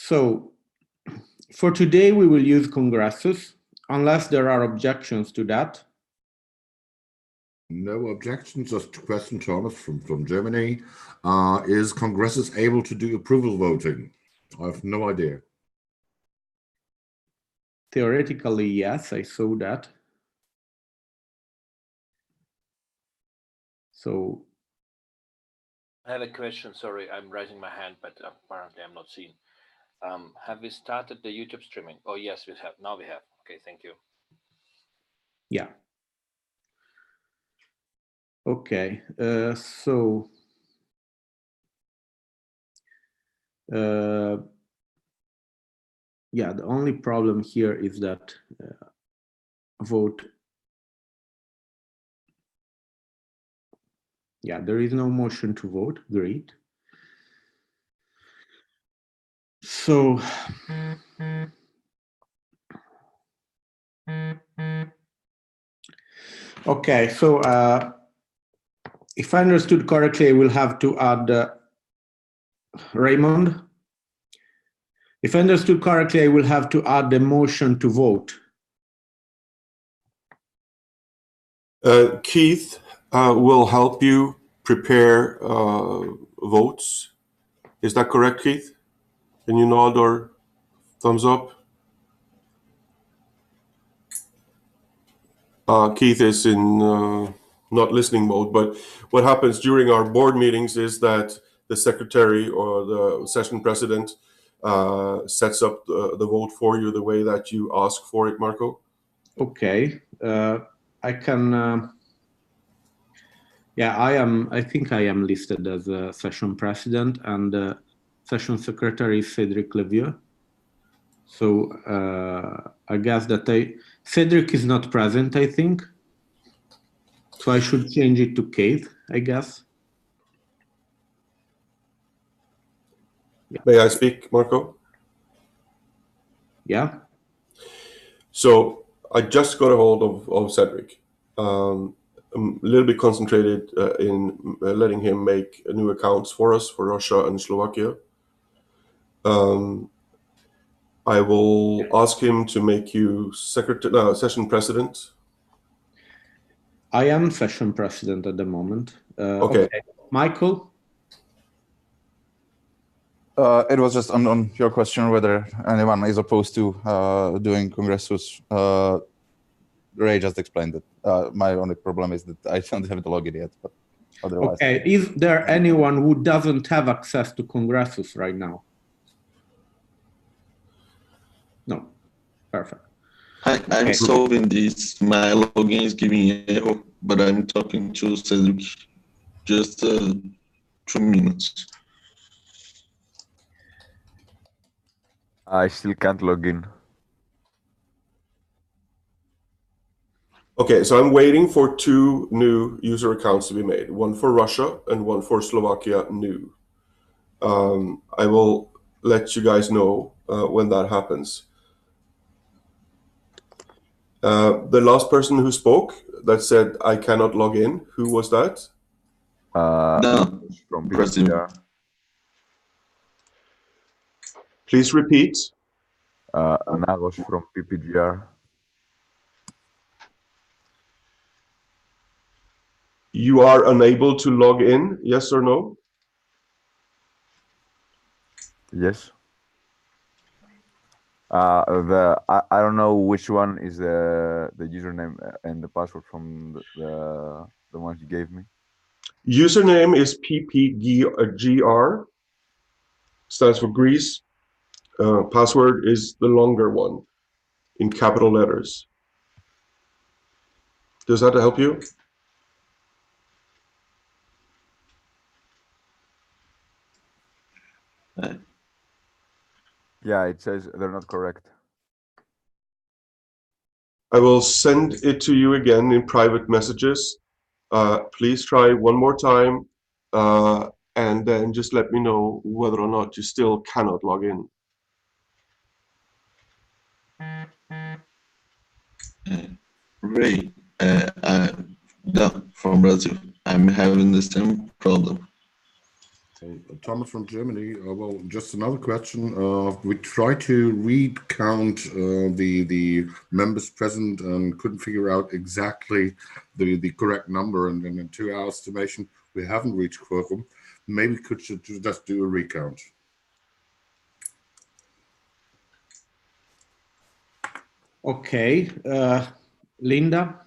So for today, we will use Congressus, unless there are objections to that. No objections. Just a question, Thomas, from Germany. Is Congressus able to do approval voting? I have no idea. Theoretically, yes, I saw that. So I have a question. Sorry, I'm raising my hand, but apparently I'm not seen. Have we started the YouTube streaming? Oh, yes, we have. Now we have. Okay, thank you. yeah. Okay, yeah, the only problem here is that vote. Yeah, there is no motion to vote. Great. So okay, so if I understood correctly, I will have to add Raymond. If I understood correctly, I will have to add the motion to vote. Keith will help you prepare votes. Is that correct, Keith? Can you nod or thumbs up? Keith is in not listening mode, but what happens during our board meetings is that the secretary or the session president sets up the vote for you the way that you ask for it, Marco. Okay, I can. Yeah, I think I am listed as a session president, and the session secretary is Cedric Levieux. So I guess that Cedric is not present, I think. So I should change it to Keith, I guess. Yeah. May I speak, Marco? Yeah. So I just got a hold of Cedric. I'm a little bit concentrated in letting him make new accounts for us for Russia and Slovakia. I will ask him to make you session president. I am session president at the moment. Okay. Michael? It was just on your question whether anyone is opposed to doing Congressus. Ray just explained it. My only problem is that I don't have the login yet, but otherwise. Okay, is there anyone who doesn't have access to Congressus right now? No, perfect. I'm solving this. My login is giving error, but I'm talking to Cedric. Just 2 minutes. I still can't log in. Okay, so I'm waiting for 2 new user accounts to be made, one for Russia and one for Slovakia new. I will let you guys know when that happens. The last person who spoke that said, I cannot log in, who was that? No, From Brazil. PPI. Please repeat. Nagos from PPGR. You are unable to log in, yes or no? Yes. I don't know which one is the username and the password from the ones you gave me. Username is PPGR, stands for Greece. Password is the longer one in capital letters. Does that help you? Yeah, it says they're not correct. I will send it to you again in private messages. Please try one more time, and then just let me know whether or not you still cannot log in. Ray, I'm from Brazil. I'm having the same problem. Thomas from Germany. Well, just another question. We tried to count the members present and couldn't figure out exactly the correct number. And then to our estimation, we haven't reached quorum. Maybe we should just do a recount. Okay, Linda.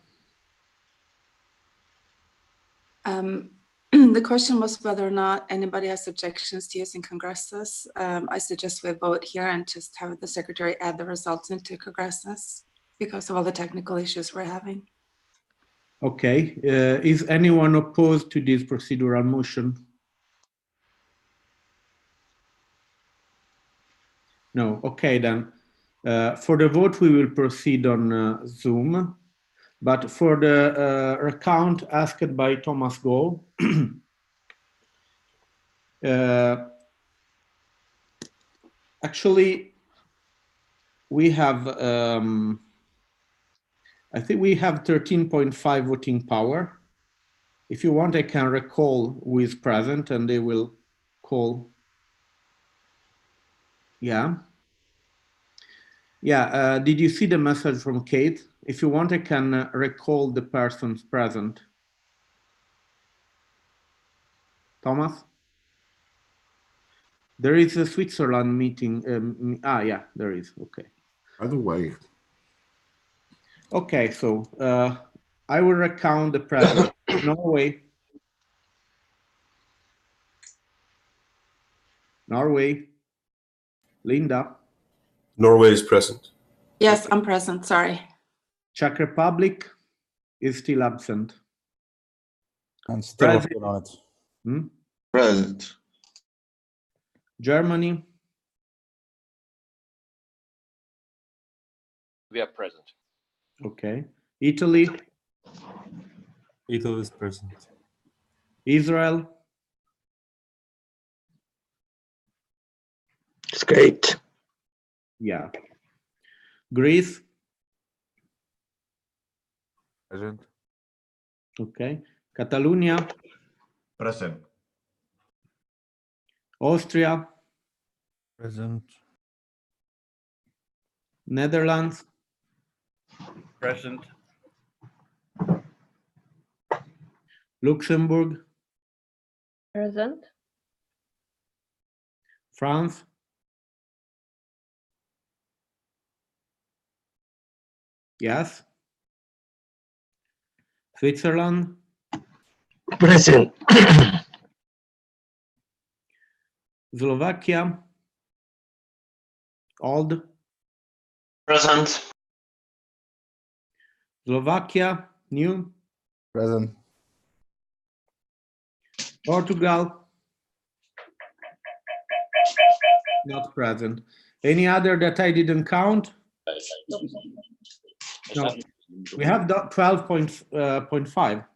The question was whether or not anybody has objections to using Congressus. I suggest we vote here and just have the secretary add the results into Congressus because of all the technical issues we're having. Okay, is anyone opposed to this procedural motion? No, okay then. For the vote, we will proceed on Zoom. But for the recount asked by Thomas Gohl, actually, we have, I think we have 13.5 voting power. If you want, I can recall who is present and they will call. Yeah. Yeah, did you see the message from Kate? If you want, I can recall the persons present. Thomas? There is a Switzerland meeting. Yeah, there is. Okay. Either way. Okay, so I will recount the present. Norway. Norway. Linda. Norway is present. Yes, I'm present. Sorry. Czech Republic is still absent. And still Brazil. working on it. Present. Germany. We are present. Okay. Italy. Italy is present. Israel. It's great. Yeah. Greece. Present. Okay. Catalonia. Present. Austria. Present. Netherlands. Present. Luxembourg. Present. France. Yes. Switzerland. Present. Slovakia. Old. Present. Slovakia. New. Present. Portugal. Not present. Any other that I didn't count? No. We have 12.5.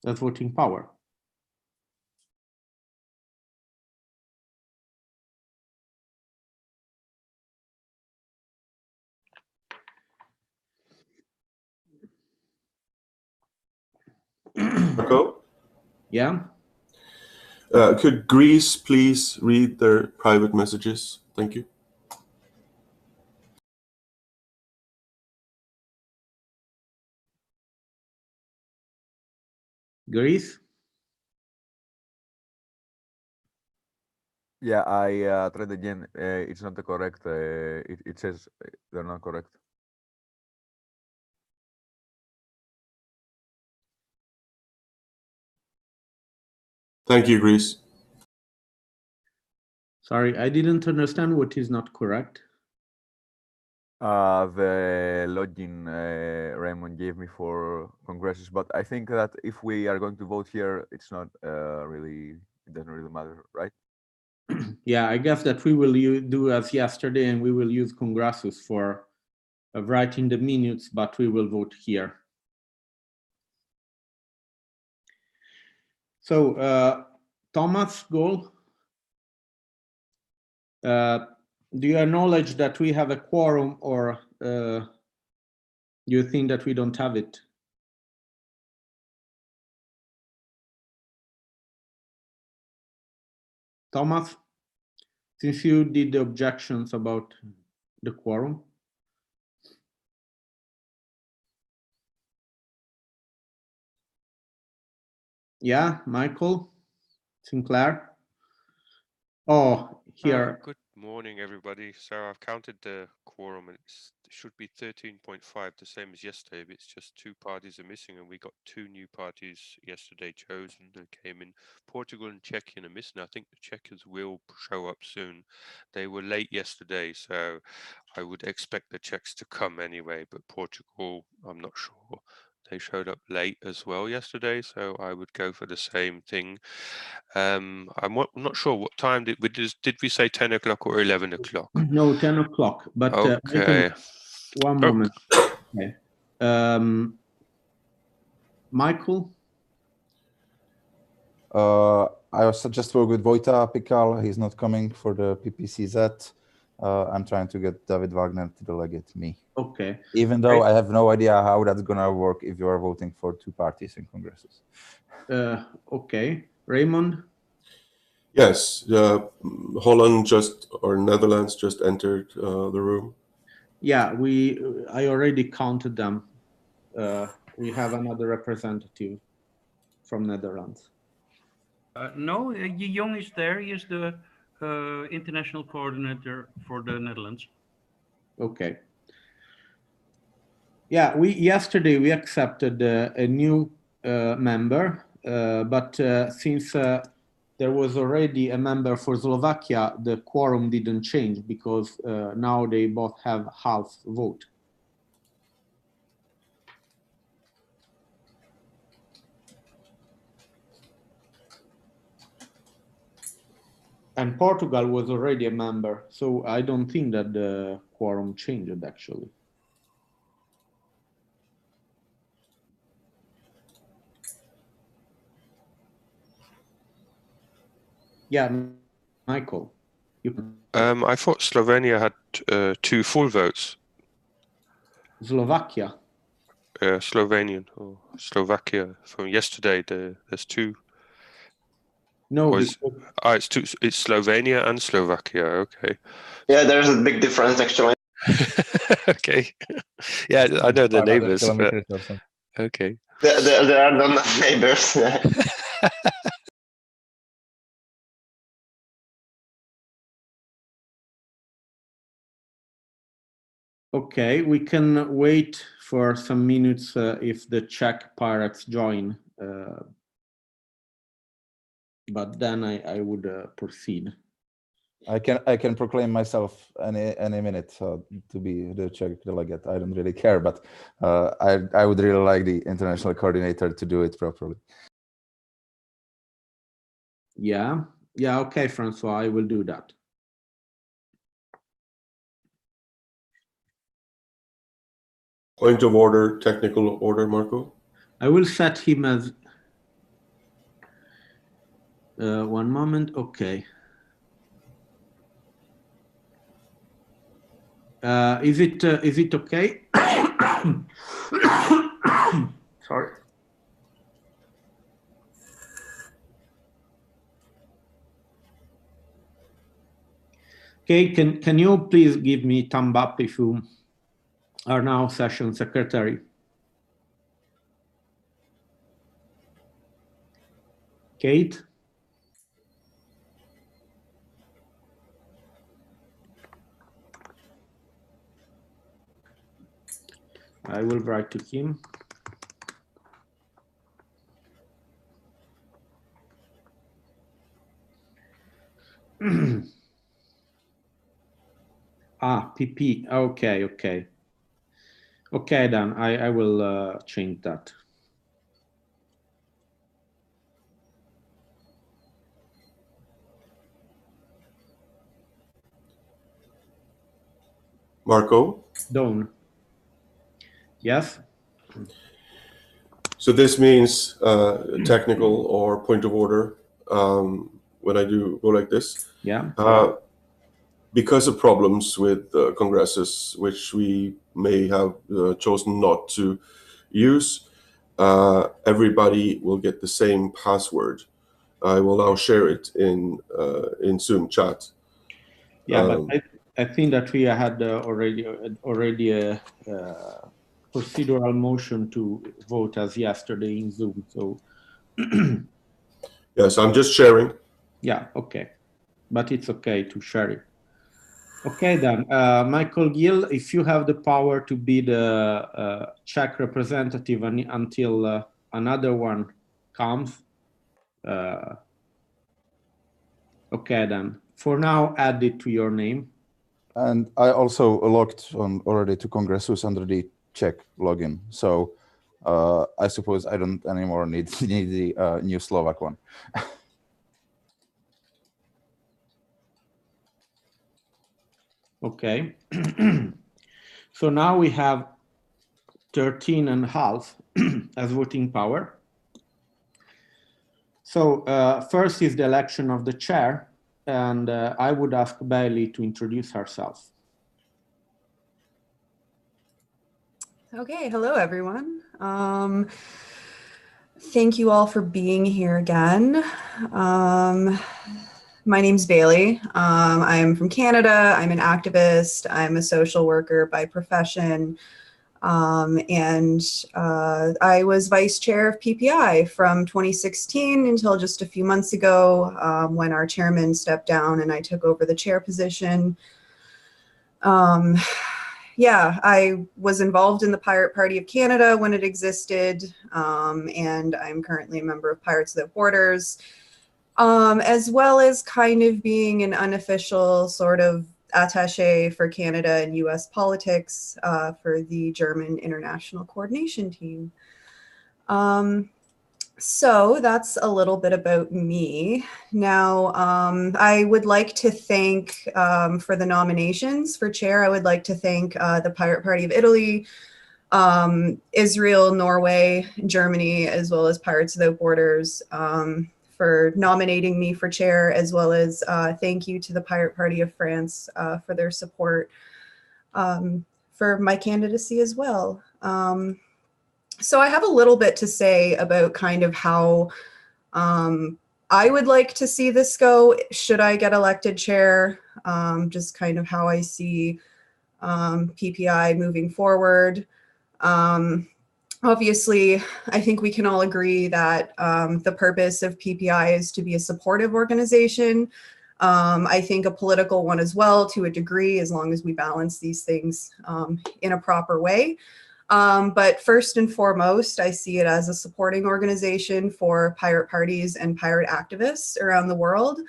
That's voting power. Marco? Yeah. Could Greece please read their private messages? Thank you. Greece. Yeah, I tried again. It's not the correct. It says they're not correct. Thank you, Greece. Sorry, I didn't understand what is not correct. The login Raymond gave me for Congresses, but I think that if we are going to vote here, it's not really. It doesn't really matter, right? Yeah, I guess that we will do as yesterday, and we will use Congressus for writing the minutes, but we will vote here. So, Thomas Gohl, do you acknowledge that we have a quorum, or do you think that we don't have it? Thomas, since you did the objections about the quorum. Yeah, Michael Sinclair. Oh, here. Good morning, everybody. So I've counted the quorum and it should be 13.5, the same as yesterday, but it's just 2 parties are missing, and we got 2 new parties yesterday chosen that came in. Portugal and Czechia are missing. I think the Czechs will show up soon. They were late yesterday, so I would expect the Czechs to come anyway, but Portugal, I'm not sure. They showed up late as well yesterday, so I would go for the same thing. I'm not sure what time did we say 10 o'clock or 11 o'clock? No, 10 o'clock. But okay. One moment. Okay. Michael. I also just work with Vojta Pikal. He's not coming for the PPCZ. I'm trying to get David Wagner to delegate me. Okay. Even though I have no idea how that's gonna work if you are voting for 2 parties in congresses. Okay. Raymond? Yes, Holland or Netherlands just entered the room. Yeah, I already counted them. We have another representative from Netherlands. No, Young is there. He is the international coordinator for the Netherlands. Okay. Yeah, yesterday we accepted a new member, but since there was already a member for Slovakia, the quorum didn't change because now they both have half vote. And Portugal was already a member, so I don't think that the quorum changed actually. Yeah, Michael. I thought Slovenia had 2 full votes. Slovakia. Slovenian or Slovakia from yesterday. There's 2. No, it's 2. It's Slovenia and Slovakia. Okay. Yeah, there's a big difference actually. Okay. Yeah, I know the neighbors. But... Okay. There are no neighbors. Okay, we can wait for some minutes if the Czech pirates join, but then I would proceed. I can proclaim myself any minute to be the Czech delegate. I don't really care, but I would really like the international coordinator to do it properly. Yeah, okay, Francois, I will do that. Point of order, technical order, Marco. I will set him as 1 moment. Okay. Is it okay? Sorry. Okay, can you please give me thumb up if you are now session secretary? Kate? I will write to him. PP. Okay. Okay, then I will change that. Marco? Dawn. Yes? So this means technical or point of order when I do go like this. Yeah. Because of problems with congresses, which we may have chosen not to use, everybody will get the same password. I will now share it in Zoom chat. Yeah, but I think that we had already a procedural motion to vote as yesterday in Zoom. So yes, I'm just sharing. Yeah, okay, but it's okay to share it. Okay, then, Michael Gill, if you have the power to be the Czech representative until another one comes, okay, then. For now, add it to your name. And I also logged on already to Congressus under the Czech login. So I suppose I don't anymore need the new Slovak one. Okay. So now we have 13 and a half as voting power. So first is the election of the chair, and I would ask Bailey to introduce herself. Okay, hello everyone. Thank you all for being here again. My name's Bailey. I'm from Canada. I'm an activist. I'm a social worker by profession. And I was vice chair of PPI from 2016 until just a few months ago when our chairman stepped down and I took over the chair position. Yeah, I was involved in the Pirate Party of Canada when it existed, and I'm currently a member of Pirates Without Borders, as well as kind of being an unofficial sort of attaché for Canada and US politics for the German International Coordination Team. So that's a little bit about me. Now, I would like to thank, for the nominations for chair, I would like to thank the Pirate Party of Italy, Israel, Norway, Germany, as well as Pirates Without Borders for nominating me for chair, as well as thank you to the Pirate Party of France for their support for my candidacy as well. So I have a little bit to say about kind of how I would like to see this go should I get elected chair, just kind of how I see PPI moving forward. Obviously, I think we can all agree that the purpose of PPI is to be a supportive organization. I think a political one as well to a degree, as long as we balance these things in a proper way. But first and foremost, I see it as a supporting organization for pirate parties and pirate activists around the world.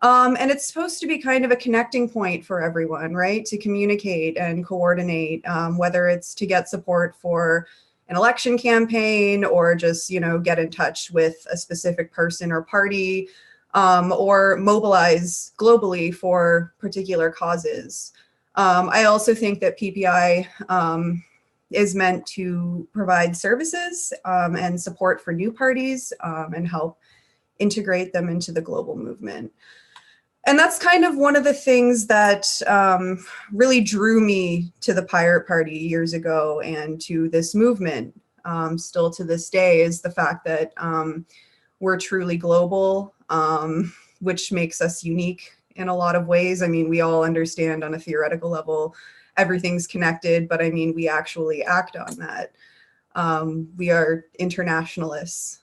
And it's supposed to be kind of a connecting point for everyone, right? To communicate and coordinate, whether it's to get support for an election campaign or just, you know, get in touch with a specific person or party, or mobilize globally for particular causes. I also think that PPI is meant to provide services and support for new parties and help integrate them into the global movement. And that's kind of one of the things that really drew me to the Pirate Party years ago and to this movement still to this day is the fact that we're truly global, which makes us unique in a lot of ways. I mean, we all understand on a theoretical level everything's connected, but I mean, we actually act on that. We are internationalists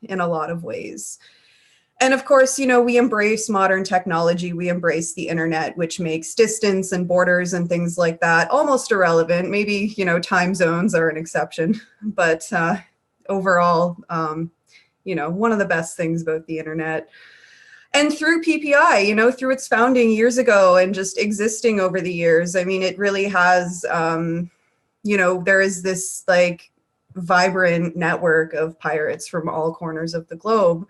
in a lot of ways. And of course, you know, we embrace modern technology, we embrace the internet, which makes distance and borders and things like that almost irrelevant. Maybe, you know, time zones are an exception, but overall, you know, one of the best things about the internet. And through PPI, you know, through its founding years ago and just existing over the years, I mean, it really has, you know, there is this like vibrant network of pirates from all corners of the globe.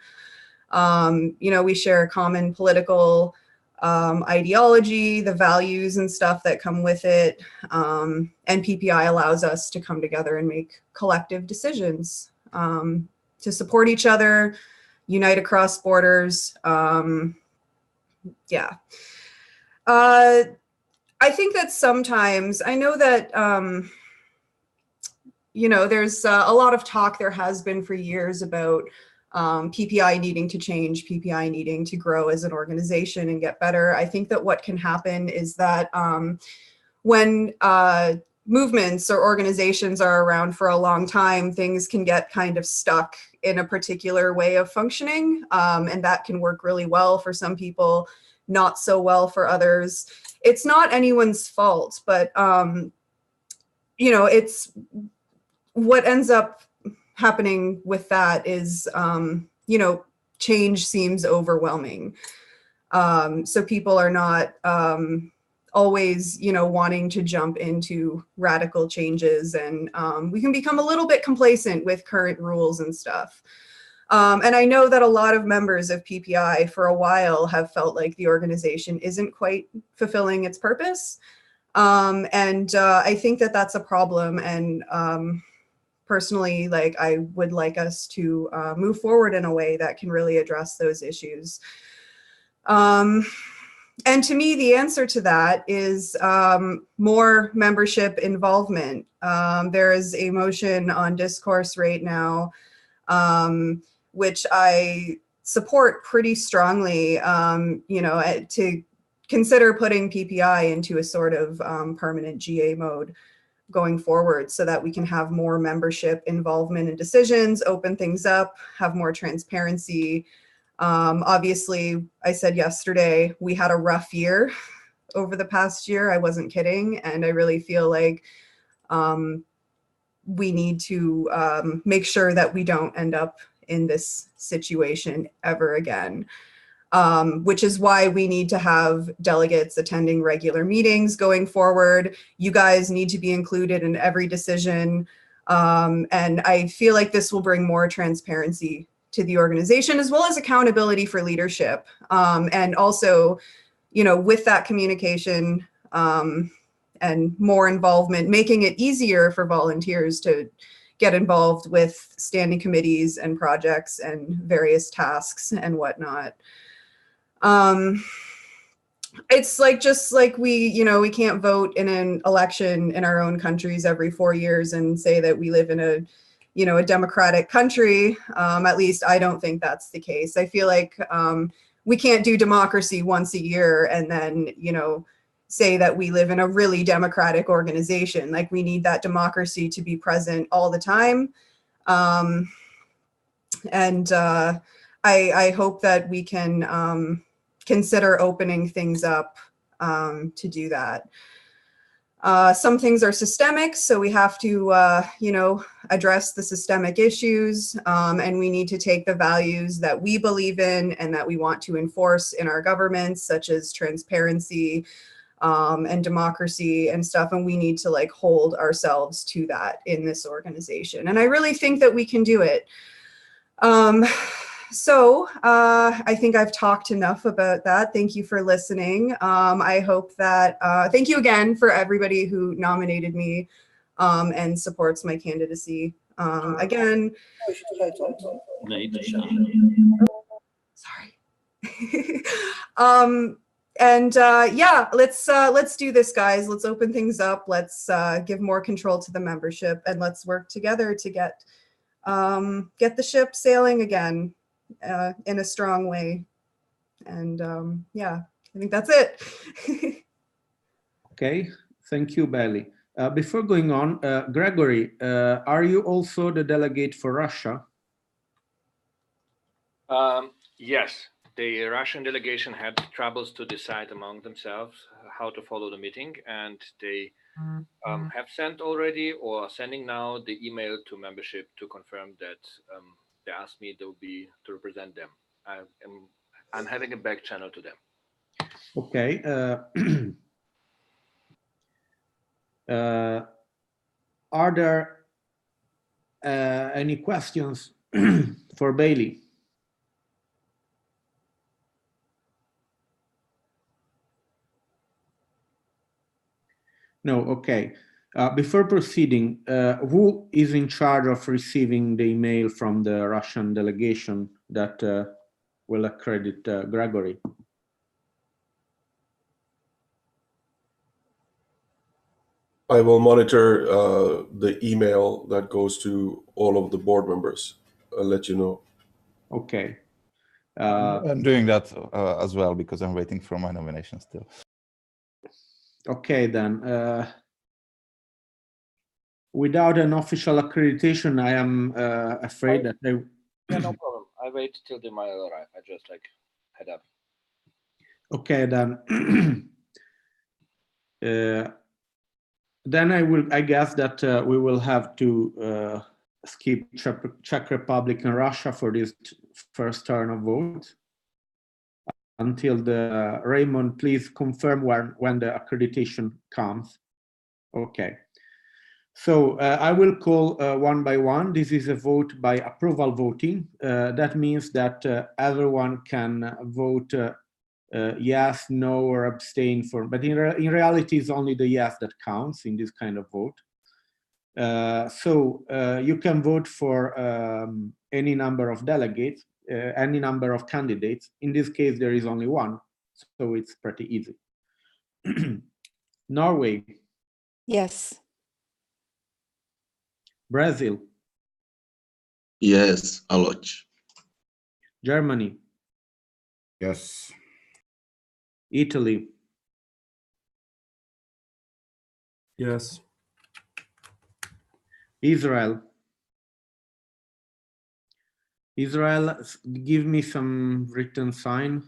You know, we share a common political ideology, the values and stuff that come with it. And PPI allows us to come together and make collective decisions to support each other, unite across borders. Yeah. I think that sometimes, I know that, you know, there's a lot of talk there has been for years about PPI needing to change, PPI needing to grow as an organization and get better. I think that what can happen is that when movements or organizations are around for a long time, things can get kind of stuck in a particular way of functioning. And that can work really well for some people, not so well for others. It's not anyone's fault, but you know, it's what ends up happening with that is, you know, change seems overwhelming. So people are not always, you know, wanting to jump into radical changes, and we can become a little bit complacent with current rules and stuff. And I know that a lot of members of PPI for a while have felt like the organization isn't quite fulfilling its purpose. And I think that that's a problem. And personally, like, I would like us to move forward in a way that can really address those issues. And to me, the answer to that is more membership involvement. There is a motion on discourse right now, which I support pretty strongly, you know, to consider putting PPI into a sort of permanent GA mode going forward, so that we can have more membership involvement in decisions, open things up, have more transparency. Obviously, I said yesterday, we had a rough year over the past year. I wasn't kidding. And I really feel like we need to make sure that we don't end up in this situation ever again. Which is why we need to have delegates attending regular meetings going forward. You guys need to be included in every decision. And I feel like this will bring more transparency to the organization, as well as accountability for leadership. And also, you know, with that communication and more involvement, making it easier for volunteers to get involved with standing committees and projects and various tasks and whatnot. It's like, just like we, you know, we can't vote in an election in our own countries every 4 years and say that we live in a, you know, a democratic country. At least I don't think that's the case. I feel like we can't do democracy once a year and then, you know, say that we live in a really democratic organization. Like, we need that democracy to be present all the time. And I hope that we can consider opening things up to do that. Some things are systemic, so we have to, you know, address the systemic issues, and we need to take the values that we believe in and that we want to enforce in our governments, such as transparency and democracy and stuff, and we need to, like, hold ourselves to that in this organization. And I really think that we can do it. So I think I've talked enough about that. Thank you for listening. I hope that, thank you again for everybody who nominated me and supports my candidacy. Again, sorry. And yeah, let's do this, guys. Let's open things up. Let's give more control to the membership, and let's work together to get the ship sailing again in a strong way. And yeah, I think that's it. Okay, thank you, Belly. Before going on, Gregory, are you also the delegate for Russia? Yes, the Russian delegation had troubles to decide among themselves how to follow the meeting, and they have sent already or are sending now the email to membership to confirm that they asked me to represent them. I'm having a back channel to them. Okay. Are there any questions for Bailey? No, okay. Before proceeding, who is in charge of receiving the email from the Russian delegation that will accredit Gregory? I will monitor the email that goes to all of the board members. I'll let you know. Okay. I'm doing that as well because I'm waiting for my nomination still. Okay, then. Without an official accreditation, I am afraid that I... Yeah, no problem. I wait till the mail arrive. I just like head up. Okay, then. Then I guess that we will have to skip Czech Republic and Russia for this first turn of votes until the Raymond, please confirm when the accreditation comes. Okay. So I will call one by one. This is a vote by approval voting. That means that everyone can vote yes, no, or abstain for, but in reality, it's only the yes that counts in this kind of vote. So you can vote for any number of delegates, any number of candidates. In this case, there is only one, so it's pretty easy. Norway. Yes. Brazil. Yes, a lot. Germany. Yes. Italy. Yes. Israel. Israel, give me some written sign.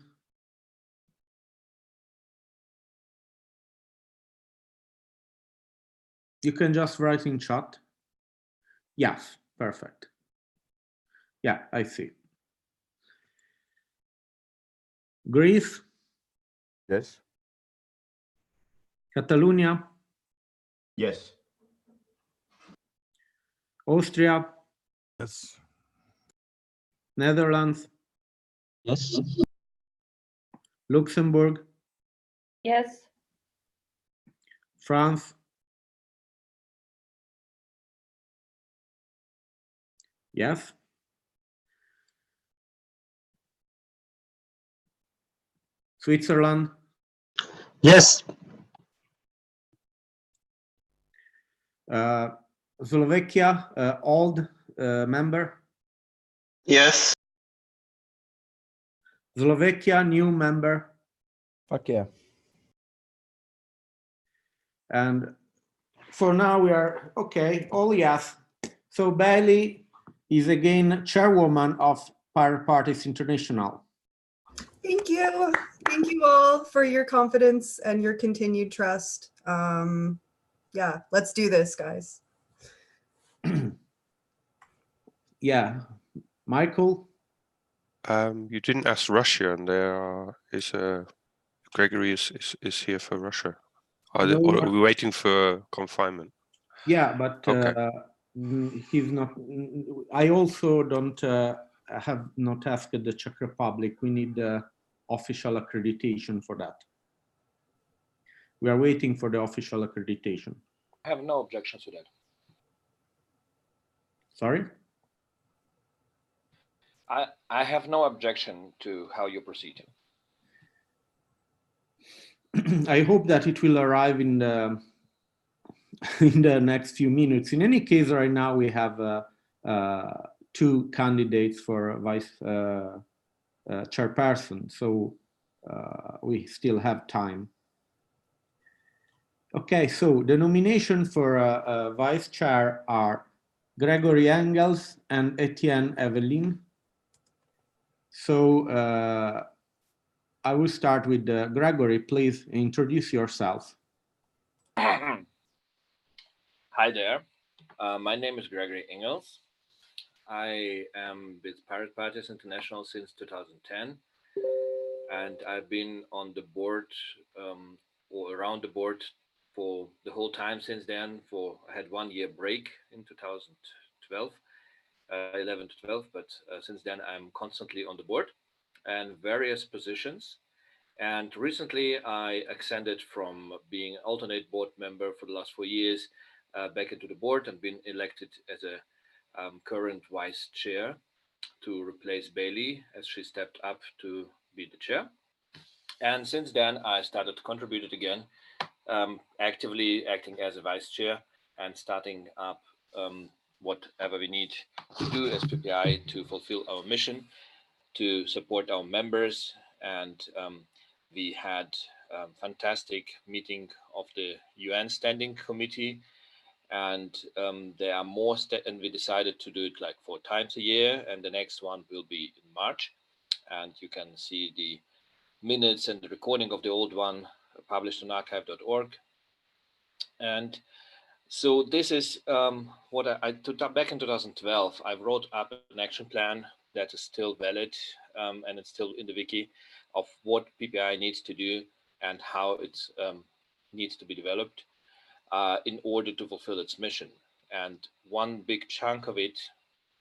You can just write in chat. Yes, perfect. Yeah, I see. Greece. Yes. Catalonia. Yes. Austria. Yes. Netherlands. Yes. Luxembourg. Yes. France. Yes. Switzerland. Yes. Slovakia, old member. Yes. Slovakia, new member. Fuck yeah. And for now we are okay, all yes. So Bailey is again chairwoman of Pirate Parties International. Thank you. Thank you all for your confidence and your continued trust. Yeah, let's do this, guys. Yeah. Michael? You didn't ask Russia, and Gregory is here for Russia. Or are we waiting for confinement? Yeah, but okay. He's not. I also don't have not asked the Czech Republic. We need official accreditation for that. We are waiting for the official accreditation. I have no objections to that. Sorry? I have no objection to how you proceed. I hope that it will arrive in the in the next few minutes. In any case, right now we have two candidates for vice chairperson, so we still have time. Okay, so the nomination for vice chair are Gregory Engels and Etienne Evelyn. So I will start with Gregory. Please introduce yourself. Hi there. My name is Gregory Engels. I am with Pirate Parties International since 2010, and I've been on the board or around the board for the whole time since then. I had 1 year break in 2012, 11 to 12, but since then I'm constantly on the board and various positions. And recently I ascended from being alternate board member for the last 4 years back into the board and been elected as a current vice chair to replace Bailey as she stepped up to be the chair. And since then, I started to contribute it again, actively acting as a vice chair and starting up whatever we need to do as PPI to fulfill our mission. to support our members, and we had a fantastic meeting of the UN Standing Committee, and there are more and we decided to do it like 4 times a year, and the next one will be in March, and you can see the minutes and the recording of the old one published on archive.org. And so this is what I took up back in 2012. I wrote up an action plan that is still valid, and it's still in the wiki, of what PPI needs to do and how it needs to be developed in order to fulfill its mission. And one big chunk of it,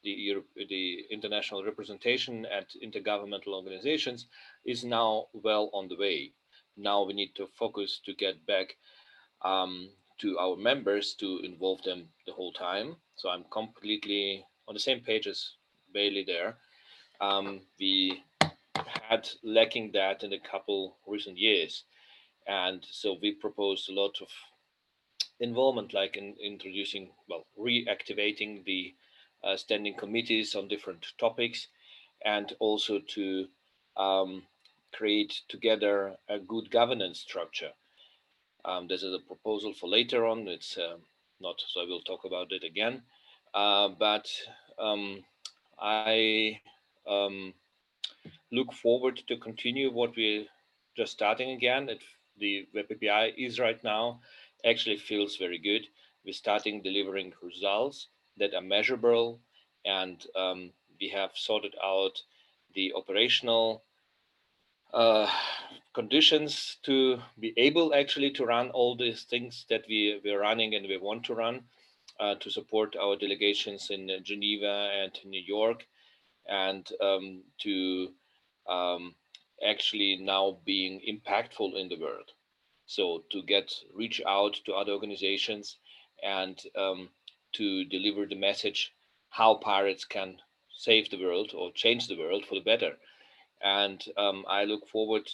the international representation at intergovernmental organizations, is now well on the way. Now we need to focus to get back to our members, to involve them the whole time. So I'm completely on the same page as Bailey there. We had lacking that in a couple recent years. And so we proposed a lot of involvement, like in introducing, well, reactivating the standing committees on different topics, and also to create together a good governance structure. This is a proposal for later on. It's not, so I will talk about it again. But I look forward to continue what we're just starting again. Where PPI is right now actually feels very good. We're starting delivering results that are measurable, and we have sorted out the operational conditions to be able actually to run all these things that we're running and we want to run, to support our delegations in Geneva and New York, and to actually now being impactful in the world. So to reach out to other organizations and to deliver the message how pirates can save the world or change the world for the better. And I look forward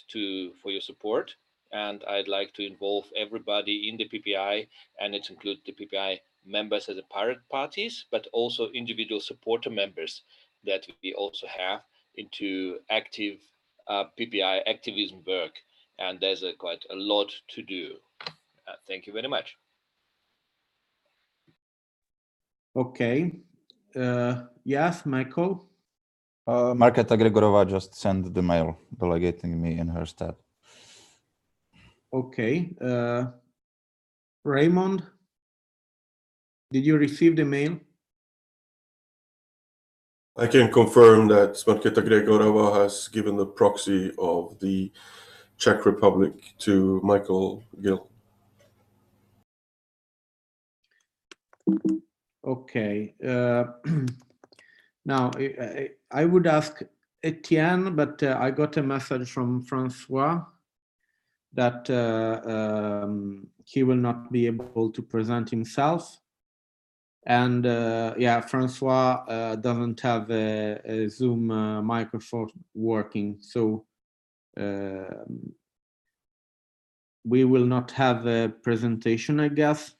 for your support, and I'd like to involve everybody in the PPI, and it includes the PPI members as a pirate parties, but also individual supporter members that we also have into active PPI activism work. And there's quite a lot to do. Thank you very much. Okay. Yes, Michael? Marketa Gregorova just sent the mail delegating me in her stead. Okay. Raymond, did you receive the mail? I can confirm that Marketa Gregorova has given the proxy of the Czech Republic to Michael Gill. Okay. Now, I would ask Etienne, but I got a message from Francois that he will not be able to present himself. And yeah, Francois doesn't have a Zoom microphone working, so we will not have a presentation, I guess.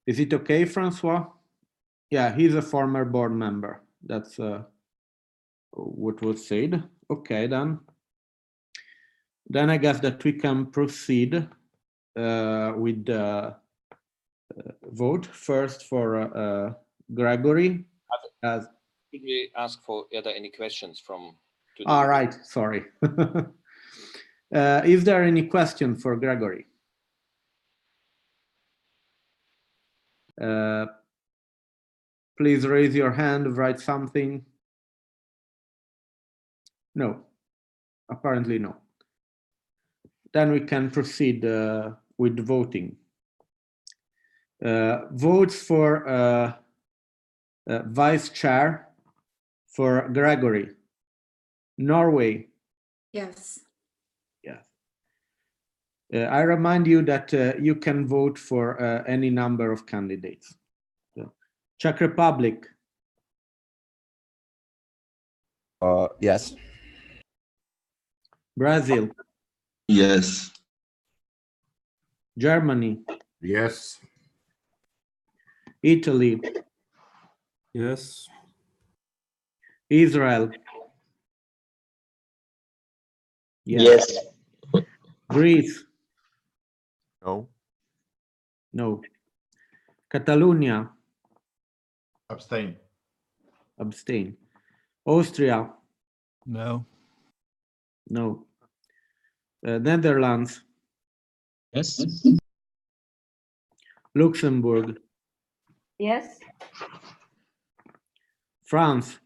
Is it okay, Francois? Yeah, he's a former board member. That's what was said. Okay, then I guess that we can proceed with the vote. First for Gregory. Did we ask for are there any questions from today? All right, sorry. Is there any question for Gregory? Please raise your hand, write something. No, apparently no. Then we can proceed with voting. Votes for vice chair for Gregory. Norway. Yes. Yes. I remind you that you can vote for any number of candidates. So, Czech Republic. Yes. Brazil. Yes. Germany. Yes. Italy. Yes. Israel. Yes. Greece. No. No. Catalonia. Abstain. Abstain. Austria. No. No. Netherlands. Yes. Luxembourg. Yes. France.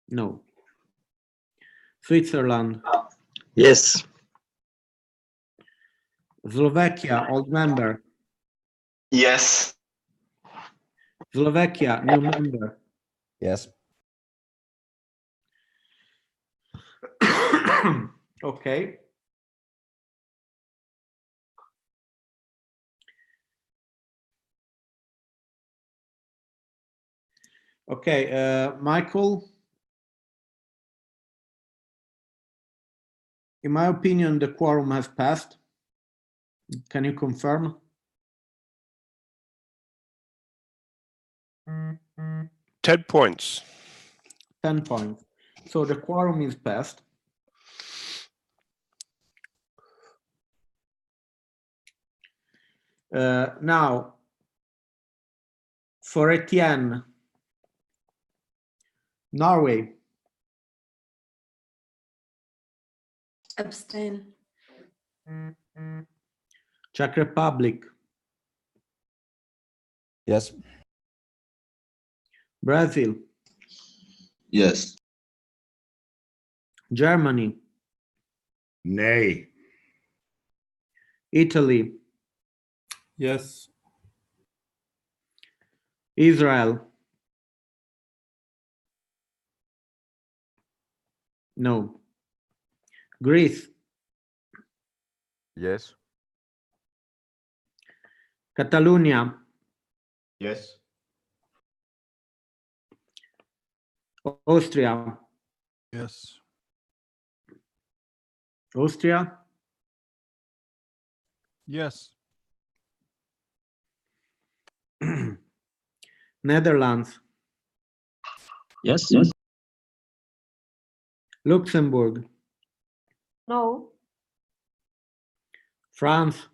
No. Switzerland. Yes. Slovakia, old member. Yes. Slovakia, new member. Yes. Okay. Okay, Michael. In my opinion, the quorum has passed. Can you confirm? 10 points. 10 points. So the quorum is passed. Now, for Etienne, Norway. Abstain. Czech Republic. Yes. Brazil. Yes. Germany. Nay. Italy. Yes. Israel. No. Greece. Yes. Catalonia. Yes. Austria. Yes. Austria. Yes. Netherlands. Yes. Yes. Luxembourg. No. France.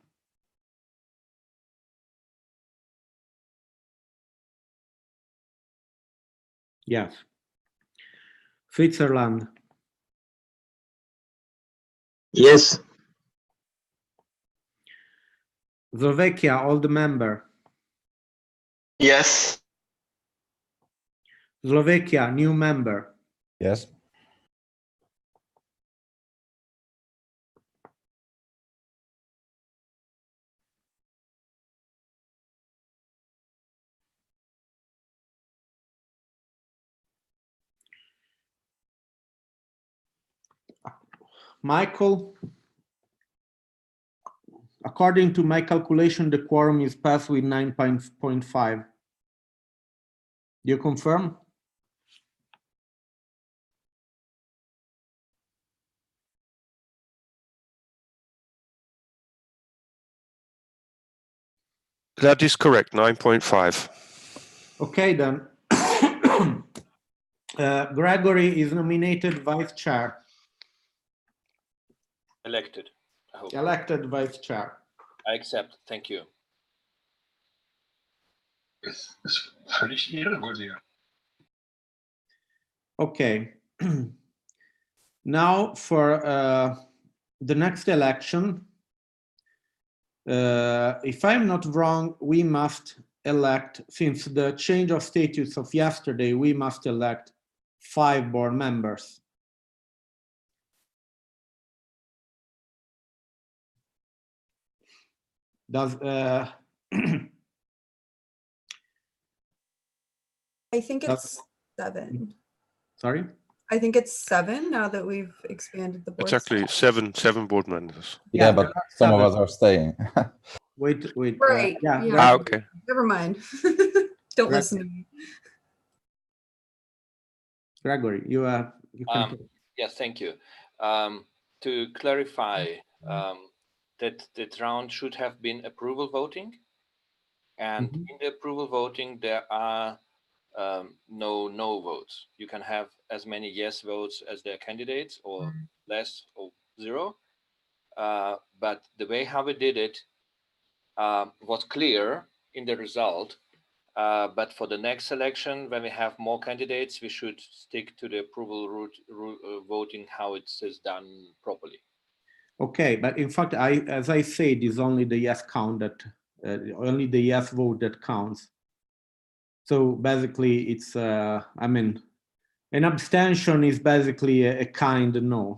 Yes. Switzerland. Yes. Slovakia, old member. Yes. Slovakia, new member. Yes. Michael, according to my calculation, the quorum is passed with 9.5. Do you confirm? That is correct, 9.5. Okay, then. Gregory is nominated vice chair. Elected, I hope. Elected vice chair. I accept. Thank you. Ist völlig irregulär. Okay. Now for the next election, if I'm not wrong, we must elect, since the change of status of yesterday, we must elect 5 board members. Does I think it's 7. Sorry? I think it's 7 now that we've expanded the board. It's actually seven board members. Yeah, but some of us are staying. Wait. Right. Yeah. Yeah. Okay. Never mind. Don't listen to me. Gregory, you can. Yes, thank you. To clarify, that round should have been approval voting. And in the approval voting, there are no votes. You can have as many yes votes as their candidates, or less, or zero. But the way how we did it was clear in the result. But for the next election, when we have more candidates, we should stick to the approval route voting, how it is done properly. Okay, but in fact, as I said, it's only the yes count that, only the yes vote that counts. So basically, it's I mean, an abstention is basically a kind no.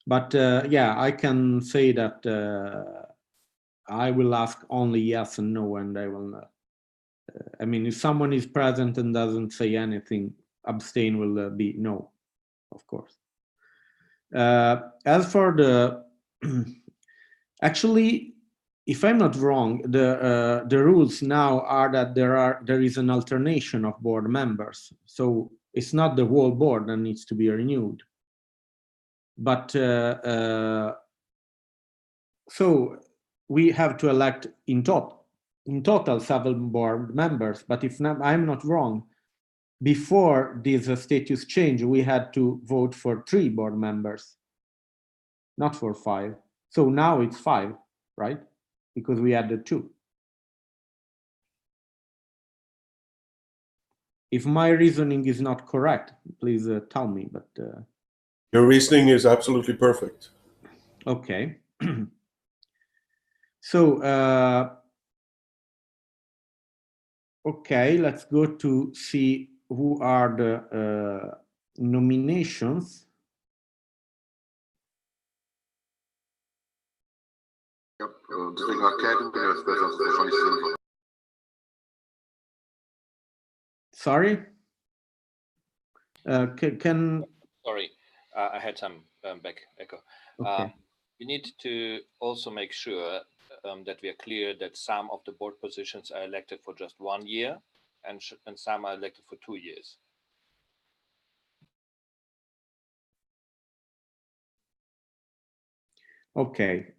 But yeah, I can say that I will ask only yes and no, and I will. I mean, if someone is present and doesn't say anything, abstain will be no, of course. As for the, actually, if I'm not wrong, the rules now are that there is an alternation of board members, so it's not the whole board that needs to be renewed. But so we have to elect in total 7 board members. But if not, I'm not wrong, before this status change, we had to vote for 3 board members, not for 5. So now it's 5, right? Because we added 2. If my reasoning is not correct, please tell me. But your reasoning is absolutely perfect. Okay. So okay, let's go to see who are the nominations. Sorry? Can... Sorry, I had some back echo. Okay. We need to also make sure that we are clear that some of the board positions are elected for just 1 year, and some are elected for 2 years. Okay.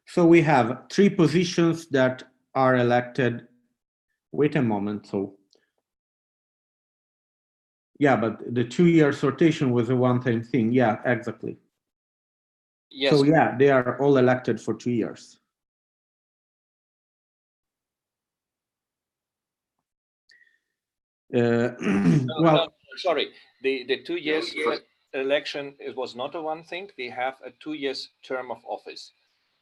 So we have 3 positions that are elected. Wait a moment. So yeah, but the 2 years rotation was a one-time thing. Yeah, exactly. Yes. So yeah, they are all elected for 2 years. Well, sorry, the 2 years election, it was not a one thing. They have a 2 years term of office,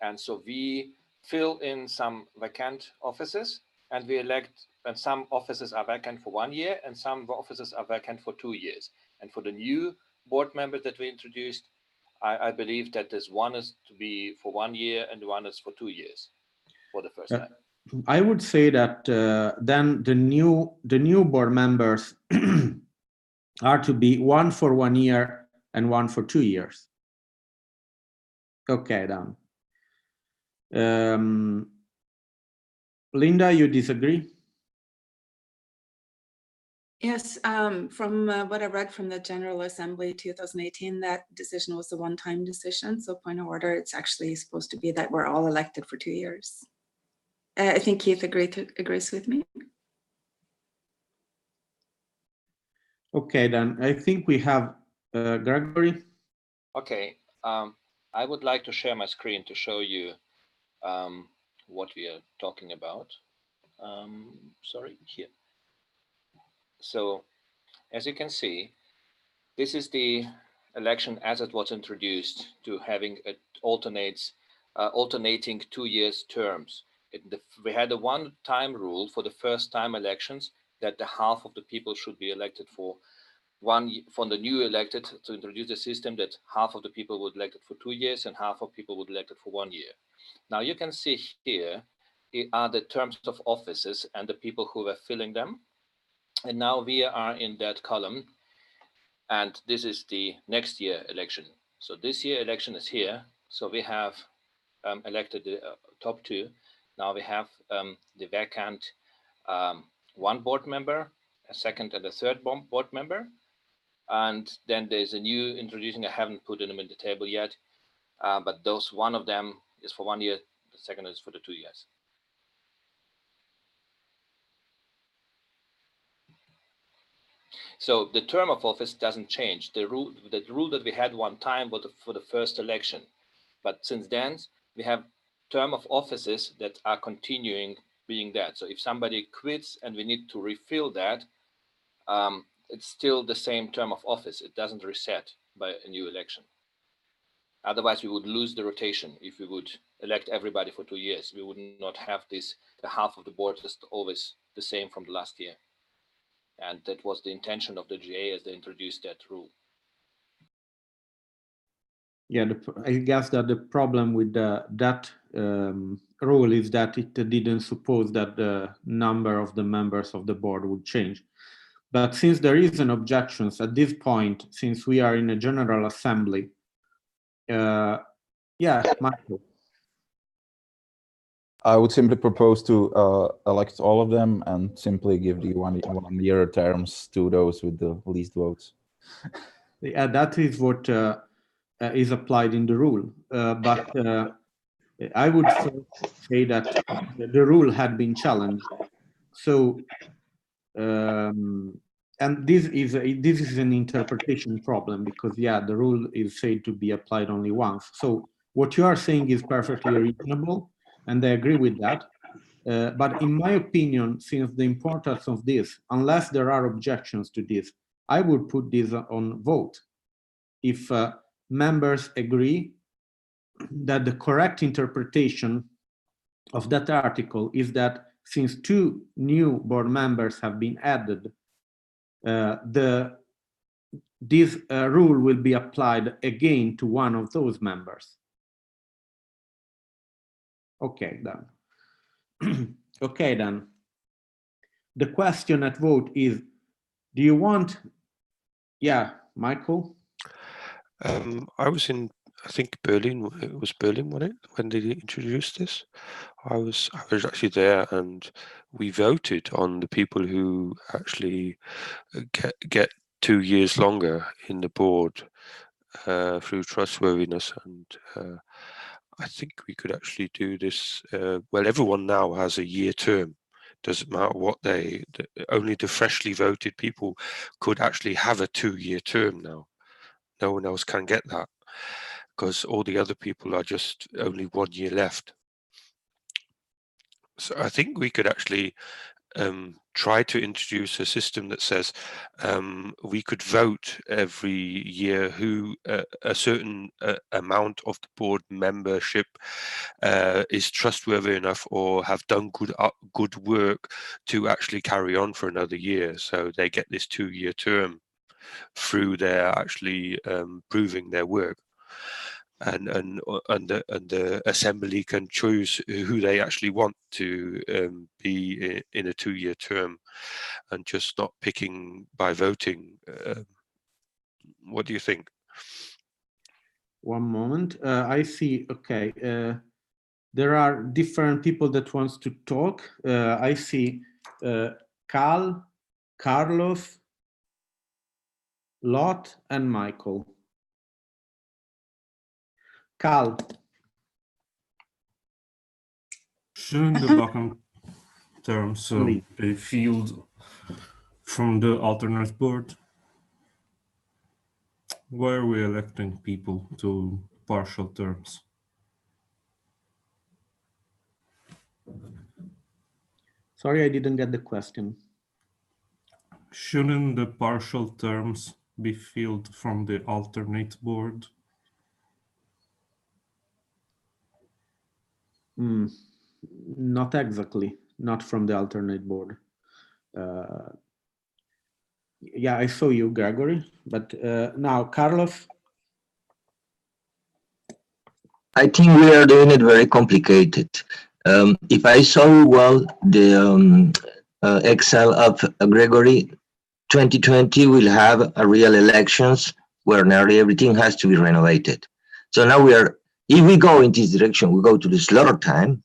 and so we fill in some vacant offices, and we elect, and some offices are vacant for 1 year, and some offices are vacant for 2 years. And for the new board members that we introduced, I believe that this one is to be for 1 year and one is for 2 years for the first time. I would say that then the new board members are to be one for 1 year and one for 2 years. Okay, done. Linda, you disagree? Yes, from what I read from the General Assembly 2018, that decision was a one-time decision. So point of order, it's actually supposed to be that we're all elected for 2 years. I think Keith agrees with me. Okay, then I think we have Gregory. Okay, I would like to share my screen to show you what we are talking about. Sorry, here. So, as you can see, this is the election as it was introduced, to having it alternating 2 years terms. We had a one-time rule for the first-time elections that the half of the people should be elected for the new elected, to introduce a system that half of the people would elected for 2 years and half of people would elected for 1 year. Now you can see here are the terms of offices and the people who were filling them. And now we are in that column, and this is the next year election. So this year election is here. So we have elected the top 2. Now we have the vacant 1 board member, a second and a third board member. And then there's a new introducing, I haven't put them in the table yet, but those one of them is for 1 year, the second is for the 2 years. So the term of office doesn't change. The rule that we had one time was for the first election, but since then we have term of offices that are continuing being that. So if somebody quits and we need to refill that, it's still the same term of office. It doesn't reset by a new election. Otherwise, we would lose the rotation. If we would elect everybody for 2 years, we would not have this, the half of the board is always the same from the last year. And that was the intention of the GA as they introduced that rule. Yeah, I guess that the problem with that rule is that it didn't suppose that the number of the members of the board would change. But since there is an objection at this point, since we are in a general assembly, yeah, Michael. I would simply propose to elect all of them and simply give the one-year terms to those with the least votes. Yeah, that is what is applied in the rule. But I would say that the rule had been challenged. So, and this is an interpretation problem because, yeah, the rule is said to be applied only once. So what you are saying is perfectly reasonable, and I agree with that. But in my opinion, since the importance of this, unless there are objections to this, I would put this on vote. If members agree that the correct interpretation of that article is that since 2 new board members have been added, this rule will be applied again to one of those members. Okay, then. Okay, then. The question at vote is, do you want, yeah, Michael? I was in, I think Berlin, it was Berlin, wasn't it, when they introduced this? I was actually there, and we voted on the people who actually get 2 years longer in the board through trustworthiness, and I think we could actually do this. Well, everyone now has a year term. Doesn't matter what only the freshly voted people could actually have a 2-year term now. No one else can get that because all the other people are just only 1 year left. So I think we could actually try to introduce a system that says we could vote every year who a certain amount of the board membership is trustworthy enough or have done good work to actually carry on for another year. So they get this 2-year term through their actually proving their work. And the assembly can choose who they actually want to be in a 2-year term, and just not picking by voting. What do you think? One moment. I see. Okay. There are different people that wants to talk. I see Carlos, Lot, and Michael. Carl. Shouldn't the bottom terms be filled from the alternate board? Why are we electing people to partial terms? Sorry, I didn't get the question. Shouldn't the partial terms be filled from the alternate board? Not exactly, not from the alternate board. Yeah, I saw you, Gregory, but now, Carlos? I think we are doing it very complicated. If I saw well the Excel of Gregory, 2020 will have a real elections where nearly everything has to be renovated. So now if we go in this direction, we go to the slaughter time,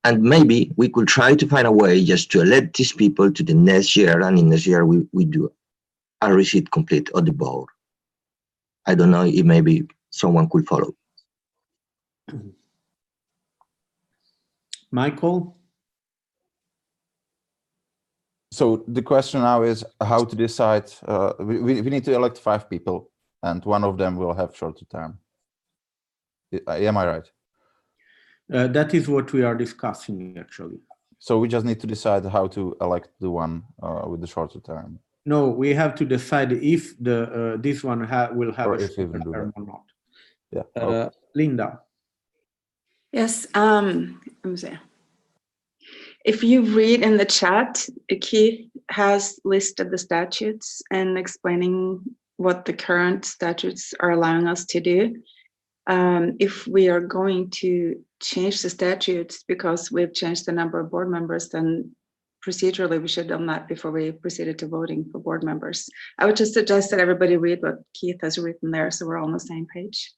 and maybe we could try to find a way just to elect these people to the next year, and in next year we do a receipt complete of the board. I don't know if maybe someone could follow. Michael? So the question now is how to decide. We need to elect 5 people, and one of them will have shorter term. Am I right? That is what we are discussing, actually. So we just need to decide how to elect the one with the shorter term. No, we have to decide if the this one will have Or a if we shorter will do term that. or not. Yeah. Okay. Linda. Yes, let me see. If you read in the chat, Keith has listed the statutes and explaining what the current statutes are allowing us to do. If we are going to change the statutes because we've changed the number of board members, then procedurally we should have done that before we proceeded to voting for board members. I would just suggest that everybody read what Keith has written there so we're all on the same page.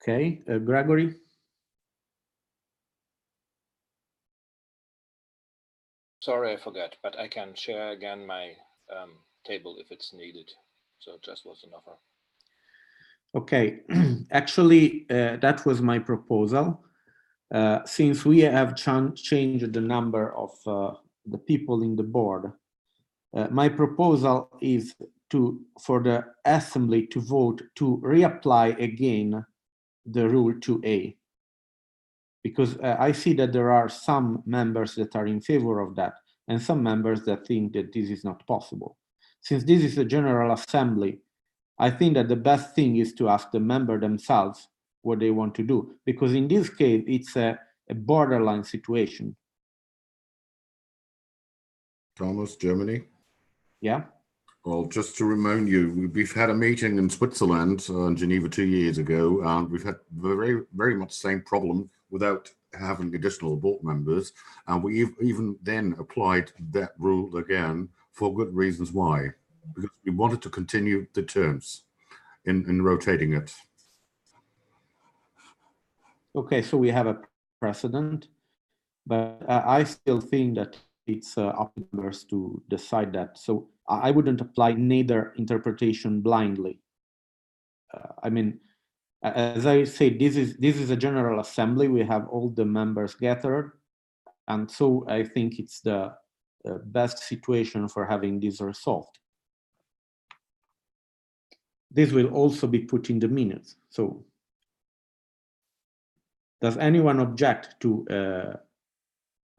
Okay, Gregory. Sorry, I forgot, but I can share again my table if it's needed. So just was an offer. Okay, actually, that was my proposal. Since we have changed the number of the people in the board, my proposal is for the assembly to vote to reapply again the rule 2A. Because I see that there are some members that are in favor of that and some members that think that this is not possible. Since this is a general assembly, I think that the best thing is to ask the member themselves what they want to do, because in this case, it's a borderline situation. Thomas, Germany? Yeah. Well, just to remind you, we've had a meeting in Switzerland, in Geneva 2 years ago, and we've had very, very much the same problem without having additional board members. And we even then applied that rule again for good reasons. Why? Because we wanted to continue the terms in rotating it. Okay, so we have a precedent, but I still think that it's up to members to decide that. So I wouldn't apply neither interpretation blindly. I mean, as I say, this is a general assembly. We have all the members gathered, and so I think it's the best situation for having this resolved. This will also be put in the minutes. So, does anyone object to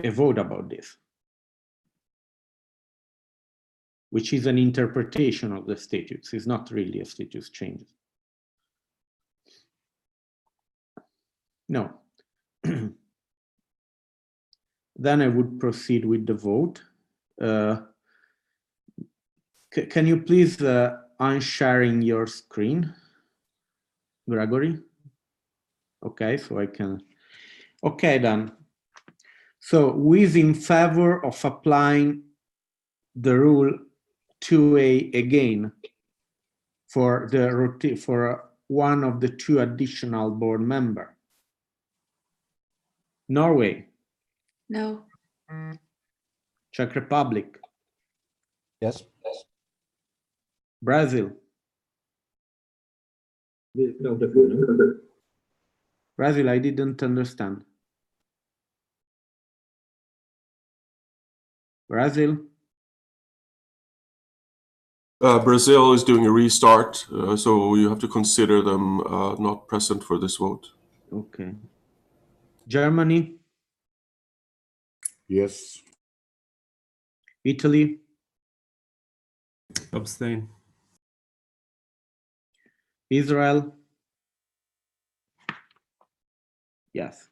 a vote about this, which is an interpretation of the statutes? It's not really a statutes change. No. Then I would proceed with the vote. Can you please unsharing your screen, Gregory? Okay, so I can. Okay, then. So who is in favor of applying the rule 2A again for one of the 2 additional board members? Norway. No. Czech Republic. Yes. Brazil. Brazil, I didn't understand. Brazil. Brazil is doing a restart, so you have to consider them not present for this vote. Okay. Germany. Yes. Italy. Abstain. Israel. Yes.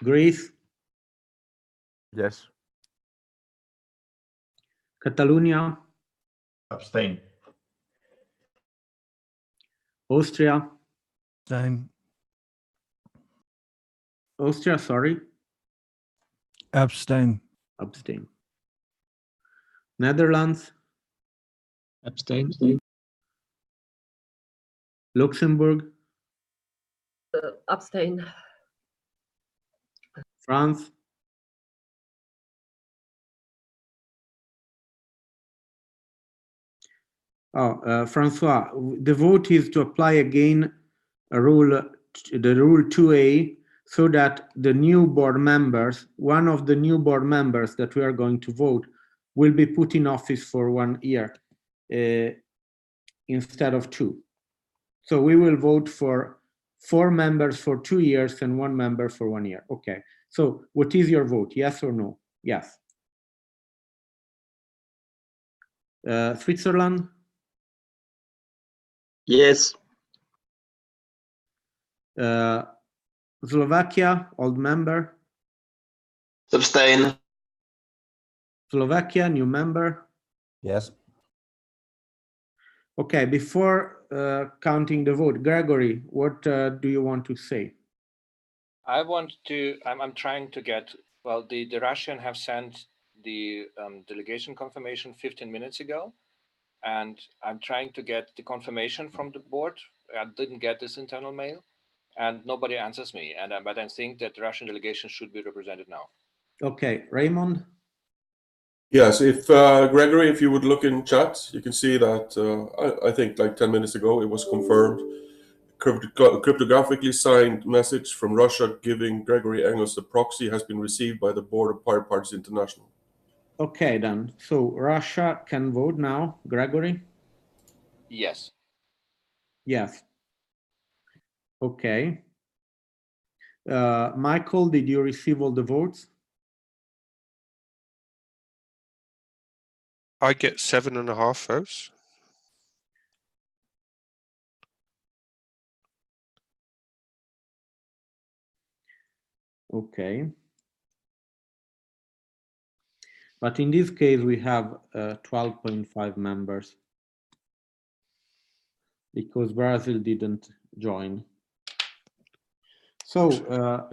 Greece. Yes. Catalonia. Abstain. Austria. Abstain. Austria, sorry. Abstain. Abstain. Netherlands. Abstain. Luxembourg. Abstain. France. Francois, the vote is to apply again the rule 2A, so that the new board members, one of the new board members that we are going to vote, will be put in office for 1 year instead of 2. So we will vote for 4 members for 2 years and 1 member for 1 year. Okay. So what is your vote? Yes or no? Yes. Switzerland? Yes. Slovakia, old member. Abstain. Slovakia, new member. Yes. Okay, before counting the vote, Gregory, what do you want to say? I'm trying to get, well, the Russian have sent the delegation confirmation 15 minutes ago, and I'm trying to get the confirmation from the board. I didn't get this internal mail, and nobody answers me. But I think that the Russian delegation should be represented now. Okay, Raymond? Yes, if Gregory, if you would look in chat, you can see that I think like 10 minutes ago it was confirmed. Cryptographically signed message from Russia giving Gregory Engels the proxy has been received by the Board of Pirate Parties International. Okay, then. So Russia can vote now. Gregory? Yes. Yes. Okay. Michael, did you receive all the votes? I get 7.5 votes. Okay. But in this case, we have 12.5 members because Brazil didn't join. So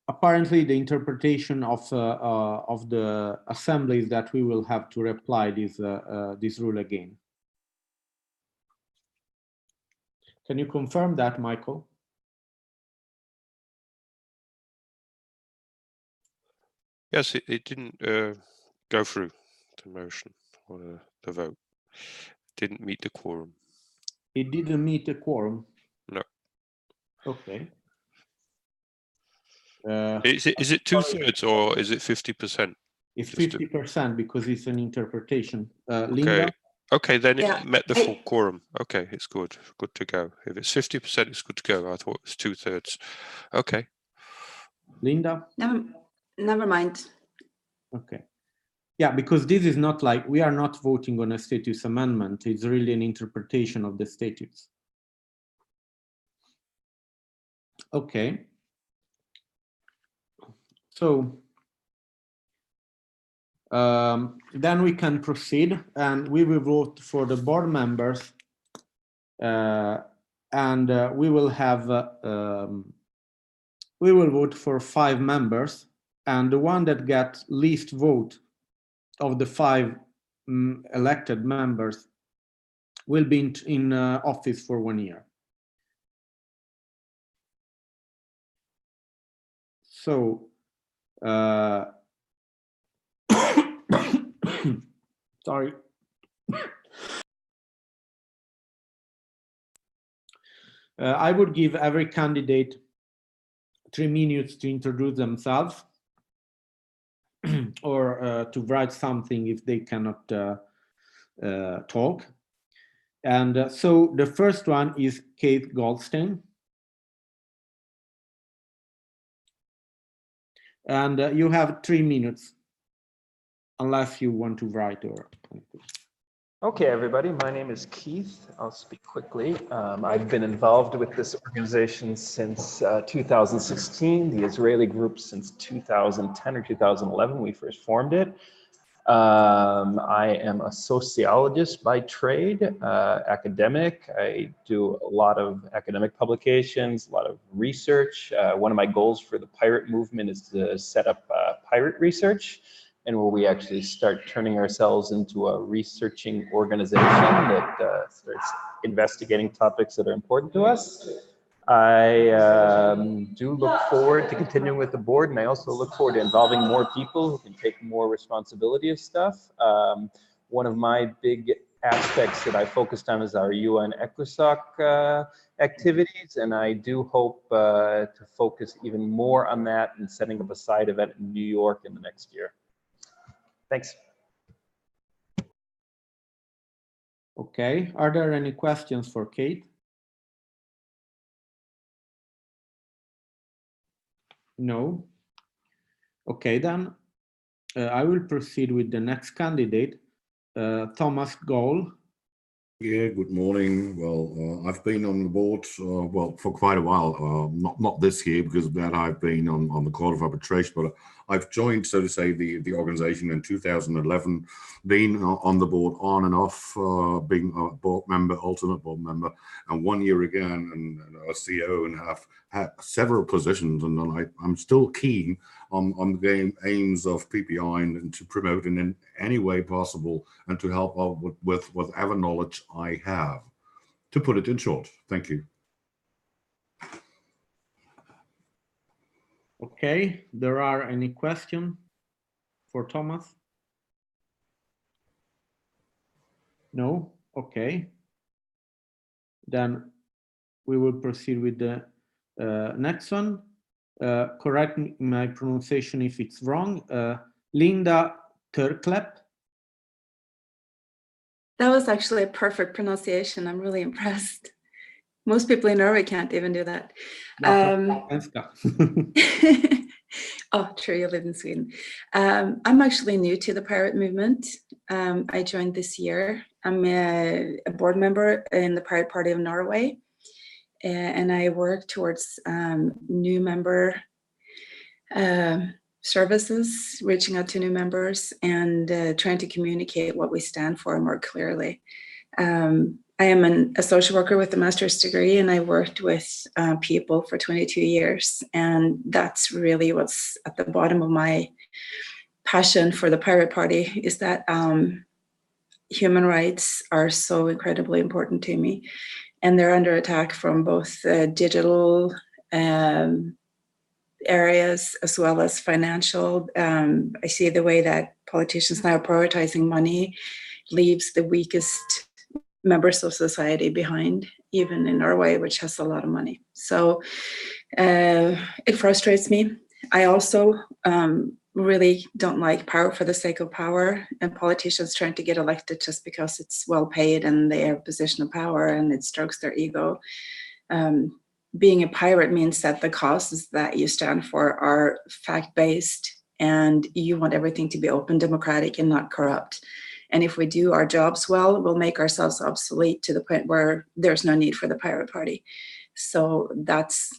apparently the interpretation of the assembly is that we will have to apply this rule again. Can you confirm that, Michael? Yes, it didn't go through the motion or the vote. It didn't meet the quorum. It didn't meet the quorum? No. Okay. Is it 2/3 or is it 50%? It's 50% because it's an interpretation. Okay. Linda? Okay, then Yeah, it met the full quorum. Okay, it's good to go. If it's 50%, it's good to go. I thought it was 2/3. Okay. Linda? Never mind. Okay. Yeah, because this is not like, we are not voting on a status amendment. It's really an interpretation of the statutes. Okay. So then we can proceed and we will vote for the board members and we will have, we will vote for 5 members and the one that gets least vote of the 5 elected members will be in office for 1 year. So, sorry. I would give every candidate 3 minutes to introduce themselves or to write something if they cannot talk. And so the first one is Kate Goldstein. And you have 3 minutes, unless you want to write or anything. Okay, everybody, my name is Keith. I'll speak quickly. I've been involved with this organization since 2016, the Israeli group since 2010 or 2011, we first formed it. I am a sociologist by trade, academic. I do a lot of academic publications, a lot of research. One of my goals for the pirate movement is to set up pirate research, and where we actually start turning ourselves into a researching organization that starts investigating topics that are important to us. I do look forward to continuing with the board, and I also look forward to involving more people who can take more responsibility of stuff. One of my big aspects that I focused on is our UN ECOSOC activities, and I do hope to focus even more on that and setting up a side event in New York in the next year. Thanks. Okay, are there any questions for Kate? No. Okay, then I will proceed with the next candidate, Thomas Goll. Yeah, good morning. Well, I've been on the board, well, for quite a while, not this year because of that I've been on the Court of Arbitration, but I've joined, so to say, the organization in 2011, been on the board on and off, being a board member, alternate board member, and 1 year again, and a CEO, and have had several positions, and I'm still keen on the aims of PPI and to promote in any way possible and to help out with whatever knowledge I have. To put it in short, thank you. Okay, there are any questions for Thomas? No? Okay. Then we will proceed with the next one. Correct my pronunciation if it's wrong. Linda Turklep. That was actually a perfect pronunciation. I'm really impressed. Most people in Norway can't even do that. Oh, true, you live in Sweden. I'm actually new to the pirate movement. I joined this year. I'm a board member in the Pirate Party of Norway, and I work towards new member services, reaching out to new members and trying to communicate what we stand for more clearly. I am a social worker with a master's degree, and I worked with people for 22 years. And that's really what's at the bottom of my passion for the Pirate Party, is that human rights are so incredibly important to me. And they're under attack from both digital areas as well as financial. I see the way that politicians now prioritizing money leaves the weakest members of society behind, even in Norway, which has a lot of money. So it frustrates me. I also really don't like power for the sake of power and politicians trying to get elected just because it's well paid and they have a position of power and it strokes their ego. Being a pirate means that the causes that you stand for are fact-based and you want everything to be open, democratic, and not corrupt. And if we do our jobs well, we'll make ourselves obsolete to the point where there's no need for the Pirate Party. So that's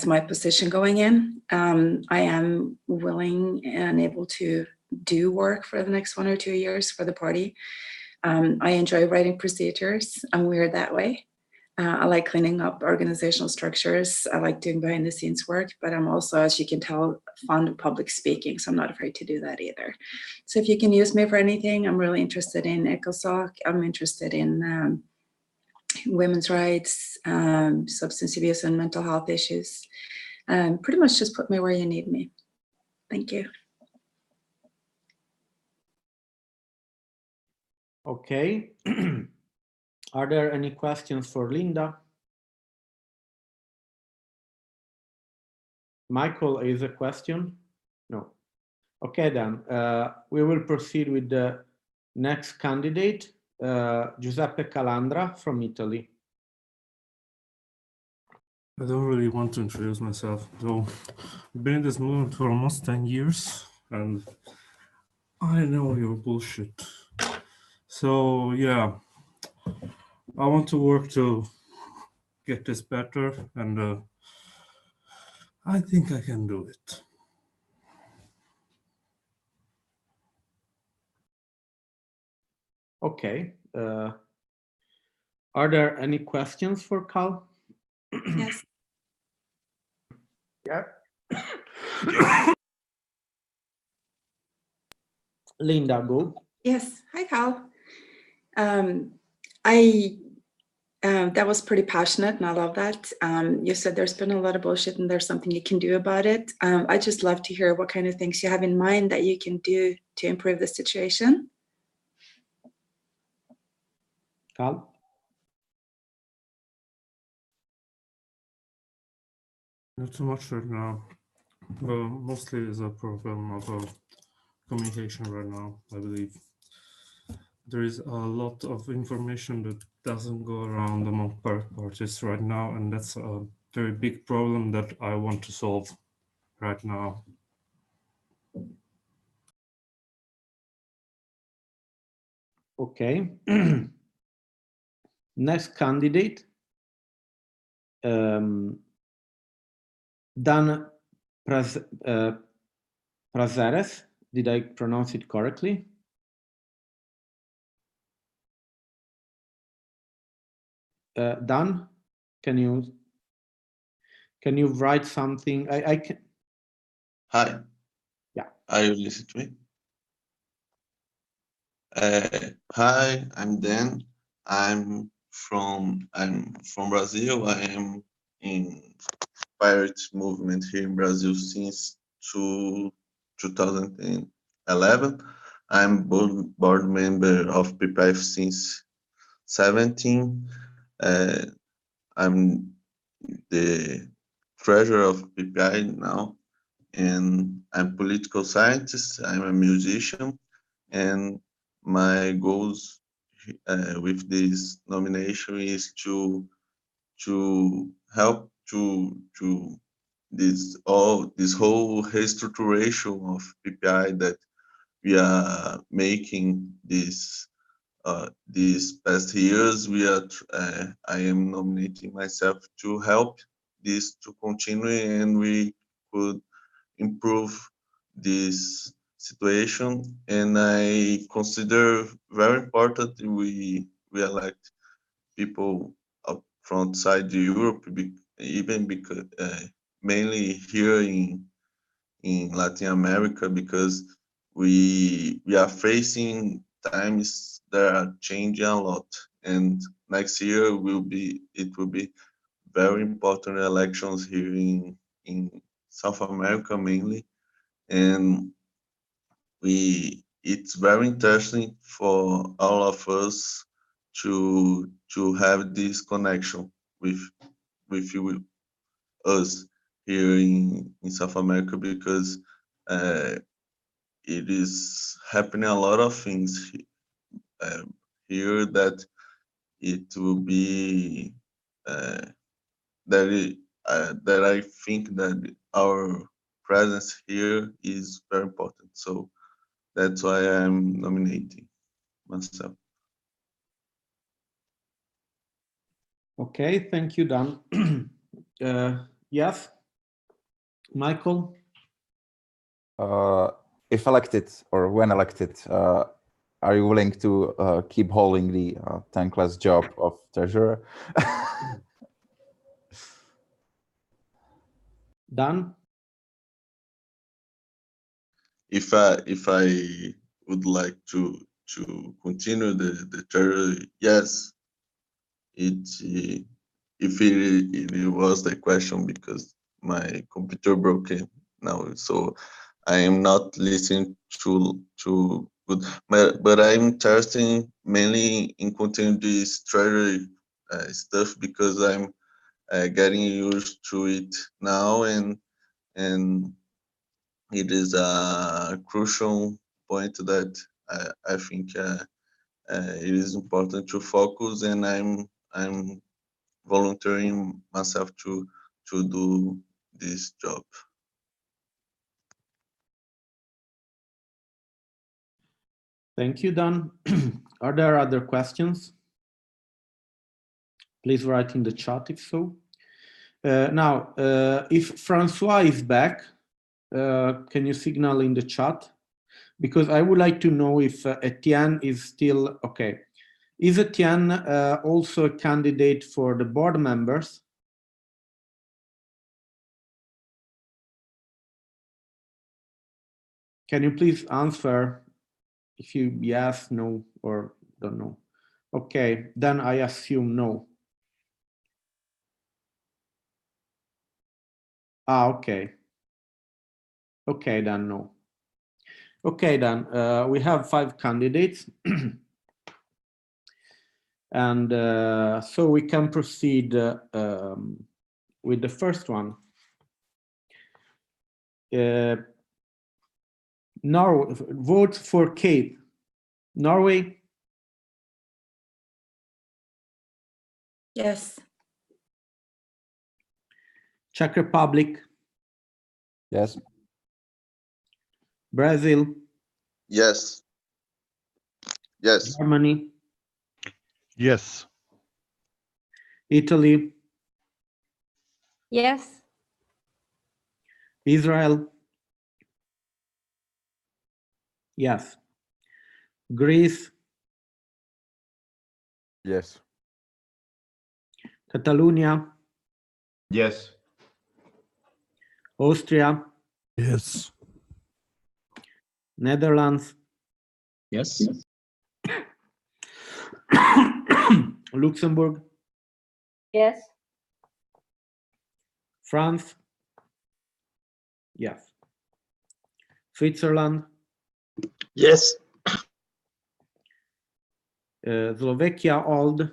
my position going in. I am willing and able to do work for the next 1 or 2 years for the party. I enjoy writing procedures. I'm weird that way. I like cleaning up organizational structures. I like doing behind the scenes work, but I'm also, as you can tell, fond of public speaking, so I'm not afraid to do that either. So if you can use me for anything, I'm really interested in ECOSOC. I'm interested in women's rights, substance abuse and mental health issues. Pretty much just put me where you need me. Thank you. Okay. Are there any questions for Linda? Michael, is a question? No. Okay, then we will proceed with the next candidate, Giuseppe Calandra from Italy. I don't really want to introduce myself, though. I've been in this movement for almost 10 years, and I know your bullshit. So, yeah, I want to work to get this better, and I think I can do it. Okay. Are there any questions for Cal? Yes. Yeah. Linda, go. Yes. Hi, Cal. That was pretty passionate, and I love that. You said there's been a lot of bullshit and there's something you can do about it. I just love to hear what kind of things you have in mind that you can do to improve the situation. Cal? Not too much right now. Well, mostly is a problem of communication right now, I believe. There is a lot of information that doesn't go around among parties right now, and that's a very big problem that I want to solve right now. Okay. Next candidate, Dan Prazeres. Did I pronounce it correctly? Dan, can you write something? I can. Hi. Yeah. Are you listening to me? Hi, I'm Dan. I'm from Brazil. I am in pirate movement here in Brazil since 2011. I'm board member of PPI since 17. I'm the treasurer of PPI now, and I'm political scientist. I'm a musician, and my goals with this nomination is to help to this whole restructuration of PPI that we are making these past years. I am nominating myself to help this to continue, and we could improve this situation. And I consider very important we elect people up from outside Europe, even because mainly here in Latin America, because we are facing times that are changing a lot, and next year will be very important elections here in South America mainly, and it's very interesting for all of us to have this connection with us here in South America, because it is happening a lot of things here that it will be that I think that our presence here is very important. So that's why I'm nominating myself. Okay, thank you, Dan. Yes, Michael? If elected or when elected, are you willing to keep holding the thankless job of treasurer? Dan? If I would like to continue the treasury, yes. If it was the question, because my computer broke now, so I am not listening to good, but I'm interested mainly in continuing this treasury stuff, because I'm getting used to it now, and it is a crucial point that I think it is important to focus, and I'm volunteering myself to do this job. Thank you, Dan. Are there other questions? Please write in the chat if so. Now, if Francois is back, can you signal in the chat? Because I would like to know if Etienne is still okay. Is Etienne also a candidate for the board members? Can you please answer if you yes, no, or don't know? Okay, then I assume no. Ah, okay. Okay, then no. Okay, then we have 5 candidates. And so we can proceed with the first one. Norway, vote for Cape. Norway, Yes. Czech Republic, Yes. Brazil, Yes. Yes. Germany, Yes. Italy, Yes. Israel, yes. Greece, Yes. Catalonia, Yes. Austria, Yes. Yes. Netherlands, Luxembourg, Yes. France, yes. Switzerland, Yes. Slovakia old,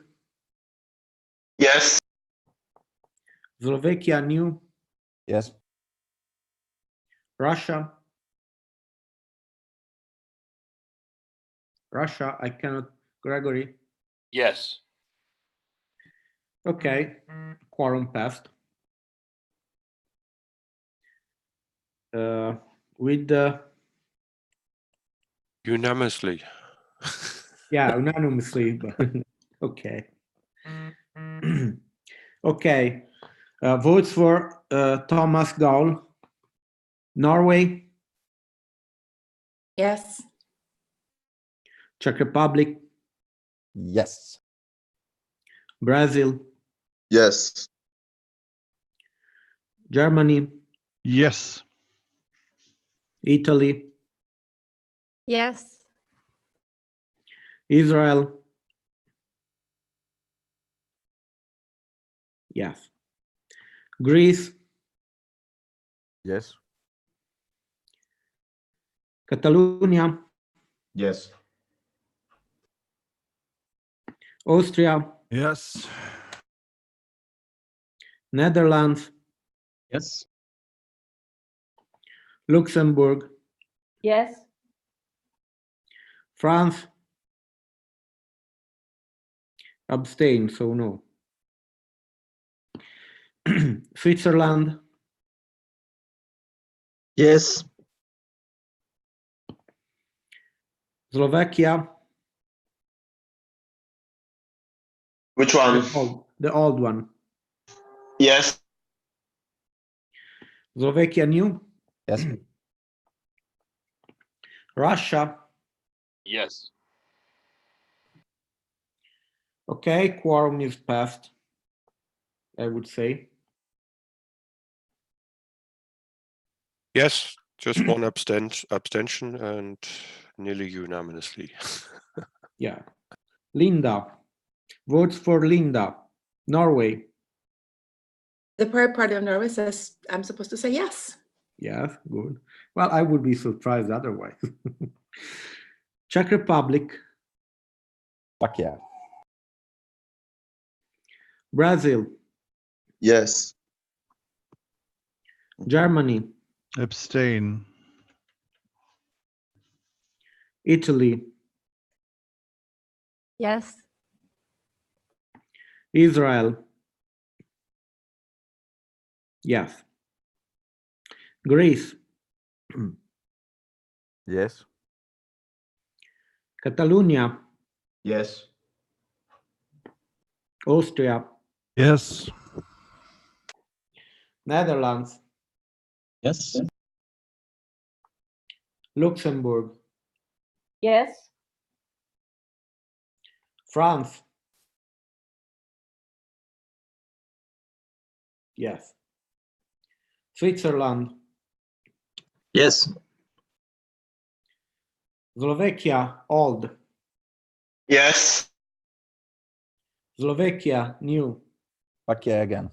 Yes. Slovakia new, Yes. Russia, I cannot, Gregory. Yes. Okay, quorum passed. With the Unanimously. yeah, unanimously, but okay. Okay, votes for Thomas Gaul. Norway, Yes. Czech Republic, Yes. Brazil, Yes. Germany, Yes. Italy, Yes. Israel, yes. Greece, Yes. Catalonia, Yes. Austria, Yes. Netherlands, Yes. Luxembourg, Yes. France, abstain, so no. Switzerland, Yes. Slovakia, Which one? the old one. Yes. Slovakia new, Yes. Russia, Yes. okay, quorum is passed, I would say. Yes, just one abstention and nearly unanimously. Yeah. Linda, votes for Linda. Norway, The Pirate Party of Norway says I'm supposed to say yes. yes, good. Well, I would be surprised otherwise. Czech Republic, Fuck yeah. Brazil, Yes. Germany, Abstain. Italy, Yes. Israel, yes. Greece, Yes. Catalonia, Yes. Austria, Yes. Netherlands, Yes. Luxembourg, Yes. France, yes. Switzerland, Yes. Slovakia old, Yes. Slovakia new, Fuck yeah again.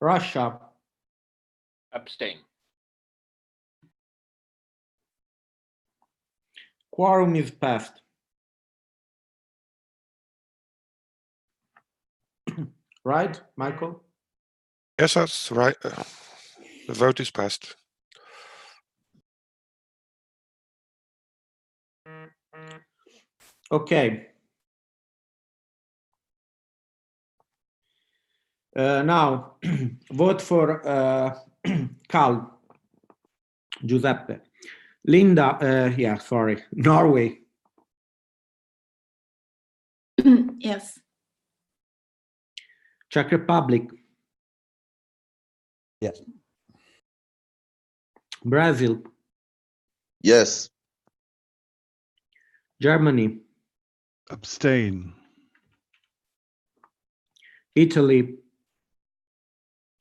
Russia, Abstain. quorum is passed. right, Michael? Yes, that's right. The vote is passed. Okay. Now, vote for Carl, Giuseppe. Linda, yeah, sorry, Norway. Yes. Czech Republic. Yes. Brazil. Yes. Germany. Abstain. Italy.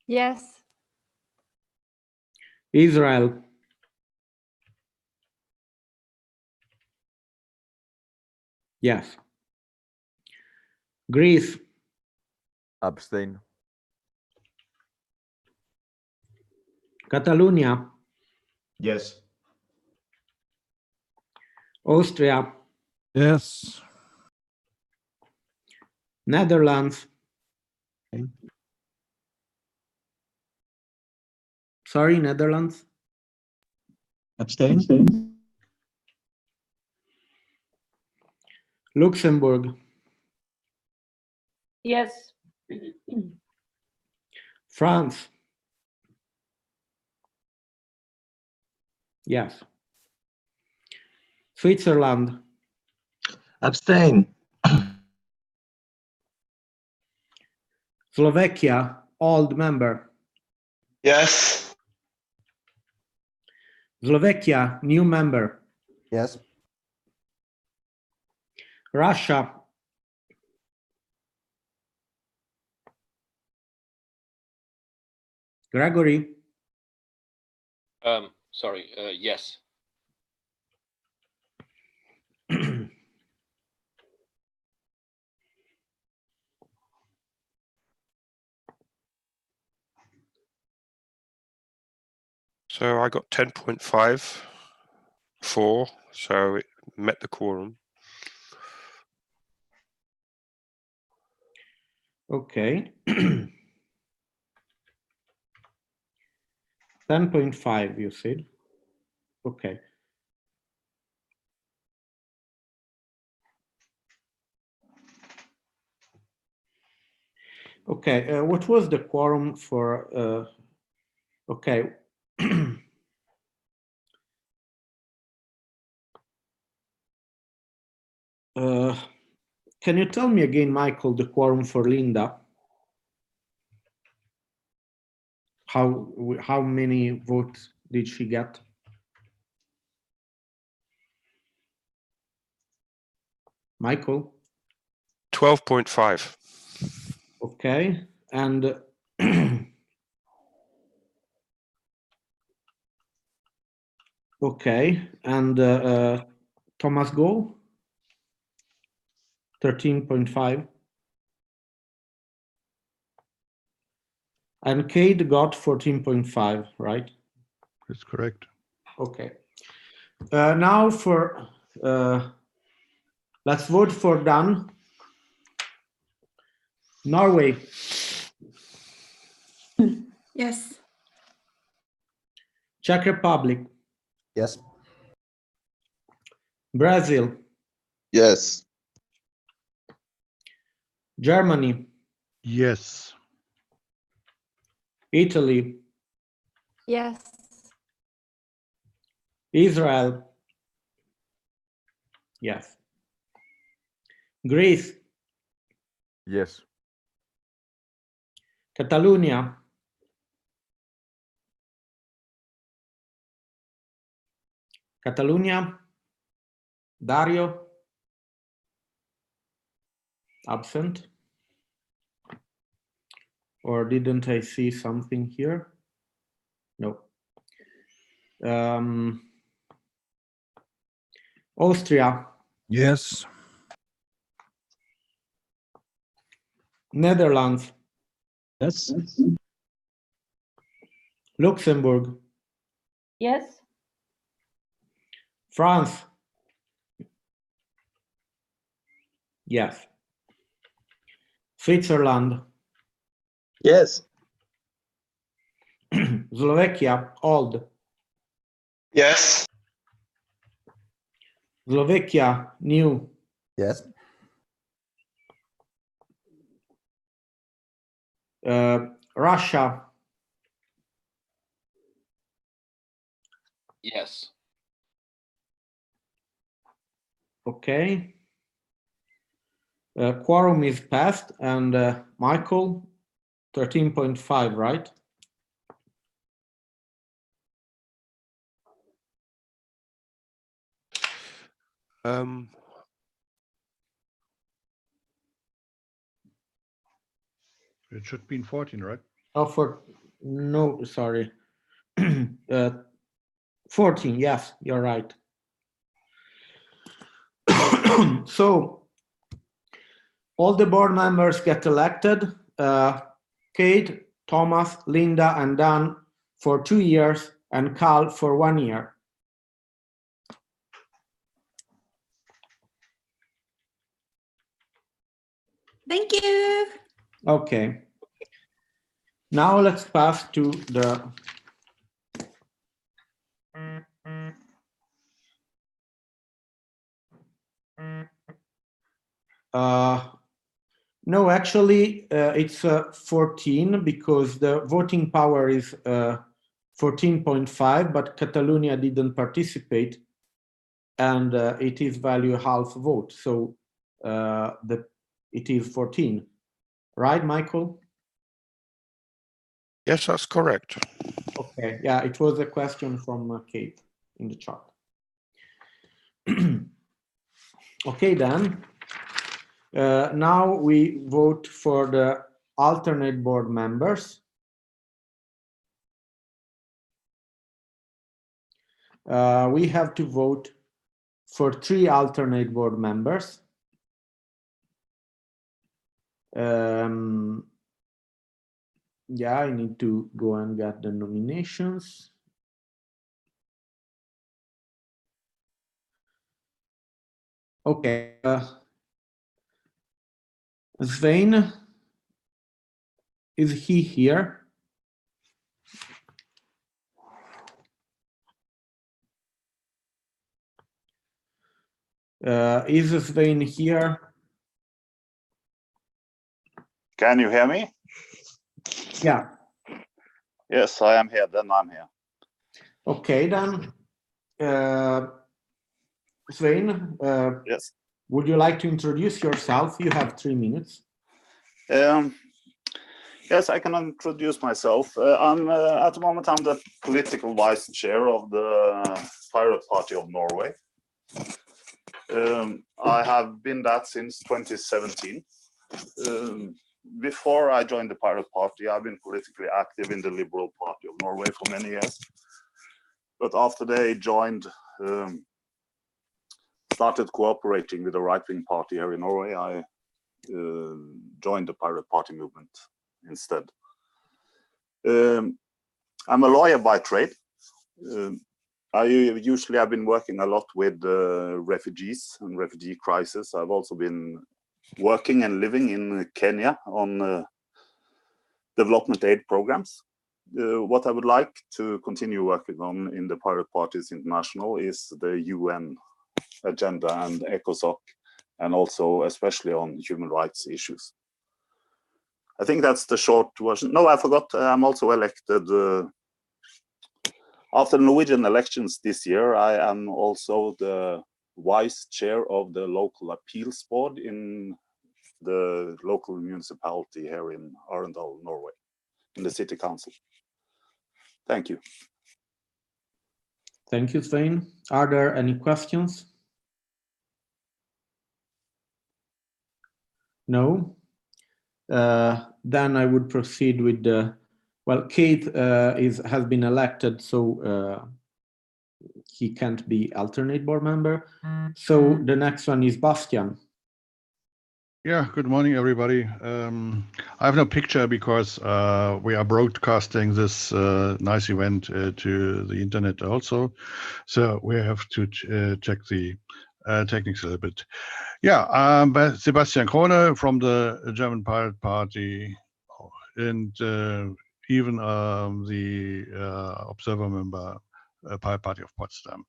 Yes. Israel. Yes. Greece. Abstain. Catalonia. Yes. Austria. Yes. Netherlands. Sorry, Netherlands. Abstain. Luxembourg. Yes. France. Yes. Switzerland. Abstain. Slovakia, old member. Yes. Slovakia, new member. Yes. Russia. Gregory. Sorry, yes. So I got 10.54, so it met the quorum. Okay. 10.5, you said. Okay. Okay, what was the quorum for, okay. Can you tell me again, Michael, the quorum for Linda? How many votes did she get? Michael? 12.5. Okay, and okay, and Thomas Go? 13.5. And Cade got 14.5, right? That's correct. Okay. Now for, let's vote for Dan. Norway. Yes. Czech Republic. Yes. Brazil. Yes. Germany. Yes. Italy. Yes. Israel. Yes. Greece. Yes. Catalonia. Catalonia. Dario. Absent. Or didn't I see something here? No. Austria. Yes. Netherlands. Yes. Luxembourg. Yes. France. Yes. Switzerland. Yes. Slovakia, old. Yes. Slovakia, new. Yes. Russia, Yes. okay. Quorum is passed, and Michael, 13.5, right? It should be in 14, right? Oh, no, sorry. 14, yes, you're right. So all the board members get elected. Kate, Thomas, Linda, and Dan for 2 years, and Carl for 1 year. Thank you. Okay. Now let's pass to the no, actually, it's 14 because the voting power is 14.5, but Catalonia didn't participate, and it is value half vote, so it is 14, right, Michael? Yes, that's correct. Okay, yeah, it was a question from Kate in the chat. Okay, then. Now we vote for the alternate board members. We have to vote for 3 alternate board members. Yeah, I need to go and get the nominations. Okay. Svein, is he here? Is Svein here? Can you hear me? Yeah. Yes, I am here. Then I'm here. Okay, then. Svein, yes. Would you like to introduce yourself? You have 3 minutes. Yes, I can introduce myself. I'm at the moment I'm the political vice chair of the Pirate Party of Norway. I have been that since 2017. Before I joined the Pirate Party, I've been politically active in the Liberal Party of Norway for many years. But after they joined, started cooperating with the right-wing party here in Norway, I joined the Pirate Party movement instead. I'm a lawyer by trade. I usually have been working a lot with refugees and refugee crisis. I've also been working and living in Kenya on development aid programs. What I would like to continue working on in the Pirate Parties International is the UN agenda and ECOSOC, and also especially on human rights issues. I think that's the short version. No, I forgot. I'm also elected after the Norwegian elections this year. I am also the vice chair of the local appeals board in the local municipality here in Arendal, Norway, in the city council. Thank you. Thank you, Svein. Are there any questions? No? Then I would proceed with the, well, Kate has been elected, so he can't be alternate board member. So the next one is Bastian. Yeah, good morning, everybody. I have no picture because we are broadcasting this nice event to the internet also. So we have to check the techniques a little bit. Yeah, Sebastian Krone from the German Pirate Party and even the observer member, Pirate Party of Potsdam.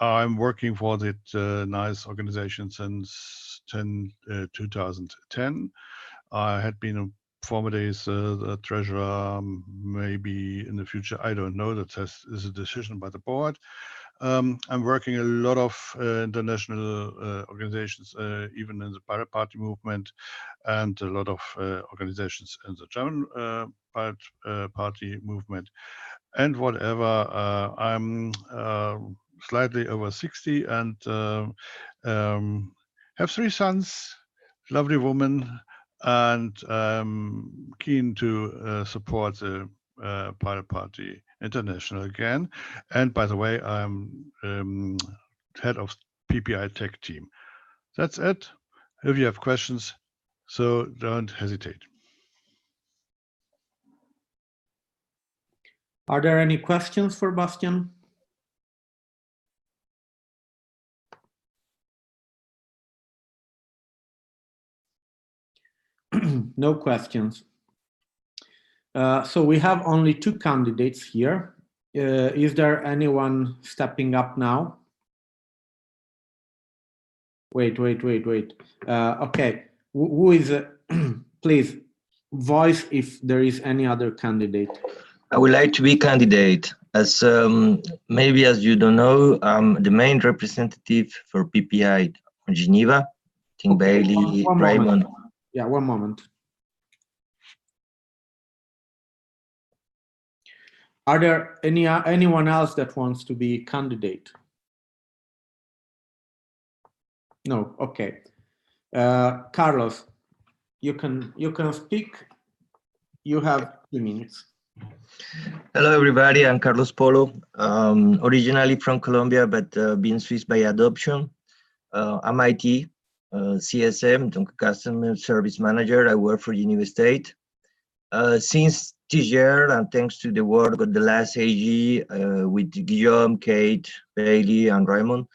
I'm working for that nice organization since 2010. I had been in former days the treasurer, maybe in the future, I don't know, that is a decision by the board. I'm working a lot of international organizations, even in the Pirate Party movement, and a lot of organizations in the German Pirate Party movement. And whatever, I'm slightly over 60 and have 3 sons, lovely woman, and keen to support the Pirate Party International again. And by the way, I'm head of PPI tech team. That's it. If you have questions, so don't hesitate. Are there any questions for Bastian? No questions. So we have only 2 candidates here. Is there anyone stepping up now? Wait. Okay, who is please voice if there is any other candidate. I would like to be candidate. As maybe as you don't know, I'm the main representative for PPI in Geneva. I think Okay, Bailey, one Raymond. moment. Yeah, one moment. Are there anyone else that wants to be candidate? No. Okay. Carlos, you can speak. You have 2 minutes. Hello, everybody. I'm Carlos Polo, originally from Colombia, but being Swiss by adoption. I'm IT, CSM, Customer Service Manager. I work for Geneva State. Since this year, and thanks to the work of the last AG with Guillaume, Kate, Bailey, and Raymond,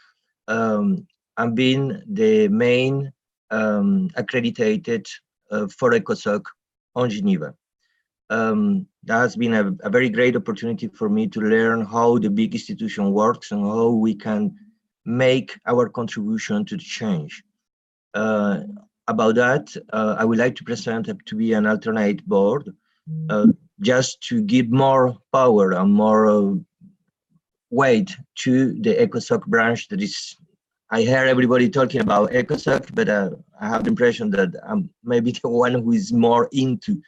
I'm being the main accredited for ECOSOC on Geneva. That has been a very great opportunity for me to learn how the big institution works and how we can make our contribution to the change. About that, I would like to present to be an alternate board, just to give more power and more weight to the ECOSOC branch that is. I hear everybody talking about ECOSOC, but I have the impression that I'm maybe the one who is more into.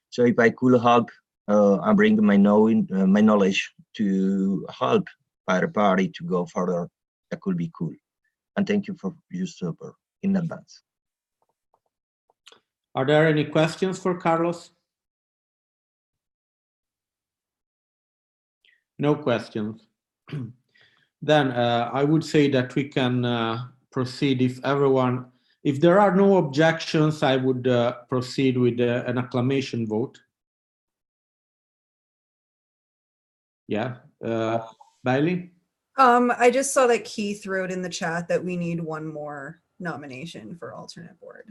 So if I could help and bring my knowledge to help Pirate Party to go further, that could be cool. And thank you for your support in advance. Are there any questions for Carlos? No questions. Then I would say that we can proceed if there are no objections, I would proceed with an acclamation vote. Yeah, Bailey? I just saw that Keith wrote in the chat that we need 1 more nomination for alternate board.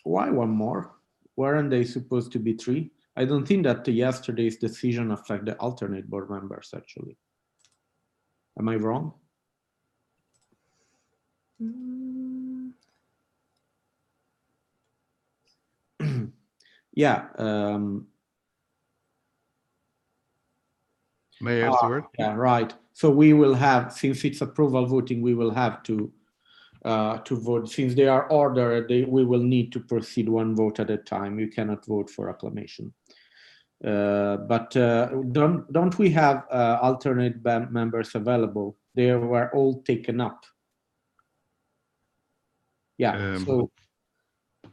Why 1 more? Weren't they supposed to be 3? I don't think that yesterday's decision affected the alternate board members, actually. Am I wrong? Yeah. May I have the word? Yeah, right. So we will have, since it's approval voting, we will have to vote. Since they are ordered, we will need to proceed 1 vote at a time. You cannot vote for acclamation. But don't we have alternate members available? They were all taken up. Yeah, so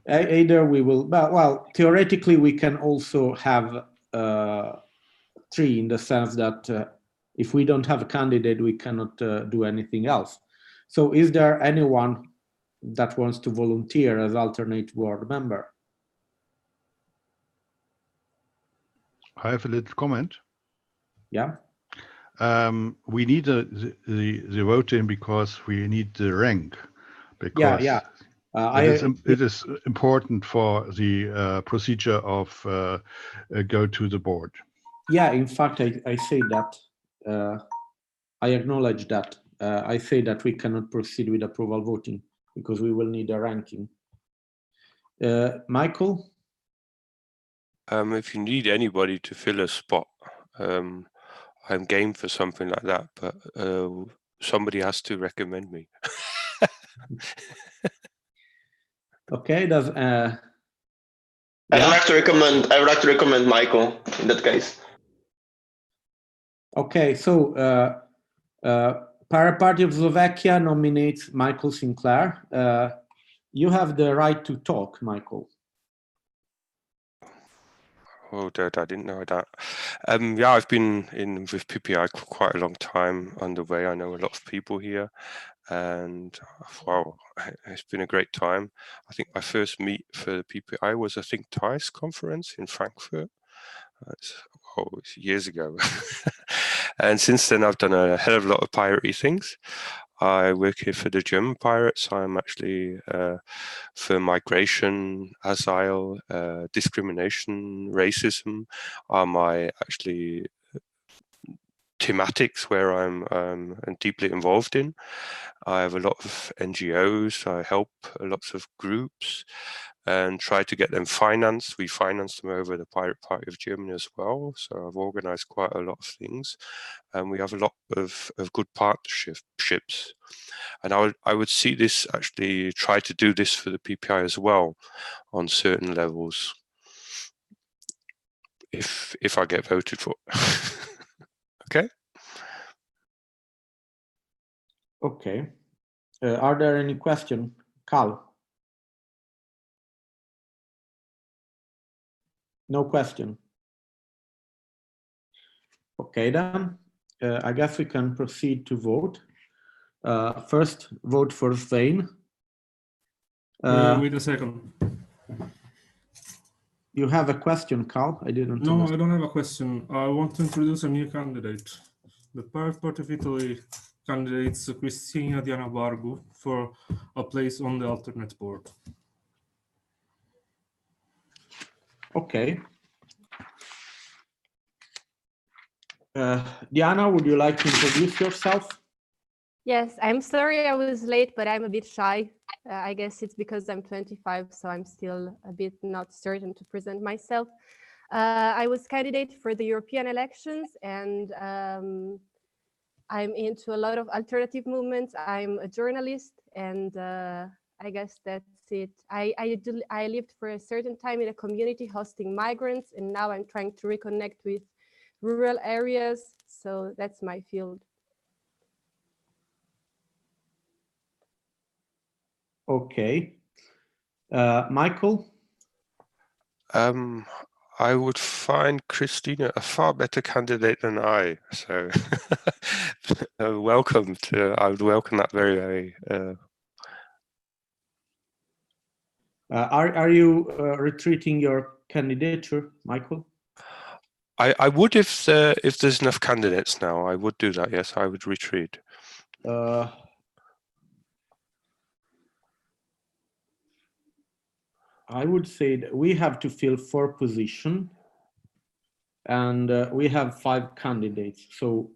either we will, well, theoretically we can also have 3 in the sense that if we don't have a candidate, we cannot do anything else. So is there anyone that wants to volunteer as alternate board member? I have a little comment. Yeah. We need the voting because we need the rank. Because yeah. It is important for the procedure of go to the board. Yeah, in fact, I say that. I acknowledge that. I say that we cannot proceed with approval voting because we will need a ranking. Michael? If you need anybody to fill a spot, I'm game for something like that, but somebody has to recommend me. Okay, does I would like to recommend Michael in that case. Okay, so Para-Party of Slovakia nominates Michael Sinclair. You have the right to talk, Michael. Oh, Dad, I didn't know that. Yeah, I've been in with PPI quite a long time underway. I know a lot of people here, and wow, it's been a great time. I think my first meet for the PPI was I think TICE conference in Frankfurt. It's years ago. And since then, I've done a hell of a lot of piratey things. I work here for the German pirates. I'm actually for migration, asile, discrimination, racism are my actually thematics where I'm deeply involved in. I have a lot of NGOs. I help lots of groups and try to get them financed. We finance them over the Pirate Party of Germany as well. So I've organized quite a lot of things, and we have a lot of good partnerships. And I would see this actually try to do this for the PPI as well on certain levels if I get voted for. Okay. Okay. Are there any questions? Carl? No question. Okay, then. I guess we can proceed to vote. First, vote for Svein. Wait a second. You have a question, Carl? I didn't No, understand. I don't have a question. I want to introduce a new candidate. The Pirate Party of Italy candidates Cristina Diana Bargu for a place on the alternate board. Okay. Diana, would you like to introduce yourself? Yes, I'm sorry I was late, but I'm a bit shy. I guess it's because I'm 25, so I'm still a bit not certain to present myself. I was candidate for the European elections, and I'm into a lot of alternative movements. I'm a journalist, and I guess that's it. I lived for a certain time in a community hosting migrants, and now I'm trying to reconnect with rural areas. So that's my field. Okay. Michael? I would find Christina a far better candidate than I. So welcome to, I would welcome that very. Are you retreating your candidature, Michael? I would if there's enough candidates now. I would do that. Yes, I would retreat. I would say that we have to fill 4 positions, and we have 5 candidates. So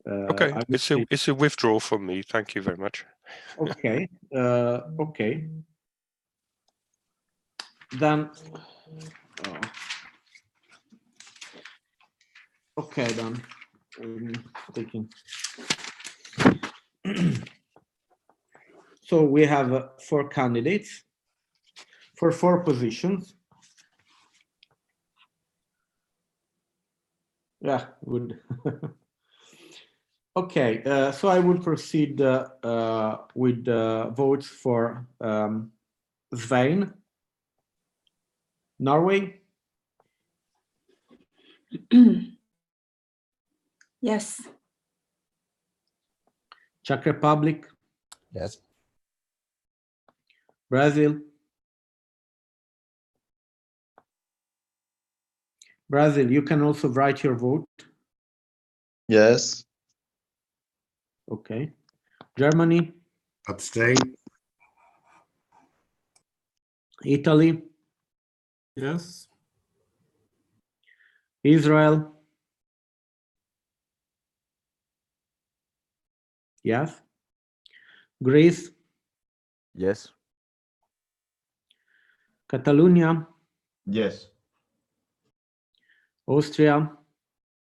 okay, it's a withdrawal from me. Thank you very much. Okay. Okay. Then. Okay, then. Taking. So we have 4 candidates for 4 positions. Yeah, good. Okay, so I will proceed with votes for Svein. Norway? Yes. Czech Republic? Yes. Brazil? Brazil, you can also write your vote. Yes. Okay. Germany? Abstain. Italy, Yes. Israel, yes. Greece, Yes. Catalonia, Yes. Austria,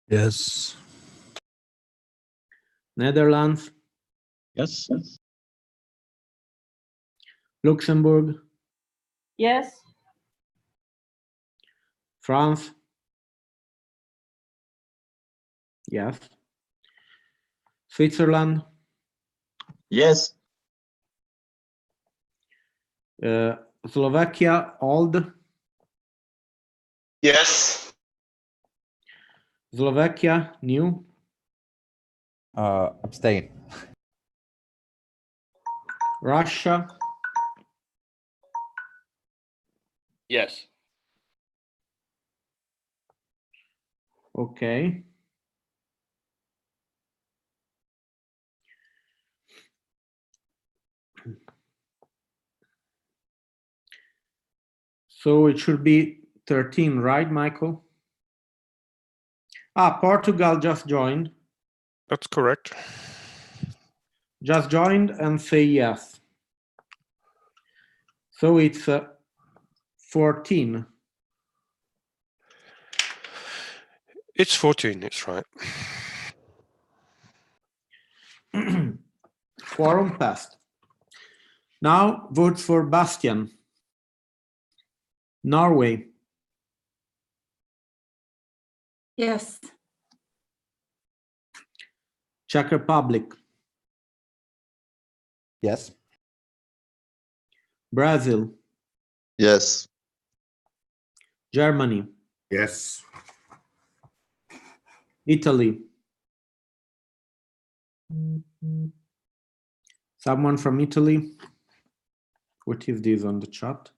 Yes. Netherlands, Yes. Luxembourg, Yes. France, yes. Switzerland, Yes. Slovakia, old. Yes. Slovakia, new. Abstain. Russia, Yes. okay. So it should be 13, right, Michael? Portugal just joined. That's correct. Just joined and say yes. So it's 14. It's 14, it's right. Quorum passed. Now votes for Bastian. Norway, Yes. Czech Republic, Yes. Brazil, Yes. Germany, Yes. Italy. Someone from Italy? What is this on the chat?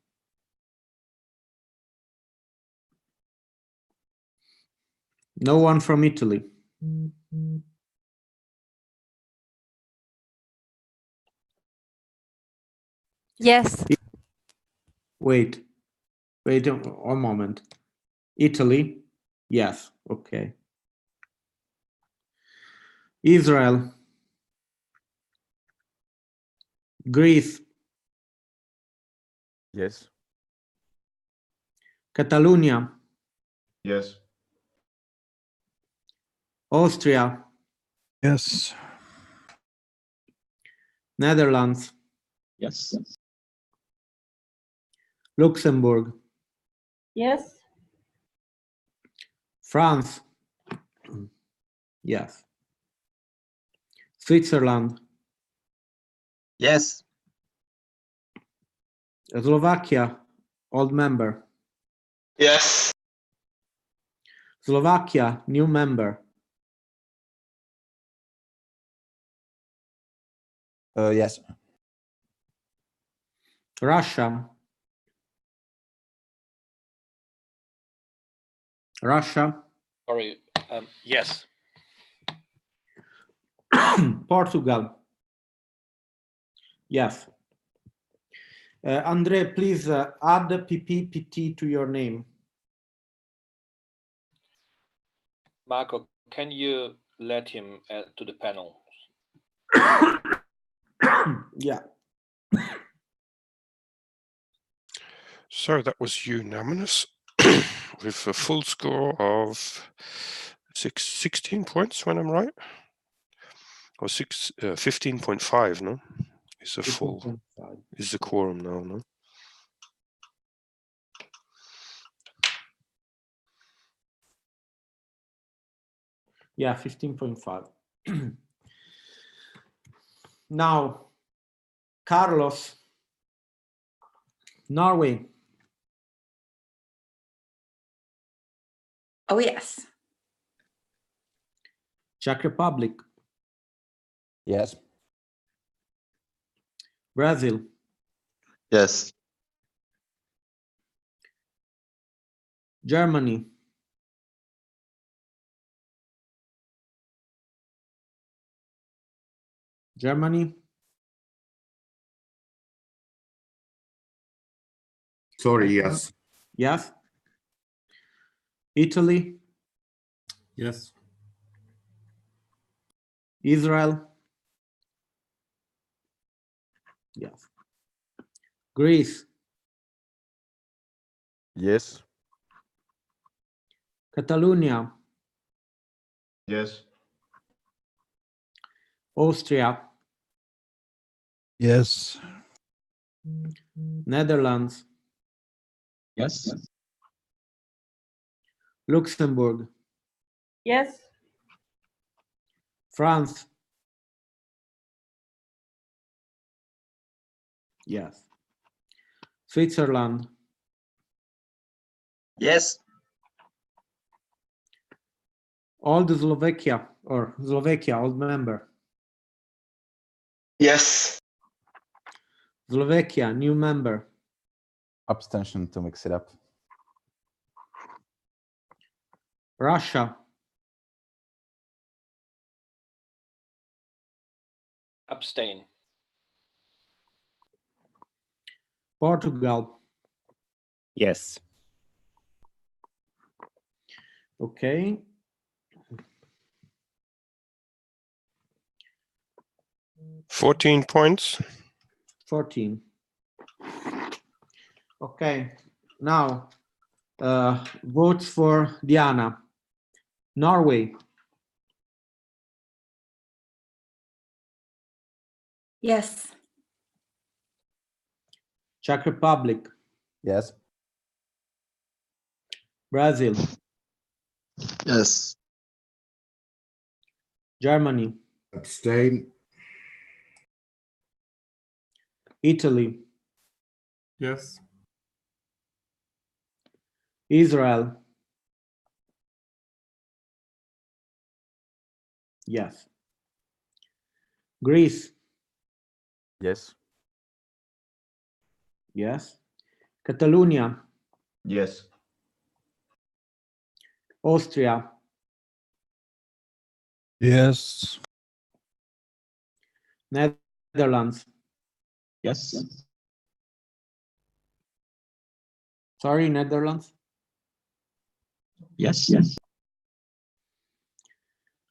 No one from Italy. Yes. Wait a moment. Italy? Yes, okay. Israel, Greece, Yes. Catalonia, Yes. Austria, Yes. Netherlands, Yes. Luxembourg, Yes. France, yes. Switzerland, Yes. Slovakia, old member. Yes. Slovakia, new member. Yes. Russia, Sorry. Yes. Portugal, yes. Andre, please add PPPT to your name. Marco, can you let him to the panel? Yeah. So that was unanimous with a full score of 16 points, when I'm right. Or 15.5, no? Is a full. Is the quorum now, no? Yeah, 15.5. Now, Carlos, Norway. Oh, yes. Czech Republic, Yes. Brazil, Yes. Germany, Sorry, yes. Yes. Italy, Yes. Israel, yes. Greece, Yes. Catalonia, Yes. Austria, Yes. Netherlands, Yes. Luxembourg, Yes. France, yes. Switzerland, Yes. old Slovakia or Slovakia, old member. Yes. Slovakia, new member. Abstention to mix it up. Russia, Abstain. Portugal, Yes. okay. $14 points. 14. Okay, now votes for Diana. Norway, Yes. Czech Republic, Yes. Brazil, Yes. Germany, Abstain. Italy, Yes. Israel, yes. Greece, Yes. yes. Catalonia, Yes. Austria, Yes. Netherlands, Yes. sorry, Netherlands, Yes. Yes.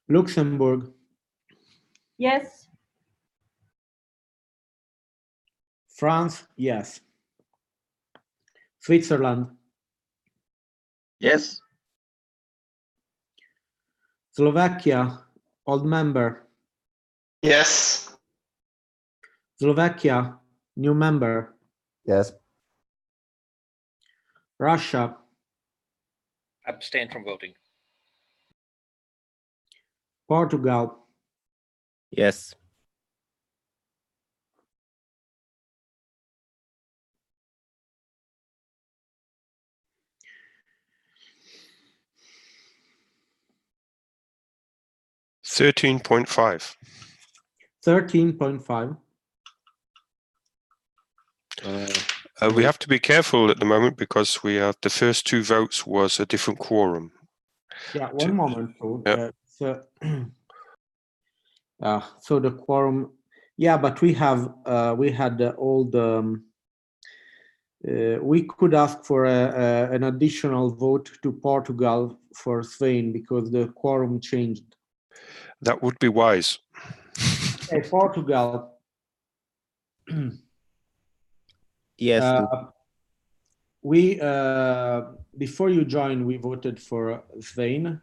Luxembourg, Yes. France, yes. Switzerland, Yes. Slovakia, old member. Yes. Slovakia, new member. Yes. Russia, Abstain from voting. Portugal, Yes. $13.5. 13.5. We have to be careful at the moment because we have the first two votes was a different quorum. Yeah, one moment. So, Yeah. so the quorum, yeah, but we have we had all the. We could ask for an additional vote to Portugal for Spain because the quorum changed. That would be wise. Okay, Portugal. Yes. We before you joined, we voted for Spain.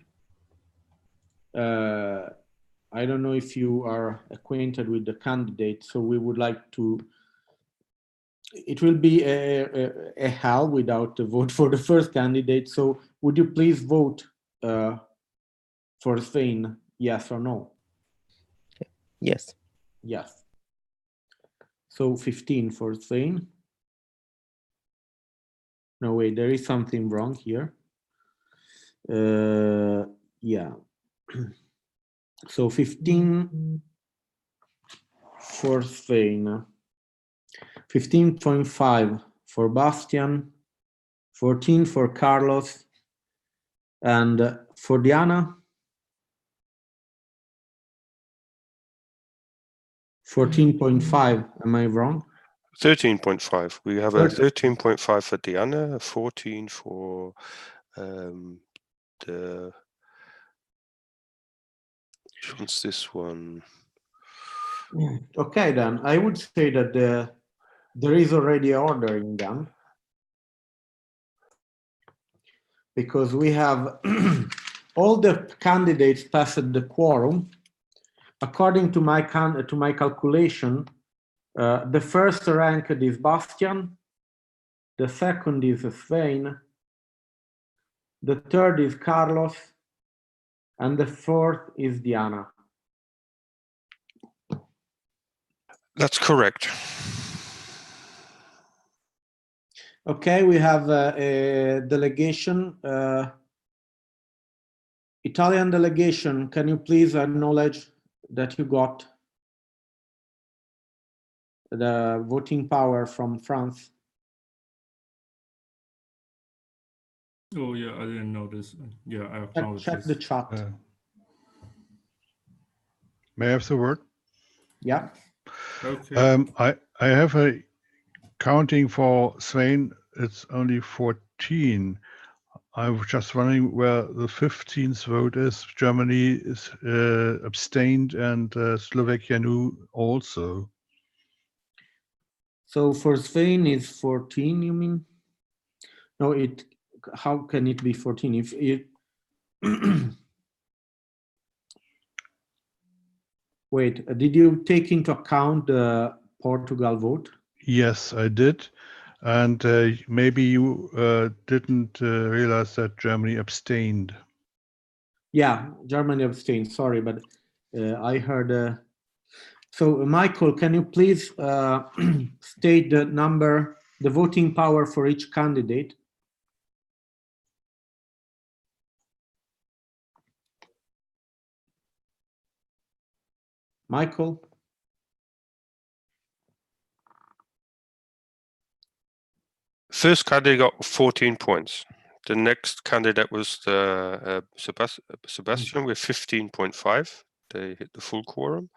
I don't know if you are acquainted with the candidate, so we would like to. It will be a hell without a vote for the first candidate. So would you please vote for Spain? Yes or no? Yes. Yes. So 15 for Spain. No, wait, there is something wrong here. Yeah. So 15 for Spain. 15.5 for Bastian. 14 for Carlos. And for Diana, 14.5. Am I wrong? 13.5. We have a 13.5 for Diana, a 14 for the. Which one's this one? Okay, then I would say that there is already ordering them, because we have all the candidates passed the quorum. According to my calculation, the first ranked is Bastian, the second is Svein, the third is Carlos, and the fourth is Diana. That's correct. Okay, we have a delegation, Italian delegation. Can you please acknowledge that you got the voting power from France? Oh yeah, I didn't notice. Yeah, I Check acknowledge the this. chat. May I have the word? Yeah. Okay. I have a counting for Svein. It's only 14. I was just wondering where the 15th vote is. Germany is abstained, and Slovakia knew also. So for Spain is 14, you mean? No, how can it be 14 if it wait, did you take into account the Portugal vote? Yes, I did. And maybe you didn't realize that Germany abstained. Yeah, Germany abstained, sorry, but I heard. So Michael, can you please state the number, the voting power for each candidate? Michael? First candidate got 14 points. The next candidate was the Sebastian with 15.5. They hit the full quorum.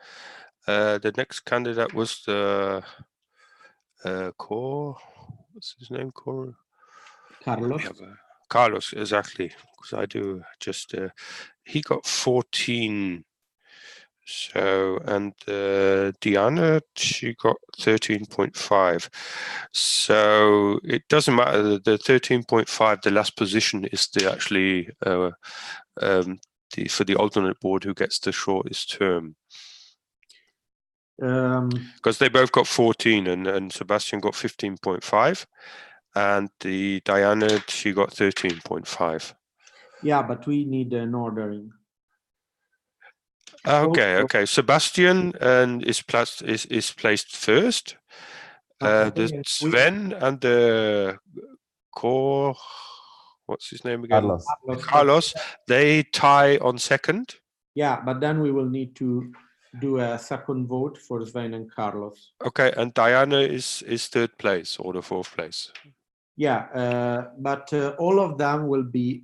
The next candidate was the what's his name? Carlos. Carlos, exactly. Because I do just he got 14. So, and Diana, she got 13.5. So it doesn't matter. The 13.5, the last position is the actually for the alternate board who gets the shortest term. Because they both got 14, and Sebastian got 15.5, and the Diana, she got 13.5. Yeah, but we need an ordering. Okay. Sebastian is placed first. The Sven and the what's his name again? Carlos. They tie on second. Yeah, but then we will need to do a second vote for Sven and Carlos. Okay, and Diana is third place or the fourth place. Yeah, but all of them will be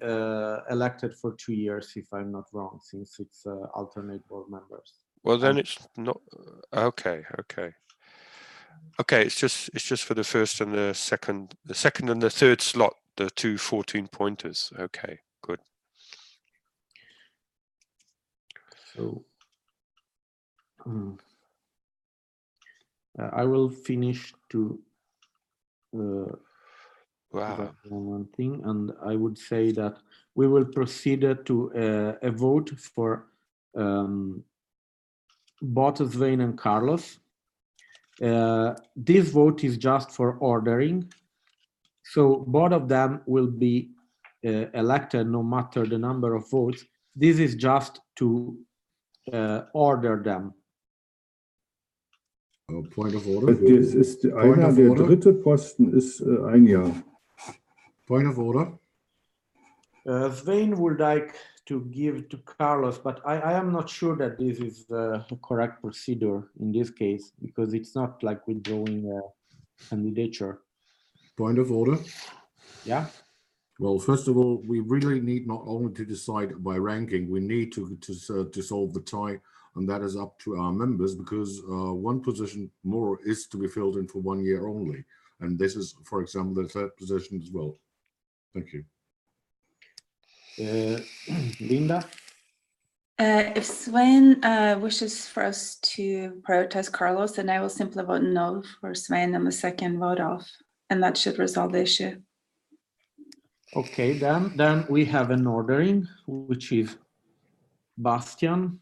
elected for 2 years, if I'm not wrong, since it's alternate board members. Well, then it's not okay. It's just for the first and the second and the third slot, the two 14 pointers. Okay, good. So I will finish to one thing, and I would say that we will proceed to a vote for both Svein and Carlos. This vote is just for ordering, so both of them will be elected no matter the number of votes. This is just to order them. Point of order. Das ist einer, der dritte Posten ist ein Jahr. Point of order. Svein would like to give to Carlos, but I am not sure that this is the correct procedure in this case, because it's not like withdrawing a candidature. Point of order. Yeah. Well, first of all, we really need not only to decide by ranking, we need to solve the tie and that is up to our members, because one position more is to be filled in for 1 year only. And this is, for example, the third position as well. Thank you. Linda? If Svein wishes for us to prioritize Carlos, then I will simply vote no for Svein and the second vote off, and that should resolve the issue. Okay, then we have an ordering, which is Bastian,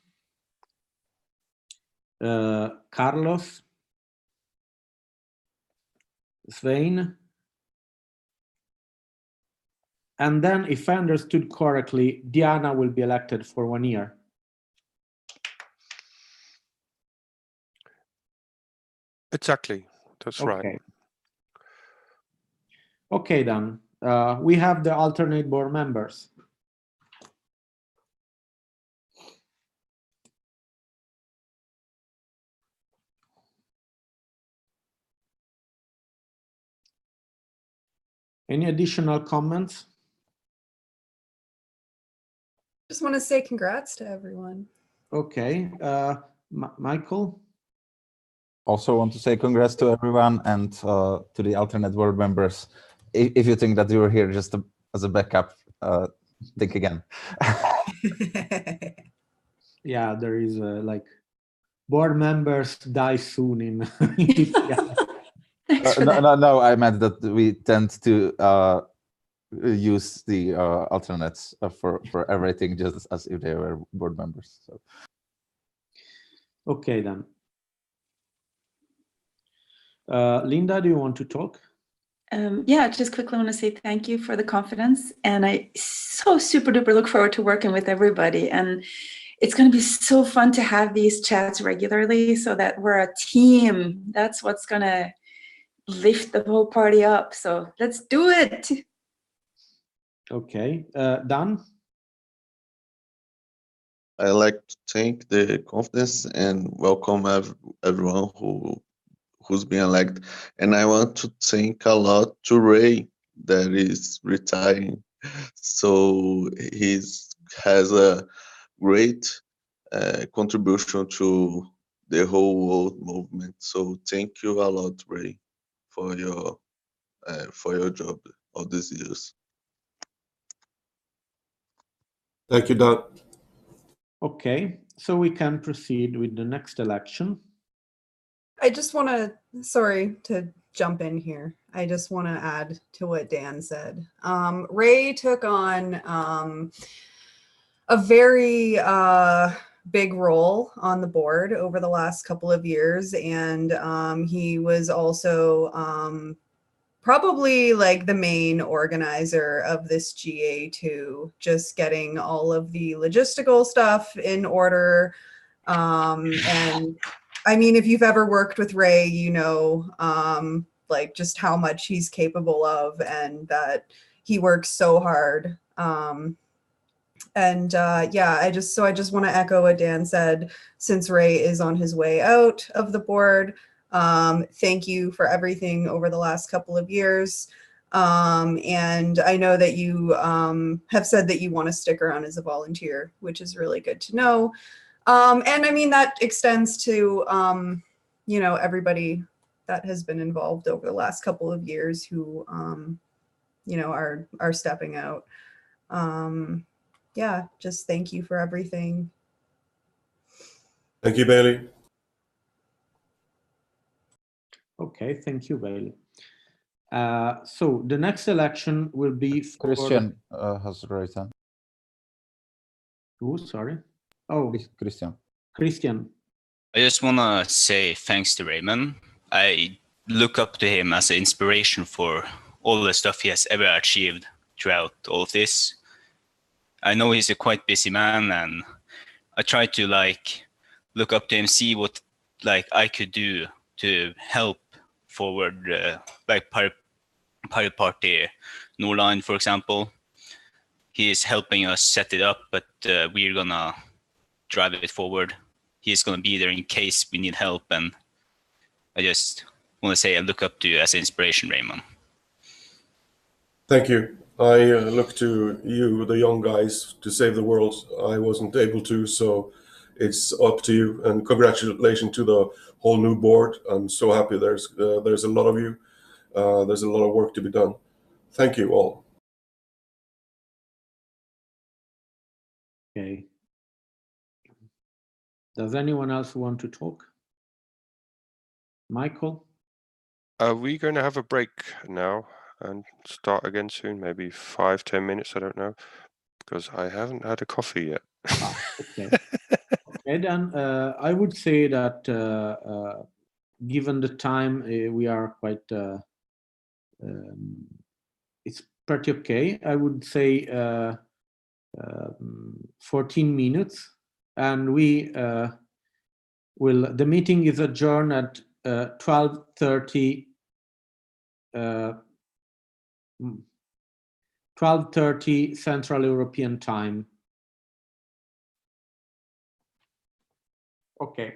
Carlos, Svein, and then, if I understood correctly, Diana will be elected for 1 year. Exactly, that's right. Okay, then we have the alternate board members. Any additional comments? Just want to say congrats to everyone. Okay, Michael? Also want to say congrats to everyone and to the alternate board members. If you think that you were here just as a backup, think again. Yeah, there is like board members die soon in. No, I meant that we tend to use the alternates for everything, just as if they were board members. So. Okay, then. Linda, do you want to talk? Yeah, just quickly want to say thank you for the confidence, and I so super duper look forward to working with everybody, and it's going to be so fun to have these chats regularly so that we're a team. That's what's going to lift the whole party up. So let's do it. Okay, Dan? I like to thank the confidence and welcome everyone who's been elected. And I want to thank a lot to Ray that is retiring. So he has a great contribution to the whole world movement. So thank you a lot, Ray, for your job all these years. Thank you, Dan. Okay, so we can proceed with the next election. I just want to, sorry to jump in here. I just want to add to what Dan said. Ray took on a very big role on the board over the last couple of years, and he was also probably like the main organizer of this GA2, just getting all of the logistical stuff in order. And I mean, if you've ever worked with Ray, you know, like just how much he's capable of, and that he works so hard. Yeah, I just want to echo what Dan said. Since Ray is on his way out of the board, thank you for everything over the last couple of years. And I know that you have said that you want to stick around as a volunteer, which is really good to know. And I mean, that extends to, you know, everybody that has been involved over the last couple of years who, you know, are stepping out. Yeah, just thank you for everything. Thank you, Bailey. Okay, thank you, Bailey. So the next election will be for... Christian has raised hand. Who, sorry? Oh, Christian. Christian. I just want to say thanks to Raymond. I look up to him as an inspiration for all the stuff he has ever achieved throughout all of this. I know he's a quite busy man, and I try to like look up to him, see what like I could do to help forward like Pirate Party Nordline, for example. He is helping us set it up, but we're gonna drive it forward. He's gonna be there in case we need help, and I just want to say I look up to you as an inspiration, Raymond. Thank you. I look to you, the young guys, to save the world. I wasn't able to, so it's up to you. And congratulations to the whole new board. I'm so happy there's a lot of you. There's a lot of work to be done. Thank you all. Okay. Does anyone else want to talk? Michael? Are we going to have a break now and start again soon? Maybe 5-10 minutes, I don't know, because I haven't had a coffee yet. Okay. Okay, then I would say that given the time, we are quite, it's pretty okay. I would say 14 minutes, and we the meeting is adjourned at 12:30 12:30 Central European Time. Okay.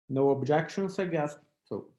No objections, I guess. So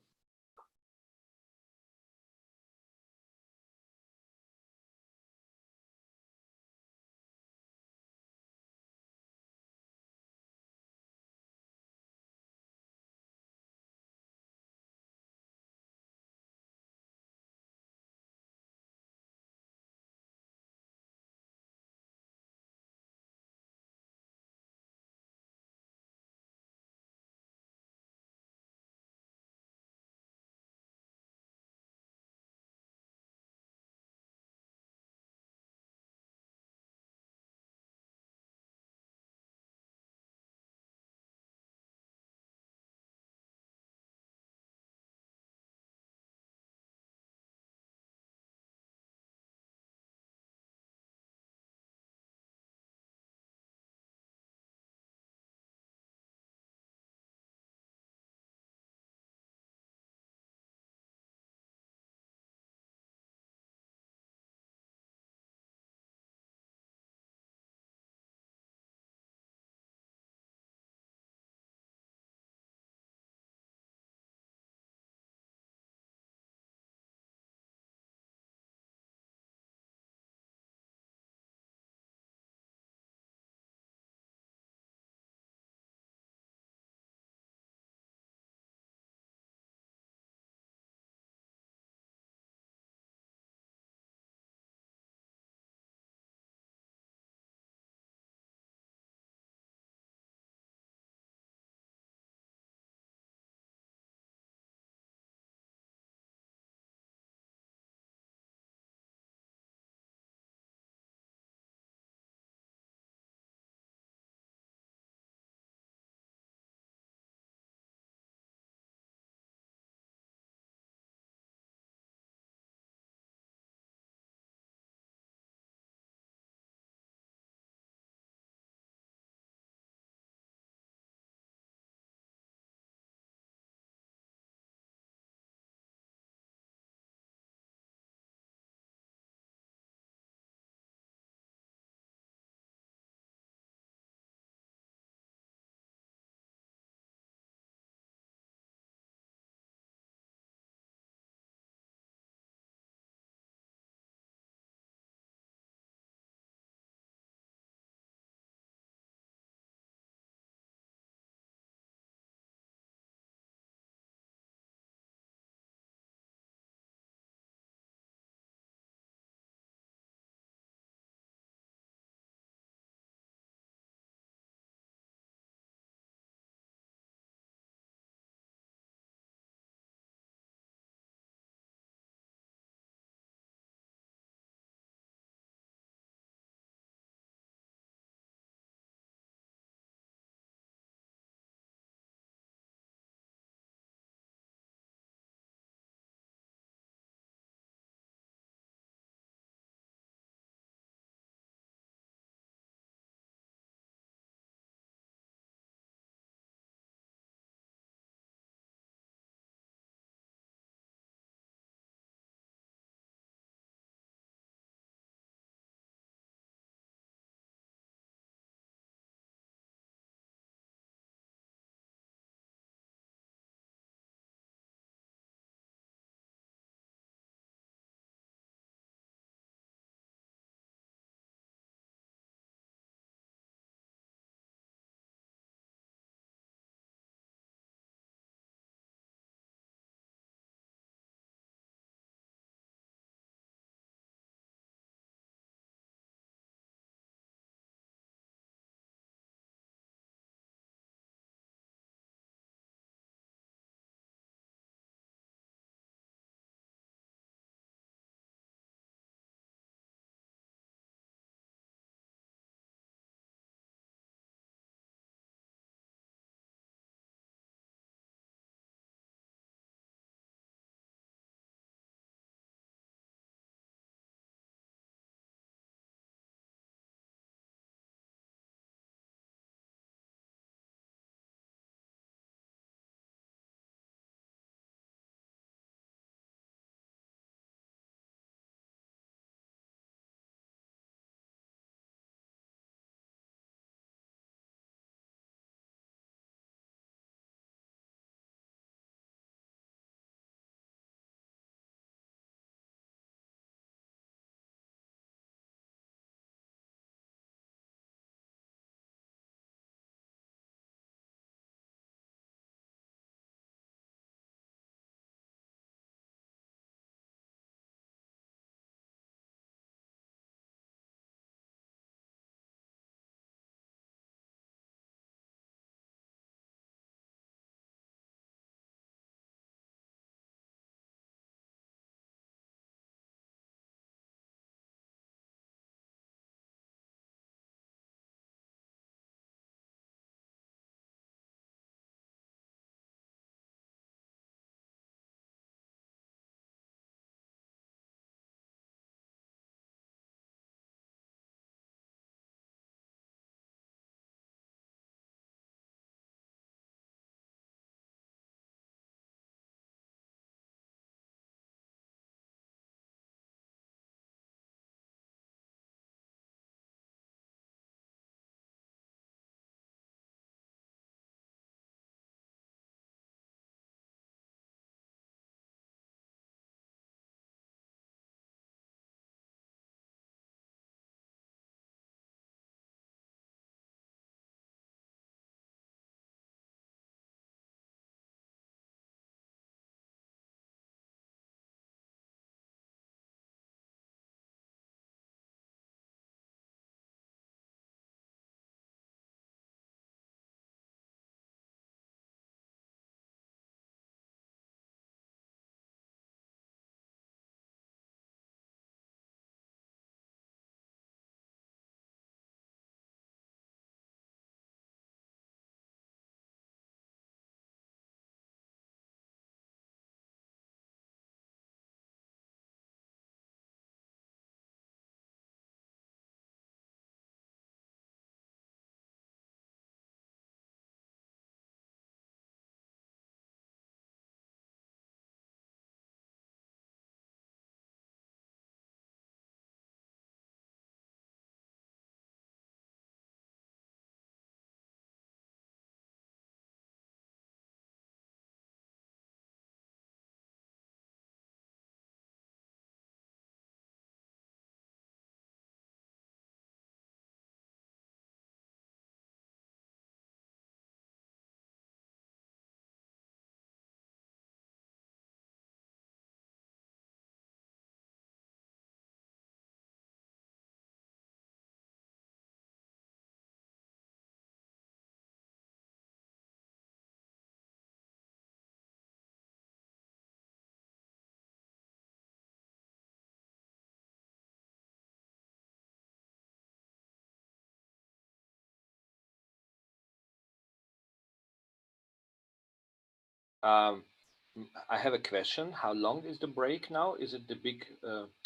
I have a question. How long is the break now? Is it the big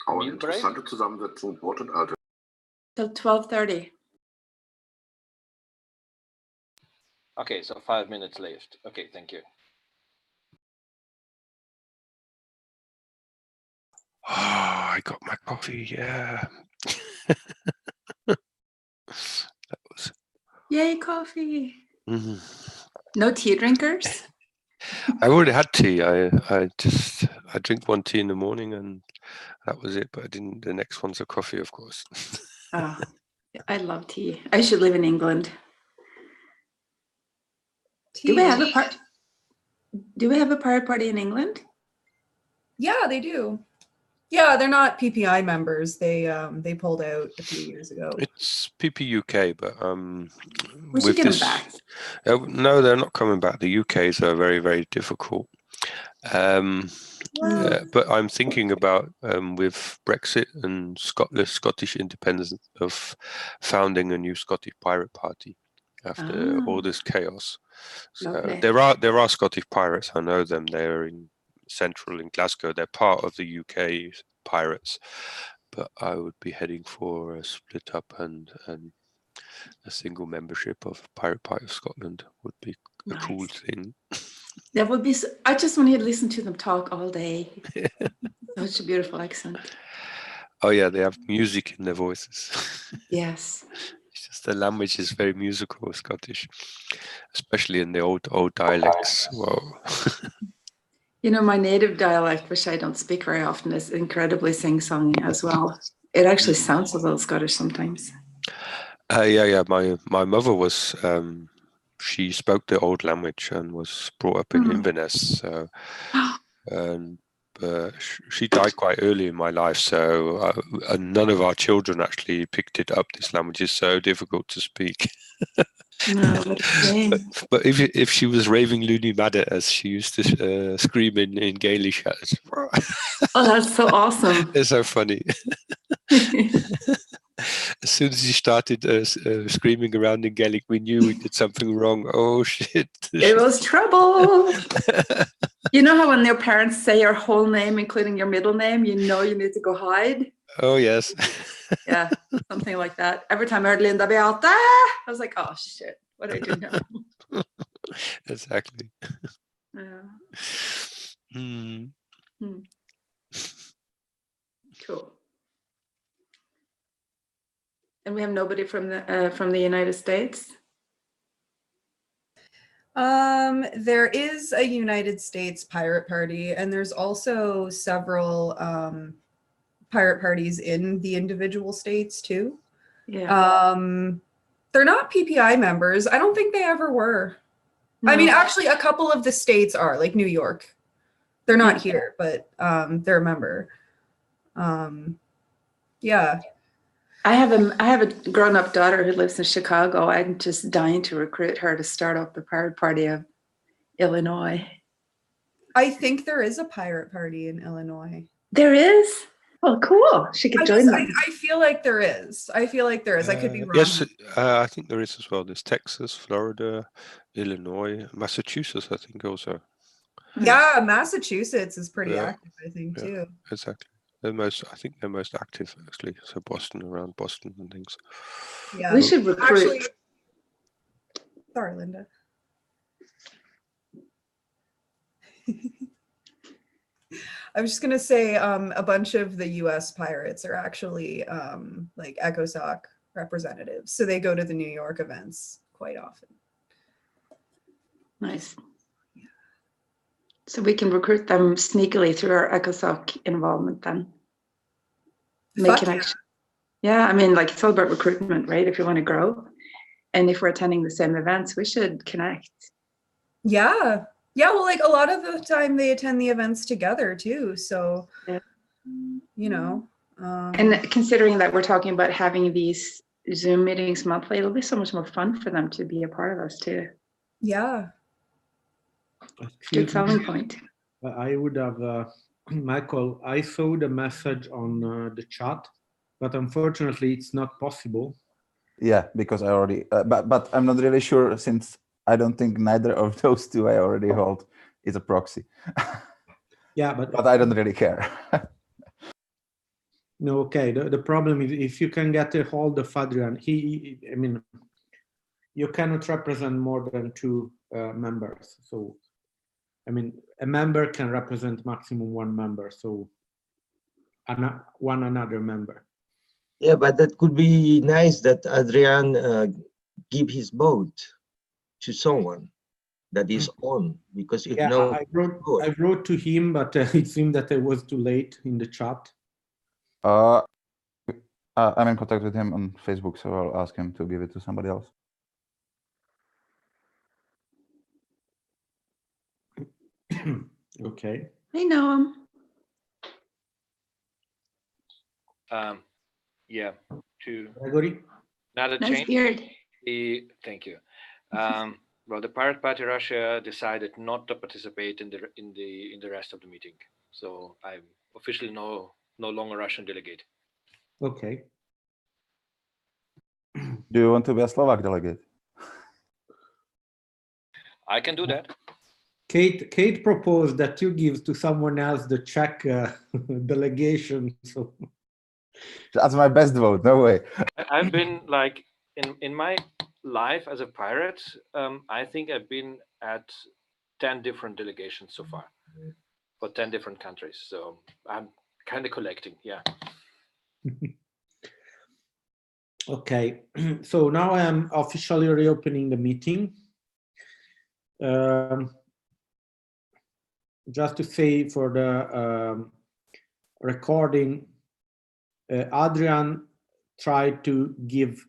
Aber meal break? interessante Zusammensetzung Wort und Alter. Till 12:30. Okay, so 5 minutes left. Okay, thank you. Oh, I got my coffee. Yeah. That was. Yay, coffee. Mhm. No tea drinkers? I already had tea. I drink one tea in the morning and that was it. But I didn't. The next one's a coffee, of course. Oh, I love tea. I should live in England. Do we have a part? Do we have a pirate party in England? Yeah, they do. Yeah, they're not PPI members. They pulled out a few years ago. It's PP UK, but We should with get them this, back. no, they're not coming back. The UK's are very, very difficult. But I'm thinking about with Brexit and Scottish independence of founding a new Scottish pirate party after all this chaos. So Lovely. there are Scottish pirates. I know them. They're in central in Glasgow. They're part of the UK pirates, but I would be heading for a split up and a single membership of Pirate Party of Scotland would be a cool thing. That would be. I just want to listen to them talk all day. Such a beautiful accent. Oh yeah, they have music in their voices. Yes. It's just the language is very musical, Scottish, especially in the old dialects. Wow. You know, my native dialect, which I don't speak very often, is incredibly sing-songy as well. It actually sounds a little Scottish sometimes. Yeah. My mother was. She spoke the old language and was brought up in Inverness. So, and she died quite early in my life, so and none of our children actually picked it up. This language is so difficult to speak. No, what a shame. But if she was raving loony mad at us, she used to scream in Gaelic at us. Oh, that's so awesome. It's so funny. As soon as she started screaming around in Gaelic, we knew we did something wrong. Oh shit! It was trouble. You know how when your parents say your whole name, including your middle name, you know you need to go hide? Oh yes. Yeah, something like that. Every time I heard Linda Beata, I was like, oh shit, what do I do now? Exactly. Yeah. Mm. Cool. And we have nobody from the United States? There is a United States pirate party, and there's also several pirate parties in the individual states too. Yeah. They're not PPI members. I don't think they ever were. No. I mean, actually, a couple of the states are, like New York. They're not here, but they're a member. Yeah. I have a grown-up daughter who lives in Chicago. I'm just dying to recruit her to start up the pirate party of Illinois. I think there is a pirate party in Illinois. There is? Well, cool. She could join them. I feel like there is. I could be wrong. Yes, I think there is as well. There's Texas, Florida, Illinois, Massachusetts, I think also. Yeah, Massachusetts is pretty active, I think, too. Exactly. I think they're most active actually. So Boston, around Boston and things. Yeah, we should recruit. Actually, sorry, Linda. I was just gonna say, a bunch of the U.S. pirates are actually like ECOSOC representatives, so they go to the New York events quite often. Nice. So we can recruit them sneakily through our ECOSOC involvement then. Make connection. Yeah, I mean, like it's all about recruitment, right? If you want to grow, and if we're attending the same events, we should connect. Yeah. Well, like a lot of the time they attend the events together too. So, you know. And considering that we're talking about having these Zoom meetings monthly, it'll be so much more fun for them to be a part of us too. Yeah. Good selling point. I would have, Michael, I saw the message on the chat, but unfortunately it's not possible. Yeah, because I already, but I'm not really sure since I don't think neither of those two I already hold. is a proxy. Yeah, but I don't really care. No, okay. The problem is if you can get a hold of Adrian, I mean, you cannot represent more than 2 members. So, I mean, a member can represent maximum 1 member. So, another member. Yeah, but that could be nice that Adrian give his vote to someone that is on, because if Yeah, no, I wrote to him, but it seemed that I was too late in the chat. I'm in contact with him on Facebook, so I'll ask him to give it to somebody else. Okay. I know him. Yeah, to Gregory? another Nice change. beard. Thank you. Well, the Pirate Party Russia decided not to participate in the rest of the meeting, so I'm officially no longer Russian delegate. Okay. Do you want to be a Slovak delegate? I can do that. Kate proposed that you give to someone else the Czech delegation. So that's my best vote. No way. I've been like in my life as a pirate. I think I've been at 10 different delegations so far for 10 different countries. So I'm kind of collecting. Yeah. Okay. So now I am officially reopening the meeting. Just to say for the recording, Adrian tried to give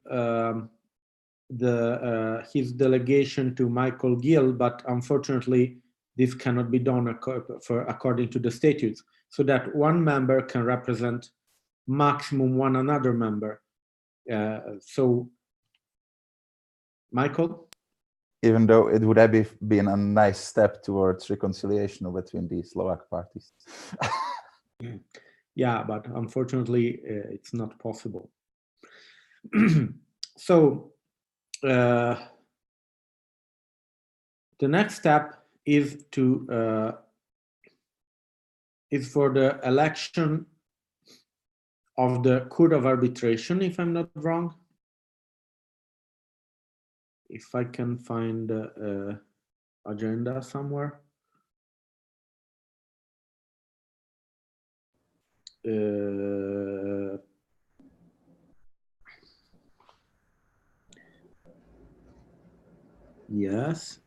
his delegation to Michael Gill, but unfortunately this cannot be done according to the statutes, so that 1 member can represent maximum 1 another member. So, Michael? Even though it would have been a nice step towards reconciliation between the Slovak parties. Yeah, but unfortunately, it's not possible. So, the next step is for the election of the Court of Arbitration, if I'm not wrong. If I can find the agenda somewhere. Yes.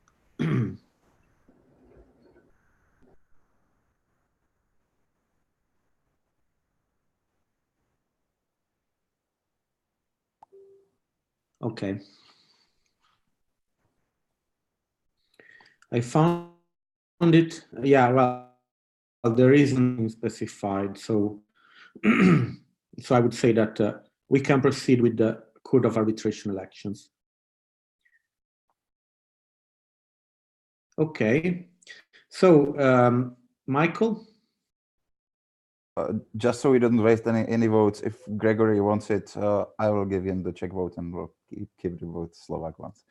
Okay. I found it. Yeah, well, there isn't specified. So, so I would say that we can proceed with the Court of Arbitration elections. Okay. So, Michael? Just so we don't waste any votes, if Gregory wants it, I will give him the Czech vote and we'll keep the vote Slovak ones.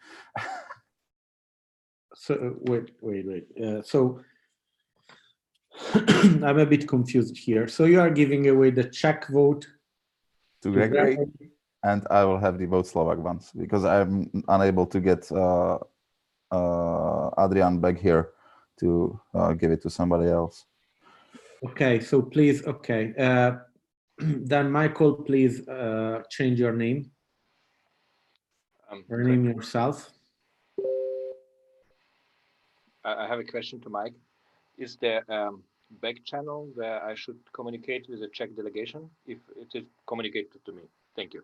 So wait. So I'm a bit confused here. So you are giving away the Czech vote to Gregory, and I will have the vote Slovak ones because I'm unable to get Adrian back here to give it to somebody else. Okay, so please, okay. Then Michael, please change your name. Rename yourself. I have a question to Mike. Is there back channel where I should communicate with the Czech delegation? If it is communicated to me, thank you.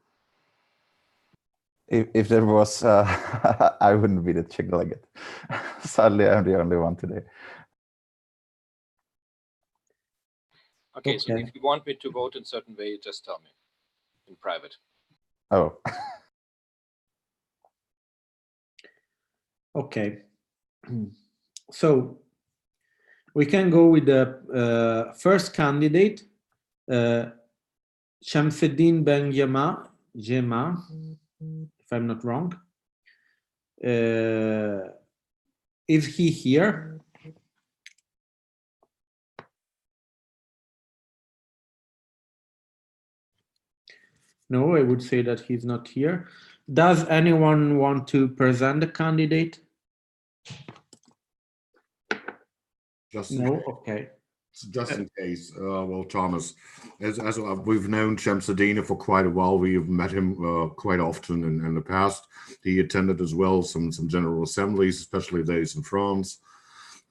If there was, I wouldn't be the Czech delegate. Sadly, I'm the only one today. Okay, so if you want me to vote in a certain way, just tell me in private. Oh. Okay. So we can go with the first candidate, Shamsuddin Ben Jema, if I'm not wrong. Is he here? No, I would say that he's not here. Does anyone want to present a candidate? No, okay. Just in case, well, Thomas, as we've known Shamsuddin for quite a while, we have met him quite often in the past. He attended as well some general assemblies, especially those in France.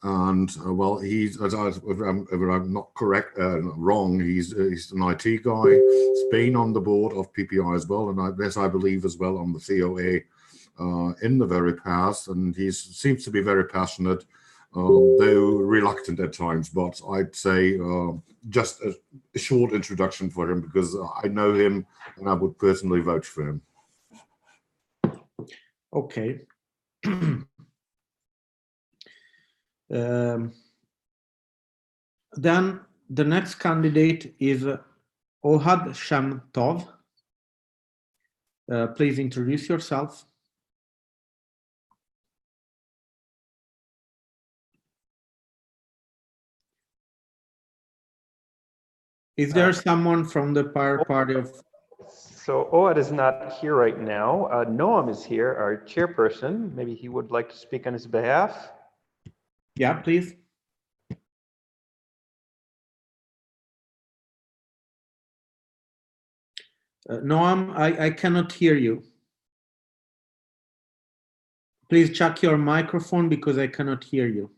And well, he's, if I'm not correct, wrong, he's an IT guy. He's been on the board of PPI as well, and I believe as well on the COA in the very past. And he seems to be very passionate. Though reluctant at times, but I'd say just a short introduction for him because I know him and I would personally vote for him. Okay. Then the next candidate is Ohad Shamtov. Please introduce yourself. Is there someone from the party of... So Ohad is not here right now. Noam is here, our chairperson. Maybe he would like to speak on his behalf. Yeah, please. Noam, I cannot hear you. Please check your microphone because I cannot hear you.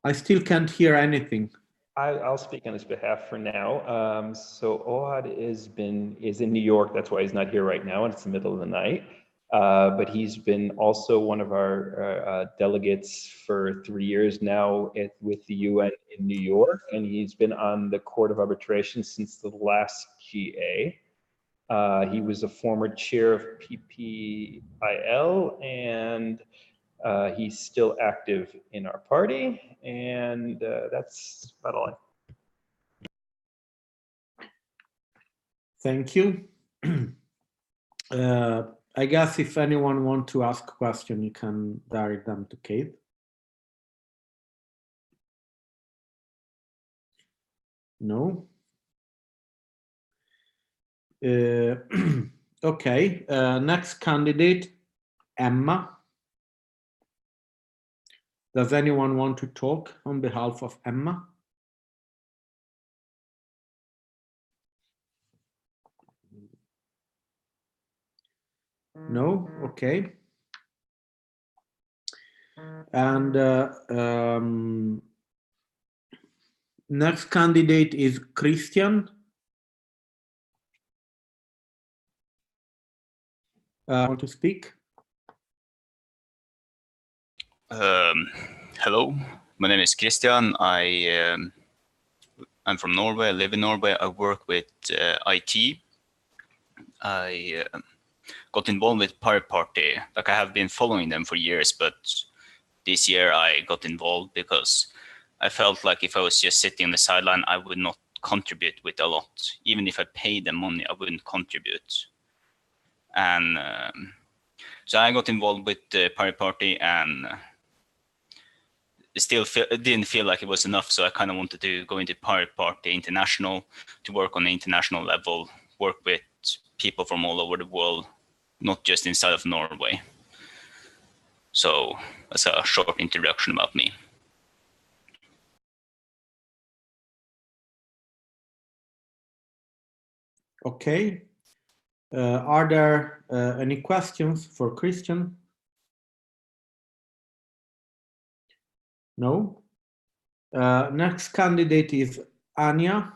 I still can't hear anything. I'll speak on his behalf for now. So Ohad is in New York. That's why he's not here right now, and it's the middle of the night. But he's been also one of our delegates for 3 years now with the UN in New York, and he's been on the Court of Arbitration since the last GA. He was a former chair of PPIL, and he's still active in our party, and that's about all. Thank you. I guess if anyone wants to ask a question, you can direct them to Kate. No? Okay, next candidate, Emma. Does anyone want to talk on behalf of Emma? No? Okay. And next candidate is Christian. Want to speak? Hello, my name is Christian. I'm from Norway. I live in Norway. I work with IT. I got involved with Pirate Party. Like I have been following them for years, but this year I got involved because I felt like if I was just sitting on the sideline, I would not contribute with a lot. Even if I paid them money, I wouldn't contribute. And so I got involved with the Pirate Party, and it didn't feel like it was enough. So I kind of wanted to go into Pirate Party International to work on the international level, work with people from all over the world, not just inside of Norway. So that's a short introduction about me. Okay. Are there any questions for Christian? No? Next candidate is Anya.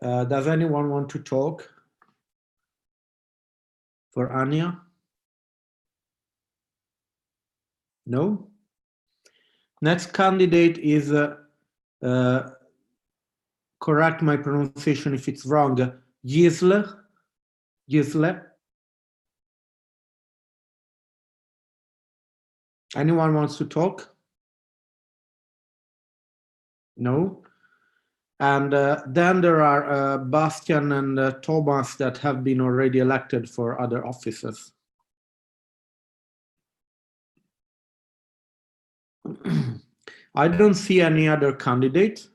Does anyone want to talk for Anya? No? Next candidate is, correct my pronunciation if it's wrong, Gisle. Gisle. Anyone wants to talk? No? And then there are Bastian and Thomas that have been already elected for other offices. I don't see any other candidate.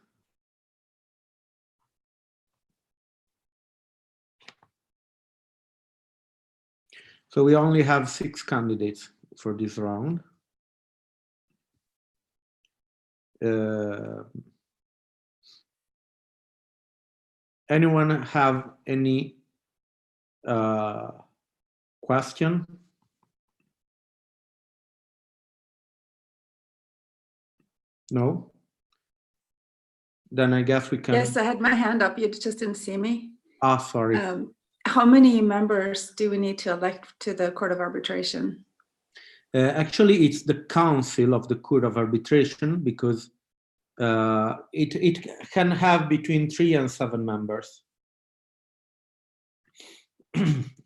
So we only have 6 candidates for this round. Anyone have any question? No? Then I guess we can. Yes, I had my hand up. You just didn't see me. Ah, sorry. How many members do we need to elect to the Court of Arbitration? Actually, it's the Council of the Court of Arbitration, because it can have between 3 and 7 members.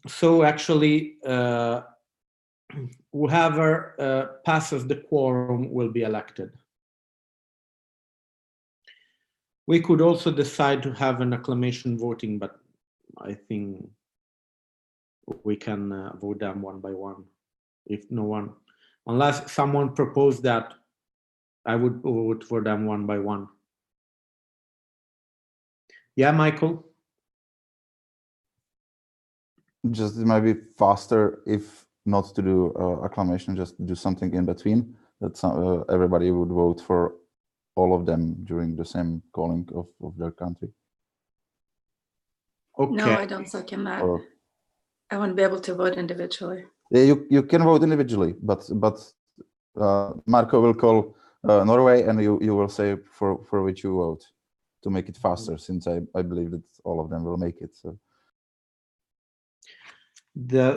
So actually, whoever passes the quorum will be elected. We could also decide to have an acclamation voting, but I think we can vote them one by one. If no one, unless someone proposed that, I would vote for them one by one. Yeah, Michael? Just it might be faster if not to do acclamation, just do something in between, that everybody would vote for all of them during the same calling of their country. Okay. No, I don't second that. Or, I want to be able to vote individually. yeah, you can vote individually, but Marco will call Norway, and you will say for which you vote to make it faster, since I believe that all of them will make it. So.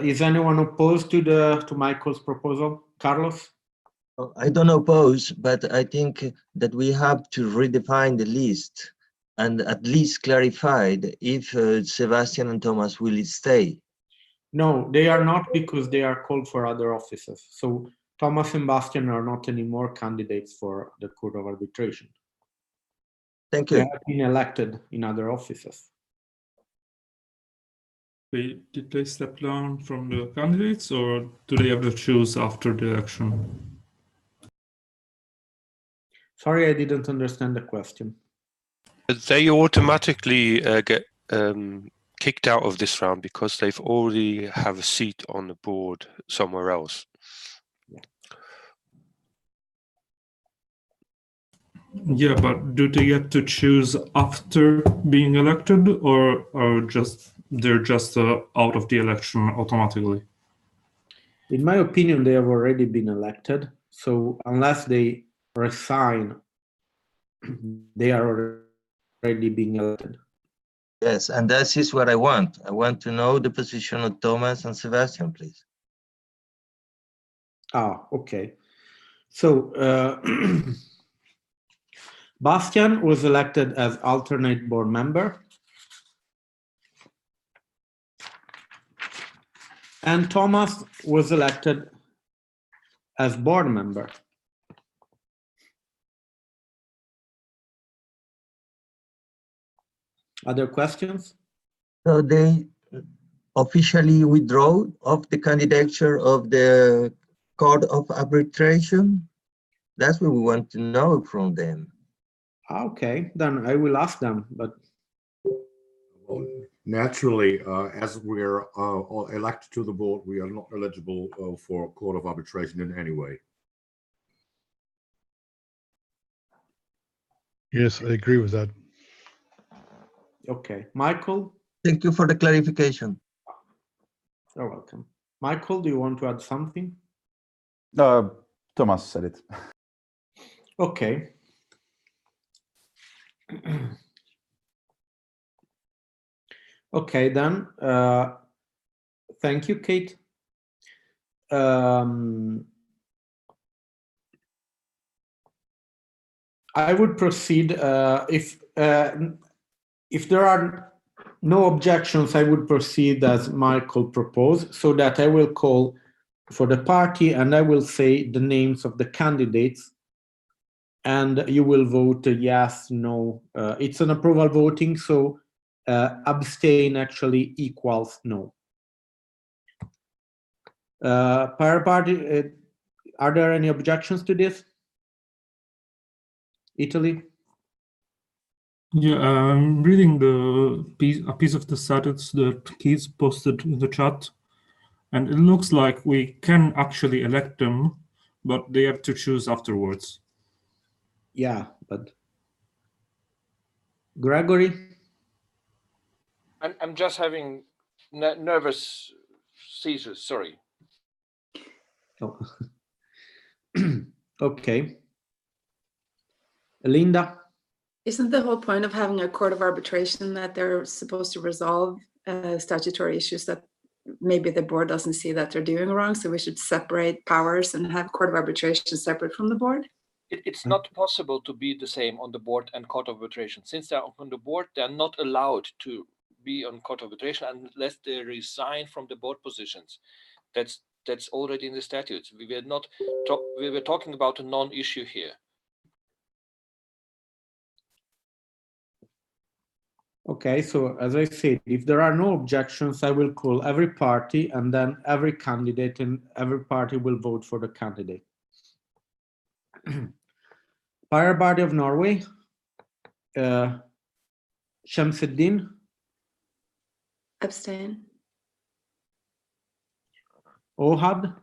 Is anyone opposed to Michael's proposal? Carlos? I don't oppose, but I think that we have to redefine the list and at least clarify if Sebastian and Thomas will stay. No, they are not, because they are called for other offices. So Thomas and Bastian are not anymore candidates for the Court of Arbitration. Thank you. They have been elected in other offices. Did they step down from the candidates, or do they have to choose after the election? Sorry, I didn't understand the question. They automatically get kicked out of this round because they've already have a seat on the board somewhere else. Yeah, but do they get to choose after being elected, or they're just out of the election automatically? In my opinion, they have already been elected. So unless they resign, they are already being elected. Yes, and that is what I want. I want to know the position of Thomas and Sebastian, please. Ah, okay. So Bastian was elected as alternate board member. And Thomas was elected as board member. Other questions? So they officially withdraw of the candidature of the Court of Arbitration? That's what we want to know from them. Okay, then I will ask them, but naturally, as we're all elected to the board, we are not eligible for Court of Arbitration in any way. Yes, I agree with that. okay. Michael? Thank you for the clarification. You're welcome. Michael, do you want to add something? Thomas said it. Okay. Okay, then. Thank you, Kate. I would proceed if there are no objections. I would proceed as Michael proposed, so that I will call for the party and I will say the names of the candidates and you will vote yes, no. It's an approval voting, so abstain actually equals no. Party, are there any objections to this? Italy? Yeah, I'm reading a piece of the statutes that Keith posted in the chat, and it looks like we can actually elect them, but they have to choose afterwards. Yeah, but Gregory? I'm just having nervous seizures. Sorry. Oh. Okay. Linda? Isn't the whole point of having a court of arbitration that they're supposed to resolve statutory issues that maybe the board doesn't see that they're doing wrong? So we should separate powers and have court of arbitration separate from the board? It's not possible to be the same on the board and court of arbitration. Since they're on the board, they're not allowed to be on court of arbitration unless they resign from the board positions. That's already in the statutes. We were talking about a non-issue here. Okay, so as I said, if there are no objections, I will call every party and then every candidate, and every party will vote for the candidate. Pirate Party of Norway, Shamsuddin. Abstain. Ohad.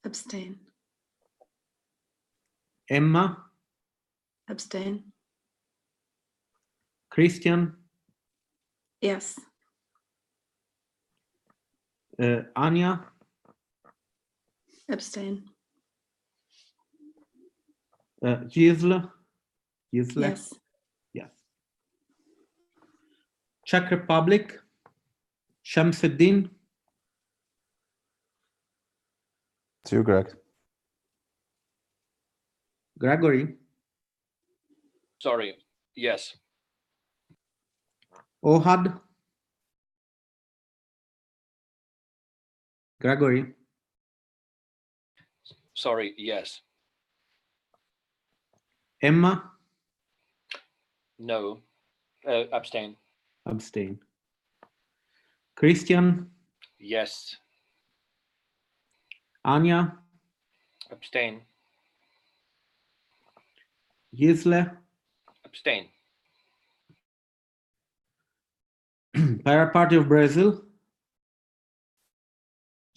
Abstain. Emma. Abstain. Christian. Yes. Anya. Abstain. Gisle. Yes. Yes. Czech Republic, Shamsuddin. It's you, Greg. Gregory. Sorry. Yes. Ohad. Gregory. Sorry. Yes. Emma. No. Abstain. Abstain. Christian. Yes. Anya. Abstain. Gisle. Abstain. Pirate Party of Brazil,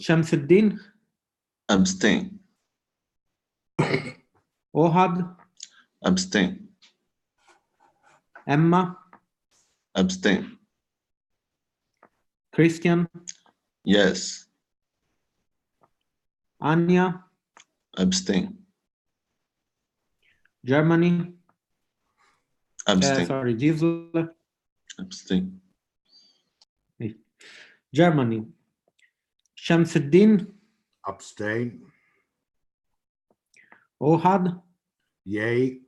Shamsuddin. Abstain. Ohad. Abstain. Emma. Abstain. Christian. Yes. Anya. Abstain. Germany. Abstain. Sorry, Gisle. Abstain. Germany. Shamsuddin. Abstain. Ohad. Yay.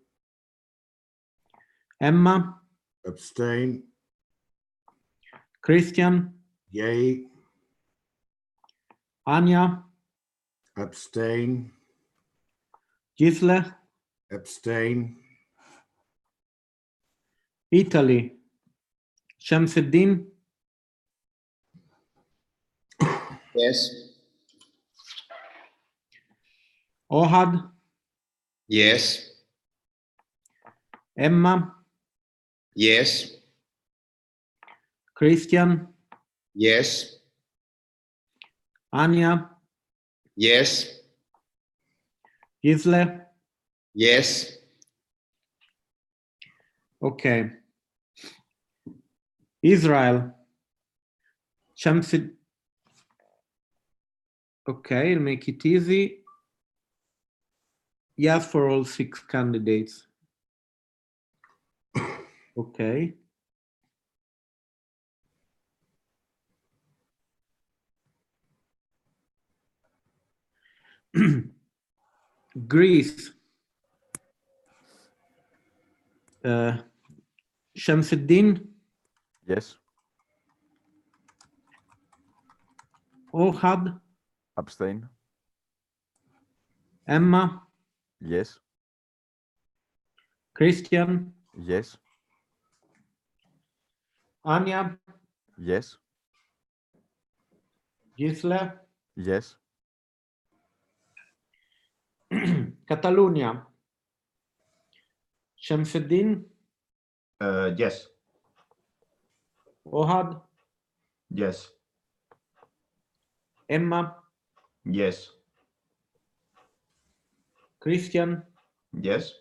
Emma. Abstain. Christian. Yay. Anya. Abstain. Gisle. Abstain. Italy. Shamsuddin. Yes. Ohad. Yes. Emma. Yes. Christian. Yes. Anya. Yes. Gisle. Yes. Okay. Israel. Shamsuddin. Okay, I'll make it easy. Yes for all 6 candidates. Okay. Greece. Shamsuddin. Yes. Ohad. Abstain. Emma. Yes. Christian, Yes. Anya, Yes. Gisle, Yes. Catalonia, Shamsuddin, Yes. Ohad, Yes. Emma, Yes. Christian, Yes.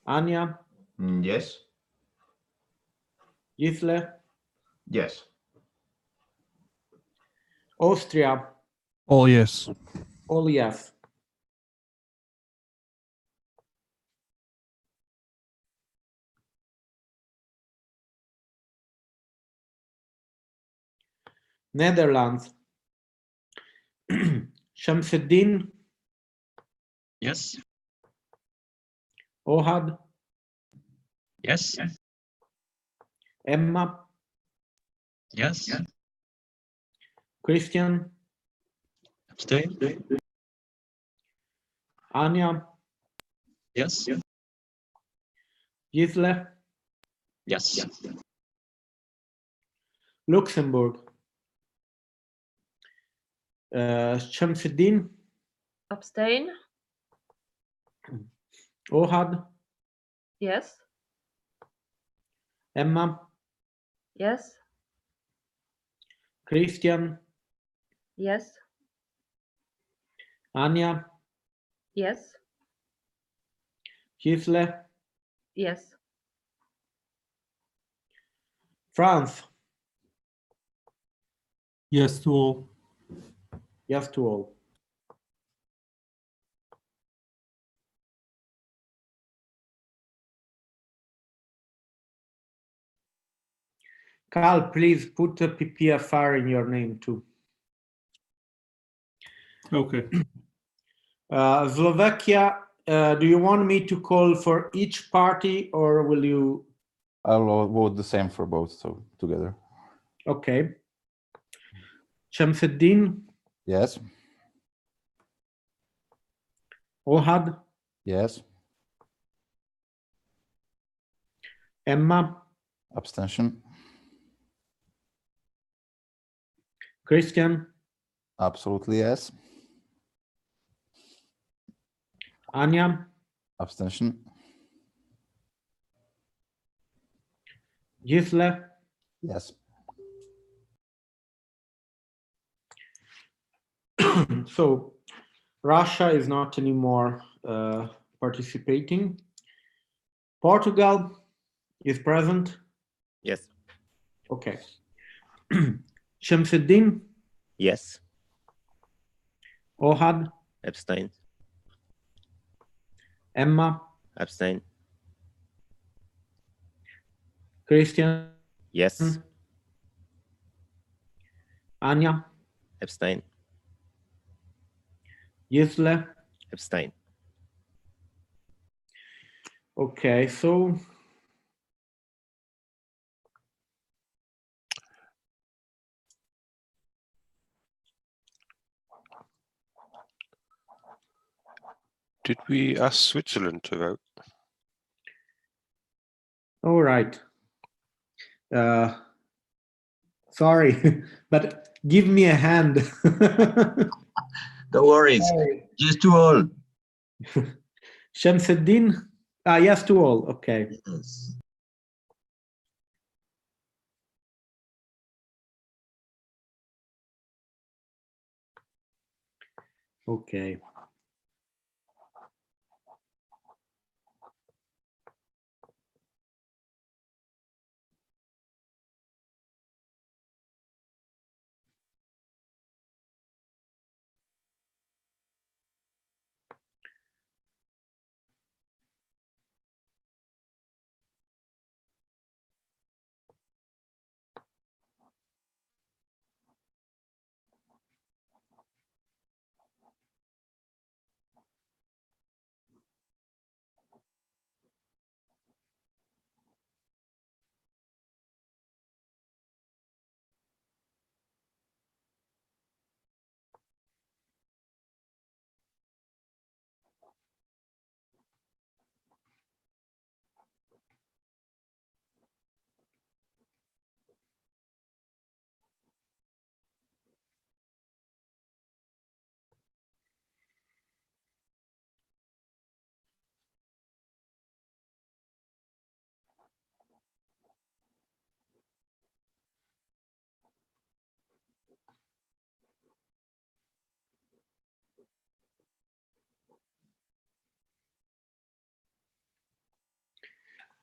Anya, Yes. Gisle, Yes. Austria, All yes. all yes. Netherlands, Shamsuddin, Yes. Ohad, Yes. Emma, Yes. Christian, Abstain. Anya, Yes. Gisle, Yes. Luxembourg, Shamsuddin, Abstain? Ohad, Yes. Emma, Yes. Christian, Yes. Anya, Yes. Gisle, Yes. France, Yes to all. yes to all. Carl, please put a PPFR in your name too. Okay. Slovakia, do you want me to call for each party or will you? I'll vote the same for both, so together. Okay. Shamsuddin, Yes. Ohad, Yes. Emma, Abstention. Christian, Absolutely yes. Anya, Abstention. Gisle, Yes. so Russia is not anymore participating. Portugal is present. Yes. Okay. Shamsuddin, Yes. Ohad, Abstain. Emma, Abstain. Christian, Yes. Anya, Abstain. Gisle. Abstain. Okay, so Did we ask Switzerland to vote? all right. Sorry, but give me a hand. Don't worry, yes to all. Shamsuddin, yes to all. Okay. Yes. Okay.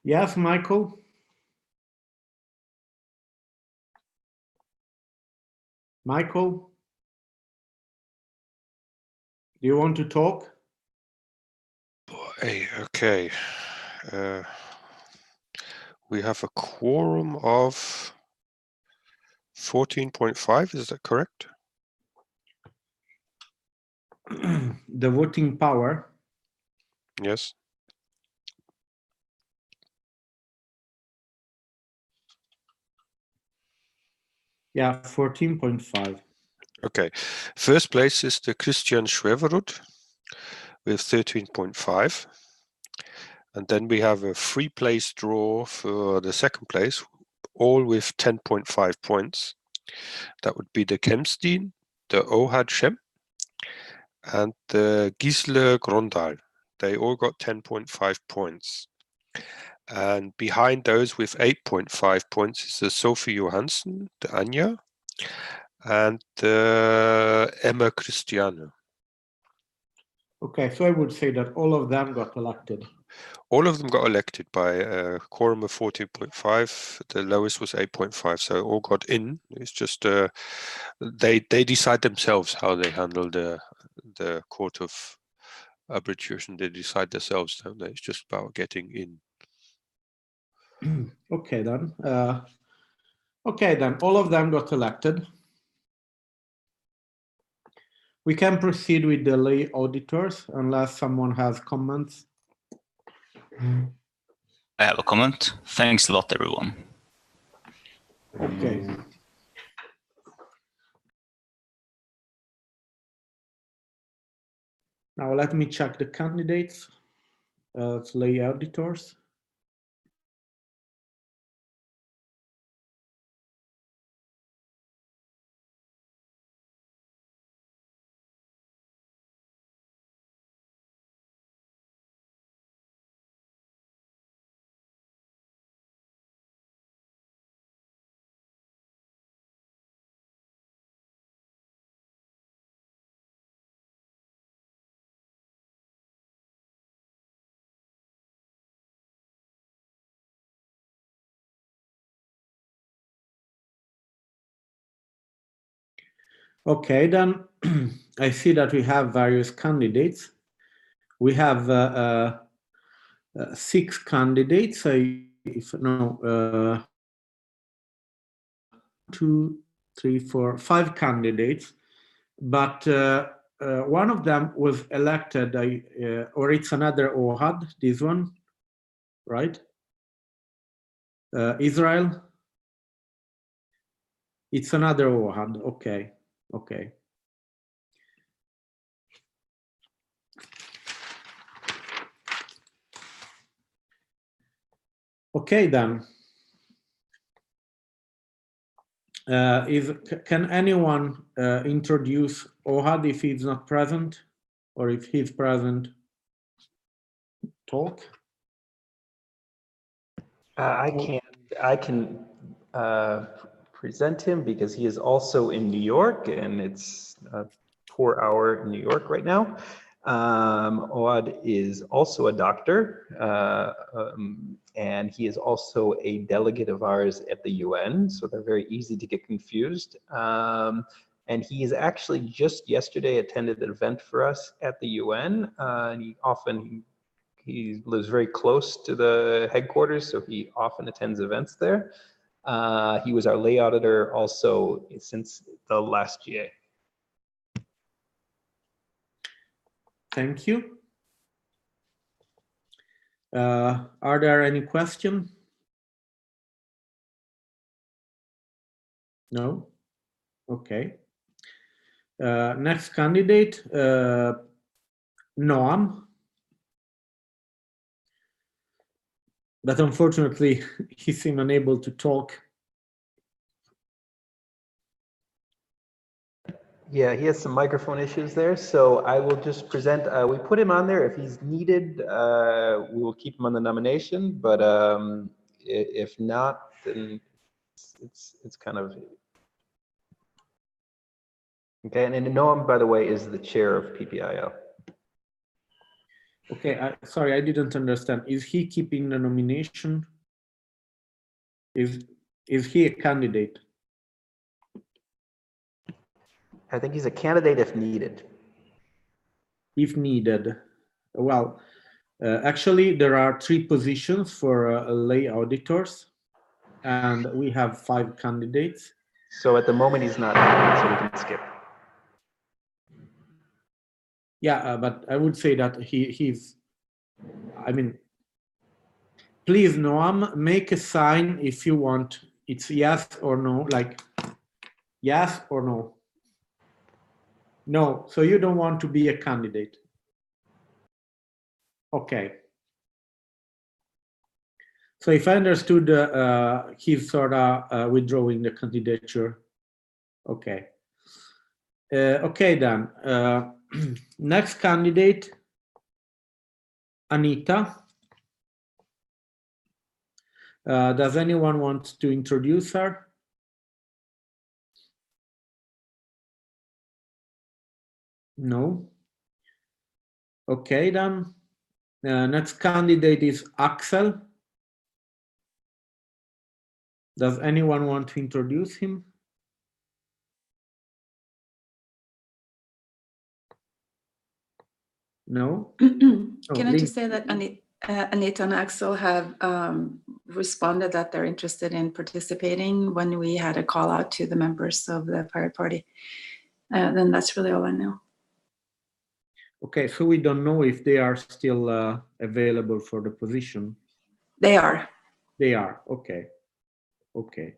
Yes, Michael? Michael? Do you want to talk? Hey, okay. We have a quorum of 14.5, is that correct? The voting power. Yes. Yeah, 14.5. Okay. First place is the Christian Schweverud with 13.5. And then we have a free place draw for the second place, all with 10.5 points. That would be the Kemstein, the Ohad Shem, and the Gisle Grondal. They all got 10.5 points. And behind those with 8.5 points is the Sophie Johansson, the Anja, and the Emma Christiane. Okay, so I would say that all of them got elected. All of them got elected by a quorum of 14.5. The lowest was 8.5, so all got in. It's just they decide themselves how they handle the court of arbitration. They decide themselves, don't they? It's just about getting in. Okay then. Okay then, all of them got elected. We can proceed with the lay auditors unless someone has comments. I have a comment. Thanks a lot, everyone. Okay. Now let me check the candidates as lay auditors. Okay, then I see that we have various candidates. We have 6 candidates. 2, 3, 4, 5 candidates, but one of them was elected, or it's another OHAD, this one, right? Israel. It's another OHAD. Okay, okay. Okay then. Can anyone introduce OHAD if he's not present, or if he's present, talk? I can present him because he is also in New York, and it's a poor hour in New York right now. Oad is also a doctor, and he is also a delegate of ours at the UN, so they're very easy to get confused. And he is actually just yesterday attended an event for us at the UN, and he lives very close to the headquarters, so he often attends events there. He was our lay auditor also since the last GA. Thank you. Are there any questions? No? Okay. Next candidate, Noam. But unfortunately, he seemed unable to talk. Yeah, he has some microphone issues there, so I will just present. We put him on there. If he's needed, we will keep him on the nomination. But if not, then it's kind of okay. And Noam, by the way, is the chair of PPIO. Okay, sorry, I didn't understand. Is he keeping the nomination? Is he a candidate? I think he's a candidate if needed. If needed. Well, actually, there are 3 positions for lay auditors, and we have 5 candidates. So at the moment, he's not needed, so we can skip. Yeah, but I would say that he's, I mean, please, Noam, make a sign if you want. It's yes or no, like yes or no. No, so you don't want to be a candidate. Okay. So if I understood, he's sort of withdrawing the candidature. Okay. Okay, then. Next candidate, Anita. Does anyone want to introduce her? No. Okay, then. Next candidate is Axel. Does anyone want to introduce him? No? Can I just Link. say that Anita and Axel have responded that they're interested in participating when we had a call out to the members of the Pirate Party. Then that's really all I know. Okay, so we don't know if they are still available for the position. They are. They are, okay. Okay.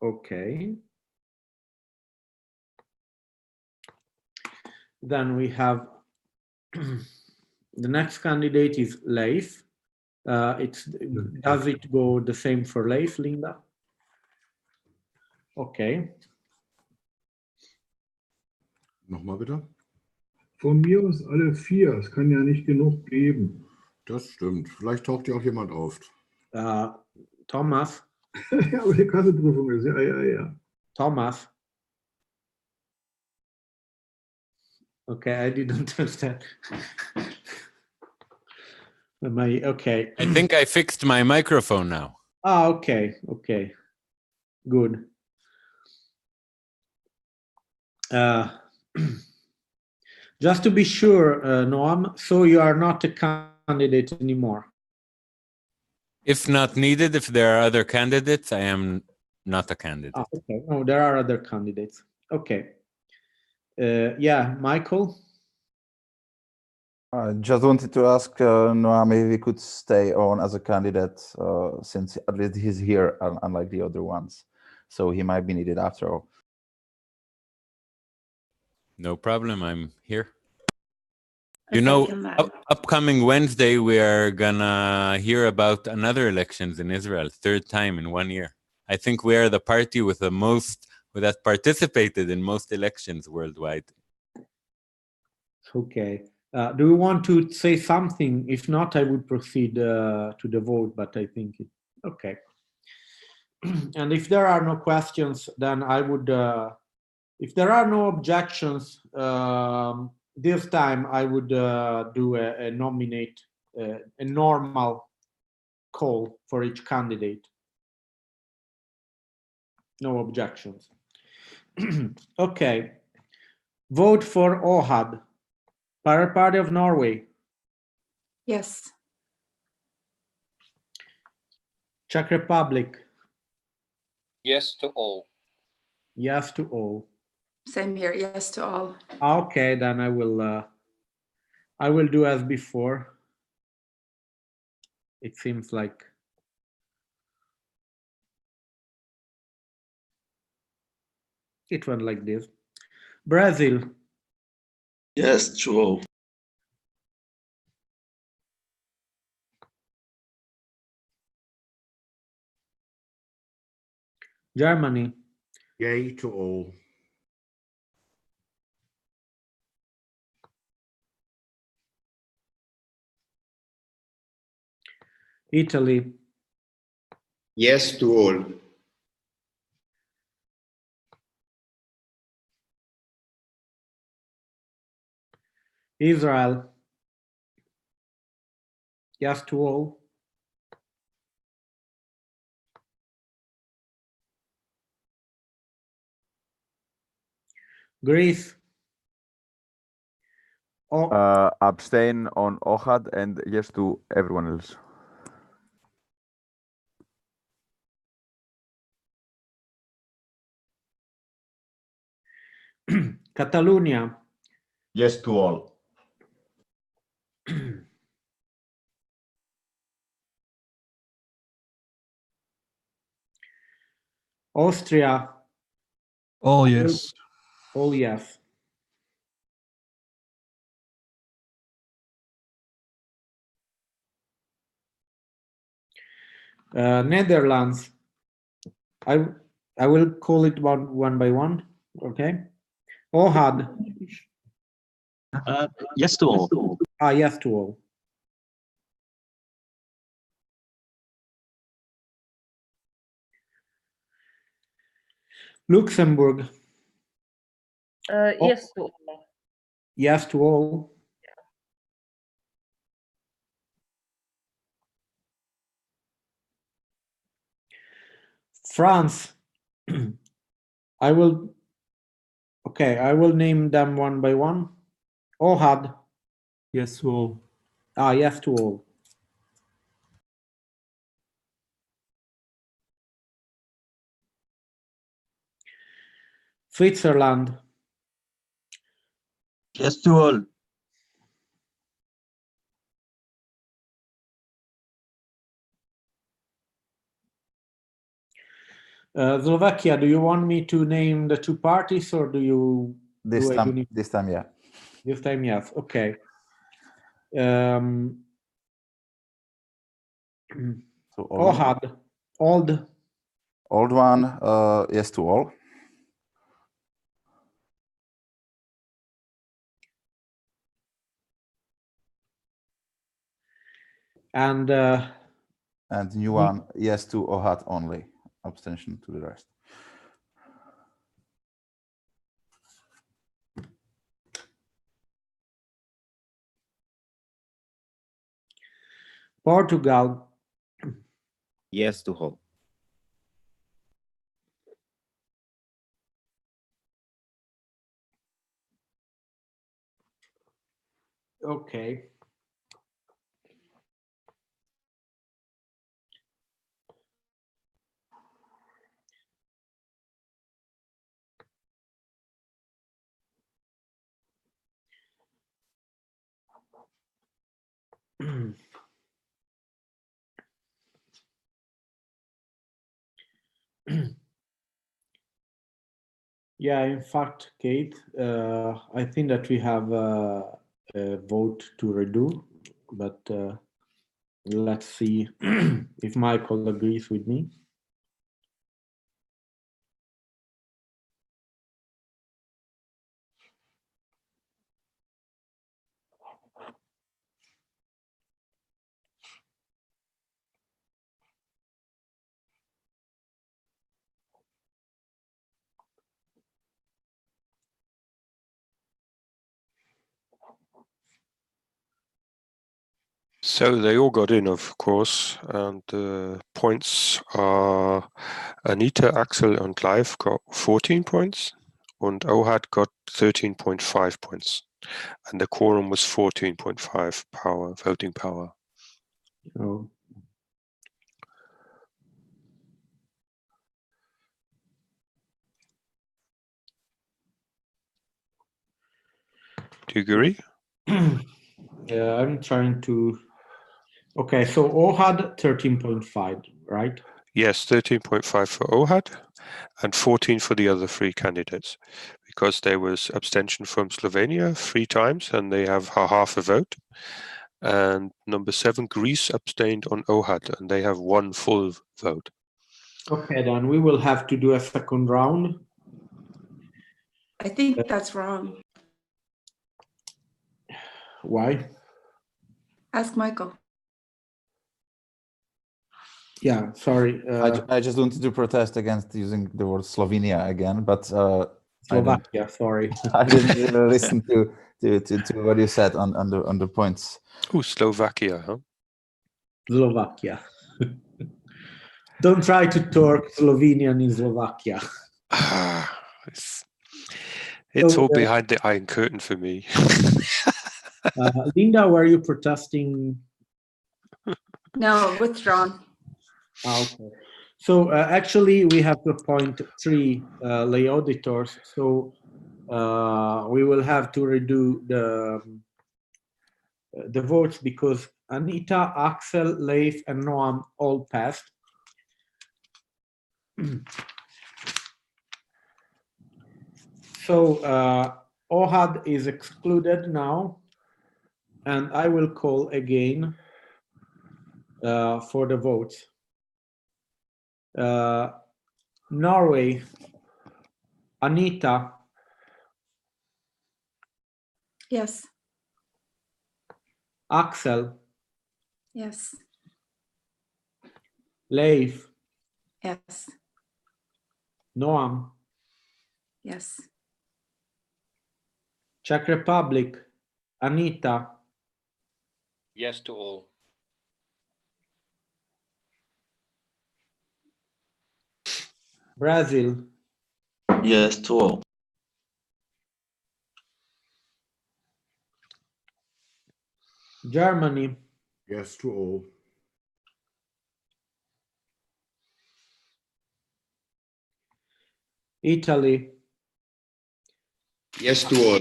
Okay. Then we have the next candidate is Leif. Does it go the same for Leif, Linda? Okay. Nochmal bitte. Von mir aus alle 4. Es kann ja nicht genug geben. Das stimmt. Vielleicht taucht ja auch jemand auf. Thomas. Ja, aber die Kassenprüfung ist, ja. Thomas. Okay, I didn't understand. Okay. I think I fixed my microphone now. Ah, okay. Okay. Good. Just to be sure, Noam, so you are not a candidate anymore. If not needed, if there are other candidates, I am not a candidate. Ah, okay. No, there are other candidates. Okay. Yeah, Michael? I just wanted to ask Noam if he could stay on as a candidate since at least he's here, unlike the other ones. So he might be needed after all. No problem, I'm here. I You know, second that. upcoming Wednesday, we are gonna hear about another elections in Israel, 3rd time in 1 year. I think we are the party with the most, that participated in most elections worldwide. Okay. Do you want to say something? If not, I would proceed to the vote, but I think okay. And if there are no questions, then I would, if there are no objections, this time I would do a nominate, a normal call for each candidate. No objections. Okay. Vote for Ohad. Pirate Party of Norway. Yes. Czech Republic. Yes to all. Yes to all. Same here. Yes to all. Okay, then I will do as before. It seems like it went like this. Brazil. Yes to all. Germany. Yay to all. Italy. Yes to all. Israel. Yes to all. Greece. Abstain on Ohad and yes to everyone else. Catalonia. Yes to all. Austria. All yes. All yes. Netherlands. I will call it one by one. Okay. Ohad. Yes to all. Yes to all. Luxembourg. Yes to all. Yes to all. France. I will name them one by one. Ohad. Yes to all. Yes to all. Switzerland. Yes to all. Slovakia, do you want me to name the two parties or do you? This time, yeah. This time, yes. Okay. So Ohad. Old one, yes to all. And new one, yes to Ohad only. Abstention to the rest. Portugal. Yes to all. Okay. Yeah, in fact, Kate, I think that we have a vote to redo, but let's see if Michael agrees with me. So they all got in, of course, and the points are Anita, Axel, and Clive got 14 points, and Ohad got 13.5 points, and the quorum was 14.5 voting power. Oh. Do you agree? Yeah, I'm trying to. Okay, so Ohad 13.5, right? Yes, 13.5 for Ohad and 14 for the other three candidates, because there was abstention from Slovenia 3 times and they have half a vote. And number 7, Greece, abstained on Ohad and they have 1 full vote. Okay, then we will have to do a second round. I think that's wrong. Why? Ask Michael. Yeah, sorry. I just wanted to protest against using the word Slovenia again, but Slovakia, sorry. I didn't really listen to what you said on the points. Oh, Slovakia, huh? Slovakia. Don't try to talk Slovenian in Slovakia. It's So, all behind the Iron Curtain for me. Linda, were you protesting? No, withdrawn. Okay. So actually, we have to appoint 3 lay auditors. So we will have to redo the votes because Anita, Axel, Leif, and Noam all passed. So Ohad is excluded now, and I will call again for the votes. Norway, Anita, Yes. Axel, Yes. Leif, Yes. Noam, Yes. Czech Republic, Anita, Yes to all. Brazil, Yes to all. Germany, Yes to all. Italy, Yes to all.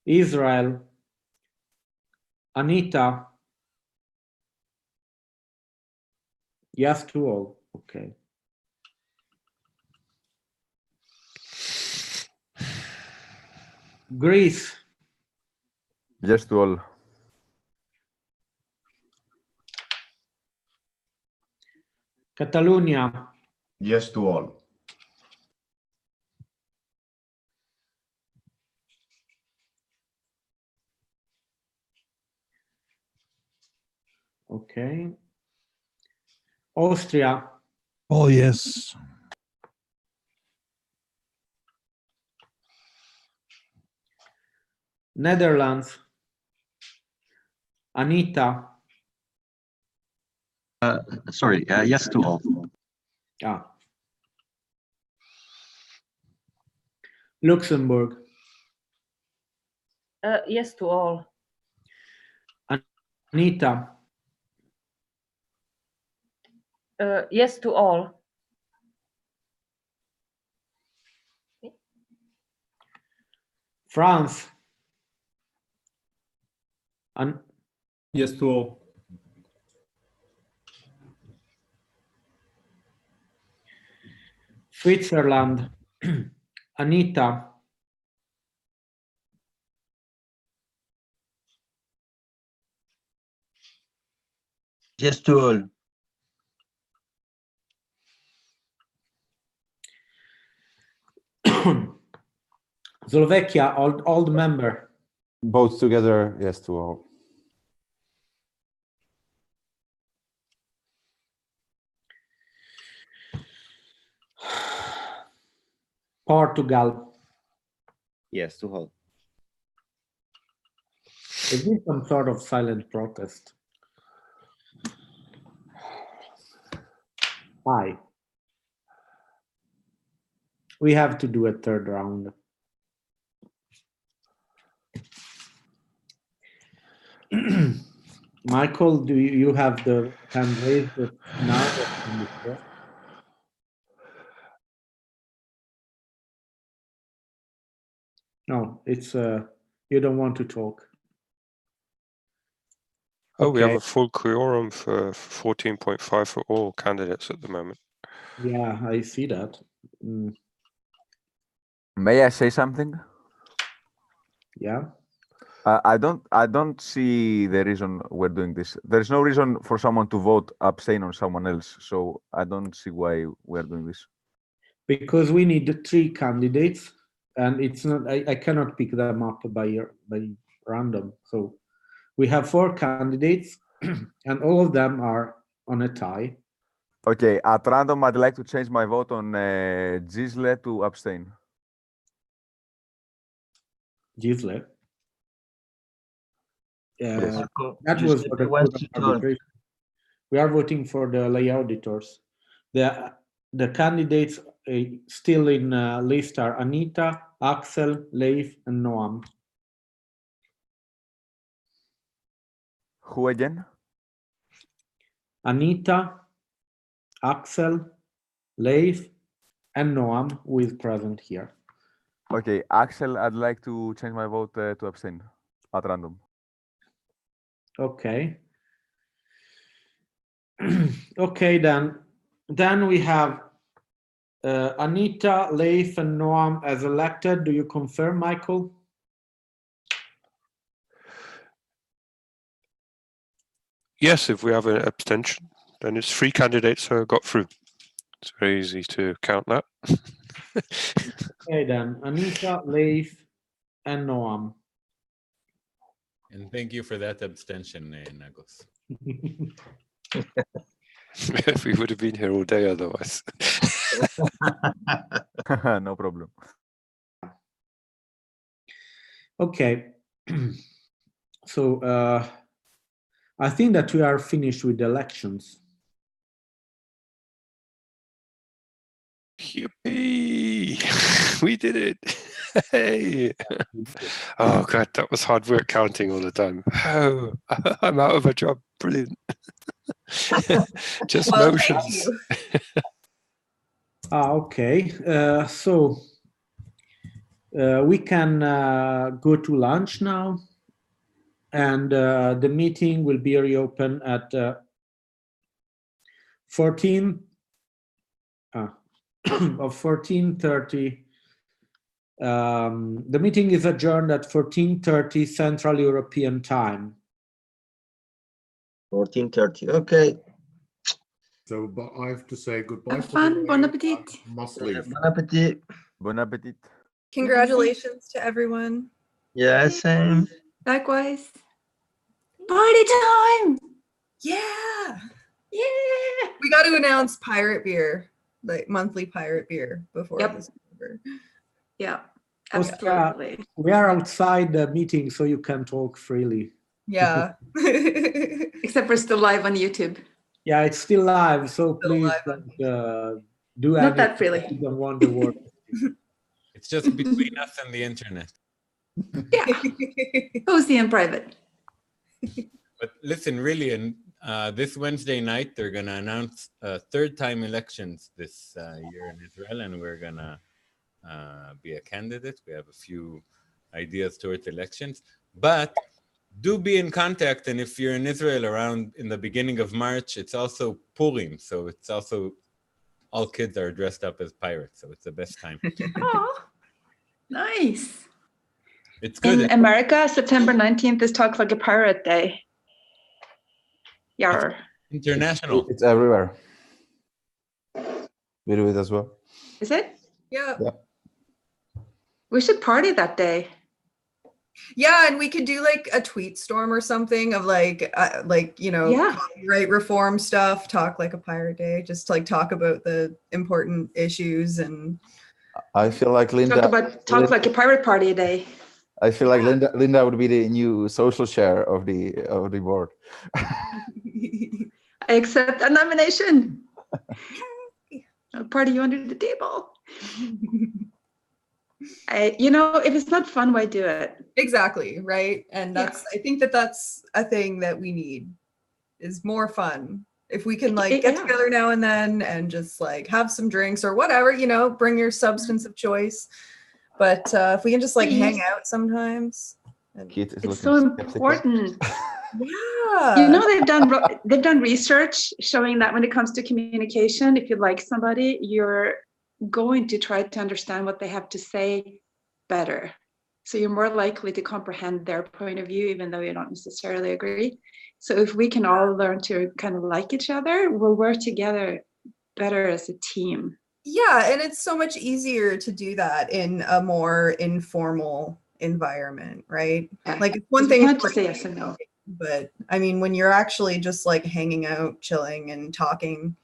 Israel, Anita, yes to all. Okay. Greece, Yes to all. Catalonia, Yes to all. okay. Austria, All yes. Netherlands, Anita, Sorry, yes to all. Luxembourg, Yes to all. Anita, Yes to all. France, Yes to all. Switzerland, Anita, Yes to all. Slovakia, old member. Both together, yes to all. Portugal. Yes to all. Is this some sort of silent protest? Hi. We have to do a 3rd round. Michael, do you have the hand raised now? No, it's you don't want to talk. Oh, we have Okay. a full quorum for 14.5 for all candidates at the moment. Yeah, I see that. May I say something? Yeah. I don't see the reason we're doing this. There's no reason for someone to vote abstain on someone else. So I don't see why we're doing this. Because we need 3 candidates, and it's not. I cannot pick them up by random. So we have 4 candidates, and all of them are on a tie. Okay, at random, I'd like to change my vote on Gisle to abstain. Gisle. Yes. That was for the Court of Arbitration. We are voting for the lay auditors. The candidates still in list are Anita, Axel, Leif, and Noam. Who again? Anita, Axel, Leif, and Noam, who is present here. Okay, Axel, I'd like to change my vote to abstain at random. Okay. Okay, then we have Anita, Leif, and Noam as elected. Do you confirm, Michael? Yes, if we have an abstention, then it's 3 candidates who got through. It's very easy to count that. Okay, then Anita, Leif, and Noam. And thank you for that abstention, Nagos. We would have been here all day otherwise. No problem. Okay. So I think that we are finished with the elections. Yippee! We did it! Hey! Oh god, that was hard work counting all the time. Oh, I'm out of a job. Brilliant. Just Well, motions. Okay. So we can go to lunch now, and the meeting will be reopened at 14:30. The meeting is adjourned at 14:30 Central European Time. 14:30. Okay. So, but I have to say goodbye. Have fun. Bon appetit. Must leave. Bon appetit. Bon appetit. Congratulations to everyone. Yeah, same. Likewise. Party time! Yeah. Yeah. We got to announce pirate beer, like monthly pirate beer before this is over. Yeah, Oscar, absolutely. we are outside the meeting, so you can talk freely. Yeah. Except we're still live on YouTube. Yeah, it's still live, so please don't do Not that anything freely. you don't want the world. It's just between us and the internet. Yeah. Cozy and private. But listen, really, and this Wednesday night, they're going to announce third-time elections this year in Israel, and we're going to be a candidate. We have a few ideas towards elections. But do be in contact, and if you're in Israel around in the beginning of March, it's also Purim, so it's also all kids are dressed up as pirates, so it's the best time. Oh, nice. It's good. In America, September 19th is Talk Like a Pirate Day. Yar. International. It's everywhere. We do it as well. Is it? Yeah. Yeah. We should party that day. Yeah, and we could do like a tweet storm or something of like copyright reform stuff. Talk like a pirate day. Just like talk about the important issues and. I feel like Linda. Talk like a pirate party day. I feel like Linda would be the new social chair of the board. I accept a nomination. I'll party you under the table. If it's not fun, why do it? Exactly, right? And I think that's a thing that we need is more fun. If we can get together now and then and just like have some drinks or whatever, bring your substance of choice. But if we can just hang out sometimes. It's so important. Yeah. They've done research showing that when it comes to communication, if you like somebody, you're going to try to understand what they have to say better. So you're more likely to comprehend their point of view, even though you don't necessarily agree. So if we can all learn to kind of like each other, we'll work together better as a team. Yeah, and it's so much easier to do that in a more informal environment, right? Like it's one thing to say yes and no. But I mean, when you're actually just like hanging out, chilling and talking,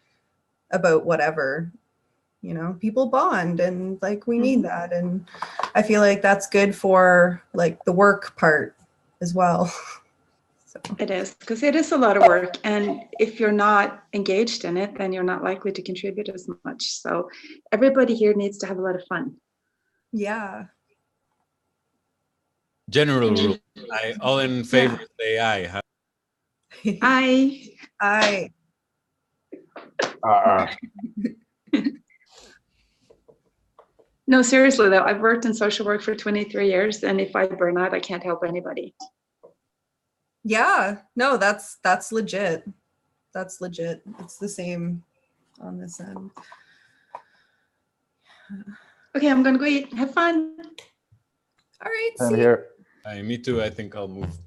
about whatever. You know, people bond, and like we need that, and I feel like that's good for like the work part as well. So. It is, because it is a lot of work, and if you're not engaged in it, then you're not likely to contribute as much. So everybody here needs to have a lot of fun. Yeah. General rule. All in favor, say aye. Aye. Aye. No, seriously though, I've worked in social work for 23 years, and if I burn out, I can't help anybody. Yeah, no, that's legit. That's legit. It's the same on this end. Okay, I'm gonna go eat. Have fun. All right. I'm here. Me too. I think I'll move.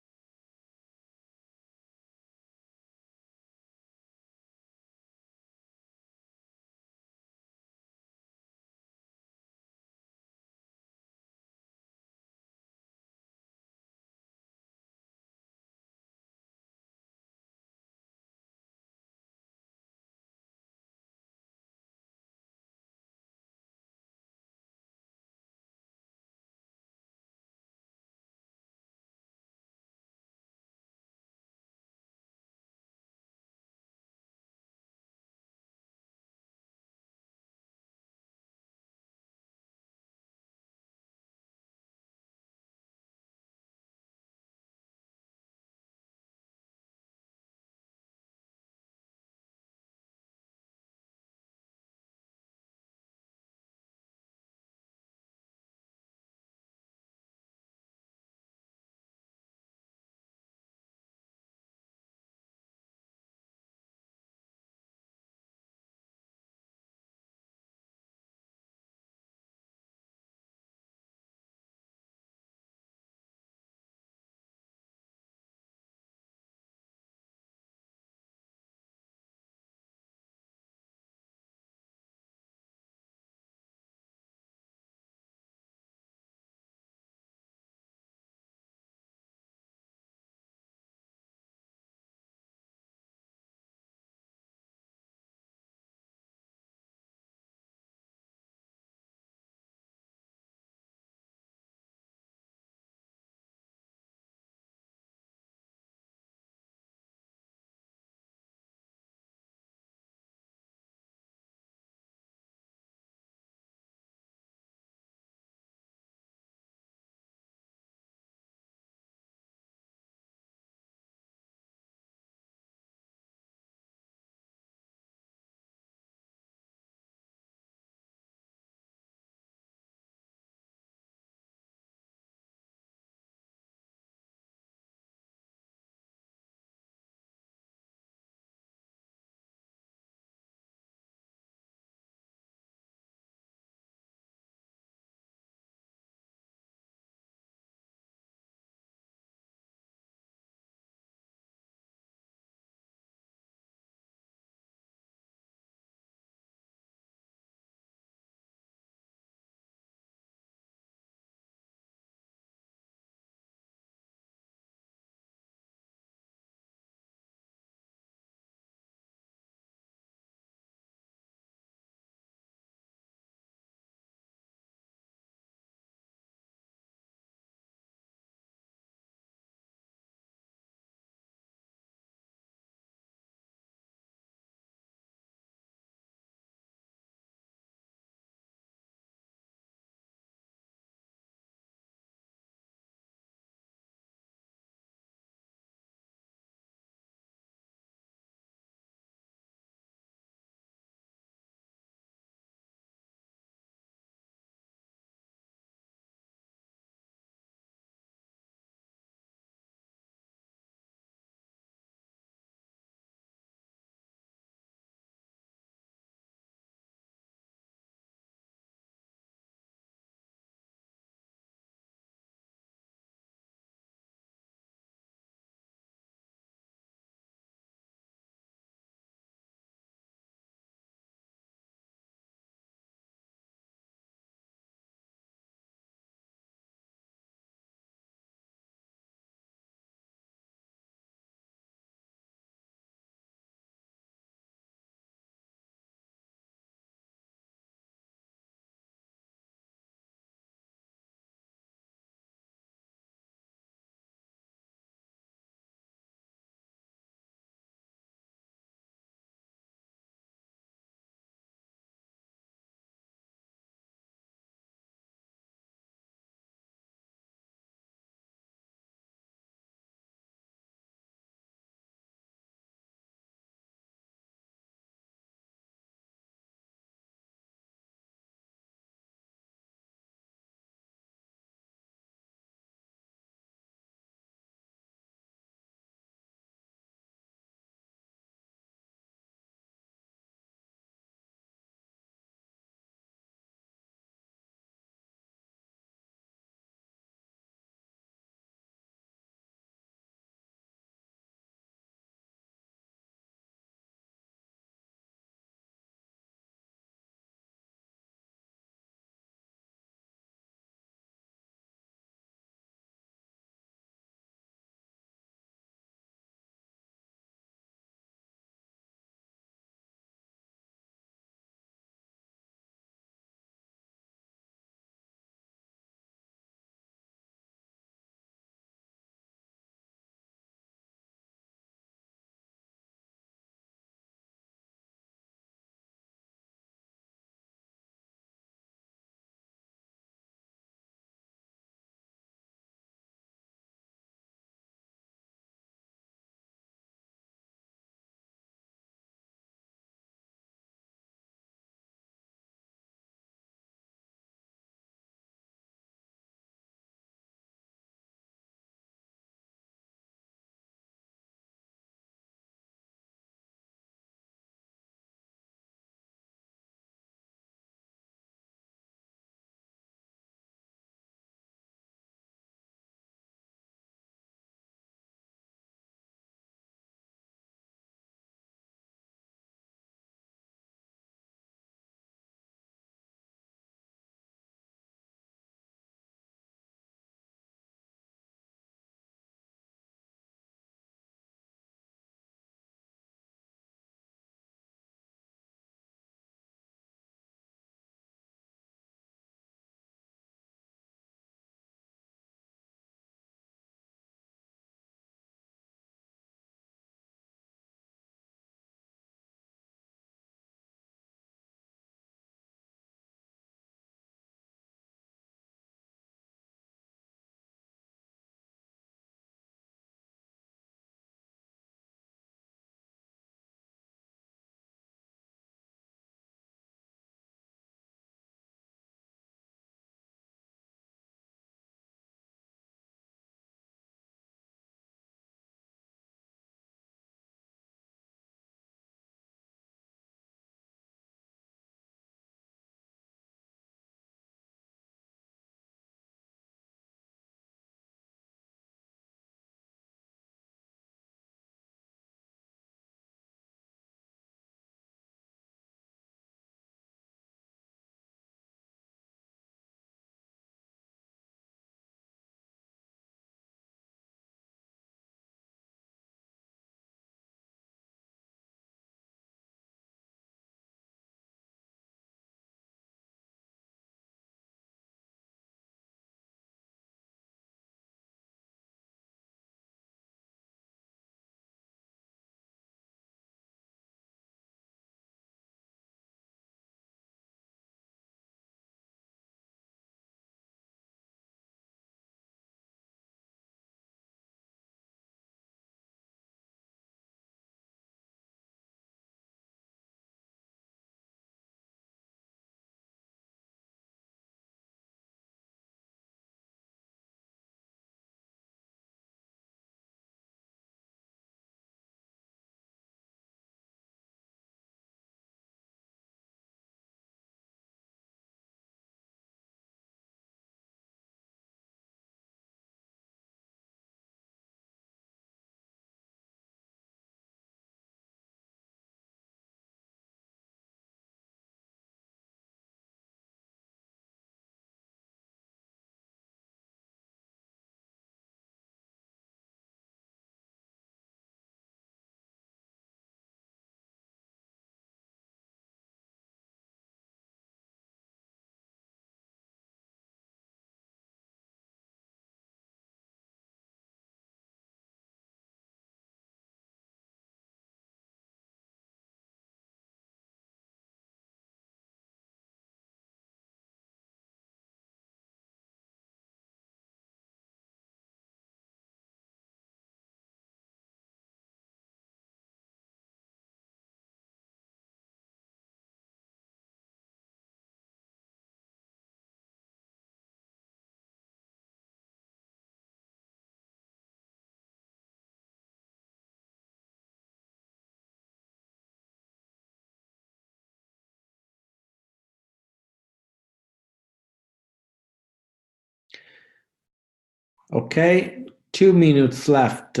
Okay, 2 minutes left.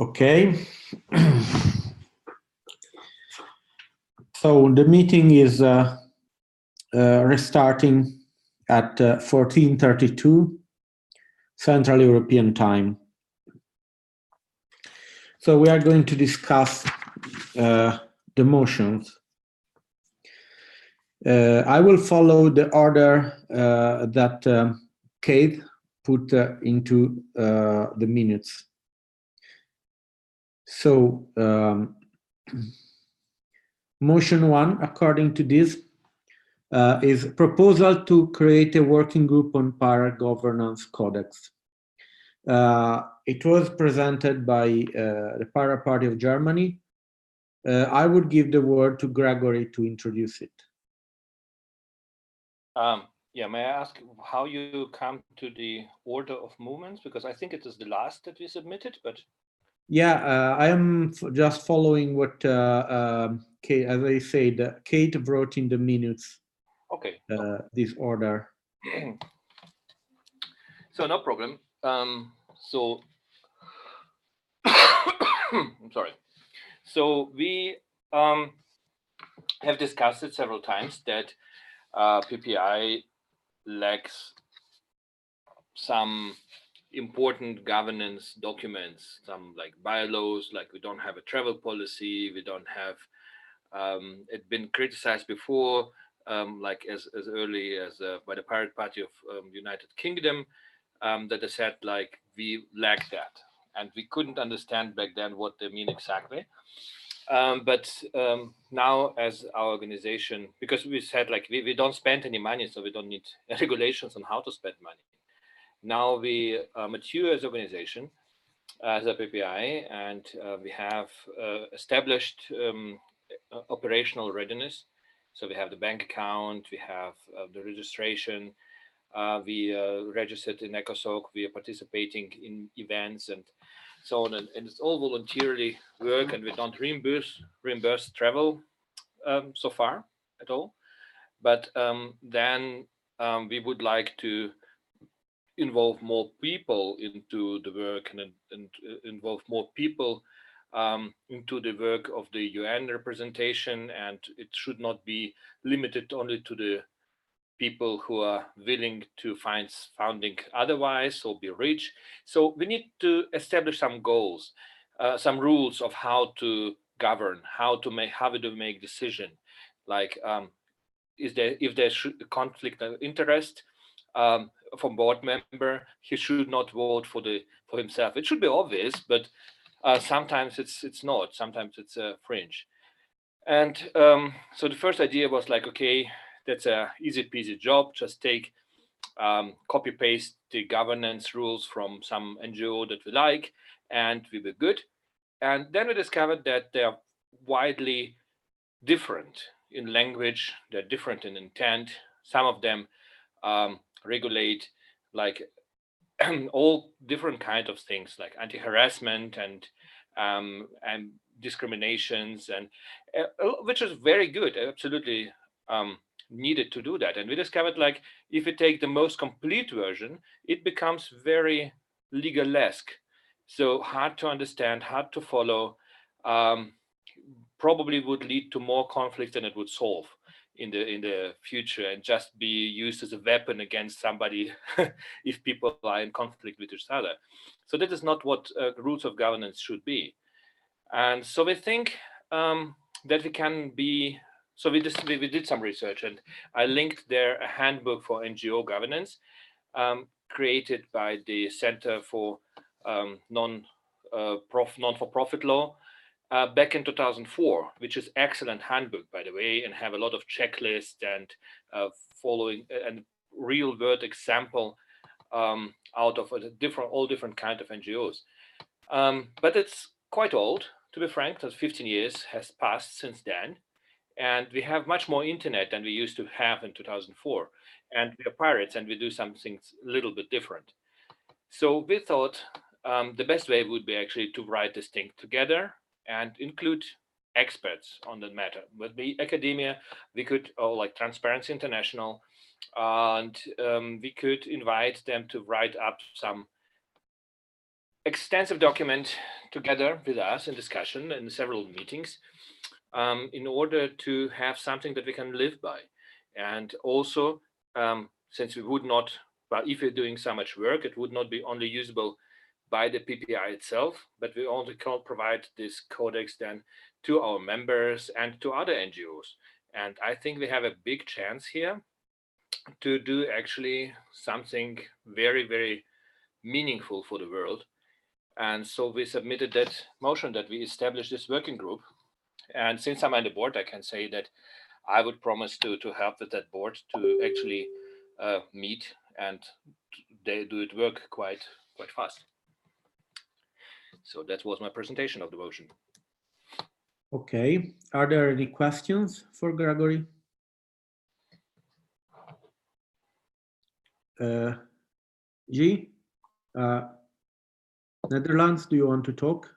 Okay. So the meeting is restarting at 14:32 Central European Time. So we are going to discuss the motions. I will follow the order that Kate put into the minutes. So motion 1, according to this, is proposal to create a working group on para-governance codex. It was presented by the Para Party of Germany. I would give the word to Gregory to introduce it. Yeah, may I ask how you come to the order of movements? Because I think it is the last that we submitted, but... Yeah, I am just following what Kate, as I said, Kate wrote in the minutes Okay. this order. So no problem. So I'm sorry. So we have discussed it several times that PPI lacks some important governance documents, some like bylaws, like we don't have a travel policy, we don't have, it's been criticized before, like as early as by the Pirate Party of United Kingdom, that they said like we lack that. And we couldn't understand back then what they mean exactly. But now as our organization, because we said like we don't spend any money, so we don't need regulations on how to spend money. Now we mature as an organization, as a PPI, and we have established operational readiness. So we have the bank account, we have the registration, we registered in ECOSOC, we are participating in events and so on, and it's all voluntarily work, and we don't reimburse travel so far at all. But then we would like to involve more people into the work and involve more people into the work of the UN representation, and it should not be limited only to the people who are willing to find funding otherwise or be rich. So we need to establish some goals, some rules of how to govern, how to make decision, like if there's a conflict of interest from board member, he should not vote for himself. It should be obvious, but sometimes it's not. Sometimes it's a fringe. And so the first idea was like, okay, that's a easy peasy job. Just take copy paste the governance rules from some NGO that we like, and we were good. And then we discovered that they are widely different in language. They're different in intent. Some of them regulate like all different kinds of things like anti-harassment and discriminations, and which is very good, absolutely needed to do that. And we discovered like if you take the most complete version, it becomes very legalesque, so hard to understand, hard to follow, probably would lead to more conflict than it would solve in the future, and just be used as a weapon against somebody if people are in conflict with each other. So that is not what rules of governance should be. And so we think that we can be, so we did some research, and I linked there a handbook for NGO governance created by the Center for Non-for-Profit Law back in 2004, which is excellent handbook, by the way, and have a lot of checklists and following and real world example out of all different kind of NGOs. But it's quite old, to be frank, that 15 years has passed since then. And we have much more internet than we used to have in 2004. And we are pirates, and we do something a little bit different. So we thought the best way would be actually to write this thing together and include experts on the matter. With the academia, we could, like Transparency International, and we could invite them to write up some extensive document together with us in discussion in several meetings in order to have something that we can live by. And also, since we would not, but if we're doing so much work, it would not be only usable by the PPI itself, but we also can provide this codex then to our members and to other NGOs. And I think we have a big chance here to do actually something very, very meaningful for the world. And so we submitted that motion that we establish this working group. And since I'm on the board, I can say that I would promise to help with that board to actually meet, and they do it work quite fast. So that was my presentation of the motion. Okay, are there any questions for Gregory? G, Netherlands, do you want to talk?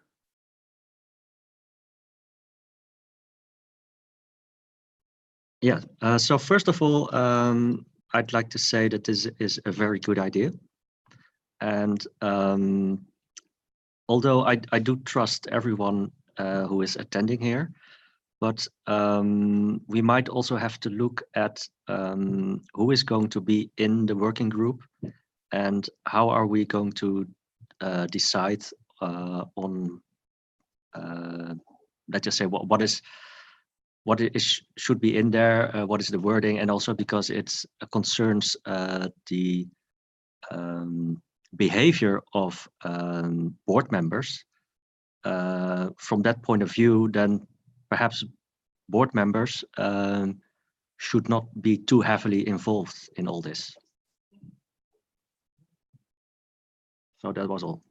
Yeah. So first of all, I'd like to say that this is a very good idea. And although I do trust everyone who is attending here, but we might also have to look at who is going to be in the working group and how are we going to decide on, let's just say, what should be in there, what is the wording, and also because it concerns the behavior of board members. From that point of view, then perhaps board members should not be too heavily involved in all this. So that was all.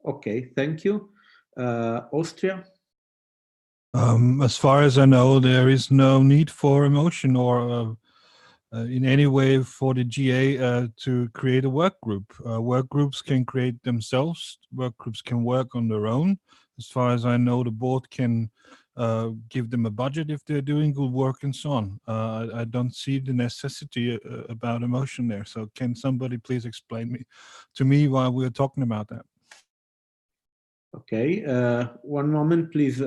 Okay, thank you. Austria? As far as I know, there is no need for a motion or in any way for the GA to create a work group. Work groups can create themselves. Work groups can work on their own. As far as I know, the board can give them a budget if they're doing good work and so on. I don't see the necessity about a motion there. So can somebody please explain to me why we're talking about that? Okay, one moment, please.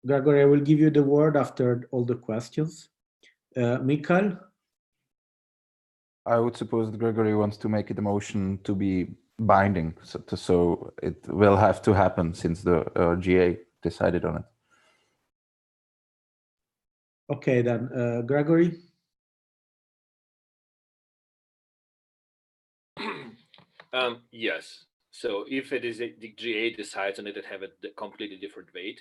Gregory, I will give you the word after all the questions. Michael? I would suppose that Gregory wants to make it a motion to be binding, so it will have to happen since the GA decided on it. Okay, then, Gregory? Yes. So if it is the GA decides on it, it have a completely different weight,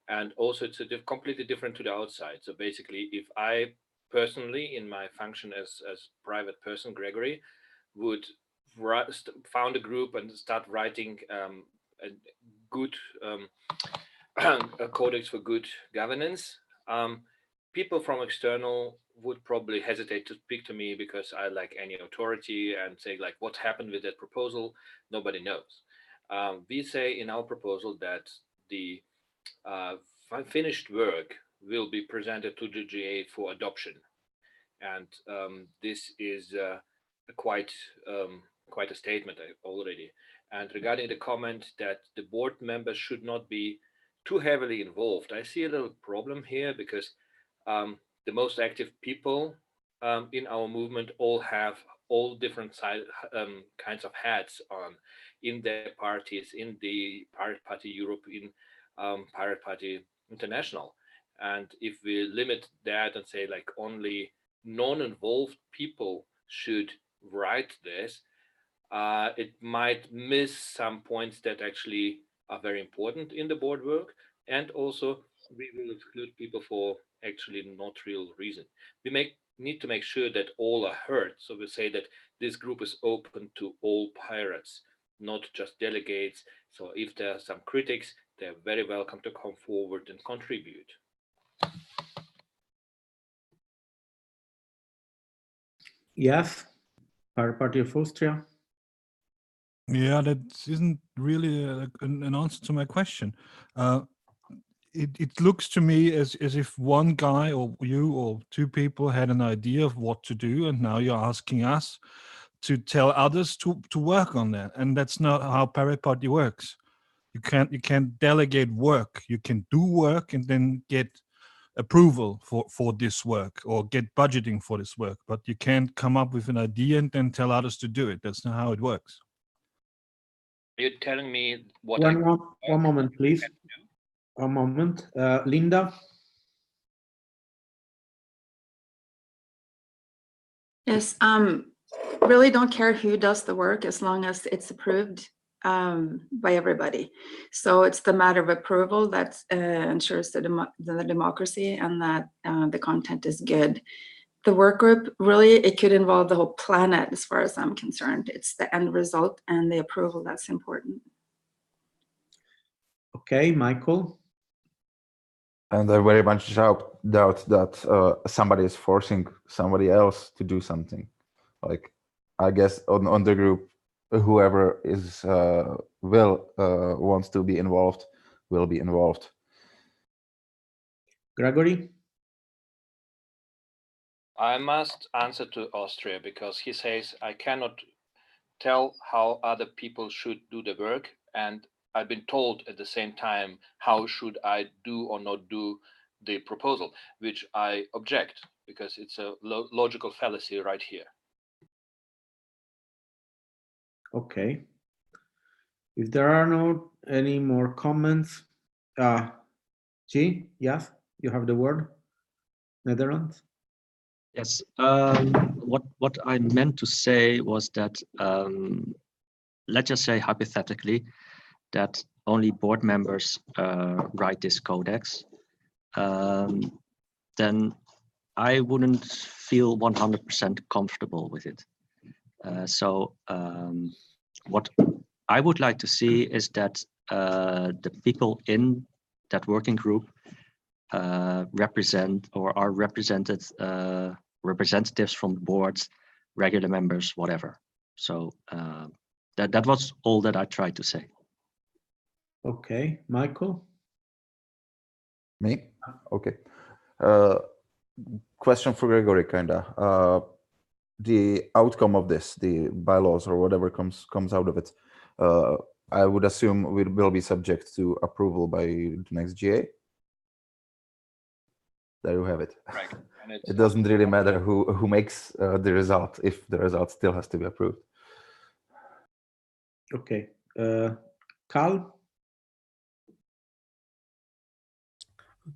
and also it's completely different to the outside. So basically, if I personally, in my function as private person, Gregory, would found a group and start writing a good a codex for good governance, people from external would probably hesitate to speak to me because I lack any authority and say like, what happened with that proposal? Nobody knows. We say in our proposal that the finished work will be presented to the GA for adoption. And this is quite a statement already. And regarding the comment that the board members should not be too heavily involved, I see a little problem here because the most active people in our movement all have all different kinds of hats on in their parties, in the Pirate Party Europe, in Pirate Party International. And if we limit that and say like only non-involved people should write this, it might miss some points that actually are very important in the board work, and also we will exclude people for actually not real reason. We need to make sure that all are heard. So we say that this group is open to all pirates, not just delegates. So if there are some critics, they're very welcome to come forward and contribute. Yes, Pirate Party of Austria. Yeah, that isn't really an answer to my question. It looks to me as if one guy or you or two people had an idea of what to do, and now you're asking us to tell others to work on that, and that's not how Pirate Party works. You can't delegate work. You can do work and then get approval for this work or get budgeting for this work, but you can't come up with an idea and then tell others to do it. That's not how it works. You're telling me what One moment, please. One moment. Linda? Yes, really don't care who does the work as long as it's approved by everybody. So it's the matter of approval that ensures the democracy and that the content is good. The work group, really, it could involve the whole planet as far as I'm concerned. It's the end result and the approval that's important. Okay, Michael? And I very much doubt that somebody is forcing somebody else to do something. Like, I guess on the group, whoever is wants to be involved will be involved. Gregory? I must answer to Austria because he says I cannot tell how other people should do the work, and I've been told at the same time how should I do or not do the proposal, which I object because it's a logical fallacy right here. Okay. If there are no any more comments, G, yes, you have the word. Netherlands. Yes. What I meant to say was that let's just say hypothetically that only board members write this codex, then I wouldn't feel 100% comfortable with it. So what I would like to see is that the people in that working group represent or are represented representatives from the boards, regular members, whatever. So that was all that I tried to say. Okay, Michael. Me? Okay. Question for Gregory, kinda. The outcome of this, the bylaws or whatever comes out of it, I would assume will be subject to approval by the next GA. There you have it. Right. And It doesn't really matter who makes the result if the result still has to be approved. Okay, Carl.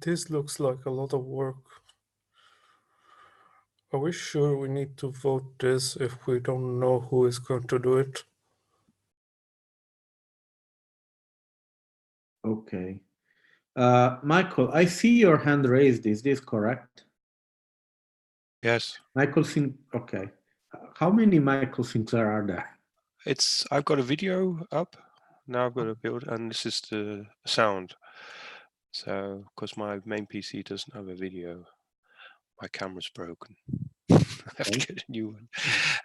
This looks like a lot of work. Are we sure we need to vote this if we don't know who is going to do it? Okay. Michael, I see your hand raised. Is this correct? Yes. Michael okay. How many Michael Sinclair are there? I've got a video up. Now I've got a build, and this is the sound. So, because my main PC doesn't have a video, my camera's broken. I have to get a new one.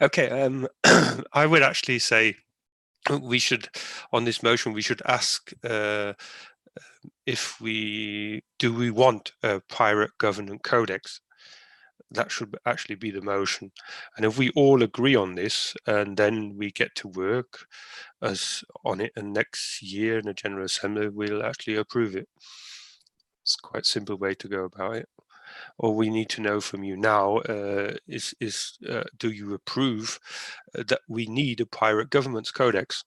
Okay, I would actually say we should, on this motion, we should ask if we want a pirate governance codex. That should actually be the motion. And if we all agree on this, and then we get to work on it, and next year in the General Assembly, we'll actually approve it. It's quite a simple way to go about it. All we need to know from you now is do you approve that we need a pirate governance codex?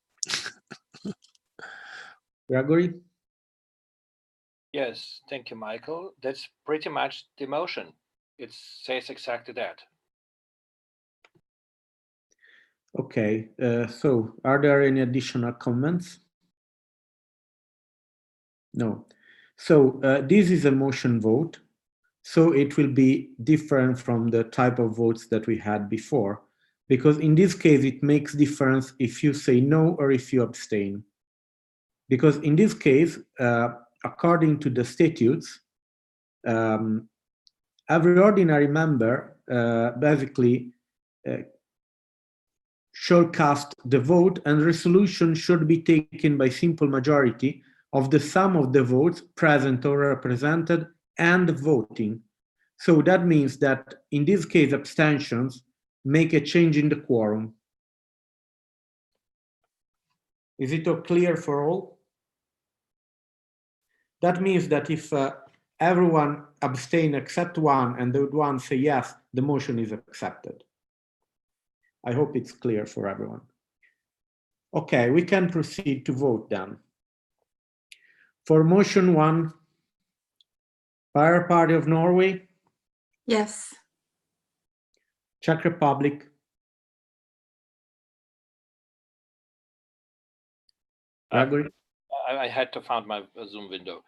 Gregory? Yes, thank you, Michael. That's pretty much the motion. It says exactly that. Okay, so are there any additional comments? No. So this is a motion vote. So it will be different from the type of votes that we had before, because in this case, it makes difference if you say no or if you abstain. Because in this case, according to the statutes, every ordinary member basically shall cast the vote, and resolution should be taken by simple majority of the sum of the votes present or represented and voting. So that means that in this case, abstentions make a change in the quorum. Is it all clear for all? That means that if everyone abstain except one and the one say yes, the motion is accepted. I hope it's clear for everyone. Okay, we can proceed to vote then. For motion 1, Pirate Party of Norway? Yes. Czech Republic? Gregory? I had to find my Zoom window.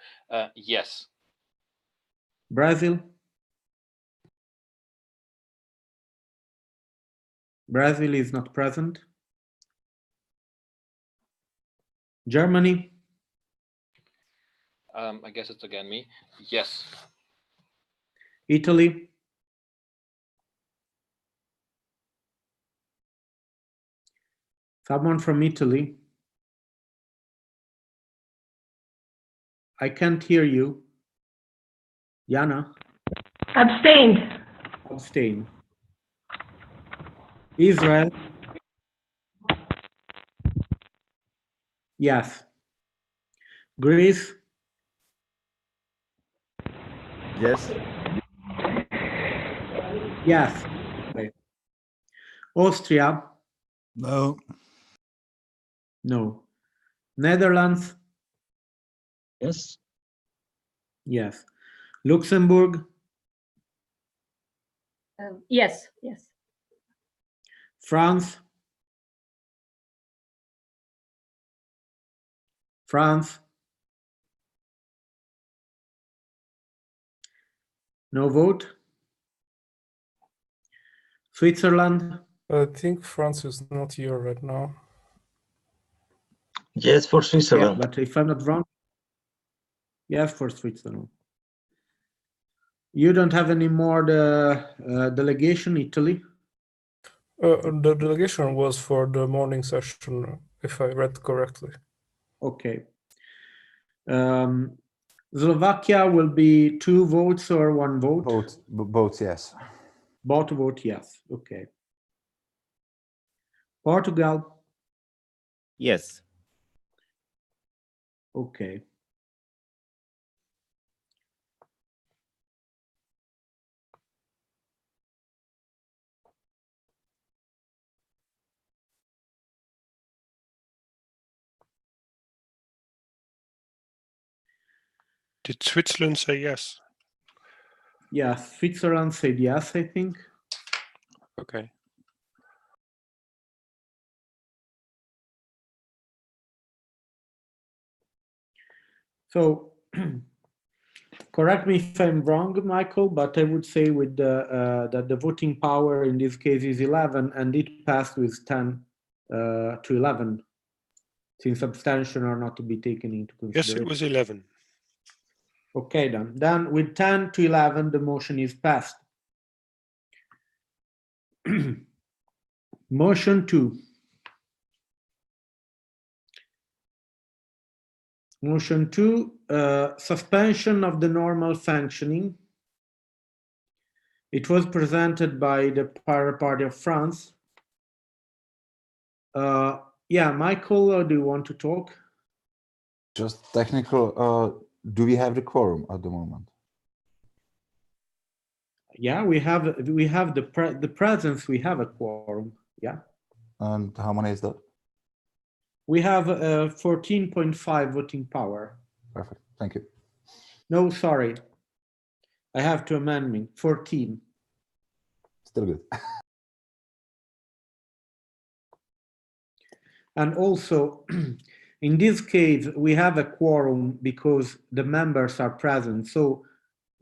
Yes. Brazil? Brazil is not present. Germany? I guess it's again me. Yes. Italy? Someone from Italy? I can't hear you. Jana? Abstained. Abstain. Israel? Yes. Greece? Yes. Yes. Okay. Austria? No. No. Netherlands? Yes. Yes. Luxembourg? Yes, yes. France? France? No vote? Switzerland? I think France is not here right now. Yes, for Yeah, Switzerland. but if I'm not wrong, yes, for Switzerland. You don't have any more the delegation, Italy? The delegation was for the morning session, if I read correctly. Okay. Slovakia will be 2 votes or 1 vote? Both, yes. Both vote yes. Okay. Portugal? Yes. Okay. Did Switzerland say yes? Yeah, Switzerland said yes, I think. Okay. So correct me if I'm wrong, Michael, but I would say with that the voting power in this case is 11, and it passed with 10 to 11, since abstention are not to be taken into Yes, consideration. it was 11. Okay, then with 10 to 11, the motion is passed. Motion 2. Motion 2, suspension of the normal functioning. It was presented by the Pirate Party of France. Yeah, Michael, do you want to talk? Just technical. Do we have the quorum at the moment? Yeah, we have the presence. We have a quorum. Yeah. And how many is that? We have 14.5 voting power. Perfect. Thank you. No, sorry. I have to amend me. 14. Still good. And also, in this case, we have a quorum because the members are present. So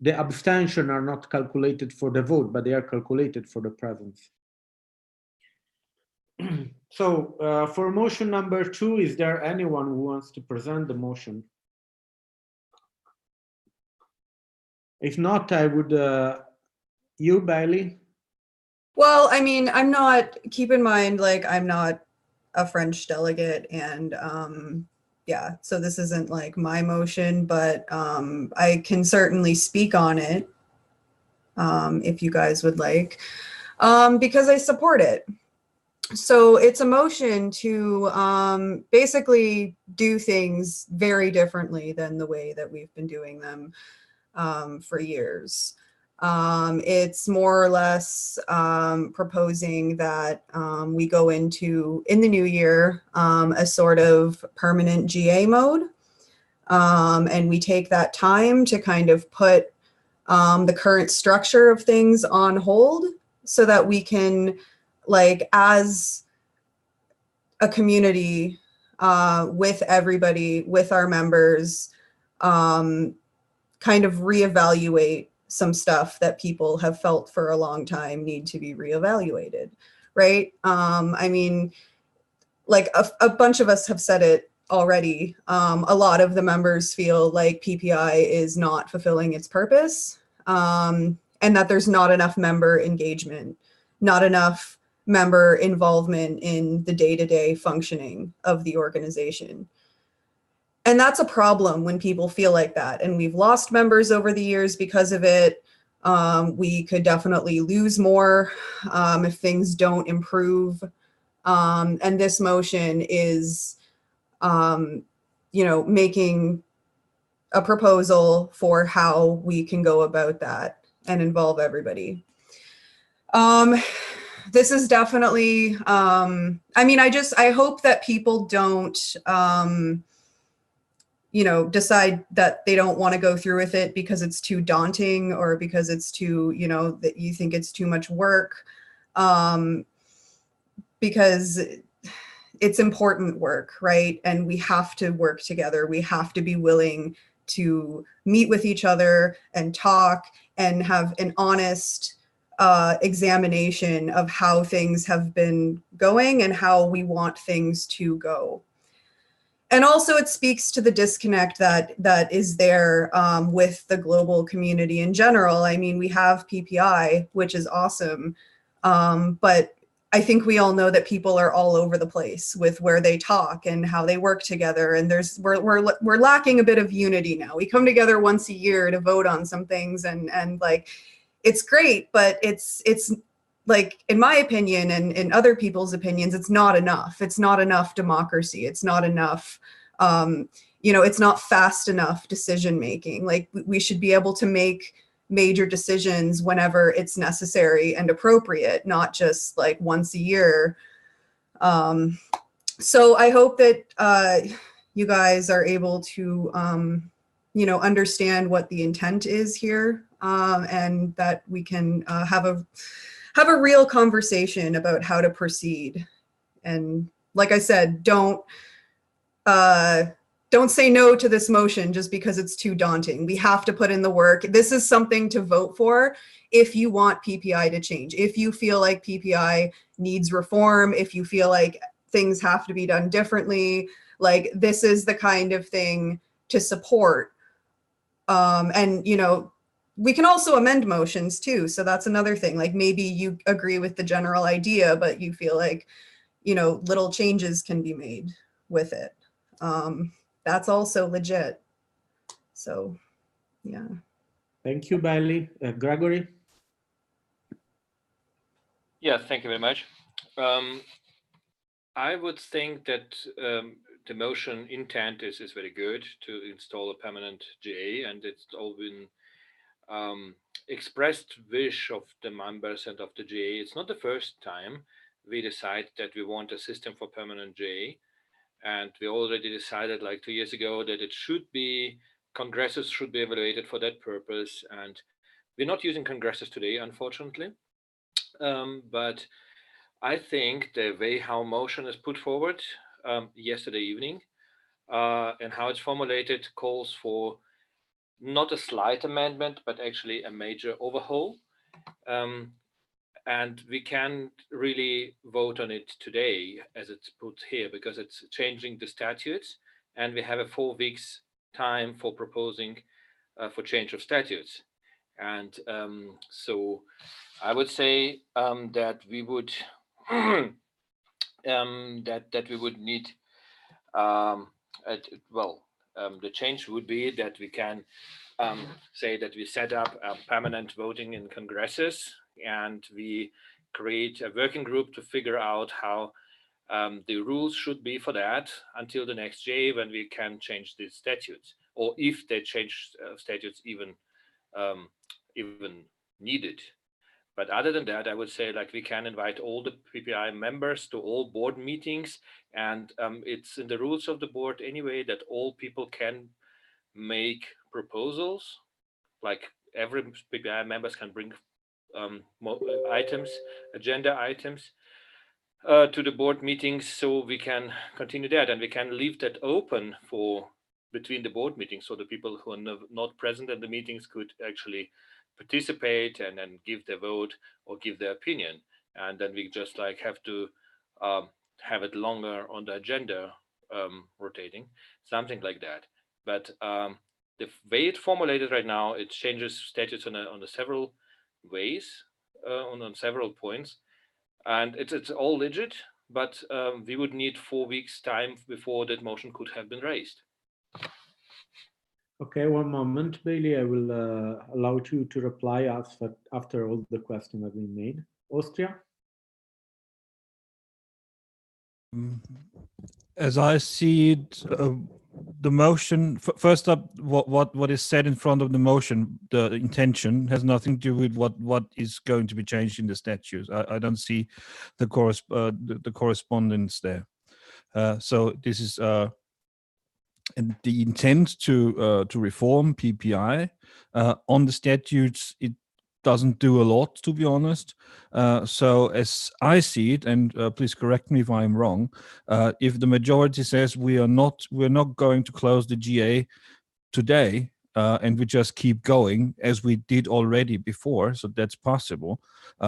the abstention are not calculated for the vote, but they are calculated for the presence. So for motion number 2, is there anyone who wants to present the motion? If not, I would, you, Bailey? Well, I mean, I'm not, keep in mind, like, I'm not a French delegate, and yeah, so this isn't like my motion, but I can certainly speak on it if you guys would like, because I support it. So it's a motion to basically do things very differently than the way that we've been doing them for years. It's more or less proposing that we go into, in the new year, a sort of permanent GA mode. And we take that time to kind of put the current structure of things on hold so that we can, like, as a community, with everybody, with our members, kind of reevaluate some stuff that people have felt for a long time need to be reevaluated, right? I mean, like a bunch of us have said it already. A lot of the members feel like PPI is not fulfilling its purpose, and that there's not enough member engagement, not enough member involvement in the day-to-day functioning of the organization. And that's a problem when people feel like that. And we've lost members over the years because of it. We could definitely lose more if things don't improve. And this motion is, making a proposal for how we can go about that and involve everybody. This is definitely, I hope that people don't, decide that they don't want to go through with it because it's too daunting or because it's too, that you think it's too much work, because it's important work, right? And we have to work together. We have to be willing to meet with each other and talk and have an honest examination of how things have been going and how we want things to go. And also it speaks to the disconnect that is there with the global community in general. I mean, we have PPI, which is awesome, but I think we all know that people are all over the place with where they talk and how they work together. And we're lacking a bit of unity now. We come together once a year to vote on some things, and like, it's great, but it's like, in my opinion and in other people's opinions, it's not enough. It's not enough democracy. It's not enough, it's not fast enough decision making. Like, we should be able to make major decisions whenever it's necessary and appropriate, not just like once a year. So I hope that you guys are able to, understand what the intent is here, and that we can have a real conversation about how to proceed. And like I said, don't say no to this motion just because it's too daunting. We have to put in the work. This is something to vote for if you want PPI to change. If you feel like PPI needs reform, if you feel like things have to be done differently, like, this is the kind of thing to support. And, we can also amend motions too. So that's another thing. Like, maybe you agree with the general idea, but you feel like, little changes can be made with it. That's also legit. So, yeah. Thank you, Bailey. Gregory? Yeah, thank you very much. I would think that the motion intent is very good to install a permanent GA, and it's all been expressed wish of the members and of the GA. It's not the first time we decide that we want a system for permanent GA. And we already decided like 2 years ago that it should be, congresses should be evaluated for that purpose. And we're not using congresses today, unfortunately. But I think the way how motion is put forward yesterday evening and how it's formulated calls for not a slight amendment, but actually a major overhaul. And we can't really vote on it today as it's put here because it's changing the statutes, and we have a 4 weeks time for proposing for change of statutes. And so I would say that we would that we would need the change would be that we can say that we set up a permanent voting in congresses, and we create a working group to figure out how the rules should be for that until the next J, when we can change the statutes, or if they change statutes even needed. But other than that, I would say like we can invite all the PPI members to all board meetings, and it's in the rules of the board anyway that all people can make proposals. Like every PPI members can bring agenda items to the board meetings, so we can continue that, and we can leave that open for between the board meetings, so the people who are not present at the meetings could actually participate and then give their vote or give their opinion, and then we just like have to have it longer on the agenda, rotating, something like that. But the way it's formulated right now, it changes statutes on a several ways, on several points, and it's all legit. But we would need 4 weeks time before that motion could have been raised. Okay, one moment, Bailey. I will allow you to reply after all the questions have been made. Austria? As I see it, the motion, first up, what is said in front of the motion, the intention, has nothing to do with what is going to be changed in the statutes. I don't see the correspondence there. So this is and the intent to reform PPI on the statutes. It doesn't do a lot, to be honest. So as I see it, and please correct me if I'm wrong, if the majority says we're not going to close the GA today, and we just keep going as we did already before, so that's possible,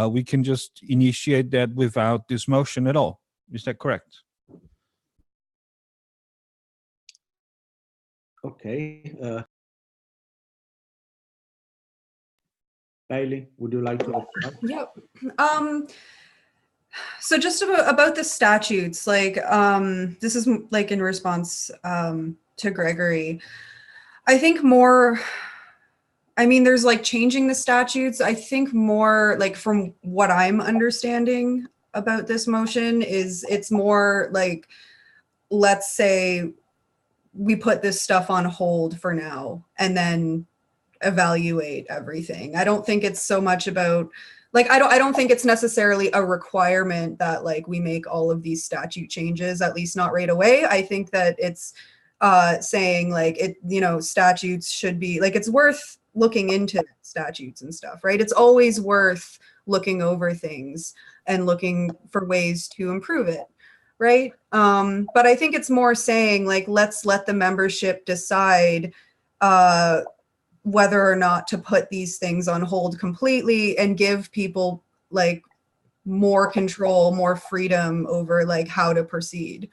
we can just initiate that without this motion at all. Is that correct? Okay. Bailey, would you like to reply? Yep. So just about the statutes, like this is like in response to Gregory. I think more, I mean, there's like changing the statutes. I think more like from what I'm understanding about this motion is it's more like, let's say we put this stuff on hold for now and then evaluate everything. I don't think it's so much about like, I don't think it's necessarily a requirement that like we make all of these statute changes, at least not right away. I think that it's saying like it, you know, statutes should be like, it's worth looking into statutes and stuff, right? It's always worth looking over things and looking for ways to improve it, right? But I think it's more saying like, let's let the membership decide whether or not to put these things on hold completely and give people like more control, more freedom over like how to proceed.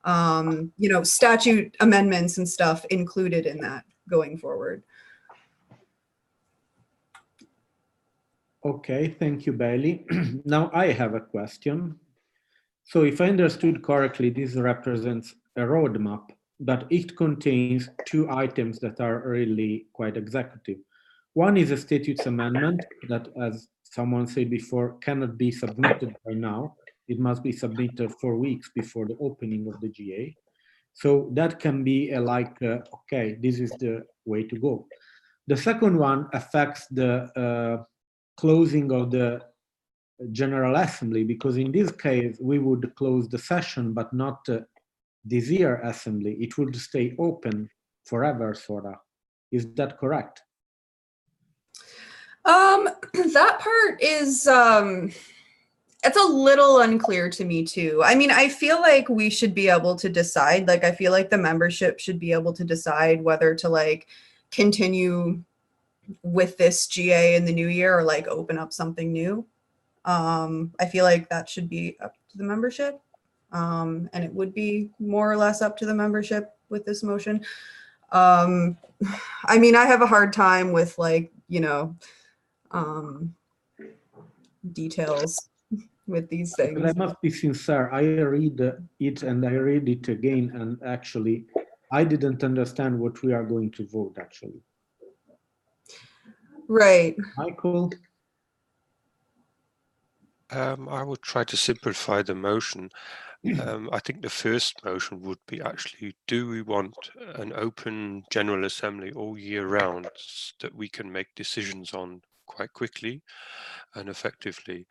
You know, statute amendments and stuff included in that going forward. Okay, thank you, Bailey. Now I have a question. So if I understood correctly, this represents a roadmap, but it contains two items that are really quite executive. One is a statutes amendment that, as someone said before, cannot be submitted by now. It must be submitted 4 weeks before the opening of the GA. So that can be okay, this is the way to go. The second one affects the closing of the General Assembly, because in this case, we would close the session, but not this year assembly. It would stay open forever, sort of. Is that correct? That part is, it's a little unclear to me too. I mean, I feel like we should be able to decide, like, I feel like the membership should be able to decide whether to like continue with this GA in the new year or like open up something new. I feel like that should be up to the membership. And it would be more or less up to the membership with this motion. I mean, I have a hard time with like, you know, details with these things. But I must be sincere, I read it and I read it again, and actually I didn't understand what we are going to vote actually. Right. Michael? I will try to simplify the motion. I think the first motion would be actually, do we want an open General Assembly all year round that we can make decisions on quite quickly and effectively?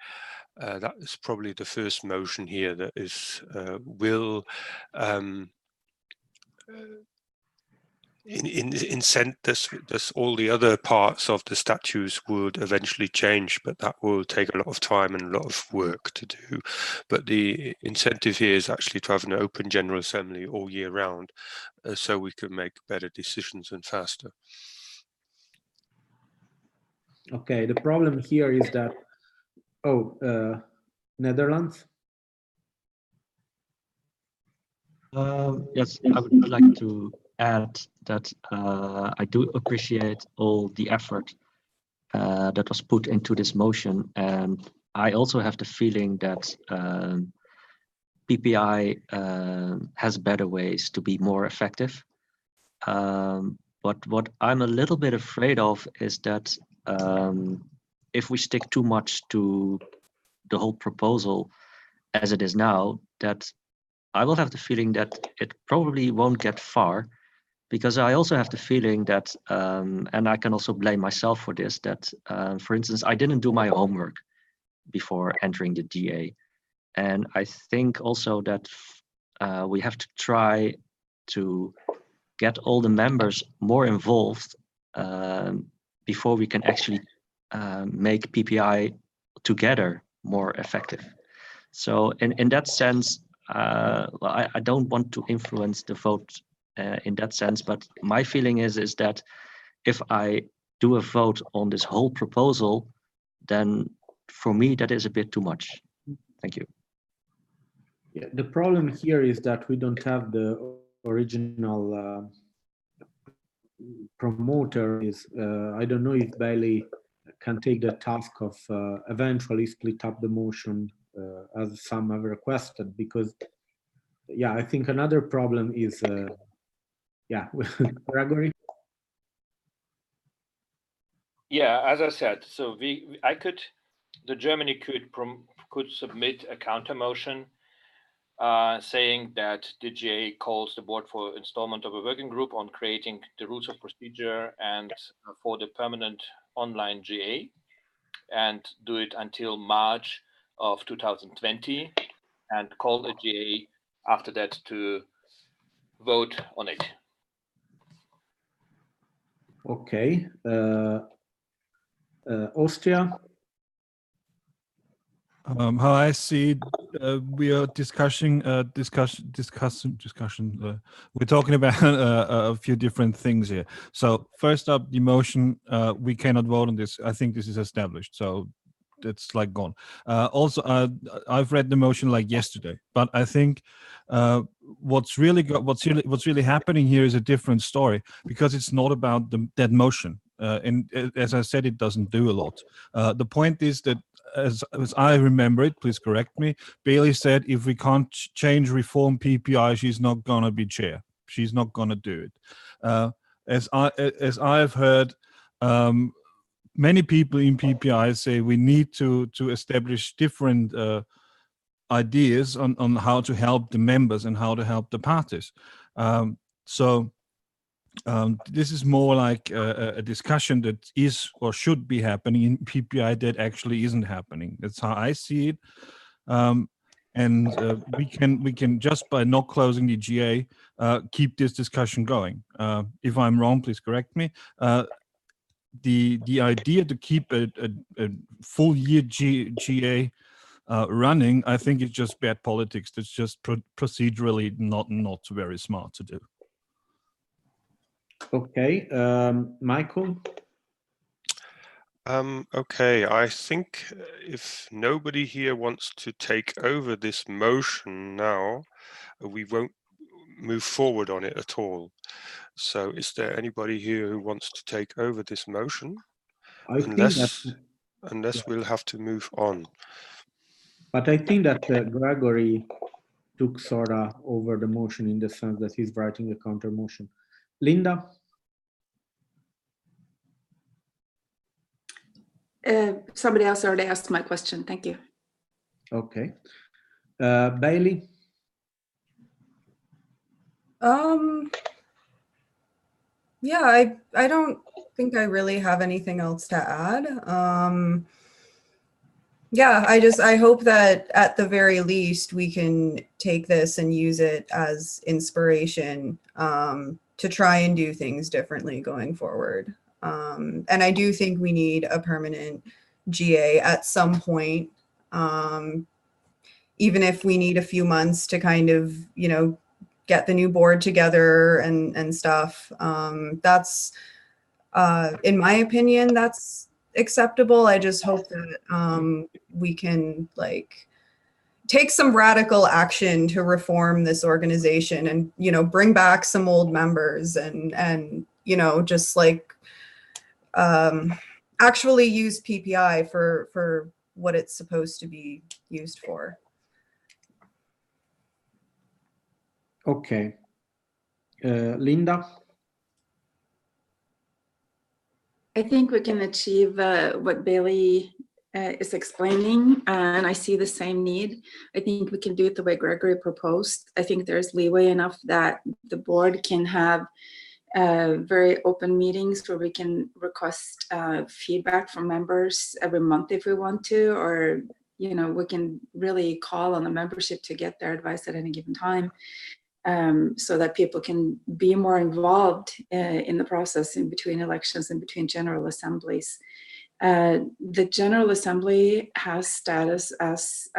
That is probably the first motion here that is, incent this all the other parts of the statutes would eventually change, but that will take a lot of time and a lot of work to do. But the incentive here is actually to have an open General Assembly all year round, so we can make better decisions and faster. Okay, the problem here is that, Netherlands? Yes, I would like to add that I do appreciate all the effort that was put into this motion, and I also have the feeling that PPI has better ways to be more effective. But what I'm a little bit afraid of is that if we stick too much to the whole proposal as it is now, that I will have the feeling that it probably won't get far, because I also have the feeling that, and I can also blame myself for this, that, for instance, I didn't do my homework before entering the GA. And I think also that we have to try to get all the members more involved before we can actually make PPI together more effective. So in that sense, I don't want to influence the vote in that sense, but my feeling is that if I do a vote on this whole proposal, then for me that is a bit too much. Thank you. Yeah, the problem here is that we don't have the original promoter. I don't know if Bailey can take the task of eventually split up the motion as some have requested, because yeah, I think another problem is yeah, Gregory. Yeah, as I said, so Germany could submit a counter motion saying that the GA calls the board for installment of a working group on creating the rules of procedure and for the permanent online GA, and do it until March of 2020, and call the GA after that to vote on it. Okay. Austria. How I see it, we are discussing. We're talking about a few different things here. So first up, the motion. We cannot vote on this. I think this is established. So it's like gone. Also, I've read the motion like yesterday, but I think what's really happening here is a different story, because it's not about that motion. And as I said, it doesn't do a lot. The point is that, as I remember it, please correct me, Bailey said if we can't change reform PPI, she's not gonna be chair. She's not gonna do it. As I've heard, many people in PPI say we need to establish different ideas on how to help the members and how to help the parties. This is more like a discussion that is or should be happening in PPI that actually isn't happening. That's how I see it. We can just by not closing the GA keep this discussion going. If I'm wrong, please correct me. The idea to keep a full year GA running, I think it's just bad politics. That's just procedurally not very smart to do. Okay, Michael. Okay, I think if nobody here wants to take over this motion now, we won't move forward on it at all. So is there anybody here who wants to take over this motion? Unless we'll have to move on. But I think that Gregory took sort of over the motion in the sense that he's writing a counter motion. Linda? Somebody else already asked my question. Thank you. Okay. Bailey? Yeah, I don't think I really have anything else to add. Yeah, I hope that at the very least we can take this and use it as inspiration to try and do things differently going forward. And I do think we need a permanent GA at some point, even if we need a few months to kind of, get the new board together and stuff. That's, in my opinion, that's acceptable. I just hope that we can take some radical action to reform this organization and, bring back some old members and just actually use PPI for what it's supposed to be used for. Okay. Linda? I think we can achieve what Bailey is explaining, and I see the same need. I think we can do it the way Gregory proposed. I think there's leeway enough that the board can have very open meetings where we can request feedback from members every month if we want to, or we can really call on the membership to get their advice at any given time, so that people can be more involved in the process in between elections and between general assemblies. The General Assembly has status as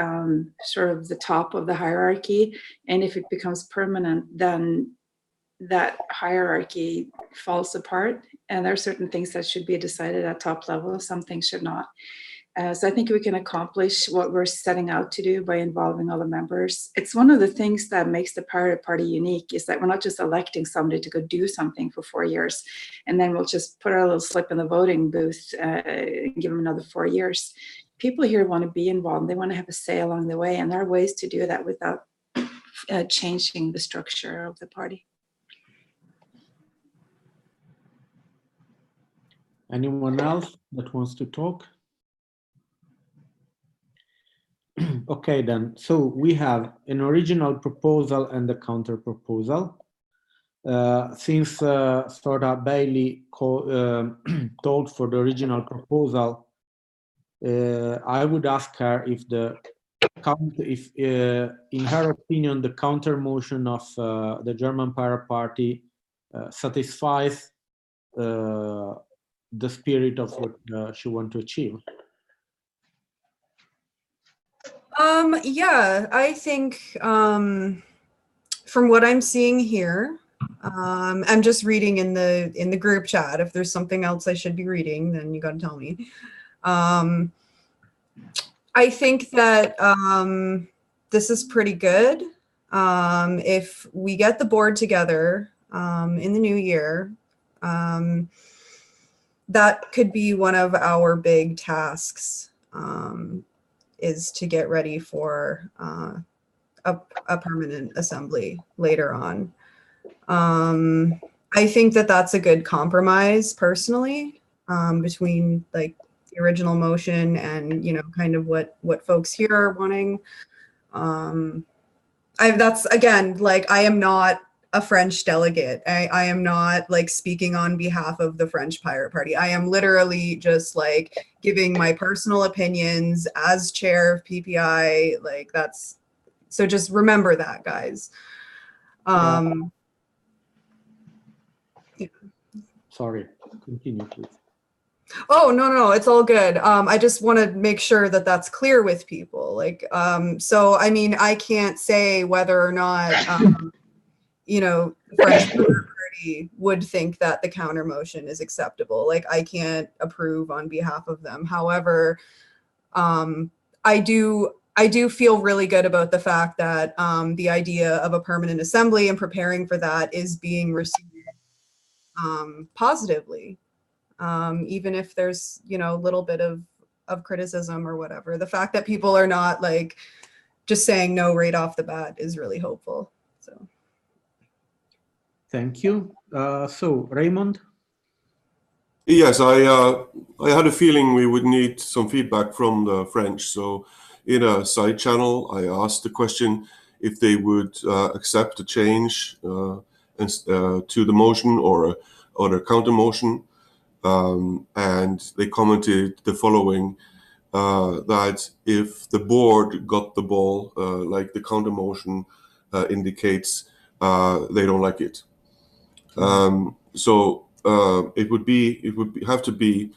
sort of the top of the hierarchy, and if it becomes permanent, then that hierarchy falls apart, and there are certain things that should be decided at top level, some things should not. So I think we can accomplish what we're setting out to do by involving all the members. It's one of the things that makes the Pirate Party unique, is that we're not just electing somebody to go do something for 4 years, and then we'll just put our little slip in the voting booth and give them another 4 years. People here want to be involved. They want to have a say along the way, and there are ways to do that without changing the structure of the party. Anyone else that wants to talk? Okay, then. So we have an original proposal and a counter proposal. Since Sorda Bailey told for the original proposal, I would ask her if in her opinion, the counter motion of the German Pirate Party satisfies the spirit of what she wants to achieve. Yeah, I think from what I'm seeing here, I'm just reading in the group chat. If there's something else I should be reading, then you got to tell me. I think that this is pretty good. If we get the board together in the new year, that could be one of our big tasks, is to get ready for a permanent assembly later on. I think that that's a good compromise personally, between like the original motion and kind of what folks here are wanting. That's again, like, I am not a French delegate. I am not like speaking on behalf of the French Pirate Party. I am literally just like giving my personal opinions as chair of PPI. Like, that's, so just remember that, guys. Yeah. Sorry, continue, please. Oh, no, it's all good. I just want to make sure that that's clear with people. Like, so, I mean, I can't say whether or not, the French Party would think that the counter motion is acceptable. Like, I can't approve on behalf of them. However, I do feel really good about the fact that the idea of a permanent assembly and preparing for that is being received positively. Even if there's, a little bit of criticism or whatever. The fact that people are not like just saying no right off the bat is really hopeful. So. Thank you. So Raymond? Yes, I had a feeling we would need some feedback from the French. So in a side channel, I asked the question if they would accept a change to the motion or a counter motion. And they commented the following, that if the board got the ball, like the counter motion indicates, they don't like it. So it would have to be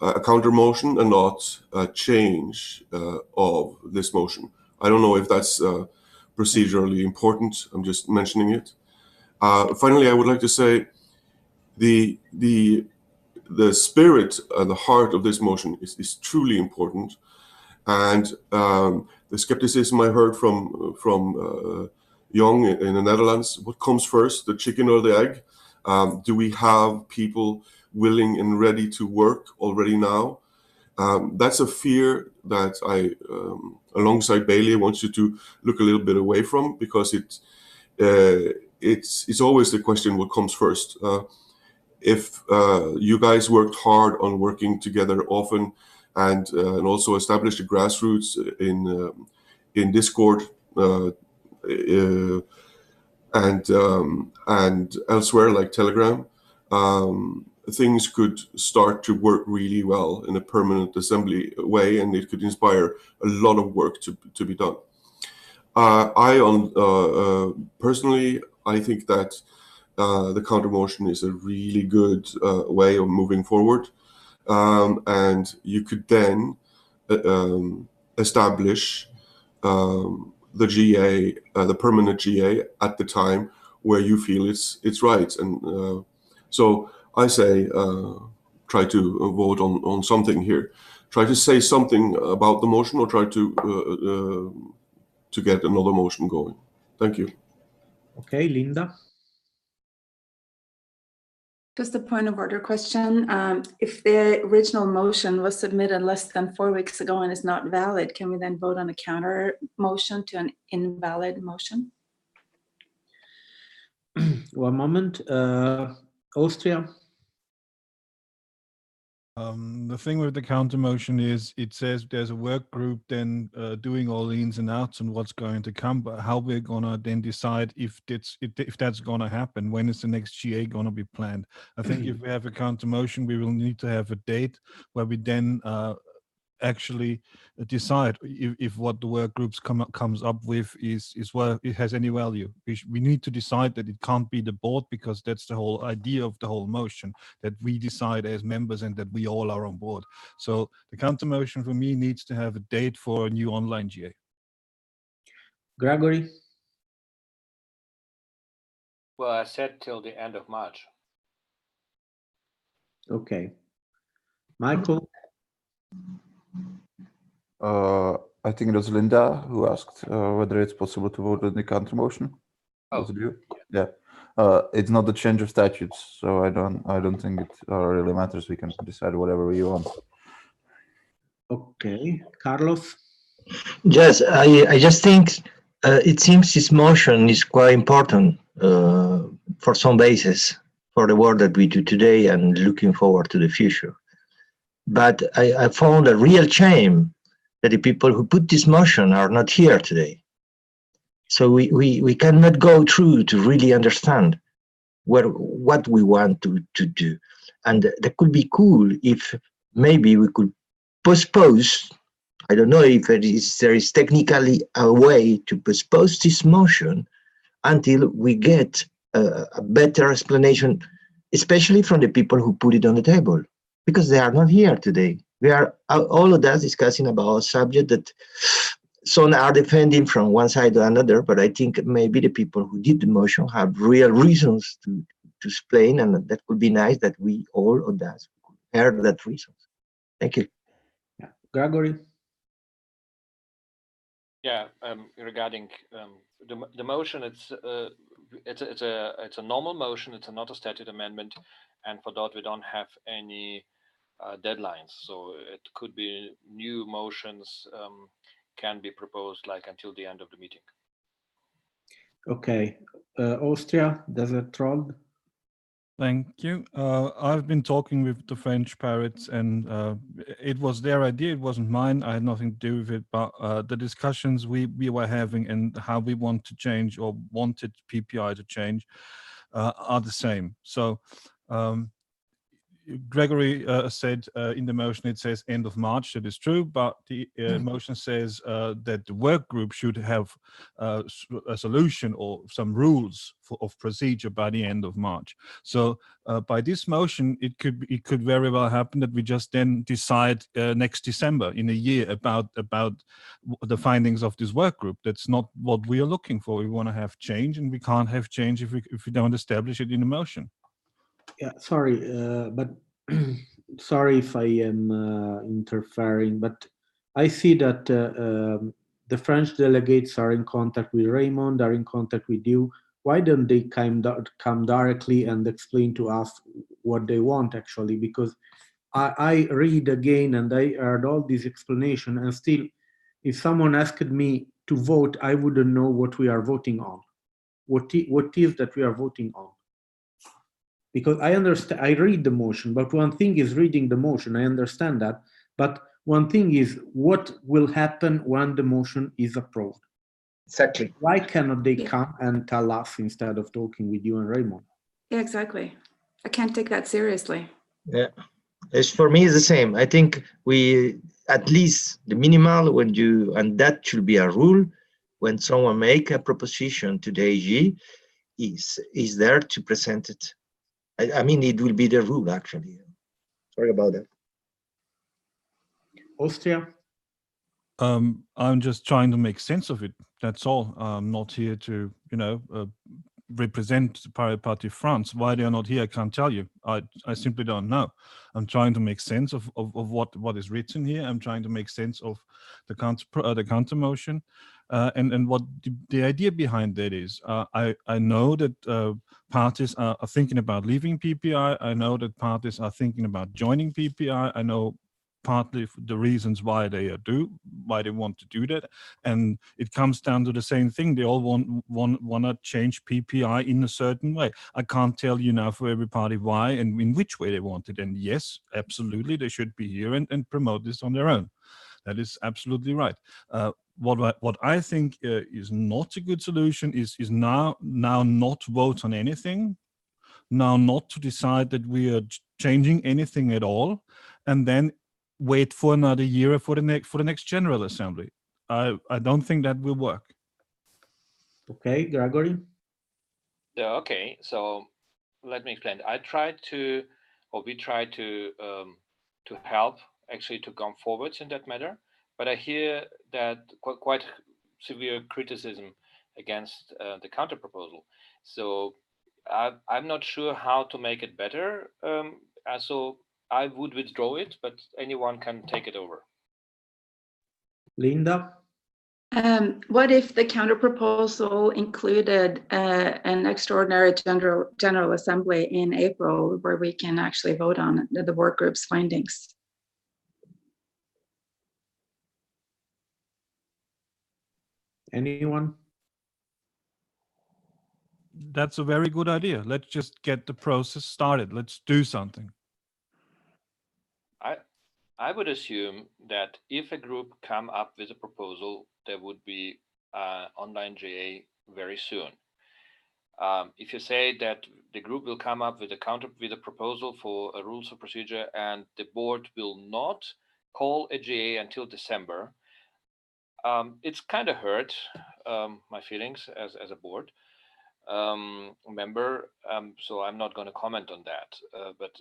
a counter motion and not a change of this motion. I don't know if that's procedurally important. I'm just mentioning it. Finally, I would like to say the spirit and the heart of this motion is truly important, and the skepticism I heard from Young in the Netherlands. What comes first, the chicken or the egg? Do we have people willing and ready to work already now? That's a fear that I, alongside Bailey, want you to look a little bit away from, because it's always the question what comes first. if you guys worked hard on working together often and also established a grassroots in Discord and elsewhere like Telegram, things could start to work really well in a permanent assembly way, and it could inspire a lot of work to be done. Personally, I think that the counter motion is a really good way of moving forward, and you could then establish the GA, the permanent GA, at the time where you feel it's right. And so I say, try to vote on something here. Try to say something about the motion, or try to get another motion going. Thank you. Okay, Linda. Just a point of order question. If the original motion was submitted less than 4 weeks ago and is not valid, can we then vote on a counter motion to an invalid motion? One moment. Austria. The thing with the counter motion is it says there's a work group then doing all the ins and outs and what's going to come, but how we're gonna then decide if that's gonna happen, when is the next GA gonna be planned. I think if we have a counter motion, we will need to have a date where we then actually decide if what the work groups comes up with is well, it has any value. We need to decide that it can't be the board, because that's the whole idea of the whole motion, that we decide as members and that we all are on board. So the counter motion for me needs to have a date for a new online GA. Gregory. Well, I said till the end of March. Okay. Michael. I think it was Linda who asked whether it's possible to vote on the counter motion. Oh, Was it you? Yeah. It's not a change of statutes, so I don't think it really matters. We can decide whatever we want. Okay, Carlos. Yes, I just think it seems this motion is quite important for some basis for the work that we do today and looking forward to the future. But I found a real shame that the people who put this motion are not here today. So we cannot go through to really understand what we want to do. And that could be cool if maybe we could postpone. I don't know if there is technically a way to postpone this motion until we get a better explanation, especially from the people who put it on the table, because they are not here today. We are all of us discussing about a subject that some are defending from one side or another, but I think maybe the people who did the motion have real reasons to explain, and that could be nice that we all of us heard that reasons. Thank you. Yeah. Gregory. Yeah, regarding the motion, it's a normal motion. It's not a statute amendment, and for that we don't have any deadlines. So it could be new motions can be proposed like until the end of the meeting. Okay, Austria, Desert Troll. Thank you. I've been talking with the French pirates, and it was their idea. It wasn't mine. I had nothing to do with it. But the discussions we were having and how we want to change or wanted PPI to change are the same. So Gregory said in the motion it says end of March. That is true, but the motion says that the work group should have a solution or some rules of procedure by the end of March. So by this motion, it could very well happen that we just then decide next December in a year about the findings of this work group. That's not what we are looking for. We want to have change, and we can't have change if we don't establish it in a motion. Yeah, sorry, but sorry if I am interfering, but I see that the French delegates are in contact with Raymond, are in contact with you. Why don't they come directly and explain to us what they want actually? Because I read again and I heard all this explanation, and still, if someone asked me to vote, I wouldn't know what we are voting on. What is that we are voting on? because I understand, I read the motion, but one thing is reading the motion, I understand that, but one thing is what will happen when the motion is approved. Exactly. Why cannot they come and tell us instead of talking with you and Raymond? Yeah, exactly. I can't take that seriously. Yeah, it's for me it's the same. I think we at least the minimal when you, and that should be a rule, when someone make a proposition to the AG is there to present it. I mean, it will be the rule actually. Sorry about that. Austria? I'm just trying to make sense of it. That's all. I'm not here to, represent the Party France. Why they are not here, I can't tell you. I simply don't know. I'm trying to make sense of what is written here. I'm trying to make sense of the counter motion, and what the idea behind that is. I know that parties are thinking about leaving PPI. I know that parties are thinking about joining PPI. I know partly the reasons why they want to do that, and it comes down to the same thing. They all want to change PPI in a certain way. I can't tell you now for every party why and in which way they want it. And yes, absolutely, they should be here and promote this on their own. That is absolutely right. What I think is not a good solution is now not vote on anything, now not to decide that we are changing anything at all, and then wait for another year for the next General Assembly. I don't think that will work. Okay, Gregory? Okay, so let me explain. We tried to help actually to come forwards in that matter, but I hear that quite severe criticism against the counter proposal. So I'm not sure how to make it better. So I would withdraw it, but anyone can take it over. Linda? What if the counter proposal included an extraordinary general assembly in April where we can actually vote on the work group's findings? Anyone? That's a very good idea. Let's just get the process started. Let's do something. I would assume that if a group come up with a proposal, there would be online GA very soon. If you say that the group will come up with a proposal for a rules of procedure and the board will not call a GA until December, it's kind of hurt my feelings as a board member, so I'm not going to comment on that. But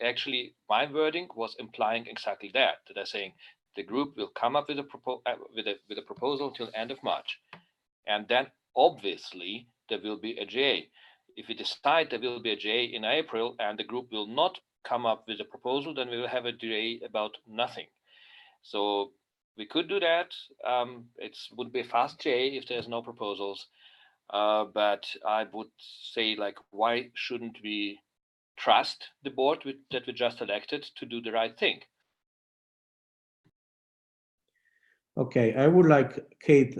actually, my wording was implying exactly that they're saying the group will come up with a proposal until end of March, and then obviously there will be a GA. If we decide there will be a GA in April and the group will not come up with a proposal, then we will have a GA about nothing. So we could do that. It would be a fast GA if there's no proposals. But I would say, like, why shouldn't we trust the board that we just elected to do the right thing? Okay, I would like, Kate,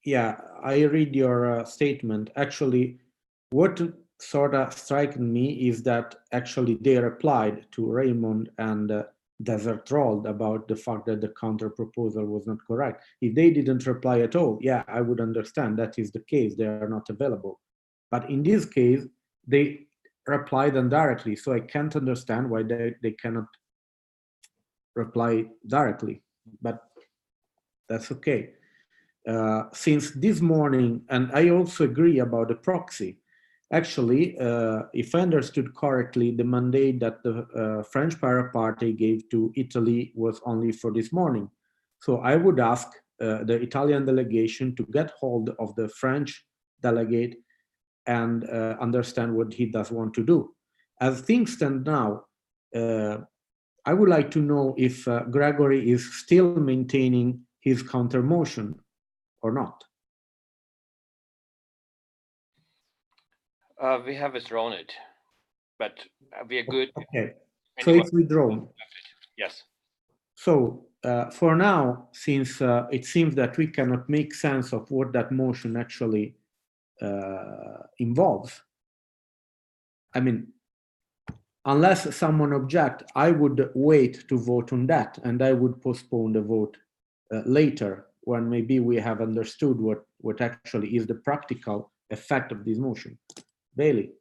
yeah, I read your statement. Actually, what sort of struck me is that actually they replied to Raymond and Desert Rolled about the fact that the counter proposal was not correct. If they didn't reply at all, yeah, I would understand that is the case, they are not available. But in this case, they replied indirectly, so I can't understand why they cannot reply directly, but that's okay. Since this morning, and I also agree about the proxy. Actually, if I understood correctly, the mandate that the French Pirate Party gave to Italy was only for this morning. So I would ask the Italian delegation to get hold of the French delegate and understand what he does want to do. As things stand now, I would like to know if Gregory is still maintaining his counter motion or not. We have withdrawn it, but we are good. Okay, so it's withdrawn. Yes. So for now, since it seems that we cannot make sense of what that motion actually involves, I mean, unless someone object, I would wait to vote on that, and I would postpone the vote later, when maybe we have understood what actually is the practical effect of this motion. Bailey.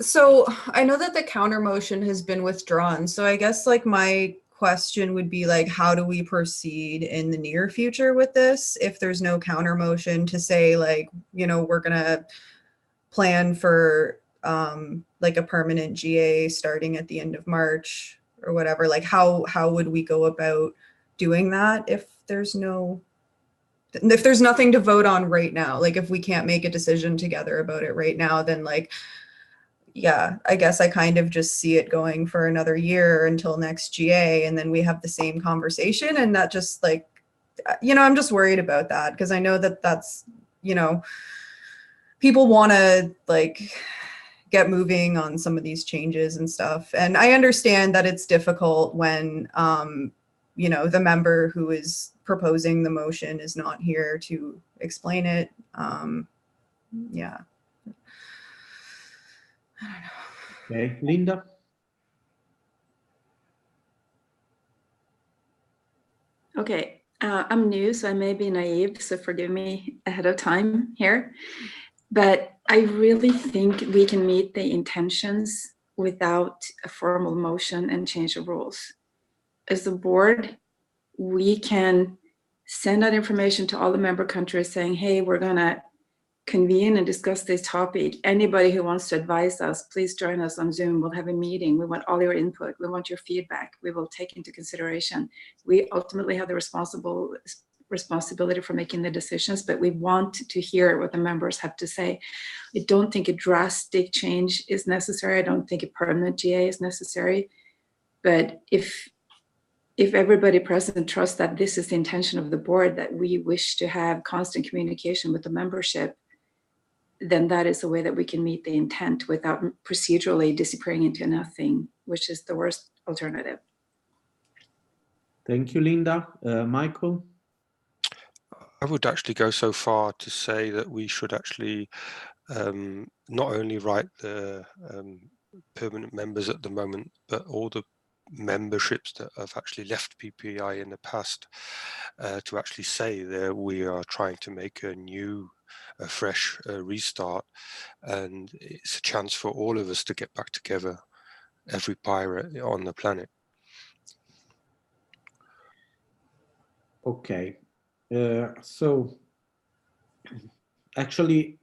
So I know that the counter motion has been withdrawn. So I guess like my question would be like, how do we proceed in the near future with this? If there's no counter motion to say like, you know, we're gonna plan for like a permanent GA starting at the end of March or whatever, like how would we go about doing that if there's nothing to vote on right now? Like if we can't make a decision together about it right now, then like, yeah, I guess I kind of just see it going for another year until next GA, and then we have the same conversation. And that just like, you know, I'm just worried about that because I know that that's, you know, people want to like get moving on some of these changes and stuff. And I understand that it's difficult when, you know, the member who is proposing the motion is not here to explain it. Yeah. Okay, Linda. Okay, I'm new, so I may be naive, so forgive me ahead of time here. But I really think we can meet the intentions without a formal motion and change the rules. As the board, we can send out information to all the member countries saying, hey, we're gonna convene and discuss this topic. Anybody who wants to advise us, please join us on Zoom. We'll have a meeting. We want all your input. We want your feedback. We will take into consideration. We ultimately have the responsibility for making the decisions, but we want to hear what the members have to say. I don't think a drastic change is necessary. I don't think a permanent GA is necessary. But if everybody present trusts that this is the intention of the board, that we wish to have constant communication with the membership, then that is a way that we can meet the intent without procedurally disappearing into nothing, which is the worst alternative. Thank you, Linda. Michael? I would actually go so far to say that we should actually not only write the permanent members at the moment, but all the memberships that have actually left PPI in the past to actually say that we are trying to make a fresh restart, and it's a chance for all of us to get back together, every pirate on the planet. Okay, so actually,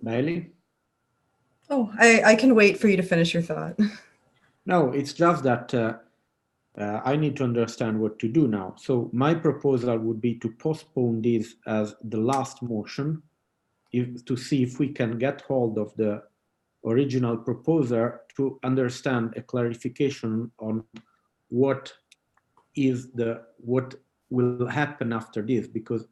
Bailey? Oh, I can wait for you to finish your thought. No, it's just that I need to understand what to do now. So my proposal would be to postpone this as the last motion to see if we can get hold of the original proposer to understand a clarification on what will happen after this, because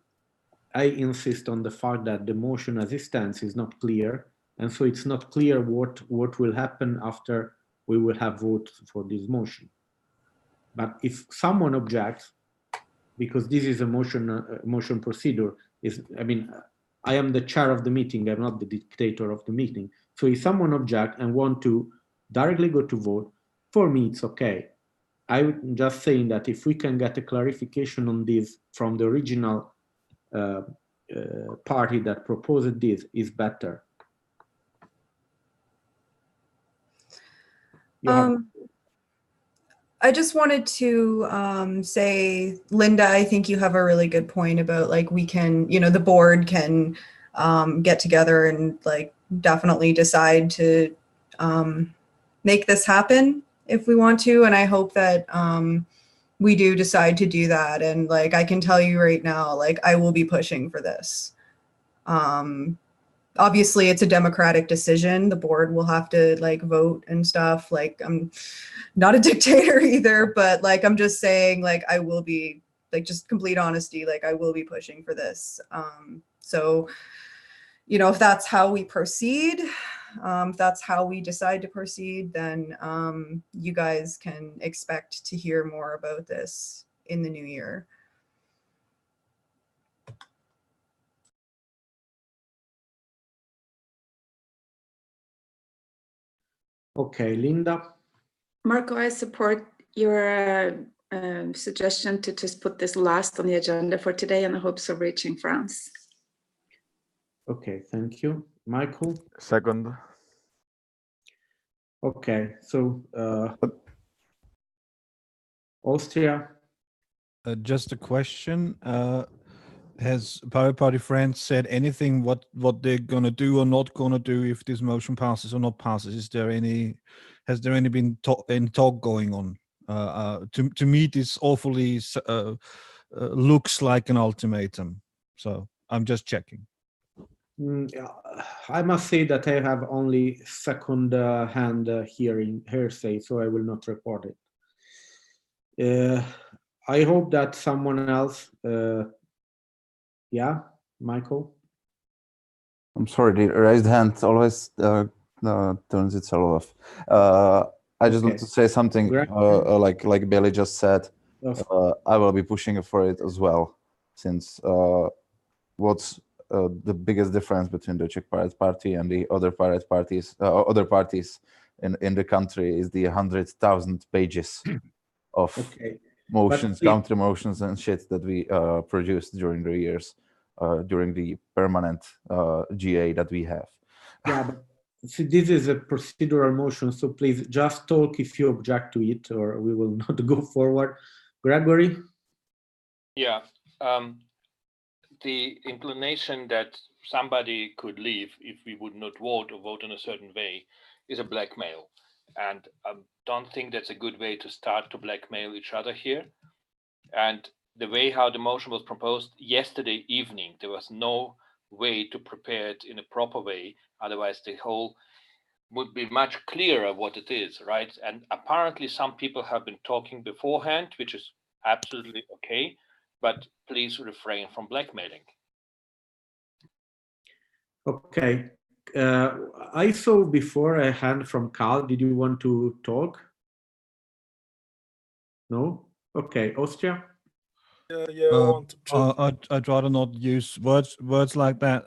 I insist on the fact that the motion as it stands is not clear, and so it's not clear what will happen after we will have voted for this motion. But if someone objects, because this is a motion procedure, I am the chair of the meeting, I'm not the dictator of the meeting. So if someone objects and want to directly go to vote, for me it's okay. I'm just saying that if we can get a clarification on this from the original party that proposed this, is better. I just wanted to say, Linda, I think you have a really good point about like we can, you know, the board can get together and like definitely decide to make this happen if we want to. And I hope that we do decide to do that. And like I can tell you right now, like I will be pushing for this. Obviously it's a democratic decision. The board will have to like vote and stuff. Like I'm not a dictator either, but like I'm just saying, like I will be, like, just complete honesty, like I will be pushing for this. So, you know, if that's how we proceed, if that's how we decide to proceed, then you guys can expect to hear more about this in the new year. Okay, Linda. Marco, I support your suggestion to just put this last on the agenda for today in the hopes of reaching France. Okay, thank you. Michael? Second. Okay, so Austria? Just a question. Has Power Party France said anything what they're gonna do or not gonna do if this motion passes or not passes? Has there any been any talk going on? To me, this awfully looks like an ultimatum. So I'm just checking. I must say that I have only second-hand hearsay, so I will not report it. I hope that someone else, yeah, Michael? I'm sorry, the raised hand always turns itself off. I just want to say something like Billy just said. I will be pushing for it as well, since what's the biggest difference between the Czech Pirate Party and the other pirate parties, other parties in the country is the 100,000 pages of motions, counter motions, and shit that we produced during the years, during the permanent GA that we have. Yeah, but see, this is a procedural motion, so please just talk if you object to it, or we will not go forward. Gregory? Yeah. The inclination that somebody could leave if we would not vote or vote in a certain way is a blackmail. And I don't think that's a good way to start to blackmail each other here. And the way how the motion was proposed yesterday evening, there was no way to prepare it in a proper way. Otherwise, the whole would be much clearer what it is, right? And apparently some people have been talking beforehand, which is absolutely okay, but please refrain from blackmailing. Okay. I saw before a hand from Carl. Did you want to talk? No? Okay. Austria? I'd rather not use words like that.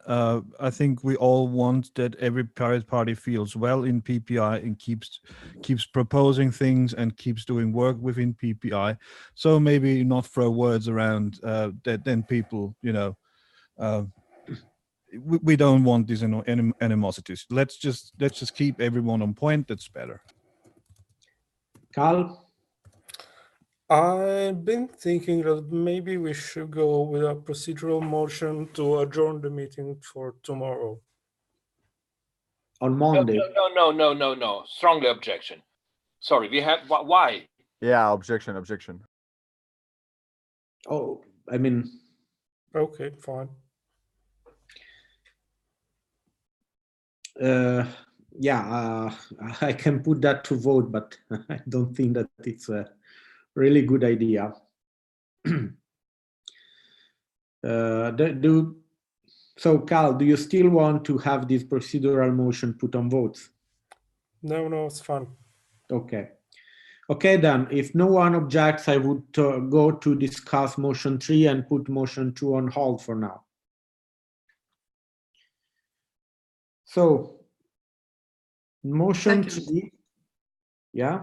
I think we all want that every pirate party feels well in PPI and keeps proposing things and keeps doing work within PPI. So maybe not throw words around that then people, we don't want these animosities. Let's just keep everyone on point. That's better. Carl? I've been thinking that maybe we should go with a procedural motion to adjourn the meeting for tomorrow. On Monday? No. Strongly objection. Sorry, we have, why? Yeah, objection. Oh, I mean... Okay, fine. Yeah, I can put that to vote, but I don't think that it's a really good idea. So, Carl, do you still want to have this procedural motion put on votes? No, it's fine. Okay. Okay, then, if no one objects, I would go to discuss motion 3 and put motion 2 on hold for now. So, motion 3, yeah?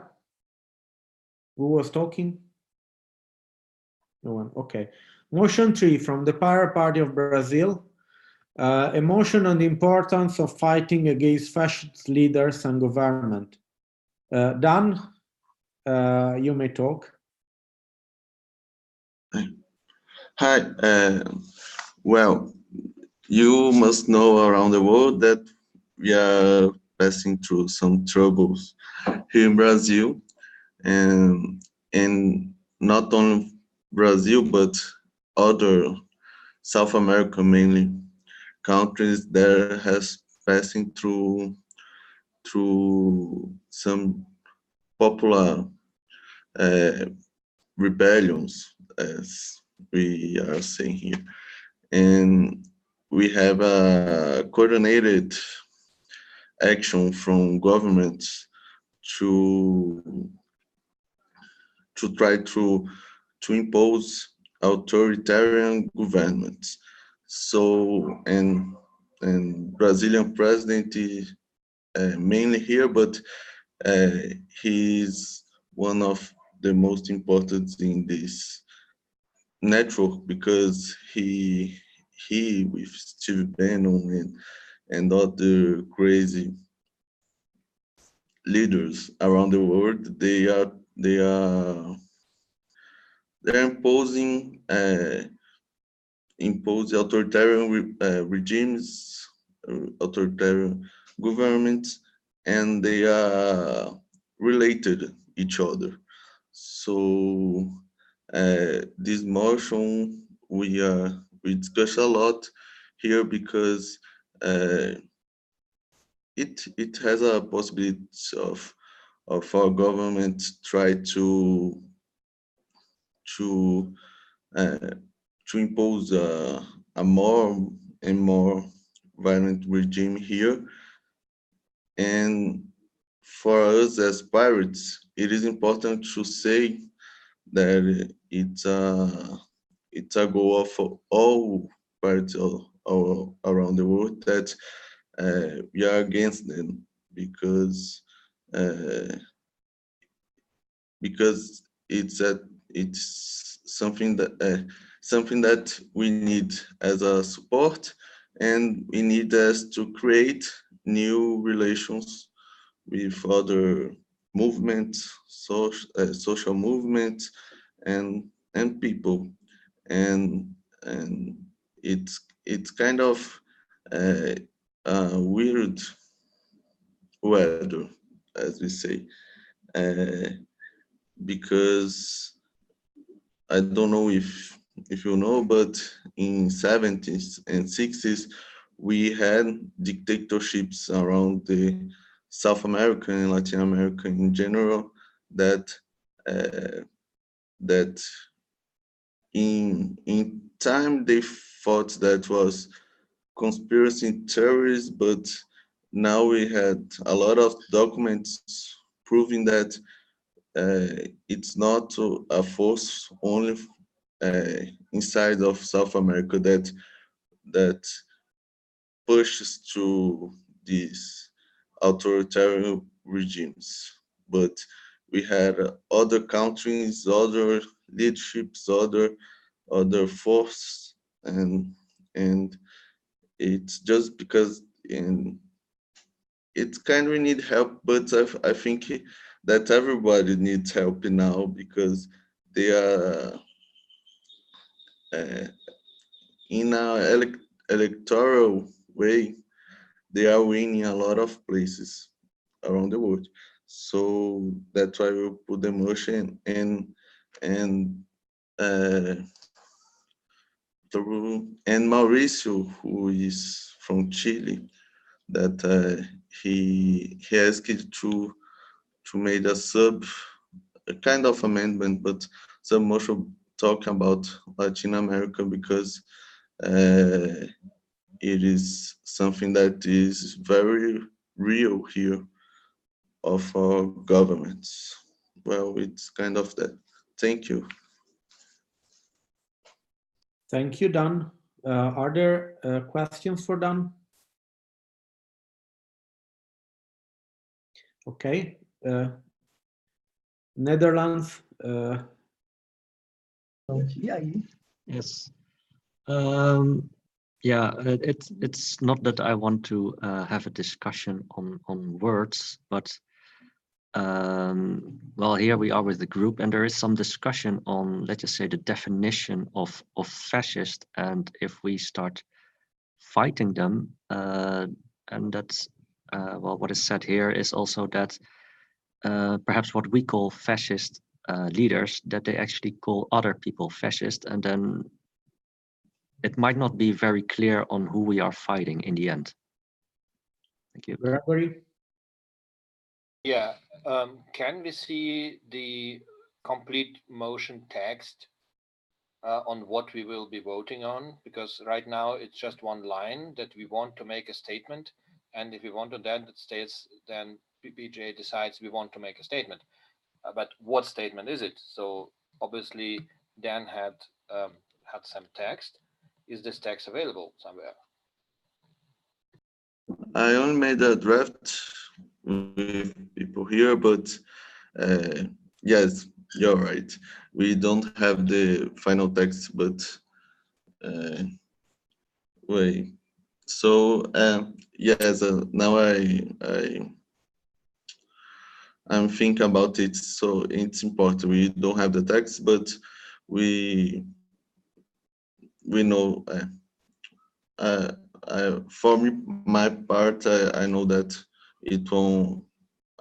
Who was talking? No one, okay. Motion 3 from the Pirate Party of Brazil, a motion on the importance of fighting against fascist leaders and government. Dan, you may talk. Hi. Well, you must know around the world that we are passing through some troubles here in Brazil, and not only Brazil, but other South America mainly countries that has passing through some popular rebellions, as we are saying here, and we have a coordinated action from governments to try to impose authoritarian governments. So, and Brazilian president is mainly here, but he's one of the most important in this network because he with Steve Bannon and other crazy leaders around the world, they're imposing authoritarian regimes, authoritarian governments, and they are related each other. So this motion we discuss a lot here because it has a possibility of our government try to impose a more and more violent regime here. And for us as pirates, it is important to say that it's a goal of all pirates all around the world that we are against them because it's something that we need as a support, and we need us to create new relations with other movements, social movements, and people, and it's kind of weird weather, as we say, because I don't know if you know, but in 70s and 60s we had dictatorships around the South America and Latin America in general that in time they thought that was conspiracy theories, but now we had a lot of documents proving that it's not a force only inside of South America that pushes to these authoritarian regimes, but we had other countries, other leaderships, other forces, and it's just because it's kind of need help, but I think that everybody needs help now because they are in an electoral way, they are winning a lot of places around the world. So that's why we put the motion and Mauricio, who is from Chile, that he asked to make a kind of amendment, but some motion talking about Latin America because it is something that is very real here of our governments. Well, it's kind of that. Thank you. Thank you, Dan. Are there questions for Dan? Okay. Netherlands. Yes. Yeah, it's not that I want to have a discussion on words, but well, here we are with the group, and there is some discussion on, let's just say, the definition of fascist, and if we start fighting them, and that's well, what is said here is also that perhaps what we call fascist leaders, that they actually call other people fascist, and then it might not be very clear on who we are fighting in the end. Thank you. Gregory? Yeah, can we see the complete motion text on what we will be voting on? Because right now it's just one line that we want to make a statement, and if we want to then it states, then PPJ decides we want to make a statement. But what statement is it? So obviously Dan had some text. Is this text available somewhere? I only made a draft with people people here, but yes, you're right. We don't have the final text, but wait. So yes, now I'm thinking about it. So it's important. We don't have the text, but we know. For me, my part, I know that it won't.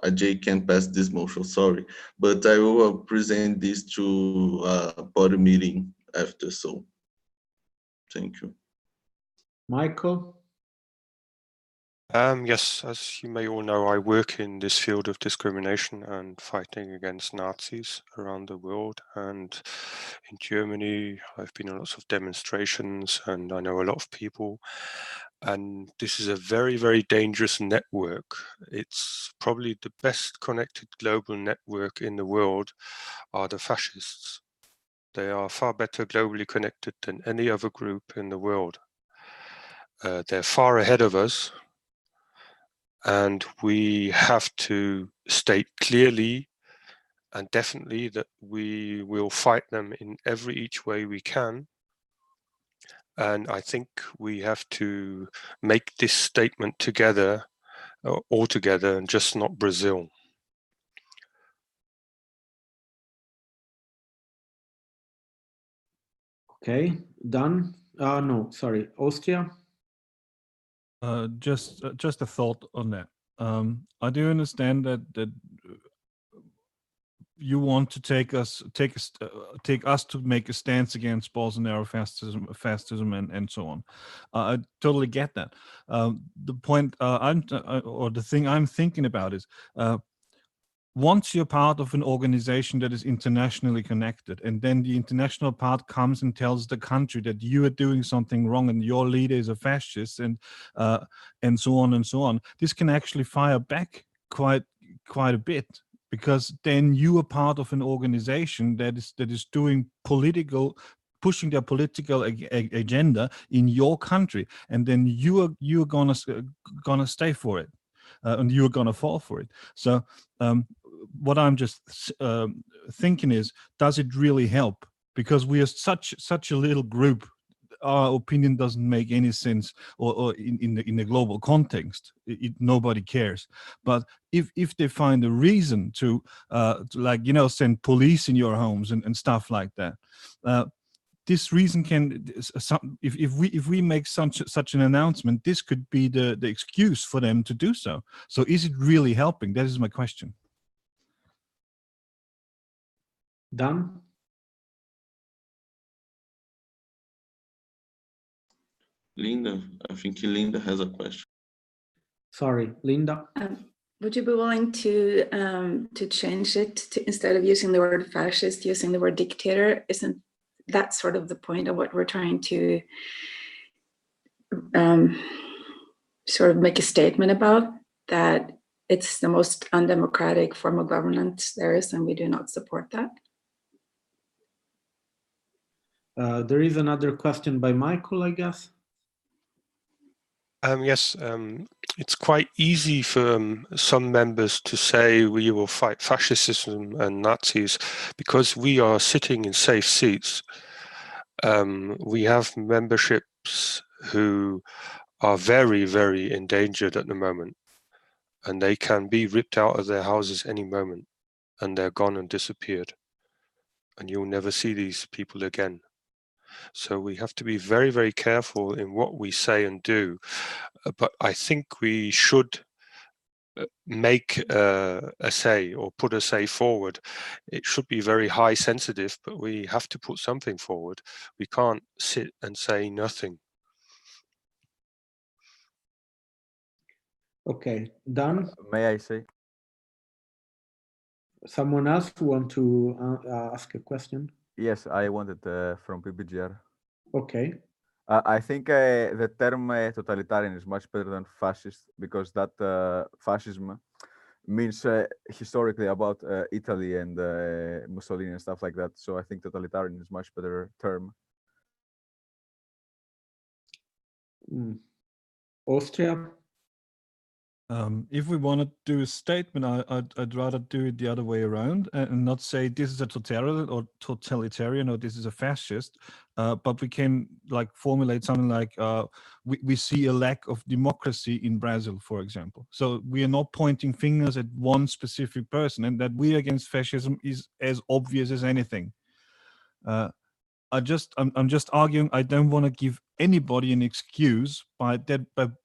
Ajay can't pass this motion. Sorry, but I will present this to body meeting after. So, thank you. Michael? Yes, as you may all know, I work in this field of discrimination and fighting against Nazis around the world. And in Germany, I've been in lots of demonstrations and I know a lot of people. And this is a very, very dangerous network. It's probably the best connected global network in the world are the fascists. They are far better globally connected than any other group in the world. They're far ahead of us. And we have to state clearly and definitely that we will fight them in each way we can. And I think we have to make this statement together, all together, and just not Brazil. Okay, done. No, sorry, Austria. Just a thought on that. I do understand that you want to take us to make a stance against Bolsonaro fascism and so on. I totally get that. The point or the thing I'm thinking about is once you're part of an organization that is internationally connected, and then the international part comes and tells the country that you are doing something wrong and your leader is a fascist and so on and so on, this can actually fire back quite a bit, because then you are part of an organization that is doing pushing their political agenda in your country, and then you're gonna stay for it, and you're gonna fall for it. So what I'm just thinking is, does it really help? Because we are such a little group, our opinion doesn't make any sense, or in the global context, nobody cares. But if they find a reason to like, send police in your homes and stuff like that, this reason can, if we make such an announcement, this could be the excuse for them to do so. So is it really helping? That is my question. Done. Linda, I think Linda has a question. Sorry, Linda. Would you be willing to change it to, instead of using the word fascist, using the word dictator? Isn't that sort of the point of what we're trying to sort of make a statement about? That it's the most undemocratic form of governance there is, and we do not support that. There is another question by Michael, I guess. Yes, it's quite easy for some members to say we will fight fascism and Nazis because we are sitting in safe seats. We have memberships who are very, very endangered at the moment, and they can be ripped out of their houses any moment, and they're gone and disappeared. And you'll never see these people again. So we have to be very, very careful in what we say and do. But I think we should make a say or put a say forward. It should be very high sensitive, but we have to put something forward. We can't sit and say nothing. Okay, done. May I say? Someone else want to ask a question? Yes, I wanted from PPGR. Okay. I think the term totalitarian is much better than fascist, because that fascism means historically about Italy and Mussolini and stuff like that. So I think totalitarian is much better term. Austria? If we want to do a statement, I'd rather do it the other way around and not say this is a totalitarian or this is a fascist, but we can like formulate something like we see a lack of democracy in Brazil, for example. So we are not pointing fingers at one specific person, and that we against fascism is as obvious as anything. I'm just arguing I don't want to give anybody an excuse by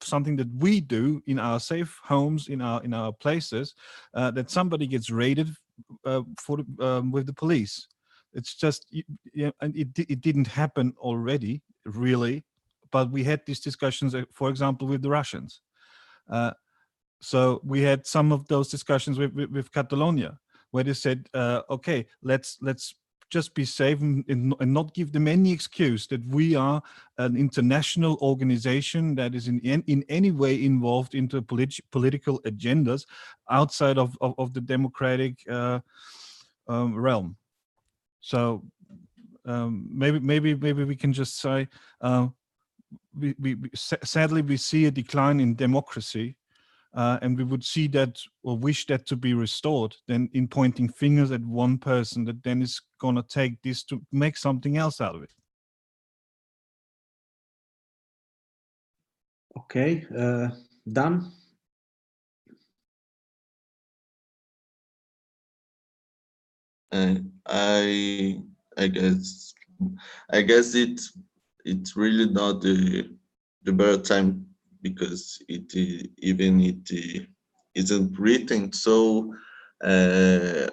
something that we do in our safe homes, in our places, that somebody gets raided with the police. It's just, and it didn't happen already, really, but we had these discussions, for example, with the Russians. So we had some of those discussions with Catalonia, where they said, okay, let's just be safe and not give them any excuse that we are an international organization that is in any way involved into political agendas outside of the democratic realm. So maybe we can just say, sadly we see a decline in democracy. And we would see that or wish that to be restored, then in pointing fingers at one person that then is going to take this to make something else out of it. Okay, Dan? I guess it's really not the better time, because it isn't written. So I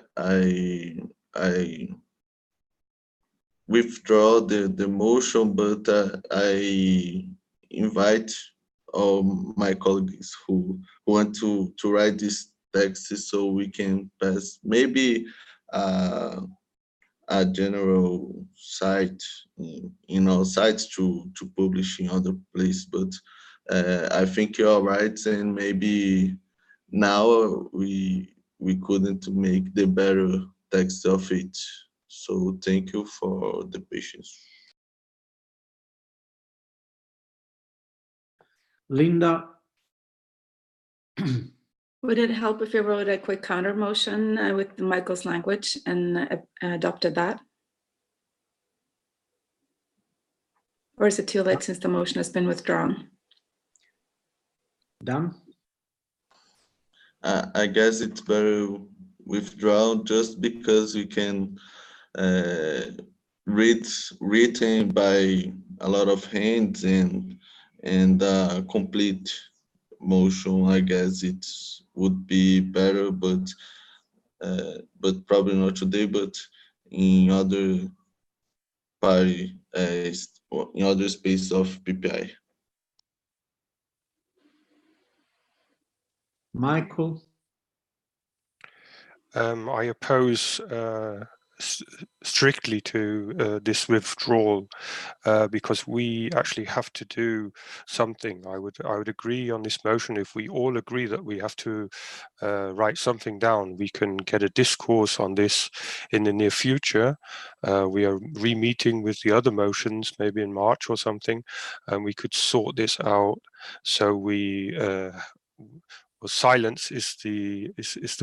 withdraw the motion, but I invite all my colleagues who want to write this text, so we can pass maybe a general site in our sites to publish in other places. But I think you're right, and maybe now we couldn't make the better text of it. So thank you for the patience. Linda? Would it help if you wrote a quick counter motion with Michael's language and adopted that? Or is it too late since the motion has been withdrawn? Dan? I guess it's better withdrawn, just because we can read written by a lot of hands and complete motion. I guess it would be better, but probably not today, but in other party, in other space of PPI. Michael? I oppose strictly to this withdrawal, because we actually have to do something. I would agree on this motion if we all agree that we have to write something down. We can get a discourse on this in the near future. We are re-meeting with the other motions maybe in March or something, and we could sort this out. So well, silence is the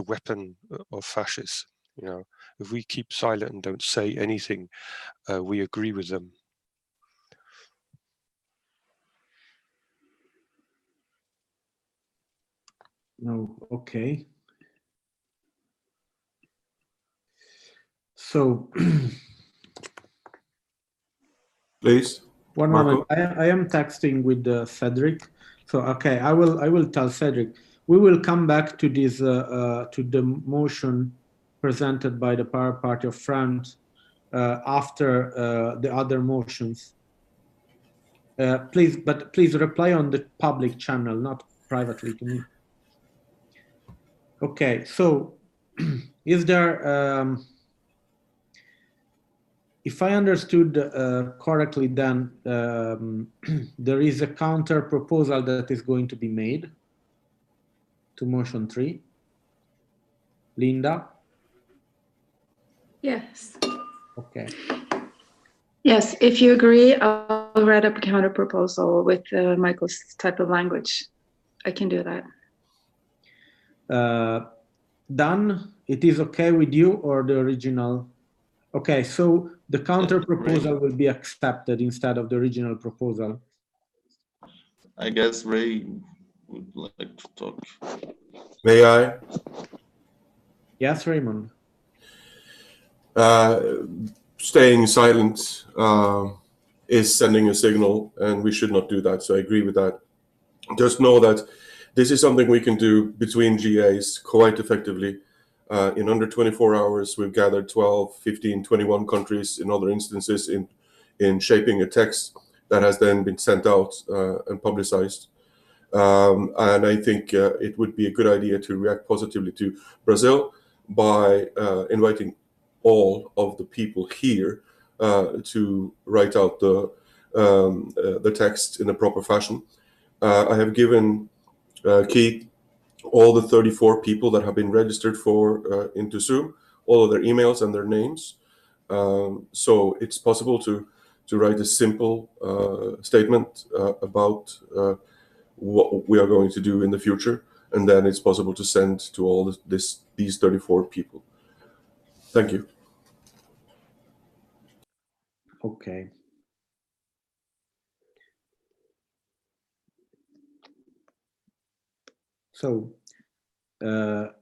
weapon of fascists. You know, if we keep silent and don't say anything, we agree with them. No, okay. So, please. One Marco? moment. I am texting with Cedric. So, okay, I will tell Cedric. We will come back to this to the motion presented by the Power Party of France after the other motions. Please reply on the public channel, not privately to me. Okay, so is there, if I understood correctly, then there is a counter proposal that is going to be made to motion 3. Linda? Yes. Okay. Yes, if you agree, I'll write up a counter proposal with Michael's type of language. I can do that. Dan, it is okay with you or the original? Okay, so the counter proposal will be accepted instead of the original proposal. I guess Ray would like to talk. May I? Yes, Raymond. Staying silent is sending a signal, and we should not do that. So I agree with that. Just know that this is something we can do between GAs quite effectively. In under 24 hours, we've gathered 12, 15, 21 countries in other instances in shaping a text that has then been sent out and publicized. And I think it would be a good idea to react positively to Brazil by inviting all of the people here to write out the text in a proper fashion. I have given Keith all the 34 people that have been registered for into Zoom, all of their emails and their names. So it's possible to write a simple statement about what we are going to do in the future, and then it's possible to send to all these 34 people. Thank you. Okay. So the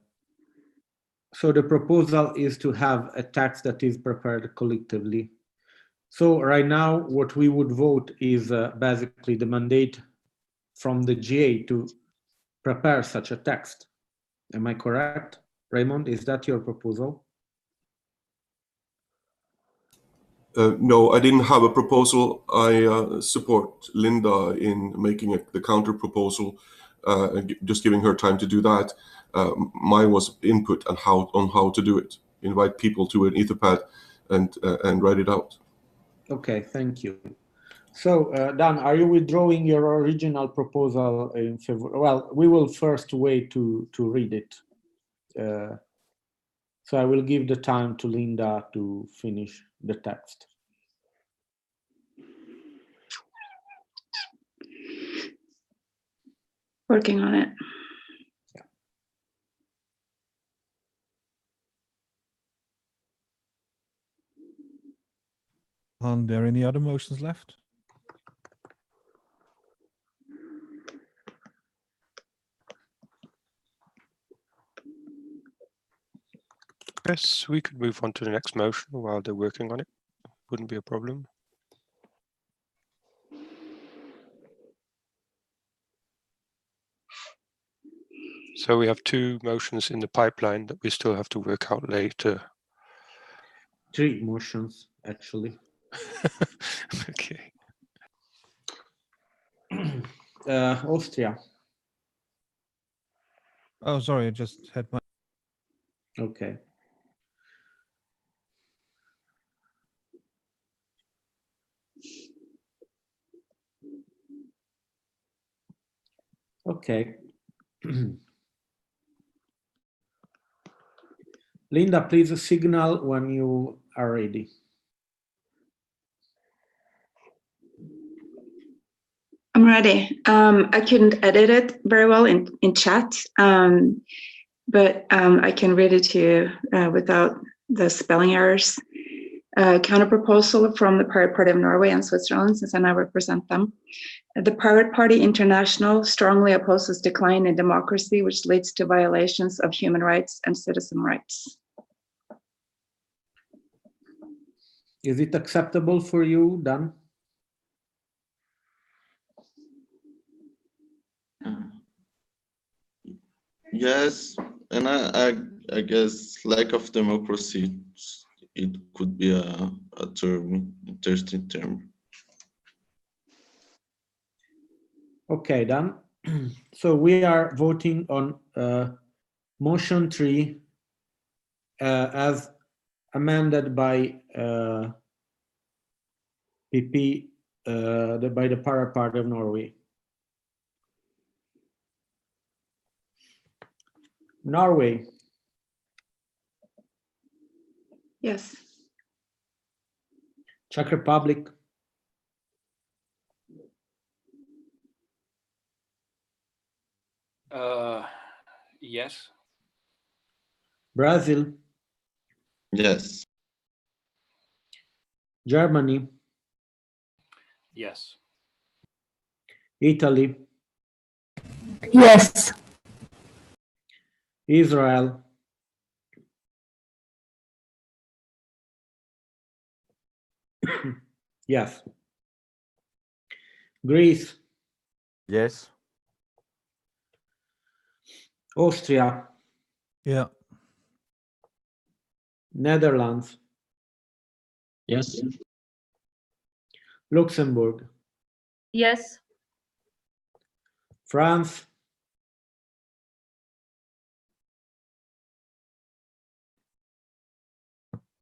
proposal is to have a text that is prepared collectively. So right now, what we would vote is basically the mandate from the GA to prepare such a text. Am I correct, Raymond? Is that your proposal? No, I didn't have a proposal. I support Linda in making the counter proposal, just giving her time to do that. Mine was input on how to do it. Invite people to an Etherpad and write it out. Okay, thank you. So Dan, are you withdrawing your original proposal in favor? Well, we will first wait to read it. So I will give the time to Linda to finish the text. Working on it. Are there any other motions left? Yes, we could move on to the next motion while they're working on it. Wouldn't be a problem. So we have two motions in the pipeline that we still have to work out later. 3 motions, actually. Okay. Austria. Oh, sorry, I just had my... Okay. Okay. Linda, please signal when you are ready. I'm ready. I couldn't edit it very well in chat, but I can read it to you without the spelling errors. Counter proposal from the Pirate Party of Norway and Switzerland, since I now represent them. The Pirate Party International strongly opposes decline in democracy, which leads to violations of human rights and citizen rights. Is it acceptable for you, Dan? Yes, and I guess lack of democracy, it could be a term, interesting term. Okay, Dan. So we are voting on motion 3 as amended by PP, by the Pirate Party of Norway. Norway. Yes. Czech Republic. Yes. Brazil, Yes. Germany, Yes. Italy, Yes. Israel, yes, Greece, Yes. Austria, Yeah. Netherlands, Yes. Luxembourg, Yes. France,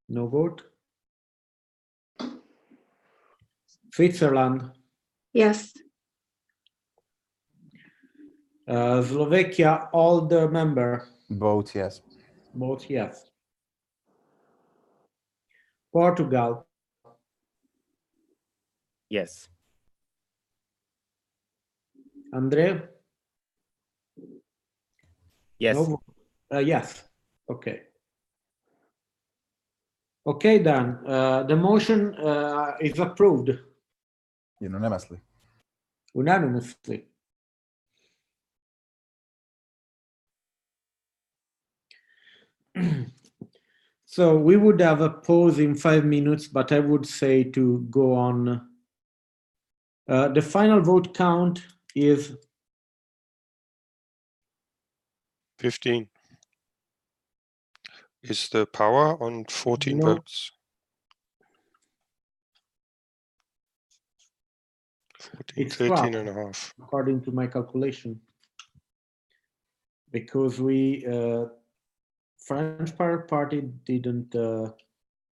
no vote, Switzerland, Yes. Slovakia, all the member, Both yes. both yes. Portugal, Yes. Andre, Yes. no vote. Yes, okay. Okay, then, the motion is approved Unanimously. unanimously. So we would have a pause in 5 minutes, but I would say to go on. The final vote count is 15. Is the power on 14 No. votes? 14, it's 13 12, and a half. according to my calculation. Because we, French party didn't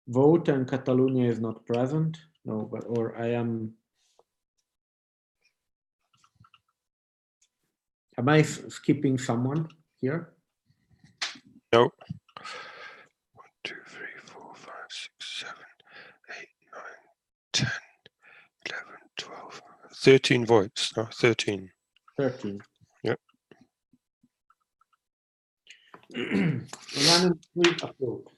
vote and Catalonia is not present. No, but, or I am I skipping someone here? No. 1, 2, 3, 4, 5, 6, 7, 8, 9, 10, 11, 12, 13 votes. No, 13. 13. Yep. Unanimously approved.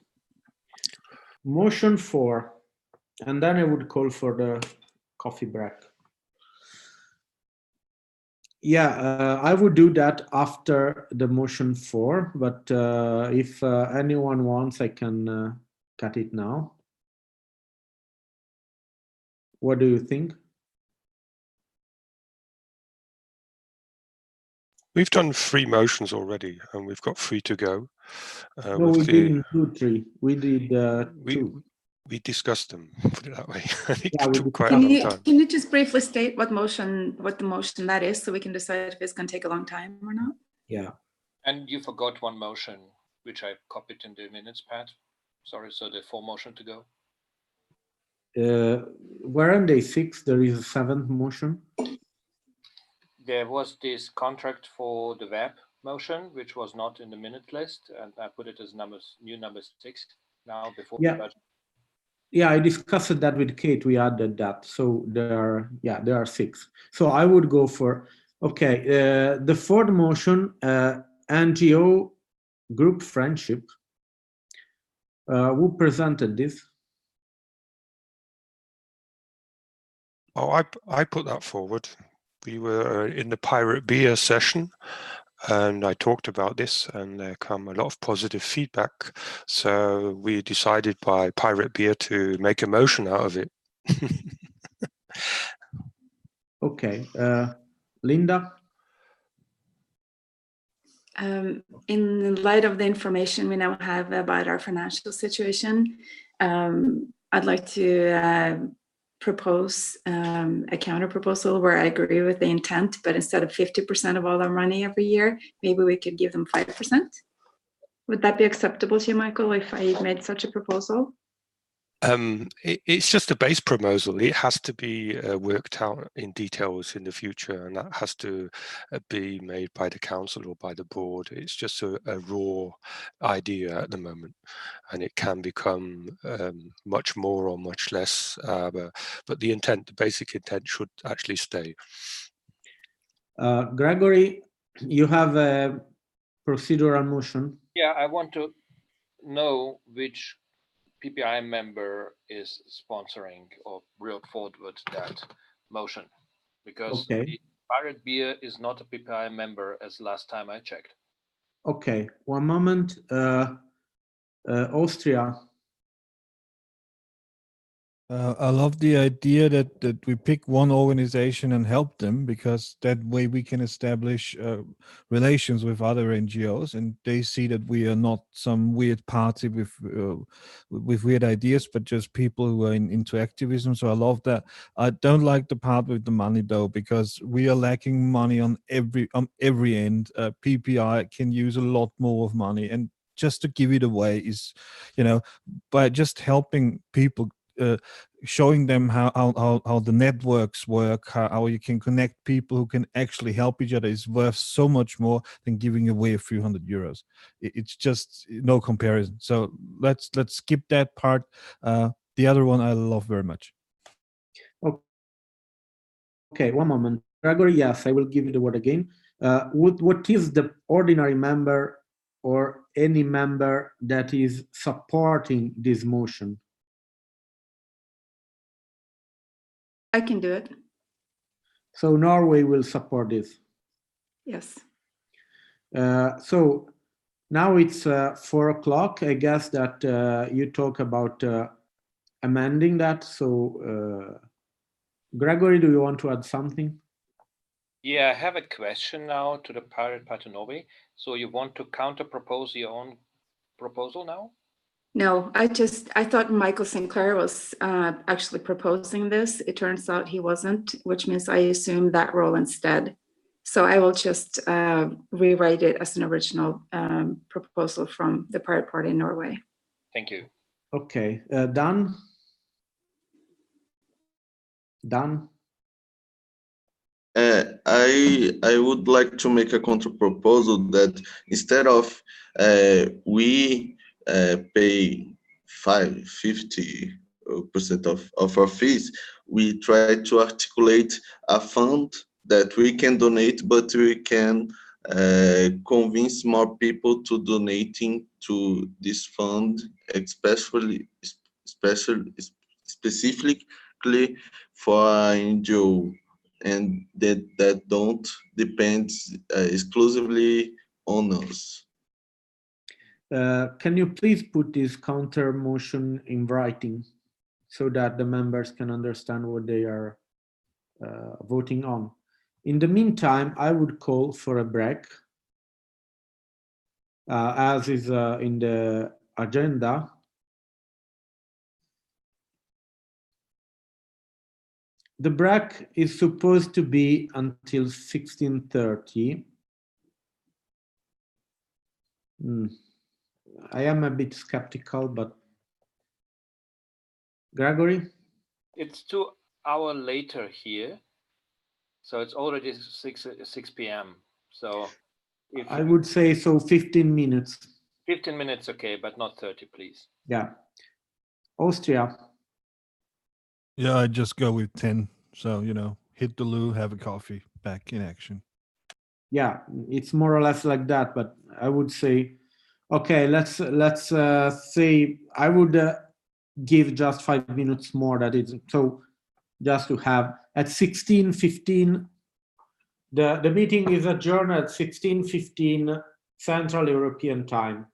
Motion 4, and then I would call for the coffee break. Yeah, I would do that after the motion 4, but if anyone wants, I can cut it now. What do you think? We've done 3 motions already, and we've got 3 to go. No, we didn't do 3. We did 2. We discussed them, put it that way. It Yeah, took quite a long time. Can you just briefly state what the motion that is, so we can decide if it's going to take a long time or not? Yeah. And you forgot one motion, which I copied in the minutes, Pat. Sorry, so the 4 motion to go. Weren't they 6? There is a 7th motion. There was this contract for the web motion, which was not in the minute list, and I put it as new number 6 now before the budget. Yeah, I discussed that with Kate. We added that, so there are 6. So I would go for the 4th motion, NGO group friendship. Who presented this? Oh, I put that forward. We were in the Pirate Beer session, and I talked about this, and there come a lot of positive feedback. So we decided by Pirate Beer to make a motion out of it. Okay, Linda? In light of the information we now have about our financial situation, I'd like to propose a counter proposal where I agree with the intent, but instead of 50% of all our money every year, maybe we could give them 5%. Would that be acceptable to you, Michael, if I made such a proposal? It's just a base proposal. It has to be worked out in details in the future, and that has to be made by the council or by the board. It's just a raw idea at the moment, and it can become much more or much less. But the intent, the basic intent, should actually stay. Gregory, you have a procedural motion. Yeah, I want to know which PPI member is sponsoring or brought forward that motion, because Okay. the Pirate Beer is not a PPI member as last time I checked. Okay, one moment. Austria. I love the idea that we pick one organization and help them, because that way we can establish relations with other NGOs, and they see that we are not some weird party with weird ideas, but just people who are into activism. So I love that. I don't like the part with the money though, because we are lacking money on every end. PPI can use a lot more of money, and just to give it away is, by just helping people. Showing them how the networks work, how you can connect people who can actually help each other is worth so much more than giving away a few €100. It's just no comparison. So let's skip that part. The other one I love very much. Okay, one moment. Gregory, yes, I will give you the word again. What is the ordinary member or any member that is supporting this motion? I can do it. So Norway will support this. Yes. So now it's 4 o'clock. I guess that you talk about amending that. So Gregory, do you want to add something? Yeah, I have a question now to the Pirate Party Norway. So you want to counter propose your own proposal now? No, I thought Michael Sinclair was actually proposing this. It turns out he wasn't, which means I assumed that role instead. So I will just rewrite it as an original proposal from the Pirate Party in Norway. Thank you. Okay, Dan? Dan? I would like to make a counter proposal that instead of we pay 50% of our fees, we try to articulate a fund that we can donate, but we can convince more people to donating to this fund, specifically for NGO, and that don't depend exclusively on us. Can you please put this counter motion in writing so that the members can understand what they are voting on? In the meantime, I would call for a break, as is in the agenda. The break is supposed to be until 16:30. I am a bit skeptical, but Gregory? It's 2 hours later here, so it's already 6 p.m. So if I would say so 15 minutes. 15 minutes, okay, but not 30, please. Yeah. Austria. Yeah, I just go with 10. So, hit the loo, have a coffee, back in action. Yeah, it's more or less like that, but I would say, okay, let's say I would give just 5 minutes more. That is so, just to have at 16:15. The meeting is adjourned at 16:15 Central European Time.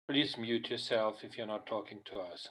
Please mute yourself if you're not talking to us.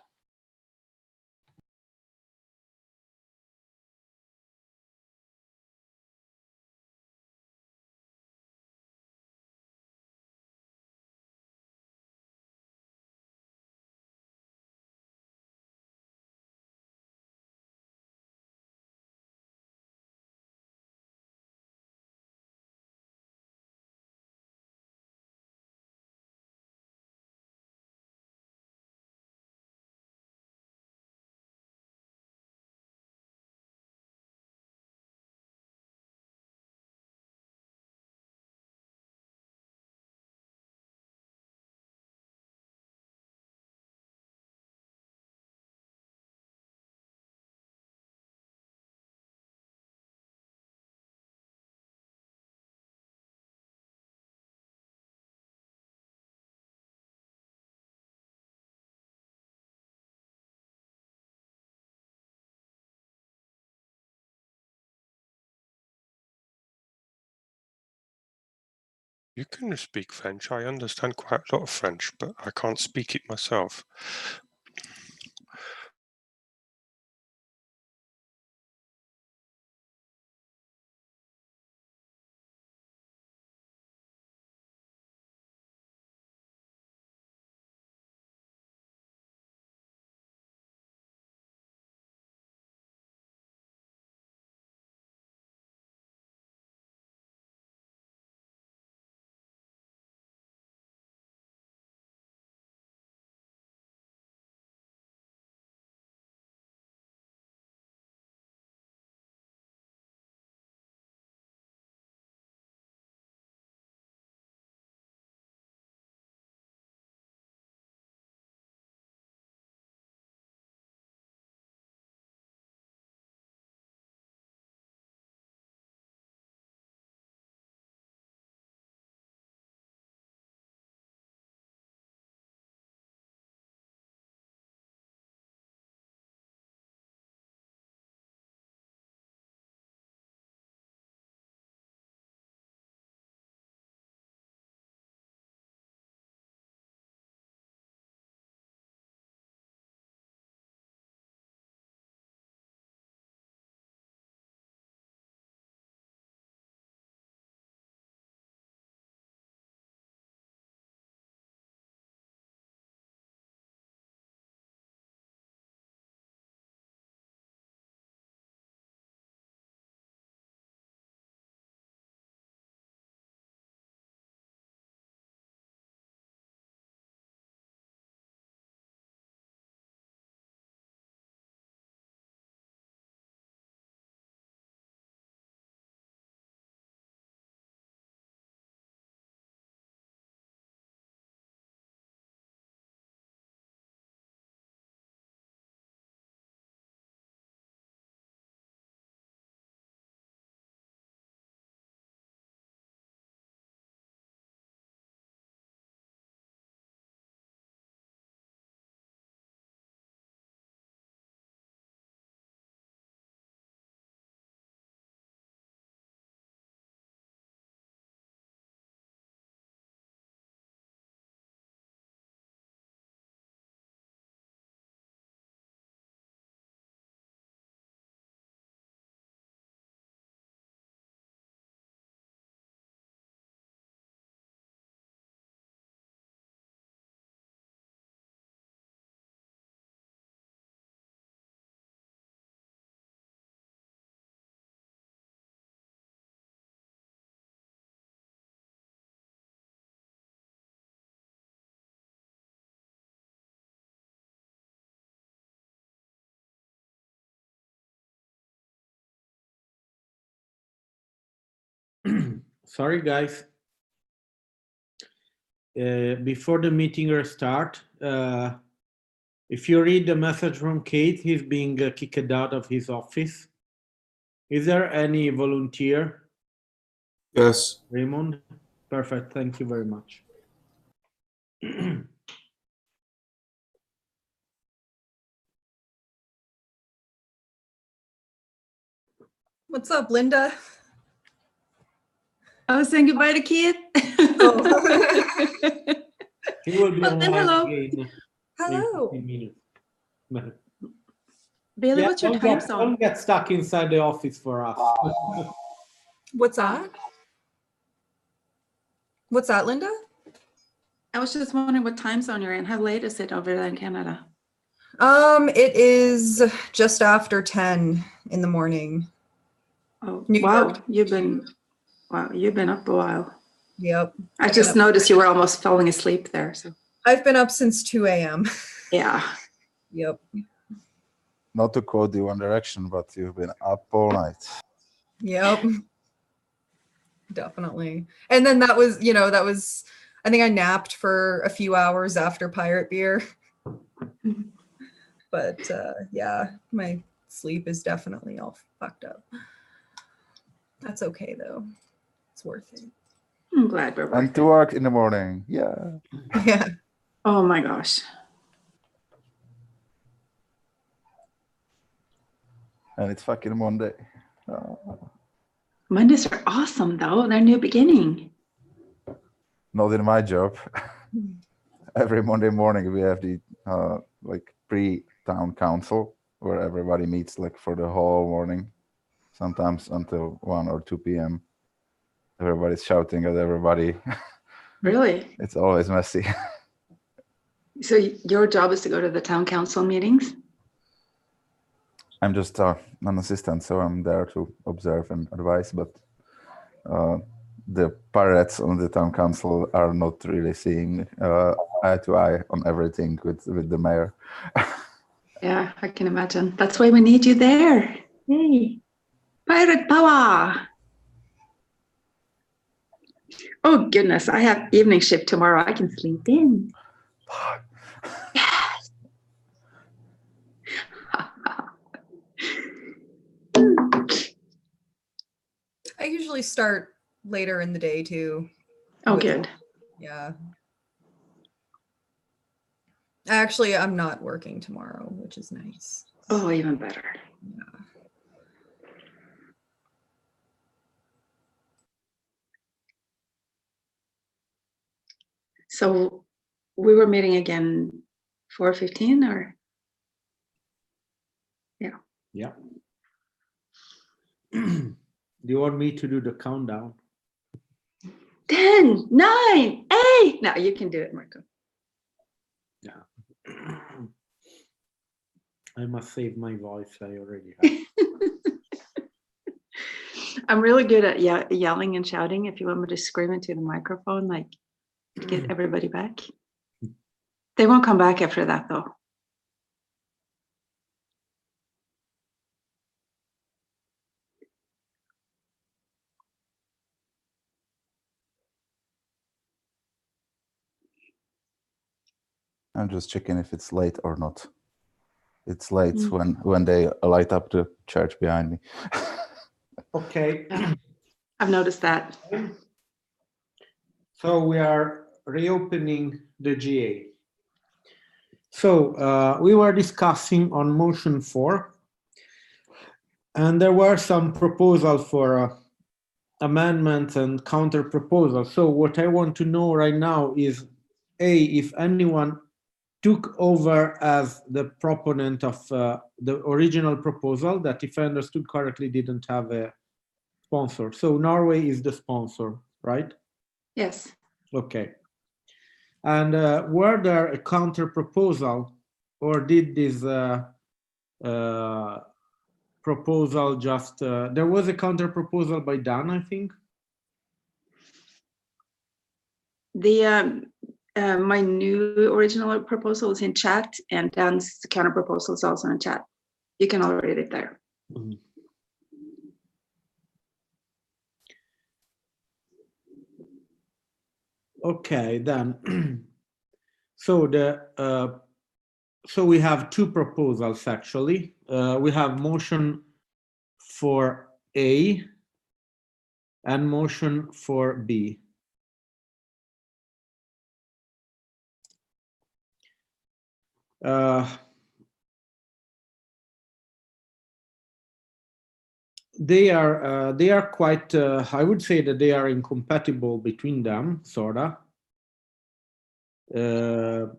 You can speak French. I understand quite a lot of French, but I can't speak it myself. Sorry, guys. Before the meeting restart, if you read the message from Kate, he's being kicked out of his office. Is there any volunteer? Yes. Raymond? Perfect. Thank you very much. What's up, Linda? I was saying goodbye to Keith. He will be Well, then online hello. again in Hello. 15 minutes. Bailey, Yeah, what's your time zone? don't get stuck inside the office for us. What's that? What's that, Linda? I was just wondering what time zone you're in. How late is it over there in Canada? It is just after 10 in the morning. Oh, New wow. York. You've been up a while. Yep. I I've just been up- noticed you were almost falling asleep there. So I've been up since 2 a.m. yeah. Yep. Not to quote the One Direction, but you've been up all night. Yep. Definitely. And then that was, I think I napped for a few hours after Pirate Beer. But yeah, my sleep is definitely all fucked up. That's okay though. It's worth it. I'm glad we're And worth to it. work in the morning. Yeah. Yeah. Oh my gosh. And it's fucking Monday. Oh. Mondays are awesome though. They're a new beginning. Not in my job. Every Monday morning we have the like pre-town council where everybody meets like for the whole morning, sometimes until 1 or 2 p.m. Everybody's shouting at everybody. Really? It's always messy. So your job is to go to the town council meetings? I'm just an assistant, so I'm there to observe and advise, but the pirates on the town council are not really seeing eye to eye on everything with the mayor. Yeah, I can imagine. That's why we need you there. Hey, pirate power. Oh goodness, I have evening shift tomorrow. I can sleep in. Yes. I usually start later in the day too. Oh, good. Yeah. Actually, I'm not working tomorrow, which is nice. Oh, even better. Yeah. So we were meeting again 4:15 or? Yeah. Yeah. Do you want me to do the countdown? 10, 9, 8. No, you can do it, Marco. Yeah. I must save my voice. I already have. I'm really good at yelling and shouting. If you want me to scream into the microphone, like to get everybody back. They won't come back after that though. I'm just checking if it's late or not. It's late when they light up the church behind me. Okay. I've noticed that. So we are reopening the GA. So we were discussing on motion 4, and there were some proposals for amendments and counter proposals. So what I want to know right now is, A, if anyone took over as the proponent of the original proposal that, if I understood correctly, didn't have a sponsor. So Norway is the sponsor, right? Yes. Okay. And were there a counter proposal, or did this proposal just, there was a counter proposal by Dan, I think? The my new original proposal is in chat, and Dan's counter proposal is also in chat. You can all read it there. Okay, then. So so we have two proposals actually. We have motion for A and motion for B. They are quite, I would say that they are incompatible between them, sorta. or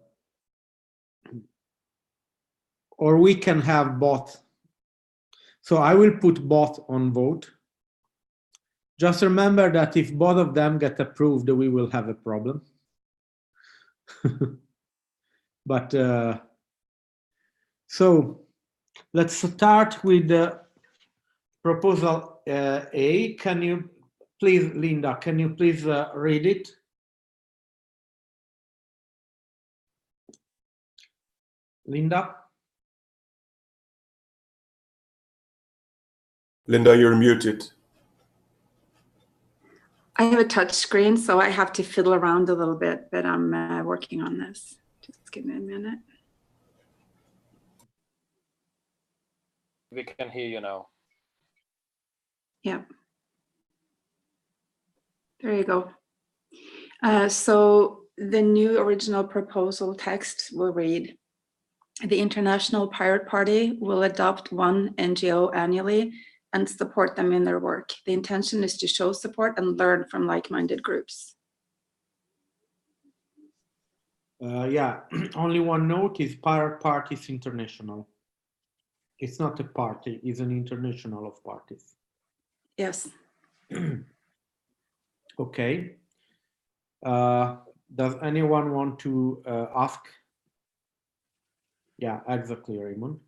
we can have both. So I will put both on vote. Just remember that if both of them get approved, we will have a problem. But so let's start with the proposal A. Can you please, Linda, can you please read it? Linda? Linda, you're muted. I have a touch screen, so I have to fiddle around a little bit, but I'm working on this. Just give me a minute. We can hear you now. Yeah. There you go. So the new original proposal text will read, the International Pirate Party will adopt one NGO annually and support them in their work. The intention is to show support and learn from like-minded groups. Yeah, only one note is Pirate Parties International. It's not a party, it's an international of parties. Yes. Okay. Does anyone want to ask? Yeah, exactly, Raymond.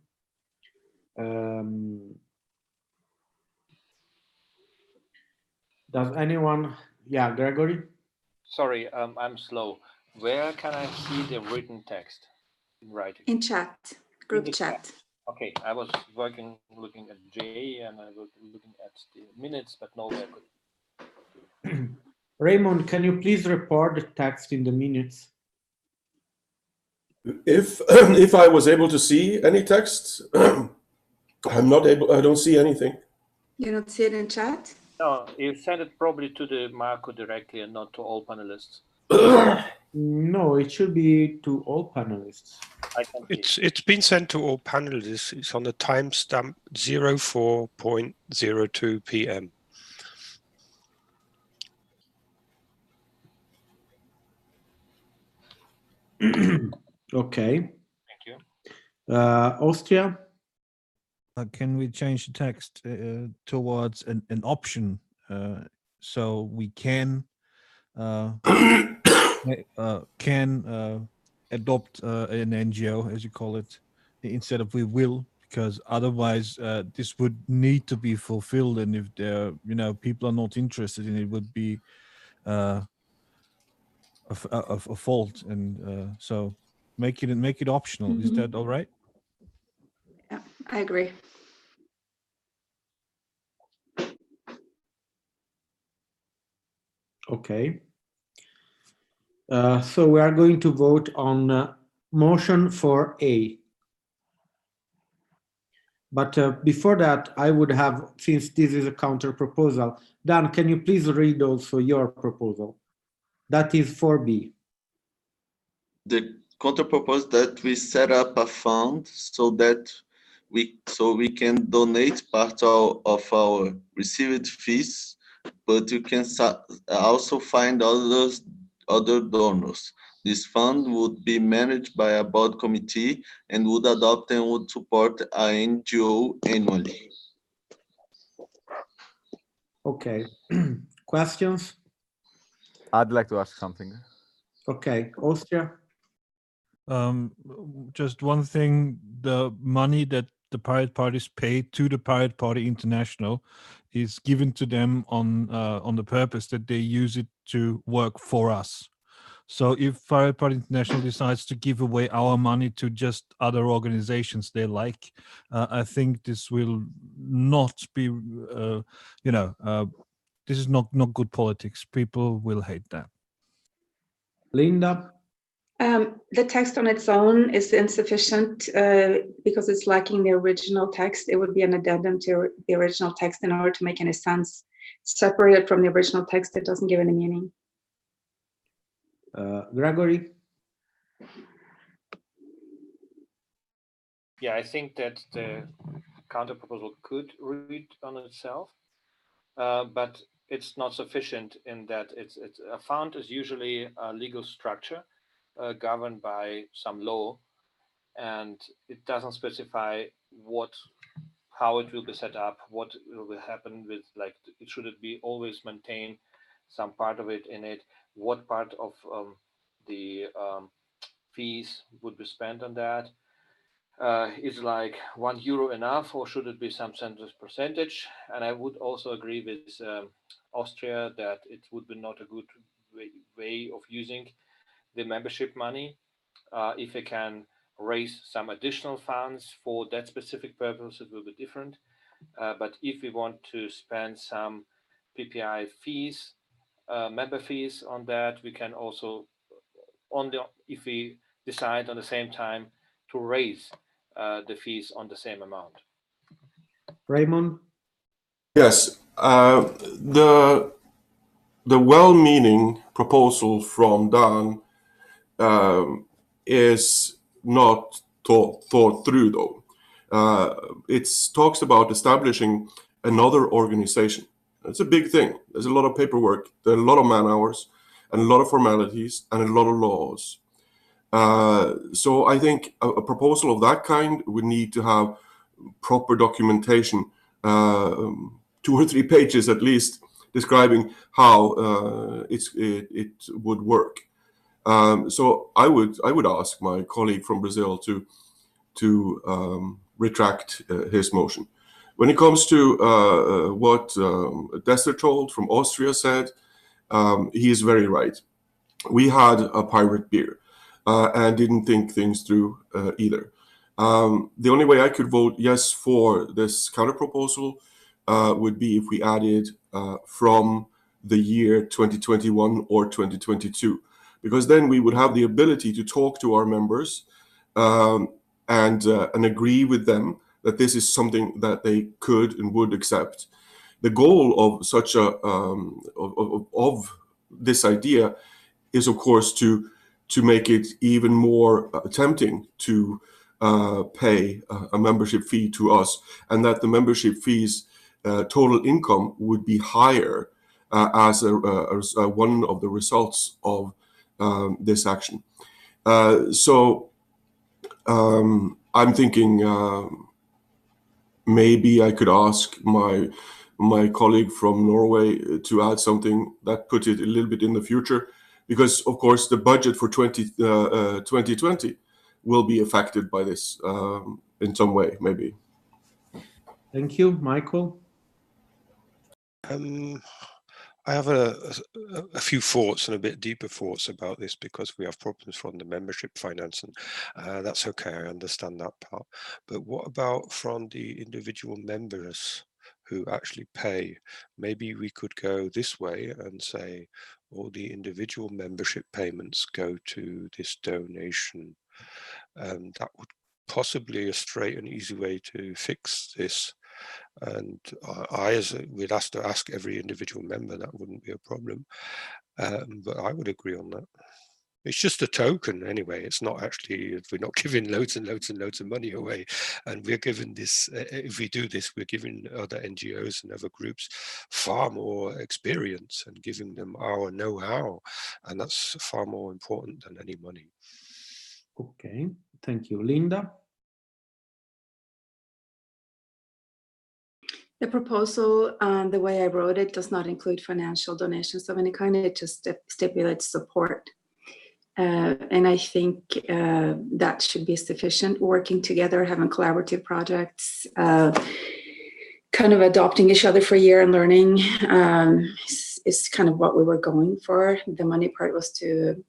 Does anyone? Yeah, Gregory? Sorry, I'm slow. Where can I see the written text in writing? In chat, group chat. Okay, I was looking at J, and I was looking at the minutes, but nowhere could. Raymond, can you please report the text in the minutes? If I was able to see any text, I'm not able. I don't see anything. You don't see it in chat? No, you send it probably to the Marco directly and not to all panelists. No, it should be to all panelists. It's been sent to all panelists. It's on the timestamp 04.02 p.m. Okay. Thank you. Austria? Can we change the text towards an option so we can adopt an NGO, as you call it, instead of we will, because otherwise this would need to be fulfilled, and if there, people are not interested in it, would be a fault, and so make it optional. Mm-hmm. Is that all right? Yeah, I agree. Okay. So we are going to vote on motion for A. But before that, I would have, since this is a counter proposal, Dan, can you please read also your proposal? That is 4B. The counter proposal that we set up a fund so that we can donate part of our received fees, but you can also find other donors. This fund would be managed by a board committee and would adopt and would support an NGO annually. Okay. Questions? I'd like to ask something. Okay, Austria? Just one thing, the money that the Pirate Parties pay to the Pirate Party International is given to them on the purpose that they use it to work for us. So if Pirate Party International decides to give away our money to just other organizations they like, I think this will not be, this is not good politics. People will hate that. Linda? The text on its own is insufficient because it's lacking the original text. It would be an addendum to the original text in order to make any sense. Separated from the original text, it doesn't give any meaning. Gregory? Yeah, I think that the counter proposal could read on itself, but it's not sufficient in that it's a fund is usually a legal structure governed by some law, and it doesn't specify how it will be set up, what will happen with, like, should it be always maintain some part of it in it, what part of the fees would be spent on that. Is like €1 enough, or should it be some percentage? And I would also agree with Austria that it would be not a good way of using the membership money. If they can raise some additional funds for that specific purpose, it will be different. But if we want to spend some PPI fees, member fees on that, we can also, if we decide on the same time to raise the fees on the same amount. Raymond? Yes, the well-meaning proposal from Dan is not thought through, though. It talks about establishing another organization. It's a big thing. There's a lot of paperwork, there are a lot of man hours, and a lot of formalities, and a lot of laws. So I think a proposal of that kind would need to have proper documentation, 2 or 3 pages at least, describing how it would work. So I would ask my colleague from Brazil to retract his motion. When it comes to what Dessertold from Austria said, he is very right. We had a pirate beer and didn't think things through either. The only way I could vote yes for this counter proposal would be if we added from the year 2021 or 2022, because then we would have the ability to talk to our members and agree with them that this is something that they could and would accept. The goal of such a of this idea is, of course, to make it even more tempting to pay a membership fee to us, and that the membership fees total income would be higher as one of the results of this action. So I'm thinking maybe I could ask my colleague from Norway to add something that put it a little bit in the future, because of course the budget for 2020 will be affected by this in some way, maybe. Thank you. Michael? I have a few thoughts and a bit deeper thoughts about this, because we have problems from the membership finance, and that's okay, I understand that part. But what about from the individual members who actually pay? Maybe we could go this way and say all the individual membership payments go to this donation, and that would possibly a straight and easy way to fix this. And we'd have to ask every individual member. That wouldn't be a problem, but I would agree on that. It's just a token anyway. It's not actually, we're not giving loads and loads and loads of money away, and we're giving this, if we do this, we're giving other NGOs and other groups far more experience and giving them our know-how, and that's far more important than any money. Okay, thank you. Linda? The proposal, the way I wrote it, does not include financial donations of any kind. It just stipulates support. And I think that should be sufficient. Working together, having collaborative projects, kind of adopting each other for a year and learning is kind of what we were going for. The money part was to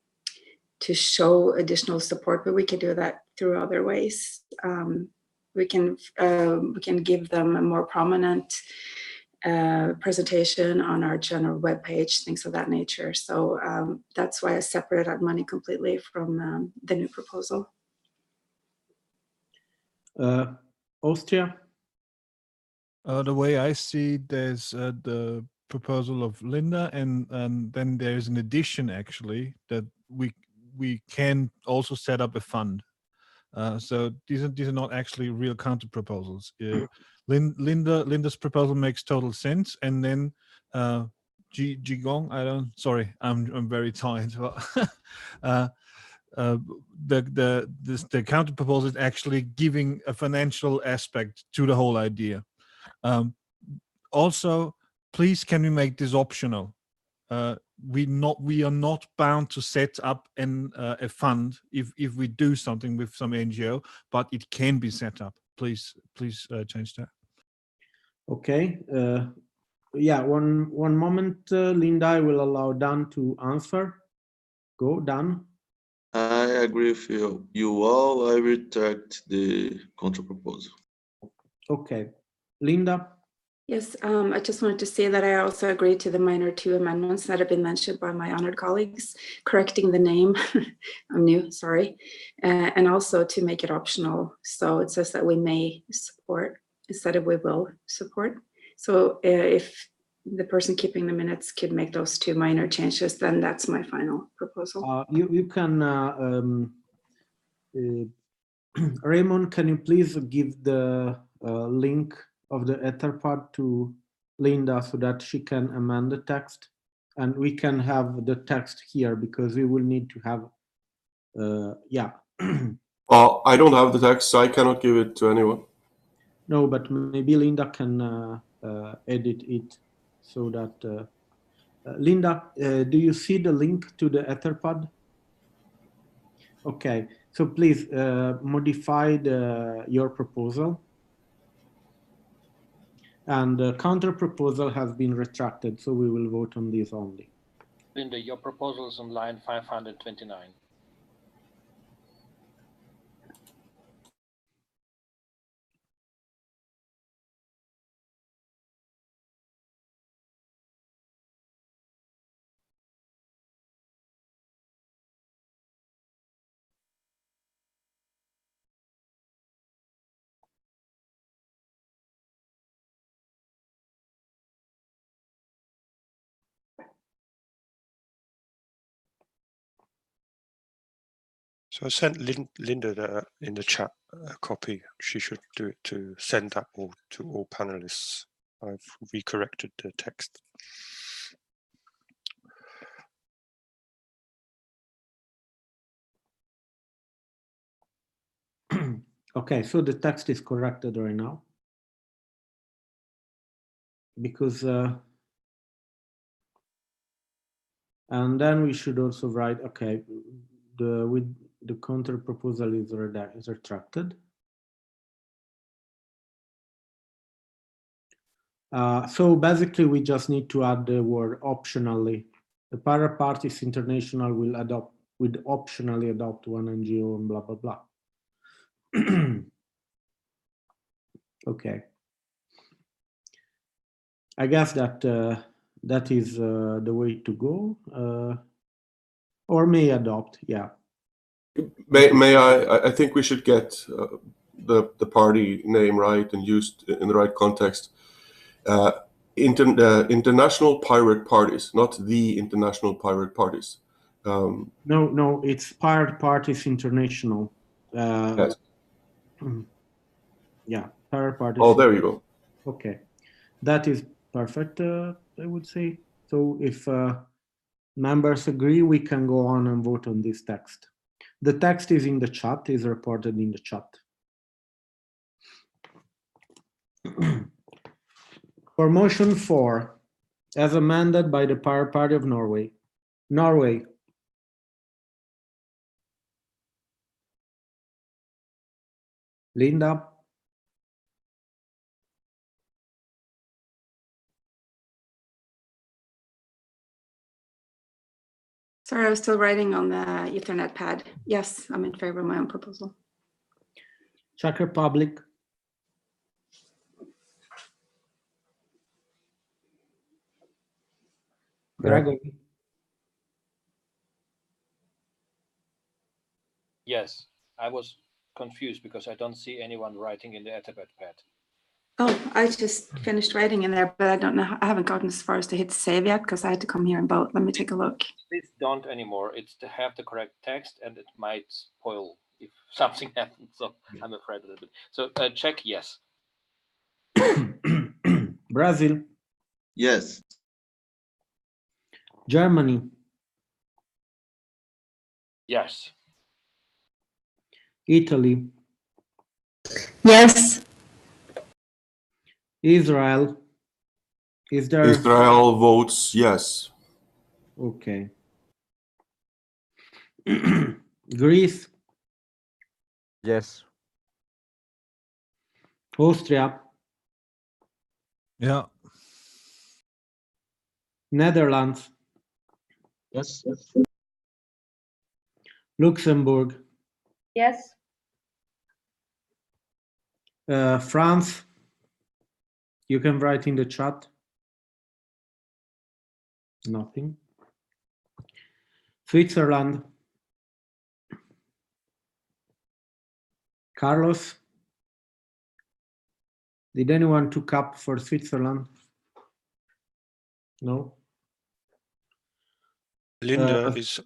show additional support, but we can do that through other ways. We can give them a more prominent presentation on our general webpage, things of that nature. So that's why I separated out money completely from the new proposal. Austria? The way I see it, there's the proposal of Linda, and then there's an addition actually that we can also set up a fund. So these are not actually real counter proposals. Linda's proposal makes total sense, and then Jigong, I'm very tired. the counter proposal is actually giving a financial aspect to the whole idea. Also, please, can we make this optional? We are not bound to set up a fund if we do something with some NGO, but it can be set up. Please change that. Okay. Yeah, one moment, Linda. I will allow Dan to answer. Go, Dan. I agree with you all. I retract the counter proposal. Okay. Linda? Yes, I just wanted to say that I also agree to the minor 2 amendments that have been mentioned by my honored colleagues, correcting the name. I'm new, sorry. And also to make it optional. So it says that we may support instead of we will support. So if the person keeping the minutes could make those 2 minor changes, then that's my final proposal. You can, Raymond, can you please give the link of the Etherpad to Linda so that she can amend the text, and we can have the text here because we will need to have, yeah. Well, I don't have the text, so I cannot give it to anyone. No, but maybe Linda can edit it so that, Linda, do you see the link to the Etherpad? Okay, so please modify your proposal. And the counter proposal has been retracted, so we will vote on this only. Linda, your proposal is on line 529. So I sent Linda in the chat a copy. She should do it to send that all to all panelists. I've recorrected the text. Okay, so the text is corrected right now. Because, and then we should also write, okay, the counter proposal is retracted. So basically we just need to add the word optionally. The para parties international will optionally adopt one NGO and blah, blah, blah. Okay. I guess that that is the way to go, or may adopt, yeah. May I think we should get the party name right and used in the right context. International Pirate Parties, not the International Pirate Parties. No, it's Pirate Parties International. Yes. Yeah, Pirate Parties. Oh, there you go. Okay, that is perfect, I would say. So if members agree, we can go on and vote on this text. The text is in the chat, is reported in the chat. For motion 4, as amended by the Pirate Party of Norway. Norway. Linda. Sorry, I was still writing on the Ethernet pad. Yes, I'm in favor of my own proposal. Czech Republic. Gregory. Yes, I was confused because I don't see anyone writing in the Etherpad pad. Oh, I just finished writing in there, but I don't know. I haven't gotten as far as to hit save yet because I had to come here and vote. Let me take a look. Please don't anymore. It's to have the correct text, and it might spoil if something happens. So I'm afraid of it. So check yes. Brazil. Yes. Germany. Yes. Italy, Yes. Israel. Is there? Israel votes yes. Okay. Greece, Austria, Yeah. Netherlands, Yes. Luxembourg, Yes. France. You can write in the chat. Nothing. Switzerland. Carlos, did anyone took up for Switzerland? No. Linda is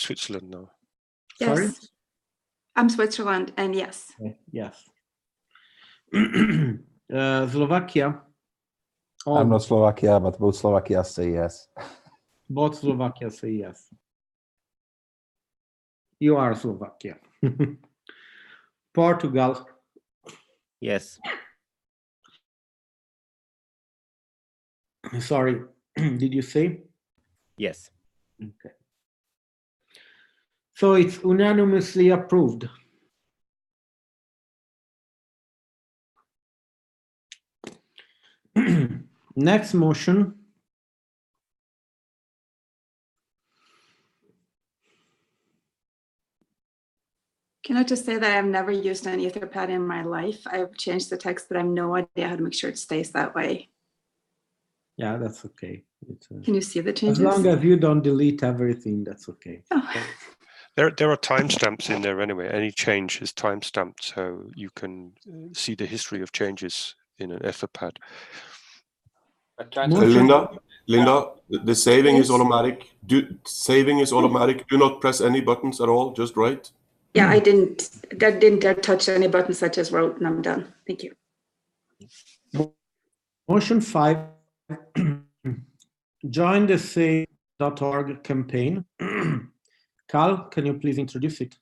Switzerland now. Sorry? Yes. I'm Switzerland, and yes. Yes. Slovakia. I'm not Slovakia, but both Slovakia say yes. Both Slovakia say yes. You are Slovakia. Portugal. Yes. Sorry, did you say? Yes. Okay. So it's unanimously approved. Next motion. Can I just say that I've never used an Etherpad in my life? I've changed the text, but I have no idea how to make sure it stays that way. Yeah, that's okay. Can you see the changes? As long as you don't delete everything, that's okay. Oh. There are timestamps in there anyway. Any change is timestamped, so you can see the history of changes in an Etherpad. Linda, the saving is Yes. automatic. Saving is automatic. Do not press any buttons at all. Just write. Yeah, I didn't touch any buttons. I just wrote and I'm done. Thank you. Motion 5. Join the save.org campaign. Carl, can you please introduce it?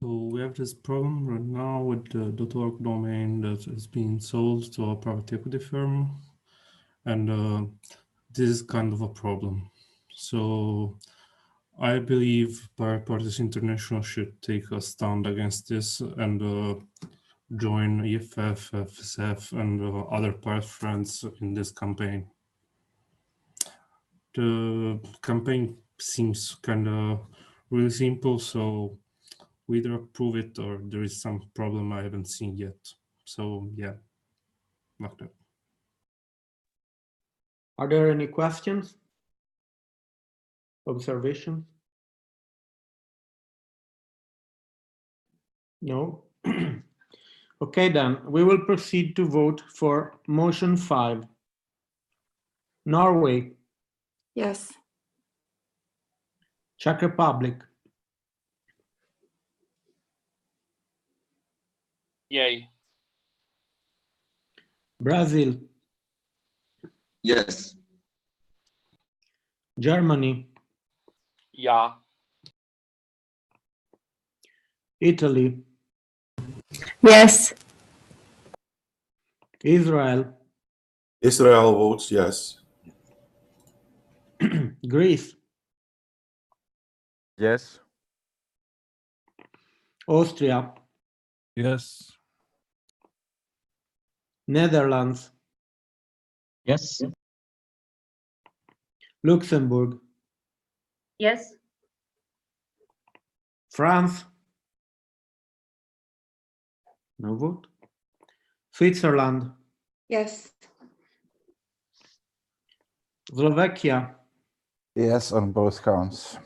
So we have this problem right now with the .org domain that is being sold to a private equity firm, and this is kind of a problem. So I believe Parties International should take a stand against this and join EFF, FSF, and other pirate friends in this campaign. The campaign seems kind of really simple, so we either approve it or there is some problem I haven't seen yet. So yeah, like that. Are there any questions? Observations? No? Okay, then we will proceed to vote for motion 5. Norway, Yes. Czech Republic, Yay. Brazil, Yes. Germany, Yeah. Italy, Yes. Israel, Israel votes yes. Greece, Yes. Austria, Yes. Netherlands, Yes. Luxembourg, Yes. France, no vote, Switzerland, Yes. Slovakia, Yes, on both counts.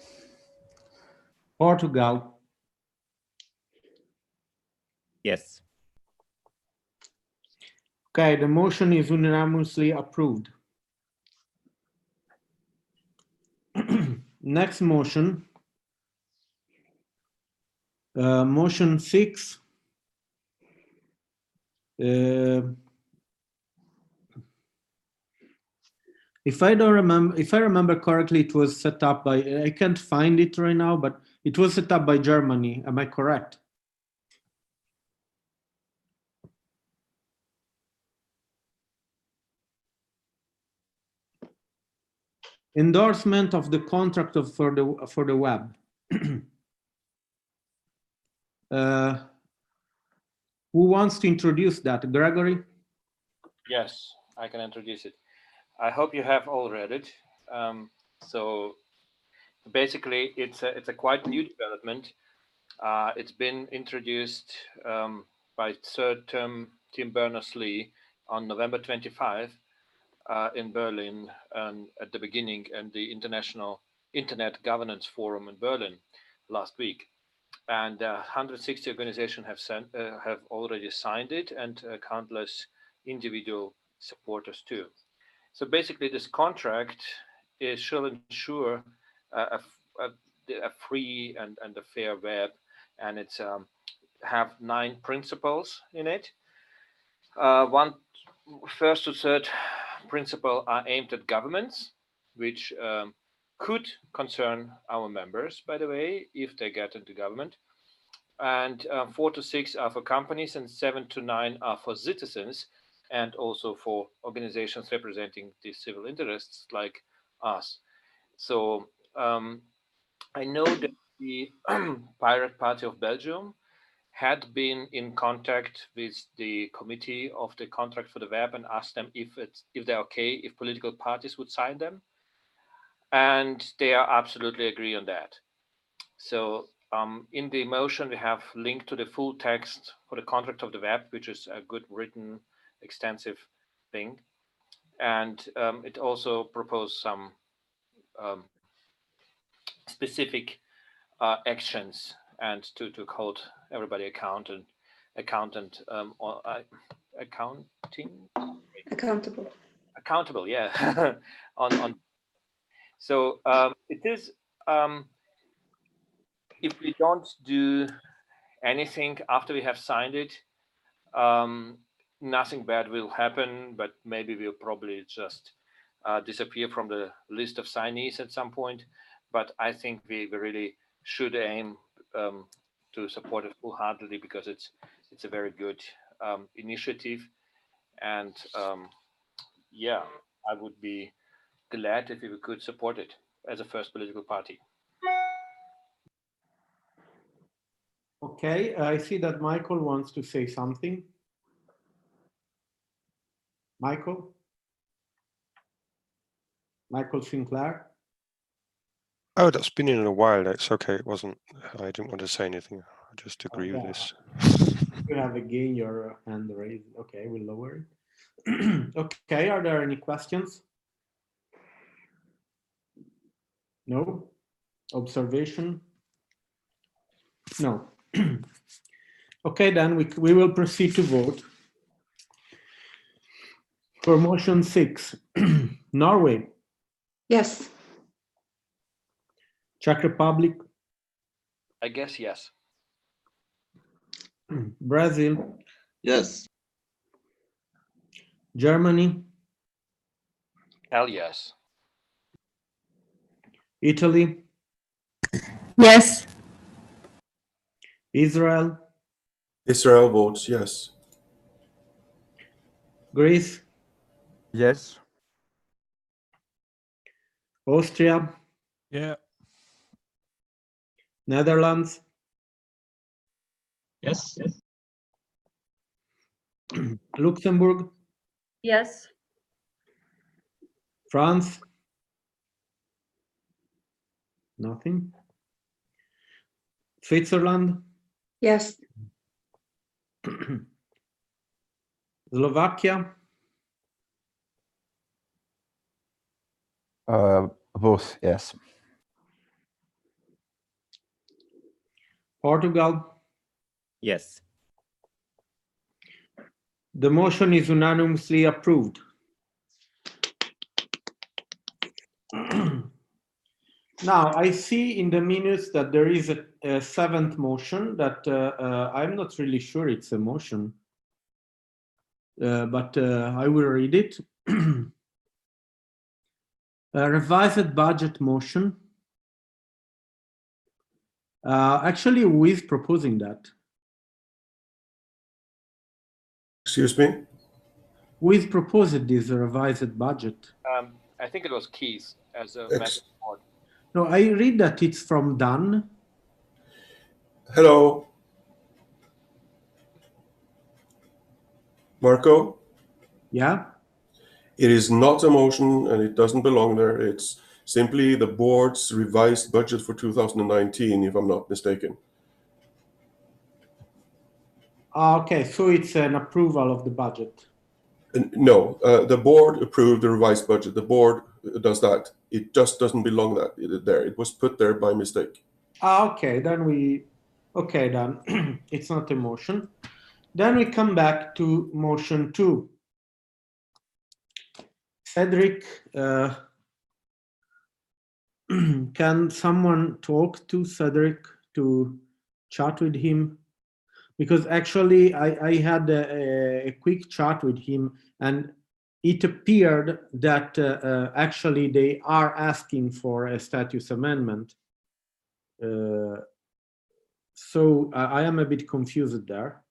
Portugal, Yes. Okay, the motion is unanimously approved. Next motion, motion 6. If I remember correctly, it was set up by, I can't find it right now, but It was set up by Germany. Am I correct? Endorsement of the contract for the web. Who wants to introduce that? Gregory? Yes, I can introduce it. I hope you have all read it. So basically, it's a quite new development. It's been introduced by Sir Tim Berners-Lee on November 25 in Berlin at the beginning and the International Internet Governance Forum in Berlin last week. And 160 organizations have already signed it, and countless individual supporters too. So basically, this contract shall ensure a free and a fair web, and it's have 9 principles in it. One first to third principle are aimed at governments, which could concern our members, by the way, if they get into government. And 4 to 6 are for companies, and 7 to 9 are for citizens, and also for organizations representing the civil interests like us. So I know that the Pirate Party of Belgium had been in contact with the committee of the contract for the web and asked them if they're okay if political parties would sign them, and they are absolutely agree on that. So in the motion we have linked to the full text for the contract of the web, which is a good written extensive thing, and it also proposed some specific actions and to hold everybody accounting. Accountable, yeah. on so it is if we don't do anything after we have signed it, nothing bad will happen, but maybe we'll probably just disappear from the list of signees at some point. But I think we really should aim to support it wholeheartedly, because it's a very good initiative, and yeah, I would be glad if we could support it as a first political party. Okay, I see that Michael wants to say something. Michael Sinclair. Oh, that's been in a while. It's okay. It wasn't. I didn't want to say anything. I just agree with this. You have again your hand raised. Okay, we'll lower it. Okay, are there any questions? No? Observation? No. Okay, then we will proceed to vote. For motion 6, Norway. Yes. Czech Republic. I guess yes. Brazil. Yes. Germany. Hell yes. Italy. Yes. Israel. Israel votes yes. Greece. Yes. Austria. Yeah. Netherlands. Yes. Luxembourg. Yes. France. Nothing. Switzerland. Yes. Slovakia. Both, yes. Portugal. Yes. The motion is unanimously approved. Now, I see in the minutes that there is a 7th motion that I'm not really sure it's a motion, but I will read it. A revised budget motion Actually, who is proposing that? Excuse me? Who is proposing this revised budget? I think it was Keith as a Ex- message board. No, I read that it's from Dan. Hello? Marco? Yeah? It is not a motion and it doesn't belong there. It's simply the board's revised budget for 2019, if I'm not mistaken. Okay, so it's an approval of the budget. No, the board approved the revised budget. The board does that. It just doesn't belong there. It was put there by mistake. Okay, then it's not a motion. Then we come back to motion 2. Cedric, can someone talk to Cedric to chat with him? Because actually I had a quick chat with him, and it appeared that actually they are asking for a status amendment. So I am a bit confused there.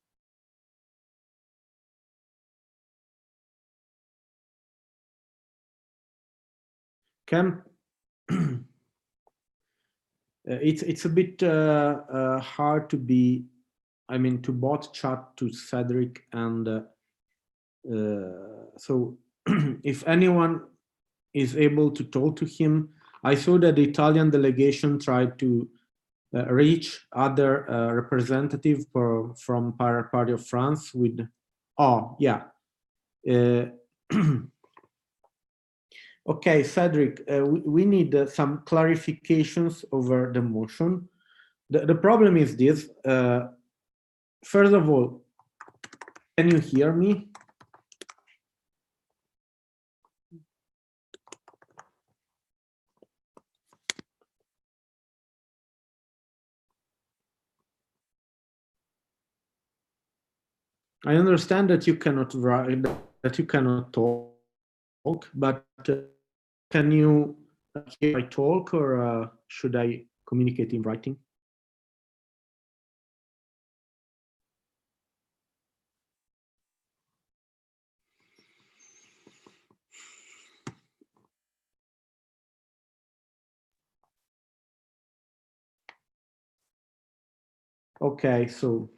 It's a bit hard to both chat to Cedric and so if anyone is able to talk to him. I saw that the Italian delegation tried to reach other representative from Party of France with, okay, Cedric, we need some clarifications over the motion. The problem is this. First of all, can you hear me? I understand that you cannot write, that you cannot talk, but can you hear I talk, or should I communicate in writing? Okay, so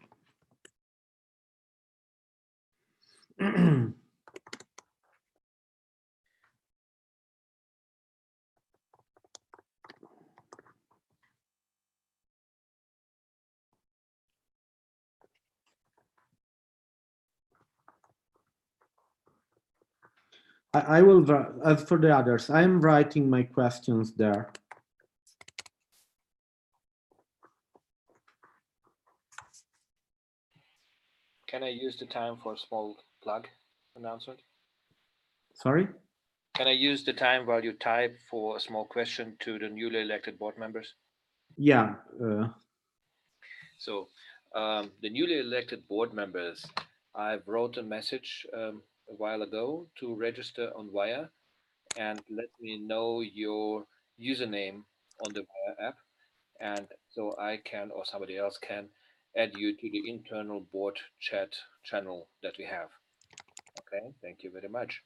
I will, as for the others, I'm writing my questions there. Can I use the time for a small plug announcement? Sorry? Can I use the time while you type for a small question to the newly elected board members? Yeah. So the newly elected board members, I wrote a message a while ago to register on Wire and let me know your username on the Wire app. And so I can, or somebody else can, add you to the internal board chat channel that we have. Okay, thank you very much.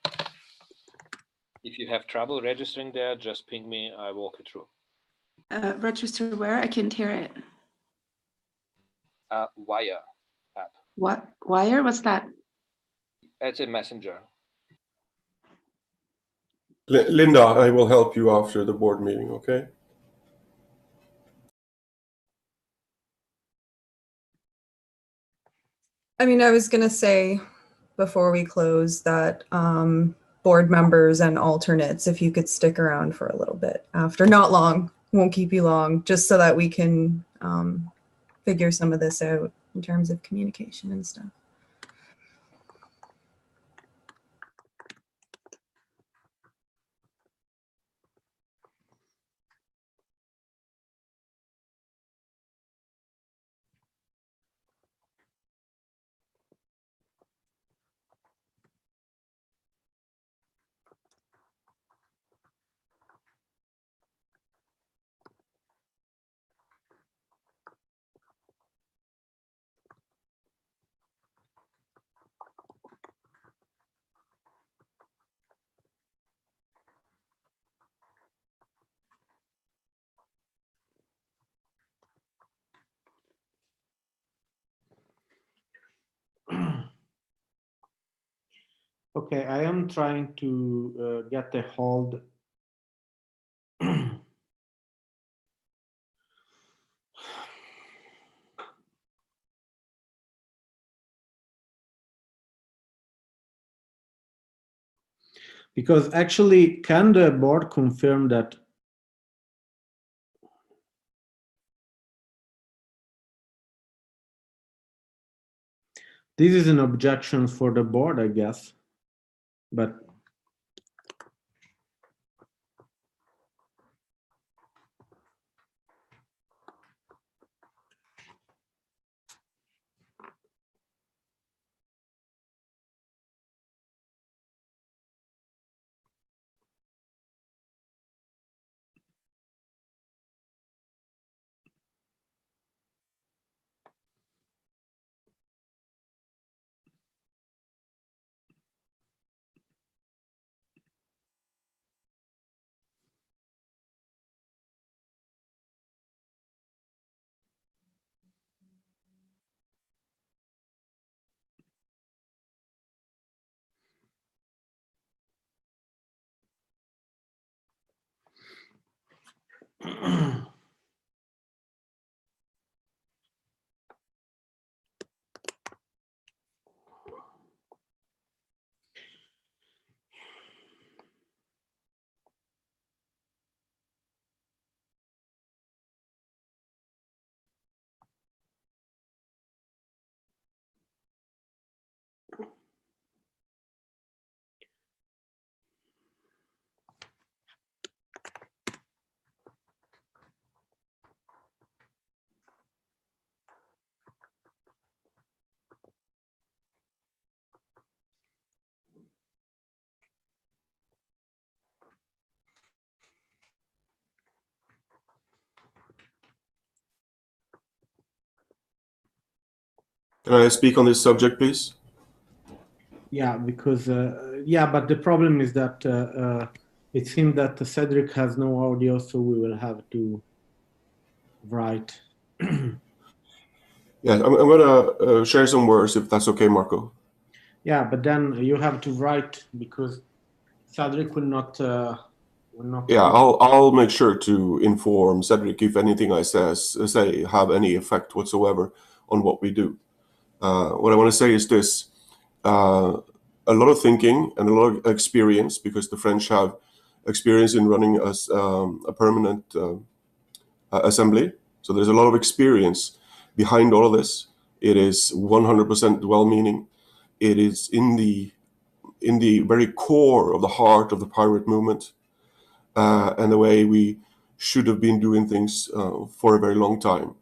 If you have trouble registering there, just ping me, I walk you through. Register where? I can't hear it. Wire app. What? Wire? What's that? It's a messenger. Linda, I will help you after the board meeting, okay? I mean, I was going to say before we close that board members and alternates, if you could stick around for a little bit after, not long, won't keep you long, just so that we can figure some of this out in terms of communication and stuff. Okay, I am trying to get a hold. Because actually, can the board confirm that this is an objection for the board, I guess, but Can I speak on this subject, please? yeah, because yeah, but the problem is that it seems that Cedric has no audio, so we will have to write. Yeah, I'm going to share some words if that's okay, Marco. Yeah, but then you have to write because Cedric will not. Yeah, I'll make sure to inform Cedric if anything I say have any effect whatsoever on what we do. What I want to say is this: a lot of thinking and a lot of experience, because the French have experience in running as a permanent assembly. So there's a lot of experience behind all of this. It is 100% well-meaning. It is in the very core of the heart of the pirate movement. And the way we should have been doing things for a very long time.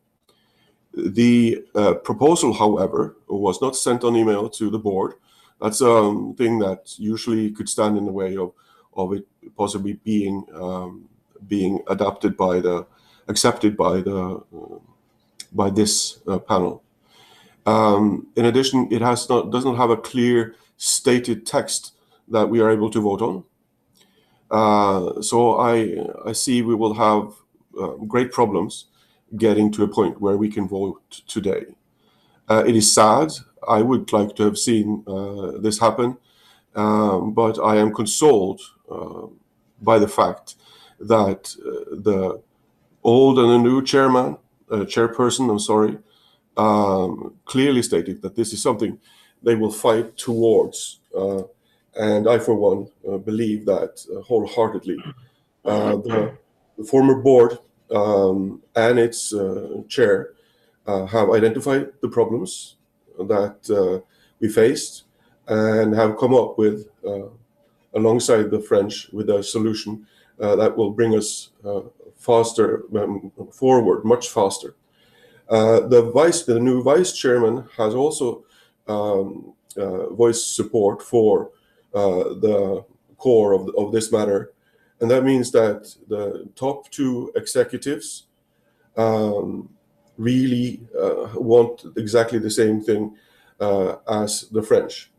The proposal, however, was not sent on email to the board. That's a thing that usually could stand in the way of it possibly being accepted by this panel. In addition, it does not have a clear stated text that we are able to vote on. So I see we will have great problems getting to a point where we can vote today. It is sad. I would like to have seen this happen, but I am consoled by the fact that the old and the new chairperson, I'm sorry, clearly stated that this is something they will fight towards. And I, for one, believe that wholeheartly. The former board and its chair have identified the problems that we faced and have come up with, alongside the French, with a solution that will bring us faster forward, much faster. The new vice chairman has also voiced support for the core of this matter, and that means that the top two executives really want exactly the same thing as the French.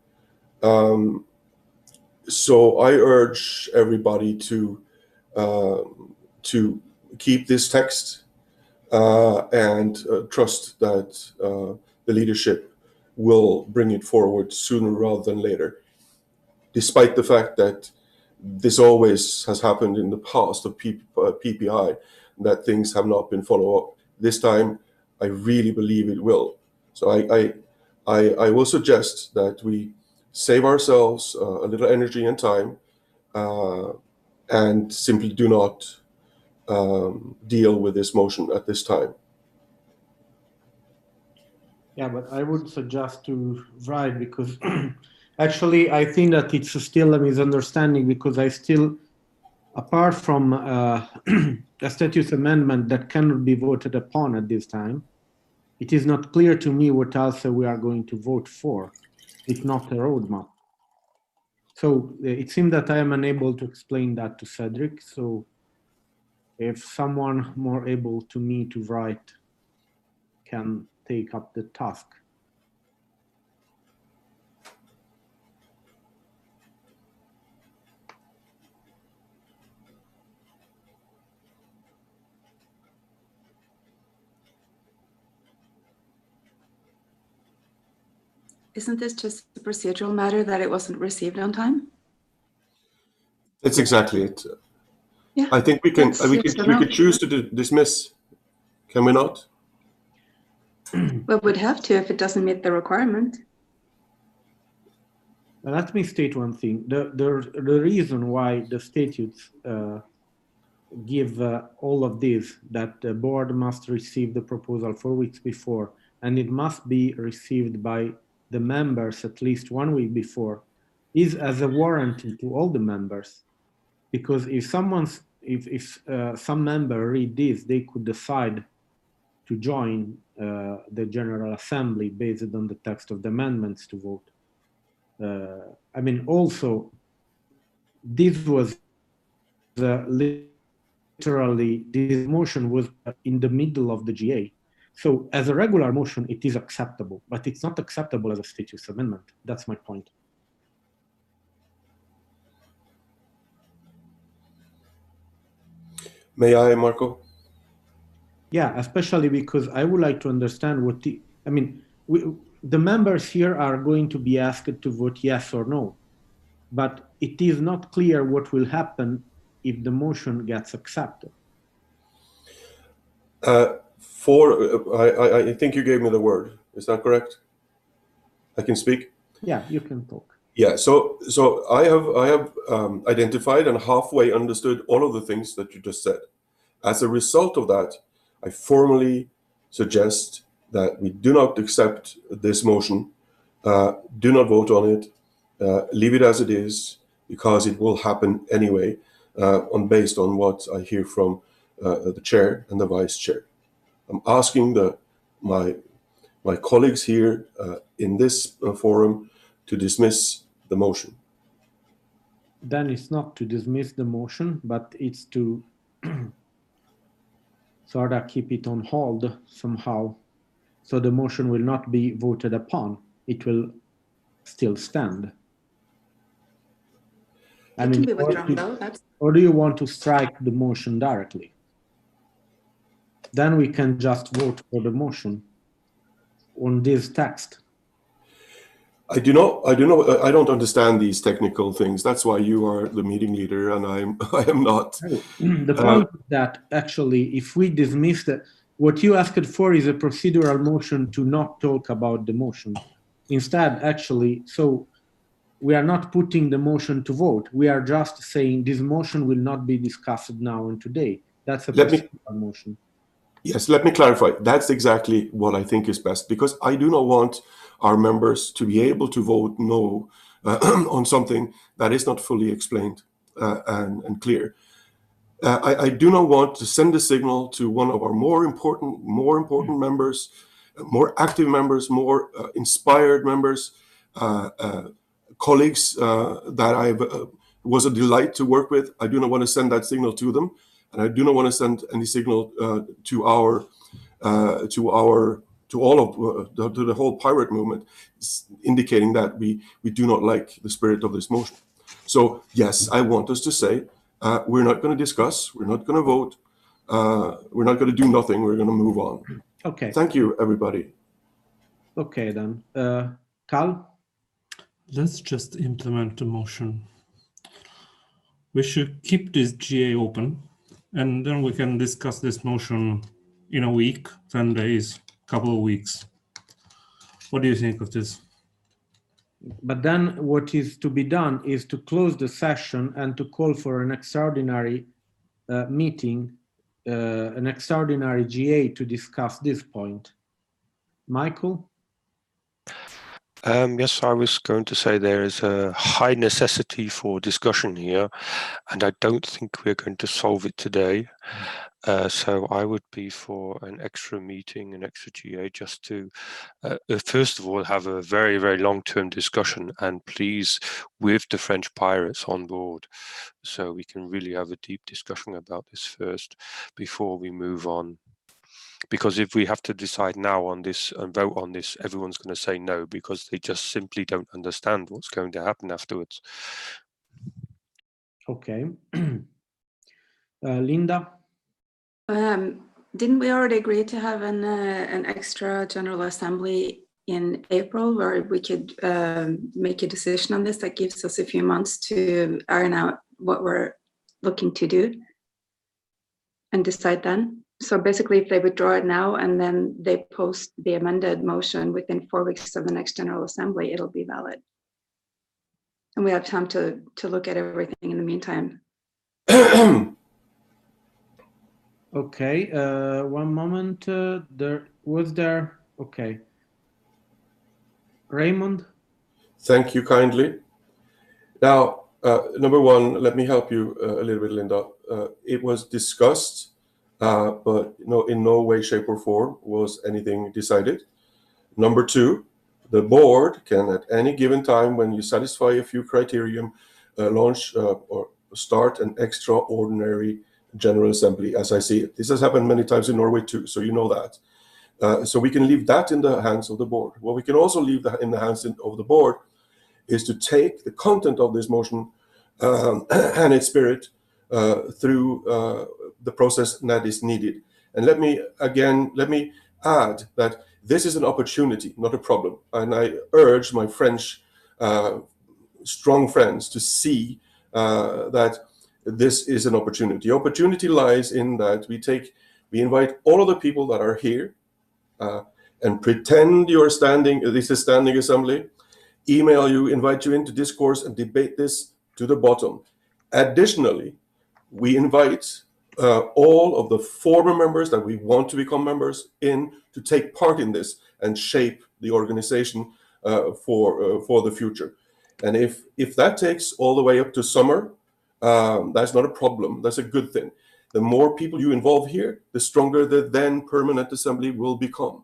So I urge everybody to keep this text and trust that the leadership will bring it forward sooner rather than later. despite the fact that this always has happened in the past of PPI, that things have not been followed up. This time, I really believe it will. So I will suggest that we save ourselves a little energy and time, and simply do not deal with this motion at this time. Yeah, but I would suggest to write, because actually I think that it's still a misunderstanding, because I still, apart from a statute amendment that cannot be voted upon at this time, it is not clear to me what else we are going to vote for. It's not a roadmap. So it seems that I am unable to explain that to Cedric. So if someone more able to me to write can take up the task. Isn't this just a procedural matter that it wasn't received on time? That's exactly it. Yeah, I think we can that's we yes could or we no. could choose to dismiss. Can we not? Well, we'd have to if it doesn't meet the requirement. Let me state one thing. The reason why the statutes give all of this, that the board must receive the proposal 4 weeks before, and it must be received by the members at least 1 week before, is as a warranty to all the members. Because if some member read this, they could decide to join the General Assembly based on the text of the amendments to vote. I mean, also, this was literally, this motion was in the middle of the GA. So as a regular motion, it is acceptable, but it's not acceptable as a statute amendment. That's my point. May I, Marco? Yeah, especially because I would like to understand what the members here are going to be asked to vote yes or no, but it is not clear what will happen if the motion gets accepted. I think you gave me the word. Is that correct? I can speak? Yeah, you can talk. Yeah, so I have identified and halfway understood all of the things that you just said. As a result of that, I formally suggest that we do not accept this motion, do not vote on it, leave it as it is, because it will happen anyway, based on what I hear from the chair and the vice chair. I'm asking my colleagues here in this forum to dismiss the motion. Then it's not to dismiss the motion, but it's to sort of keep it on hold somehow. So the motion will not be voted upon. It will still stand. It can be withdrawn though. Or do you want to strike the motion directly? Then we can just vote for the motion on this text. I don't understand these technical things. That's why you are the meeting leader and I am not. The point is that actually, if we dismiss what you asked for is a procedural motion to not talk about the motion. Instead, actually, so we are not putting the motion to vote. We are just saying this motion will not be discussed now and today. That's a procedural motion. Yes, let me clarify. That's exactly what I think is best, because I do not want our members to be able to vote no on something that is not fully explained and clear. I do not want to send a signal to one of our more important members, more active members, more inspired members, colleagues that I was a delight to work with. I do not want to send that signal to them, and I do not want to send any signal to the whole pirate movement, indicating that we do not like the spirit of this motion. So yes, I want us to say we're not going to discuss, we're not going to vote, we're not going to do nothing. We're going to move on. Okay. Thank you, everybody. Okay then, Carl. let's just implement the motion. We should keep this GA open, and then we can discuss this motion in a week, 10 days, couple of weeks. What do you think of this? But then what is to be done is to close the session and to call for an extraordinary meeting, an extraordinary GA to discuss this point. Michael? Yes, I was going to say there is a high necessity for discussion here, and I don't think we're going to solve it today. So I would be for an extra meeting, an extra GA, just to, first of all, have a very, very long-term discussion, and please, with the French pirates on board, so we can really have a deep discussion about this first before we move on. Because if we have to decide now on this and vote on this, everyone's going to say no, because they just simply don't understand what's going to happen afterwards. Okay. Linda? Didn't we already agree to have an extra General Assembly in April where we could make a decision on this that gives us a few months to iron out what we're looking to do and decide then? So basically, if they withdraw it now and then they post the amended motion within 4 weeks of the next General Assembly, it'll be valid. And we have time to look at everything in the meantime. Okay, one moment. Okay. Raymond? Thank you kindly. Now, number one, let me help you a little bit, Linda. It was discussed, but in no way, shape, or form was anything decided. Number two, the board can at any given time, when you satisfy a few criteria, launch or start an extraordinary General Assembly, as I see it. This has happened many times in Norway too, so you know that. So we can leave that in the hands of the board. What we can also leave in the hands of the board is to take the content of this motion and its spirit through the process that is needed. And let me add that this is an opportunity, not a problem. And I urge my French strong friends to see that this is an opportunity. The opportunity lies in that we invite all of the people that are here and pretend you're this is standing assembly, email you, invite you into discourse and debate this to the bottom. Additionally, we invite all of the former members that we want to become members in to take part in this and shape the organization for the future. And if that takes all the way up to summer, that's not a problem. That's a good thing. The more people you involve here, the stronger the then permanent assembly will become.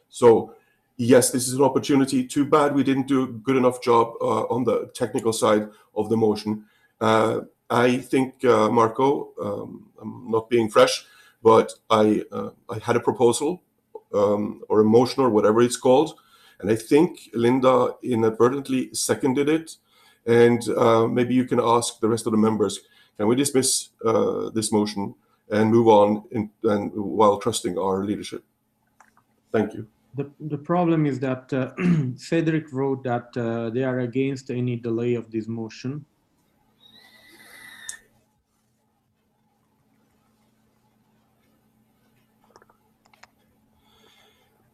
So yes, this is an opportunity. Too bad we didn't do a good enough job on the technical side of the motion. I think, Marco, I'm not being fresh, but I had a proposal or a motion or whatever it's called. And I think Linda inadvertently seconded it. And maybe you can ask the rest of the members, can we dismiss this motion and move on while trusting our leadership? Thank you. The problem is that Cedric wrote that they are against any delay of this motion.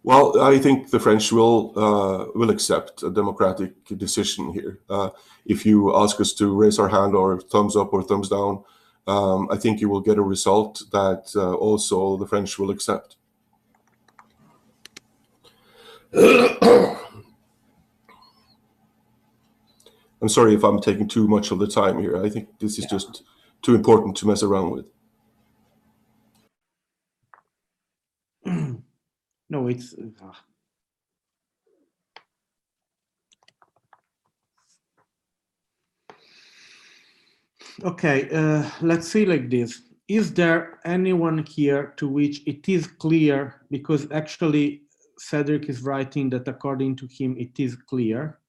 Well, I think the French will accept a democratic decision here. If you ask us to raise our hand or thumbs up or thumbs down, I think you will get a result that also the French will accept. I'm sorry if I'm taking too much of the time here. I think this is just too important to mess around with. No, it's... Okay, let's see like this. Is there anyone here to which it is clear, because actually Cedric is writing that according to him it is clear.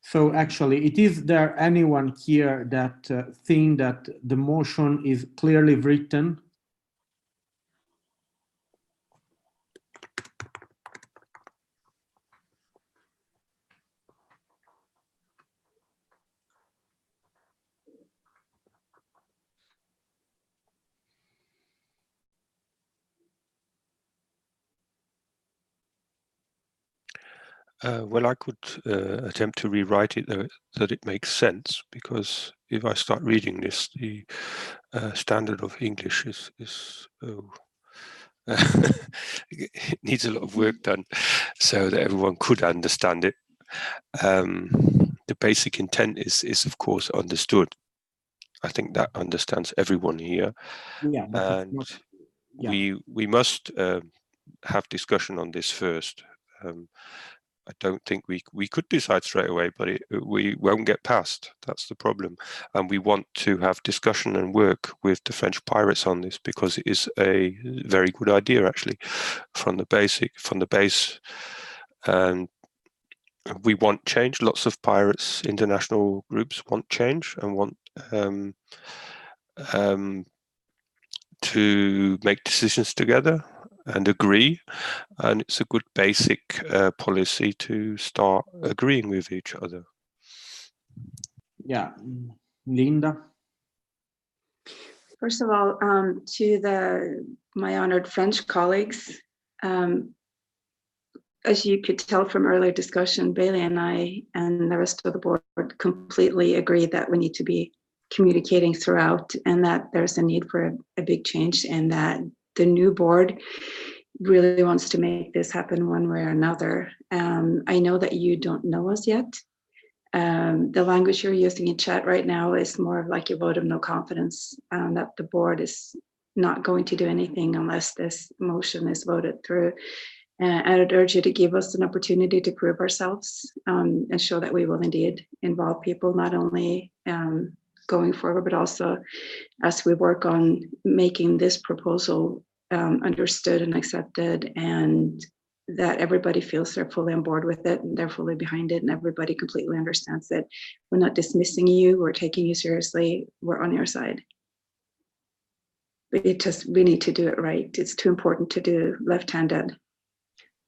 So actually, is there anyone here that think that the motion is clearly written? Well, I could attempt to rewrite it that it makes sense, because if I start reading this, the standard of English is it needs a lot of work done so that everyone could understand it. The basic intent is of course understood. I think that understands everyone here. Yeah, but it's And not, yeah. we must have discussion on this first. I don't think we could decide straight away, but we won't get past. That's the problem. And we want to have discussion and work with the French pirates on this, because it is a very good idea actually from the base. And we want change. Lots of pirates, international groups want change and want to make decisions together and agree, and it's a good basic policy to start agreeing with each other. Yeah, Linda. First of all, to my honored French colleagues, as you could tell from earlier discussion, Bailey and I and the rest of the board completely agree that we need to be communicating throughout, and that there's a need for a big change, and that the new board really wants to make this happen one way or another. I know that you don't know us yet. The language you're using in chat right now is more of like a vote of no confidence, that the board is not going to do anything unless this motion is voted through. And I would urge you to give us an opportunity to prove ourselves, and show that we will indeed involve people, not only going forward, but also as we work on making this proposal understood and accepted, and that everybody feels they're fully on board with it and they're fully behind it, and everybody completely understands that we're not dismissing you, we're taking you seriously, we're on your side. But we need to do it right. It's too important to do left-handed.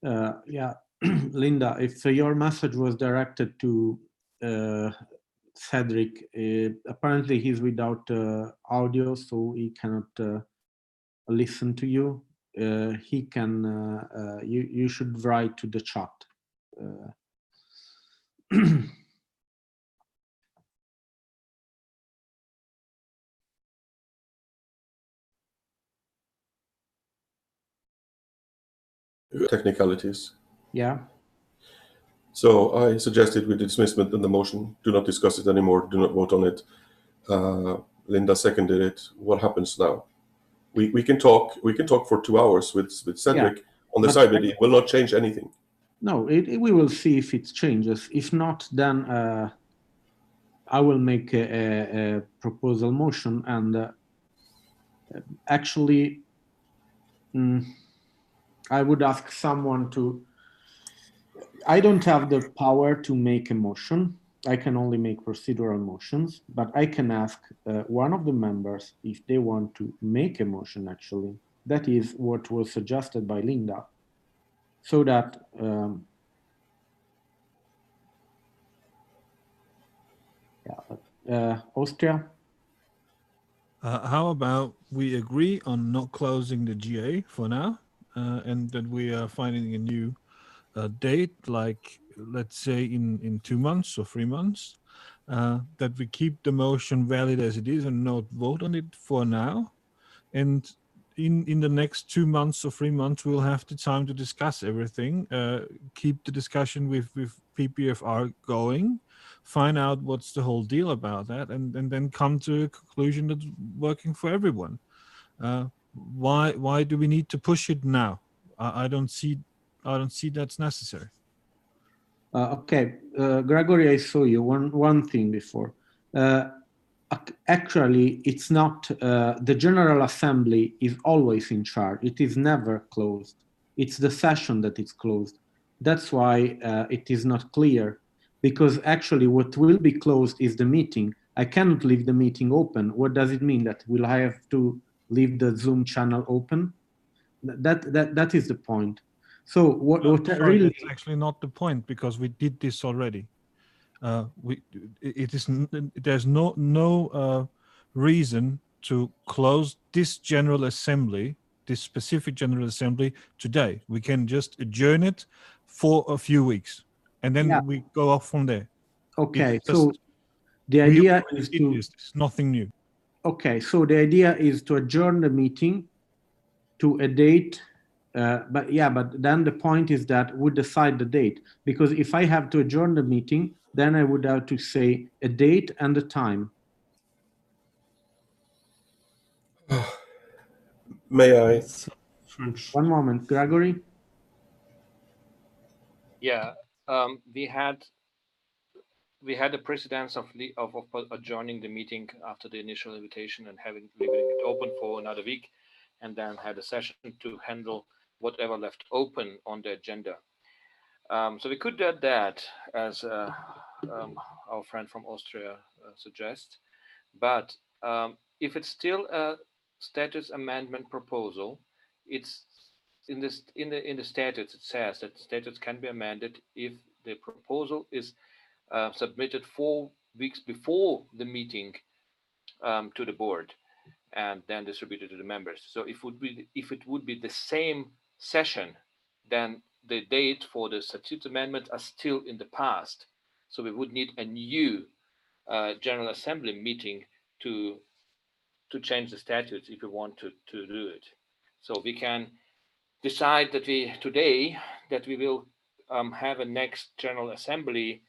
Yeah, Linda, if your message was directed to Cedric, apparently he's without audio, so he cannot listen to you. He can. You should write to the chat. Technicalities. Yeah. So I suggested with the dismissment and the motion, do not discuss it anymore, do not vote on it. Linda seconded it. What happens now? We can talk for 2 hours with Cedric on the side, but it will not change anything. No, we will see if it changes. If not, then I will make a proposal motion, and actually I would ask someone to. I don't have the power to make a motion. I can only make procedural motions, but I can ask one of the members if they want to make a motion, actually. That is what was suggested by Linda, so that Austria. How about we agree on not closing the GA for now, and that we are finding a new date, like let's say in 2 months or 3 months, that we keep the motion valid as it is and not vote on it for now. And in the next 2 months or 3 months, we'll have the time to discuss everything, keep the discussion with PPFR going, find out what's the whole deal about that, and then come to a conclusion that's working for everyone. Why do we need to push it now? I don't see that's necessary. Okay, Gregory, I saw you one thing before. Actually, it's not, the General Assembly is always in charge. It is never closed. It's the session that is closed. That's why it is not clear, because actually what will be closed is the meeting. I cannot leave the meeting open. What does it mean? That will I have to leave the Zoom channel open? That is the point. So what Sorry, really... That's actually not the point, because we did this already. There's no reason to close this General Assembly, this specific General Assembly today. We can just adjourn it for a few weeks. and then we go off from there. Okay, It's so just- the we idea already is did to. this. It's nothing new. Okay, so the idea is to adjourn the meeting to a date, but then the point is that we decide the date, because if I have to adjourn the meeting, then I would have to say a date and a time. May I? One moment, Gregory. Yeah, we had the precedence of adjourning the meeting after the initial invitation and leaving it open for another week, and then had a session to handle whatever left open on the agenda. So we could do that, as our friend from Austria suggests. But if it's still a status amendment proposal, it's in the statutes. It says that statutes can be amended if the proposal is submitted 4 weeks before the meeting to the board, and then distributed to the members. So if it would be the same session, then the date for the statute amendment are still in the past. So we would need a new General Assembly meeting to change the statutes if we want to do it. So we can decide that today we will have a next General Assembly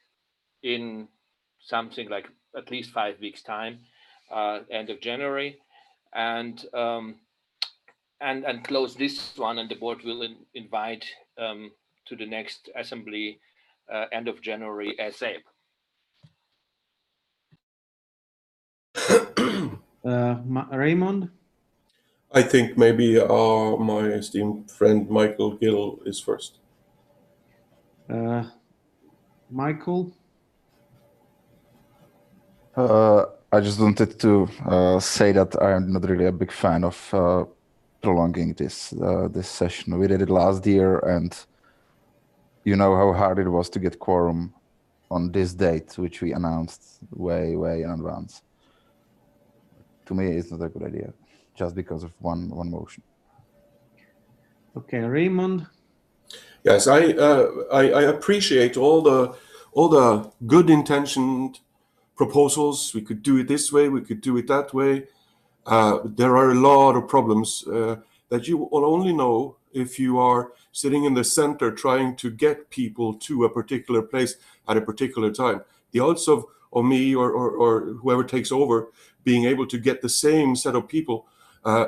in something like at least 5 weeks time, end of January, and close this one, and the board will invite to the next assembly end of January ASAP. Raymond? I think maybe my esteemed friend Michael Gill is first. Michael? I just wanted to say that I'm not really a big fan of prolonging this session. We did it last year, and you know how hard it was to get quorum on this date, which we announced way in advance. To me, it's not a good idea, just because of one motion. Okay, Raymond. Yes, I appreciate all the good intentioned proposals. We could do it this way, we could do it that way. There are a lot of problems that you will only know if you are sitting in the center trying to get people to a particular place at a particular time. The odds of me or whoever takes over being able to get the same set of people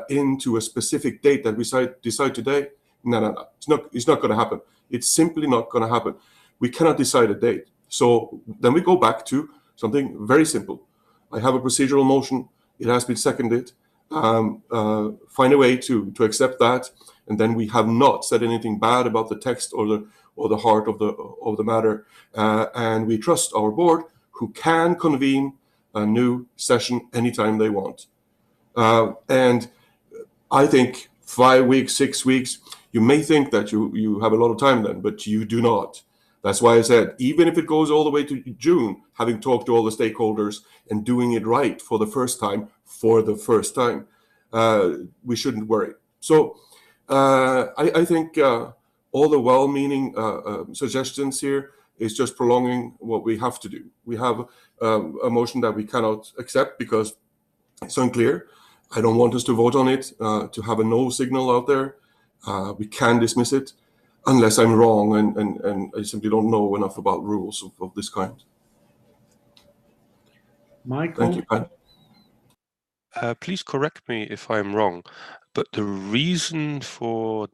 into a specific date that we decide today, no. It's not going to happen. It's simply not going to happen. We cannot decide a date. So then we go back to something very simple. I have a procedural motion. It has been seconded. Find a way to accept that, and then we have not said anything bad about the text or the heart of the matter, and we trust our board, who can convene a new session anytime they want. And I think 5 weeks, 6 weeks, you may think that you have a lot of time then, but you do not. That's why I said, even if it goes all the way to June, having talked to all the stakeholders and doing it right for the first time, we shouldn't worry. So I think all the well-meaning suggestions here is just prolonging what we have to do. We have a motion that we cannot accept because it's unclear. I don't want us to vote on it, to have a no signal out there. We can dismiss it unless I'm wrong and I simply don't know enough about rules of this kind. Michael? Thank you, Pat. Please correct me if I'm wrong, but the reason for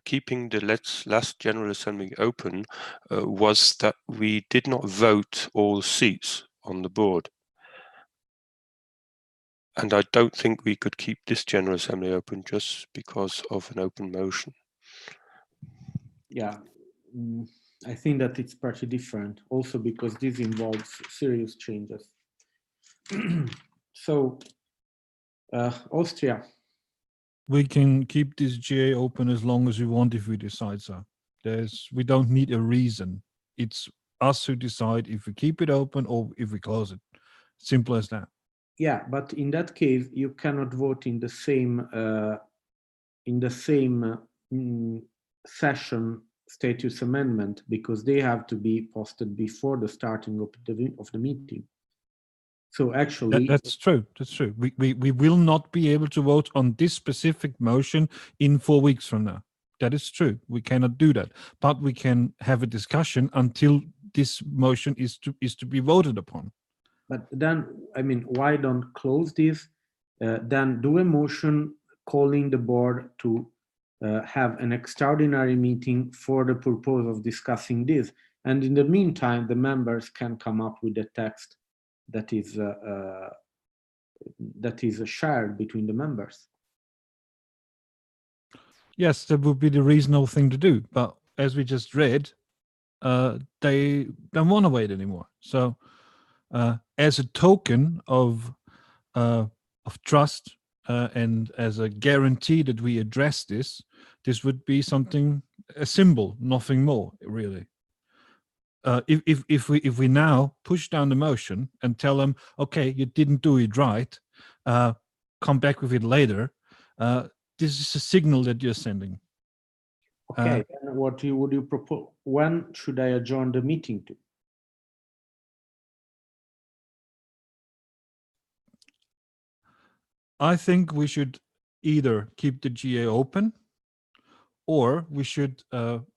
keeping the last General Assembly open was that we did not vote all seats on the board. And I don't think we could keep this General Assembly open just because of an open motion. Yeah, I think that it's pretty different also because this involves serious changes. So, Austria. We can keep this GA open as long as we want if we decide so. We don't need a reason. It's us who decide if we keep it open or if we close it. Simple as that. Yeah, but in that case, you cannot vote in the same session status amendment because they have to be posted before the starting of the meeting. So actually, that's true. That's true. We will not be able to vote on this specific motion in 4 weeks from now. That is true. We cannot do that, but we can have a discussion until this motion is to be voted upon. But then, I mean, why don't close this? Then do a motion calling the board to have an extraordinary meeting for the purpose of discussing this. And in the meantime, the members can come up with a text that is shared between the members. Yes, that would be the reasonable thing to do. But as we just read, they don't want to wait anymore. So as a token of trust and as a guarantee that we address this would be something, a symbol, nothing more, really. If we now push down the motion and tell them, okay, you didn't do it right, come back with it later, this is a signal that you're sending. Okay, and what would you propose? When should I adjourn the meeting to? I think we should either keep the GA open, or we should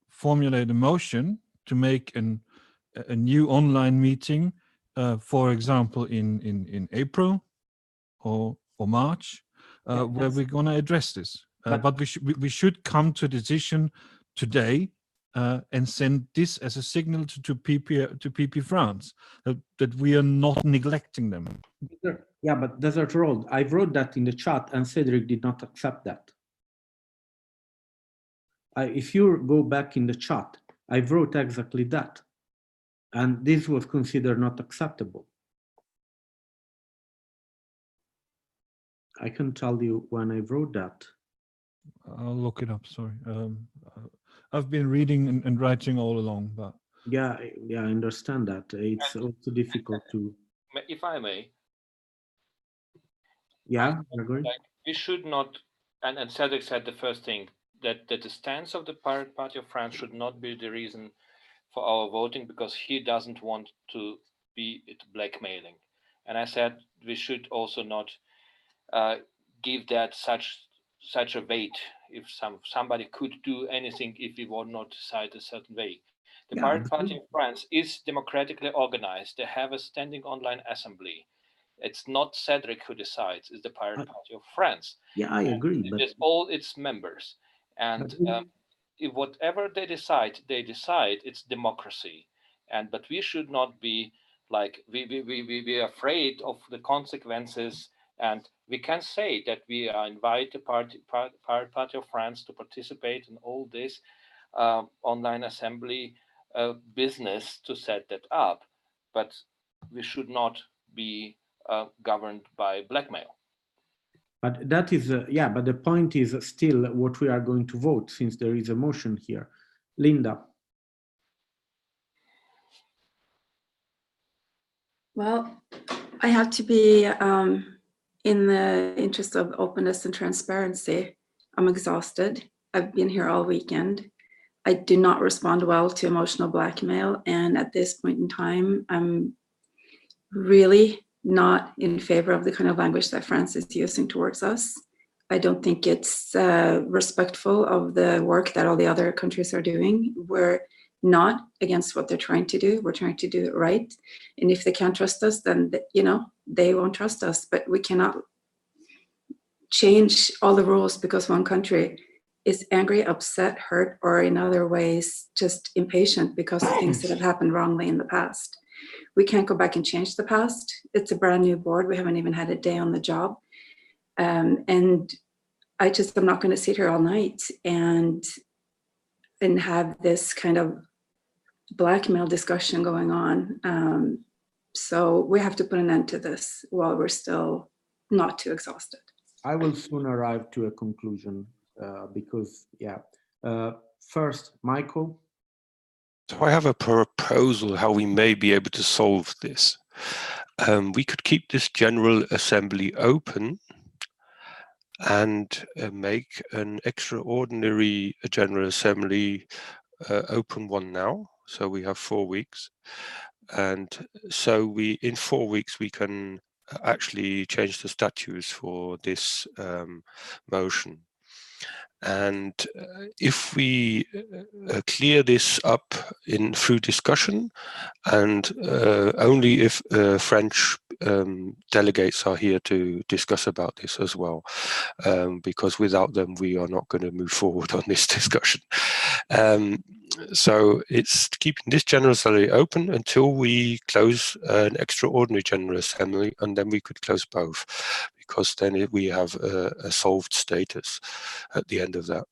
formulate a motion to make a new online meeting, for example, in April or March, where we're going to address this. But we should come to a decision today and send this as a signal to PP France that we are not neglecting them. Yeah, but Desert Road, I wrote that in the chat and Cedric did not accept that. If you go back in the chat, I wrote exactly that. And this was considered not acceptable. I can tell you when I wrote that. I'll look it up, sorry. I've been reading and writing all along, but... Yeah, I understand that. It's also difficult to... If I may. Yeah, Gregory? Like, we should not, and Cedric said the first thing, that the stance of the Pirate Party of France should not be the reason for our voting, because he doesn't want to be blackmailing. And I said we should also not give that such a weight if somebody could do anything if we would not decide a certain way. The Pirate Party of France is democratically organized. They have a standing online assembly. It's not Cedric who decides, it's the Pirate Party of France. Yeah, I agree. It is all its members. And if whatever they decide, it's democracy. But we should not be like, we are afraid of the consequences. And we can say that we invite the Pirate Party of France to participate in all this online assembly business to set that up. But we should not be governed by blackmail. But that is, yeah, but the point is still what we are going to vote, since there is a motion here. Linda. Well, I have to be, in the interest of openness and transparency, I'm exhausted. I've been here all weekend. I do not respond well to emotional blackmail. And at this point in time, I'm really not in favor of the kind of language that France is using towards us. I don't think it's respectful of the work that all the other countries are doing. We're not against what they're trying to do. We're trying to do it right. And if they can't trust us, then, you know, they won't trust us. But we cannot change all the rules because one country is angry, upset, hurt, or in other ways just impatient because of things that have happened wrongly in the past. We can't go back and change the past. It's a brand new board. We haven't even had a day on the job. And I'm not going to sit here all night and have this kind of blackmail discussion going on. So we have to put an end to this while we're still not too exhausted. I will soon arrive to a conclusion because, yeah. First, Michael. So I have a proposal how we may be able to solve this. We could keep this General Assembly open and make an extraordinary General Assembly open one now, so we have 4 weeks, and so in 4 weeks we can actually change the statutes for this motion. And if we clear this up through discussion, and only if French delegates are here to discuss about this as well, because without them we are not going to move forward on this discussion. So it's keeping this General Assembly open until we close an extraordinary General Assembly, and then we could close both, because then we have a solved status at the end of that.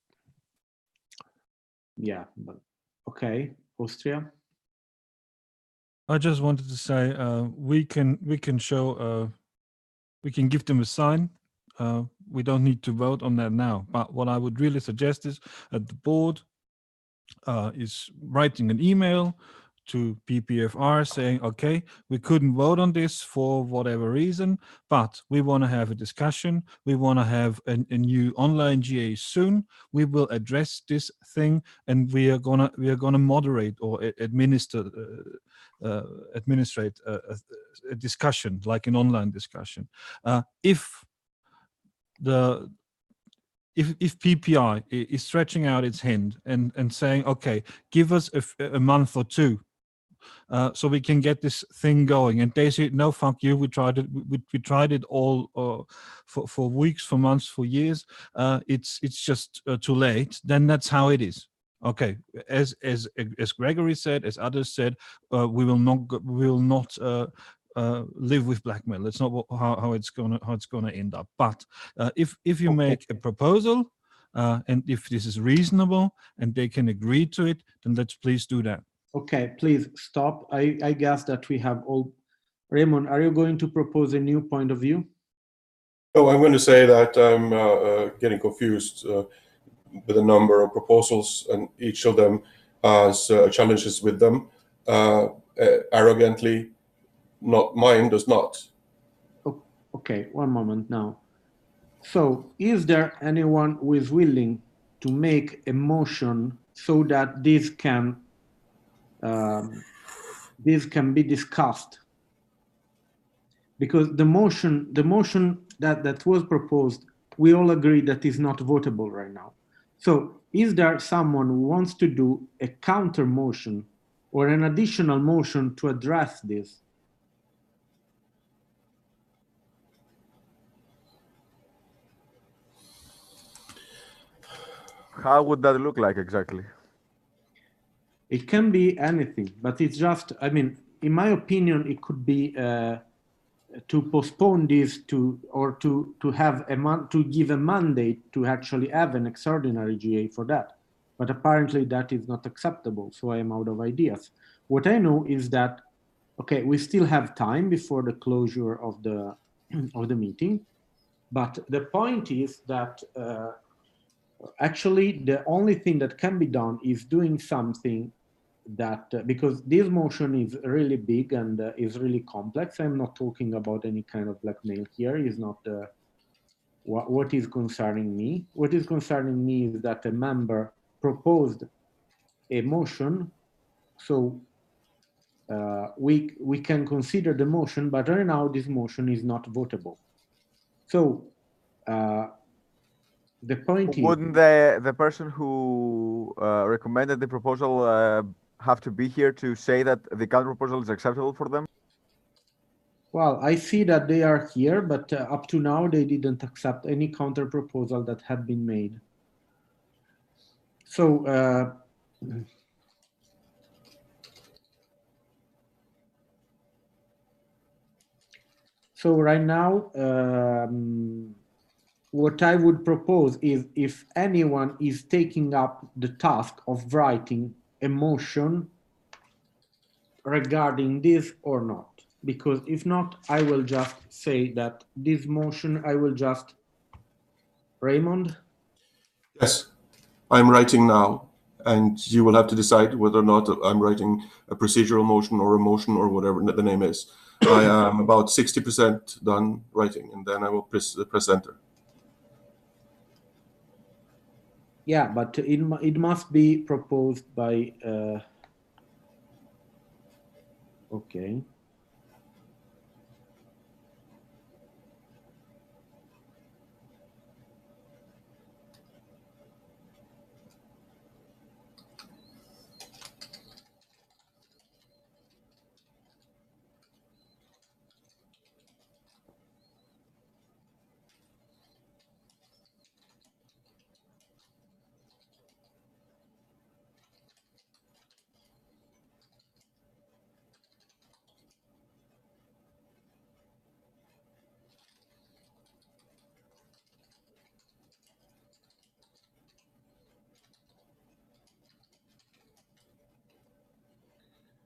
Yeah, but okay, Austria. I just wanted to say we can show we can give them a sign. We don't need to vote on that now. But what I would really suggest is that the board is writing an email to PPFR saying, okay, we couldn't vote on this for whatever reason, but we want to have a discussion. We want to have a new online GA soon. We will address this thing, and we are gonna moderate or administrate a discussion, like an online discussion. If PPI is stretching out its hand and saying, okay, give us a month or two, so we can get this thing going, and they say, no, fuck you, we tried it all for weeks, for months, for years, it's just too late, then that's how it is. Okay, as Gregory said, as others said, we will not live with blackmail. That's not how it's gonna end up. But if you make a proposal, and if this is reasonable and they can agree to it, then let's please do that. Okay, please stop. I guess that we have all. Raymond, are you going to propose a new point of view? No, I'm going to say that I'm getting confused with a number of proposals, and each of them has challenges with them. Arrogantly, not mine does not. Okay, one moment now. So, is there anyone who is willing to make a motion so that this can be discussed? Because the motion that was proposed, we all agree that is not votable right now. So is there someone who wants to do a counter motion or an additional motion to address this? How would that look like exactly? It can be anything, but it's just, I mean, in my opinion, it could be to postpone this to have to give a mandate to actually have an extraordinary GA for that. But apparently that is not acceptable, so I am out of ideas. What I know is that, okay, we still have time before the closure of the meeting, but the point is that actually the only thing that can be done is doing something that because this motion is really big and is really complex. I'm not talking about any kind of blackmail here. Is not what is concerning me. What is concerning me is that a member proposed a motion, so we can consider the motion, but right now this motion is not votable. So the point is, wouldn't the person who recommended the proposal have to be here to say that the counter proposal is acceptable for them? Well, I see that they are here, but up to now they didn't accept any counter proposal that had been made. So right now, what I would propose is if anyone is taking up the task of writing a motion regarding this or not, because if not, I will just say that this motion, I will just, Raymond? Yes, I'm writing now, and you will have to decide whether or not I'm writing a procedural motion or a motion or whatever the name is. I am about 60% done writing, and then I will press enter. Yeah, but it must be proposed by. Okay.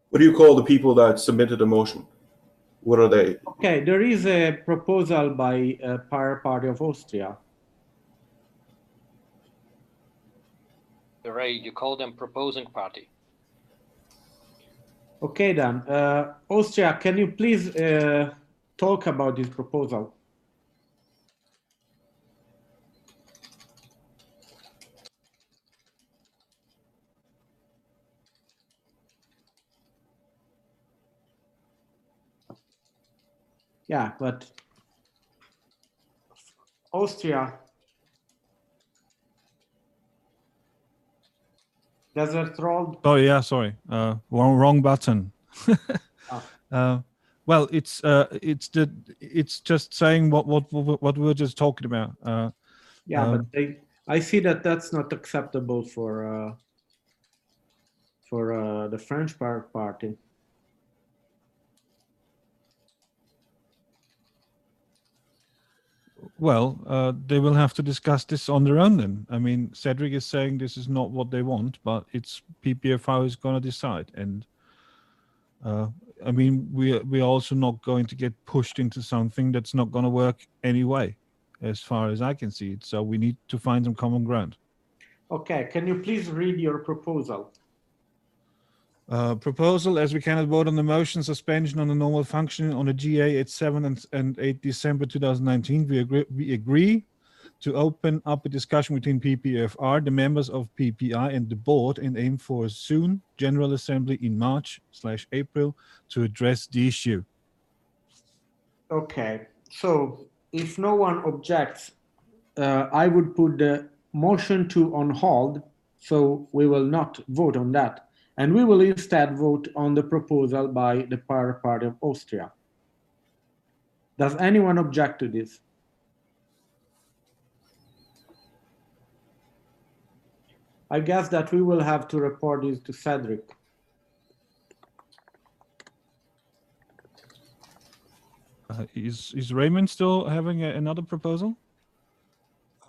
What do you call the people that submitted a motion? What are they? Okay, there is a proposal by Pirate Party of Austria. Ray, you call them proposing party. Okay, then. Austria, can you please talk about this proposal? Yeah, but Austria, Desert Road. Oh yeah, sorry, wrong button. Well, it's just saying what we were just talking about. Yeah, but I see that that's not acceptable for the French party. Well, they will have to discuss this on their own then. I mean, Cedric is saying this is not what they want, but it's PPFI who's going to decide. And I mean, we're also not going to get pushed into something that's not going to work anyway, as far as I can see it. So we need to find some common ground. Okay, can you please read your proposal? Proposal, as we cannot vote on the motion suspension on the normal functioning on the GA at 7 and 8 December 2019, we agree to open up a discussion between PPFR, the members of PPI, and the board, and aim for a soon General Assembly in March/April to address the issue. Okay, so if no one objects, I would put the motion to on hold, so we will not vote on that. And we will instead vote on the proposal by the Pirate Party of Austria. Does anyone object to this? I guess that we will have to report this to Cedric. Is Raymond still having another proposal?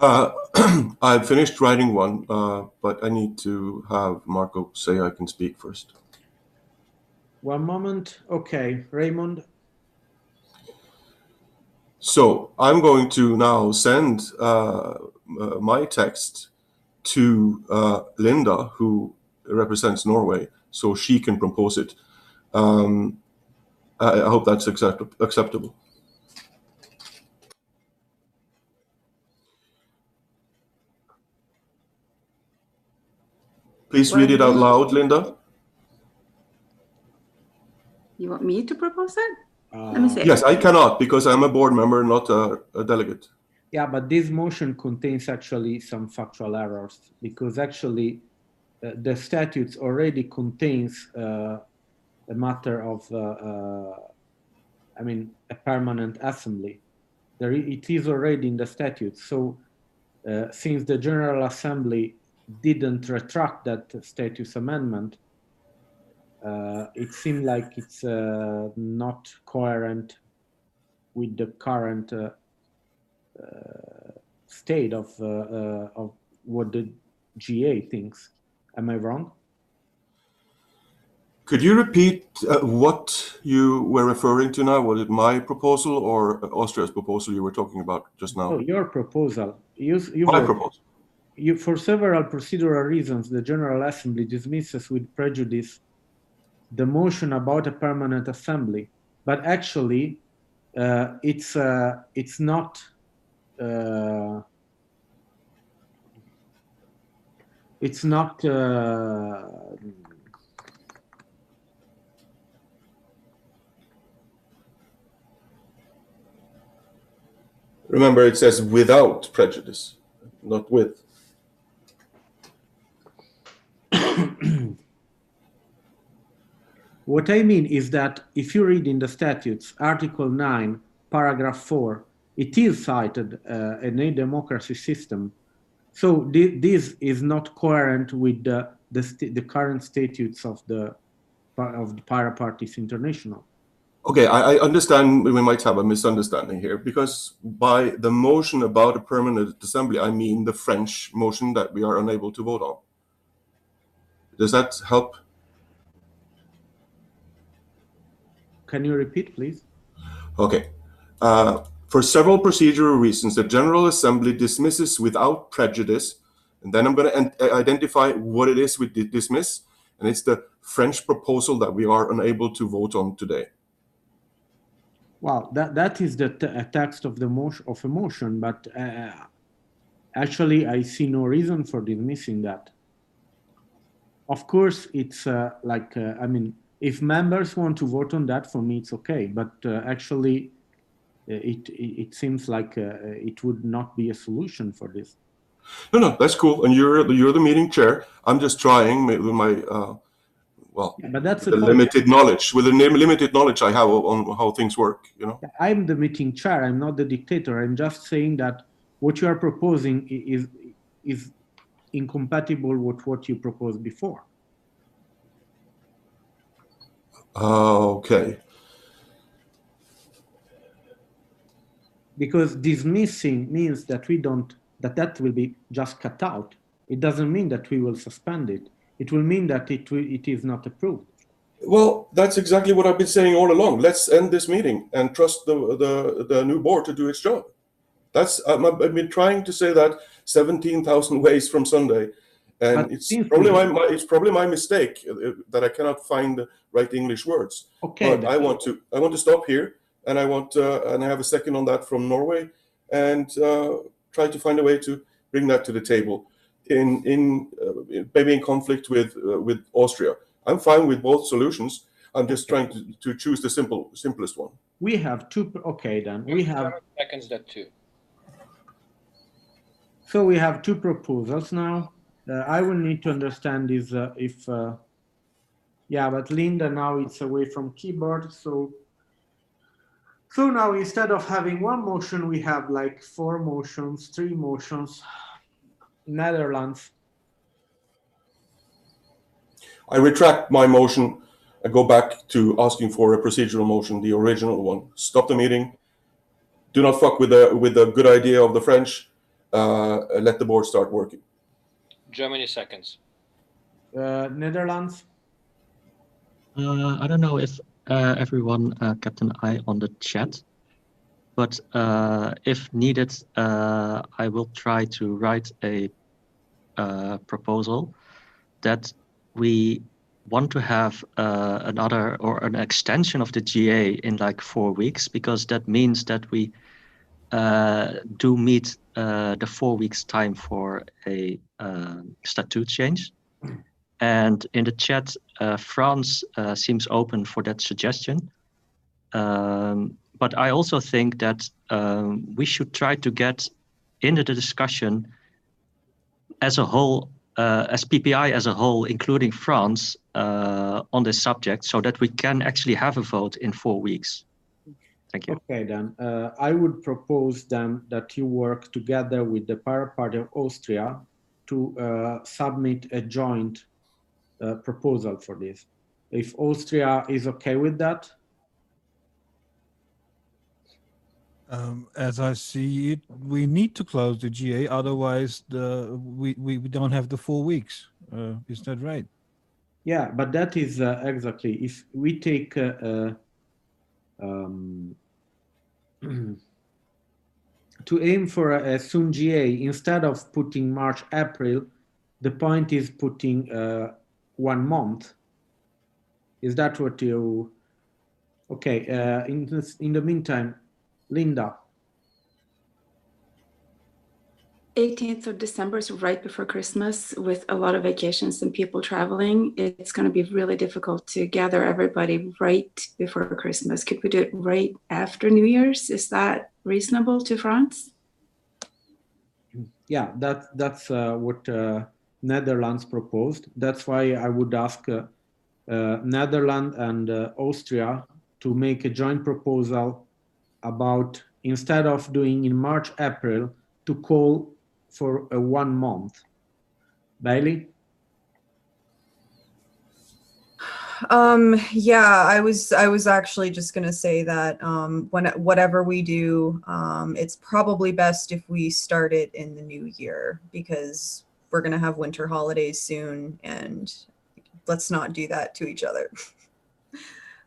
I've finished writing one, but I need to have Marco say I can speak first. One moment. Okay, Raymond. So I'm going to now send my text to Linda, who represents Norway, so she can propose it. I hope that's acceptable. Please read it out loud, Linda. You want me to propose it? Let me see. Yes, I cannot because I'm a board member, not a delegate. Yeah, but this motion contains actually some factual errors because actually the statutes already contains a matter of, I mean, a permanent assembly. It is already in the statute. So since the General Assembly didn't retract that status amendment, it seemed like it's not coherent with the current state of what the GA thinks. Am I wrong? Could you repeat what you were referring to now? Was it my proposal or Austria's proposal you were talking about just now? Oh, your proposal. My proposal. For several procedural reasons, the General Assembly dismisses with prejudice the motion about a permanent assembly. But actually, it's not. it's not. Remember, it says without prejudice, not with. What I mean is that if you read in the statutes, Article 9, Paragraph 4, it is cited in a democracy system. So this is not coherent with the current statutes of the Para Parties International. Okay, I understand we might have a misunderstanding here, because by the motion about a permanent assembly, I mean the French motion that we are unable to vote on. Does that help? Can you repeat, please? Okay. For several procedural reasons, the General Assembly dismisses without prejudice, and then I'm going to identify what it is we dismiss, and it's the French proposal that we are unable to vote on today. Well, that is the text of the motion, but actually I see no reason for dismissing that. Of course, it's I mean, if members want to vote on that, for me it's okay. But actually, it seems like it would not be a solution for this. No, that's cool. And you're the meeting chair. I'm just trying with my well, yeah, but that's the limited knowledge. With the limited knowledge I have on how things work, you know. I'm the meeting chair. I'm not the dictator. I'm just saying that what you are proposing is incompatible with what you proposed before. Okay. Because dismissing means that we don't, that will be just cut out. It doesn't mean that we will suspend it. It will mean that it is not approved. Well, that's exactly what I've been saying all along. Let's end this meeting and trust the new board to do its job. That's I've been trying to say that 17,000 ways from Sunday, and it's probably my mistake that I cannot find the right English words. Okay, but I want to stop here, and I want and I have a second on that from Norway, and try to find a way to bring that to the table maybe in conflict with Austria. I'm fine with both solutions. I'm just trying to choose the simplest one. We have two. Okay, then we have seconds that too. So we have two proposals now. I will need to understand is if yeah, but Linda now it's away from keyboard. So now instead of having one motion, we have like 4 motions, 3 motions. Netherlands. I retract my motion and go back to asking for a procedural motion, the original one. Stop the meeting. Do not fuck with the good idea of the French. Let the board start working. Germany seconds. Netherlands. I don't know if everyone kept an eye on the chat, but if needed, I will try to write a proposal that we want to have another or an extension of the GA in like 4 weeks, because that means that we do meet the 4 weeks time for a statute change. And in the chat, France seems open for that suggestion. But I also think that we should try to get into the discussion as a whole, as PPI as a whole, including France, on this subject, so that we can actually have a vote in 4 weeks. Thank you. Okay, then I would propose then that you work together with the Para Party of Austria to submit a joint proposal for this. If Austria is okay with that. As I see it, we need to close the GA, otherwise we don't have the 4 weeks. Is that right? Yeah, but that is exactly, if we take to aim for a soon GA, instead of putting March, April, the point is putting 1 month. Is that what you, okay, in the meantime, Linda. 18th of December is right before Christmas with a lot of vacations and people traveling. It's going to be really difficult to gather everybody right before Christmas. Could we do it right after New Year's? Is that reasonable to France? Yeah, that's what Netherlands proposed. That's why I would ask Netherlands and Austria to make a joint proposal about, instead of doing in March, April, to call for a 1 month. Bailey? Yeah, I was actually just gonna say that whatever we do, it's probably best if we start it in the new year, because we're gonna have winter holidays soon, and let's not do that to each other.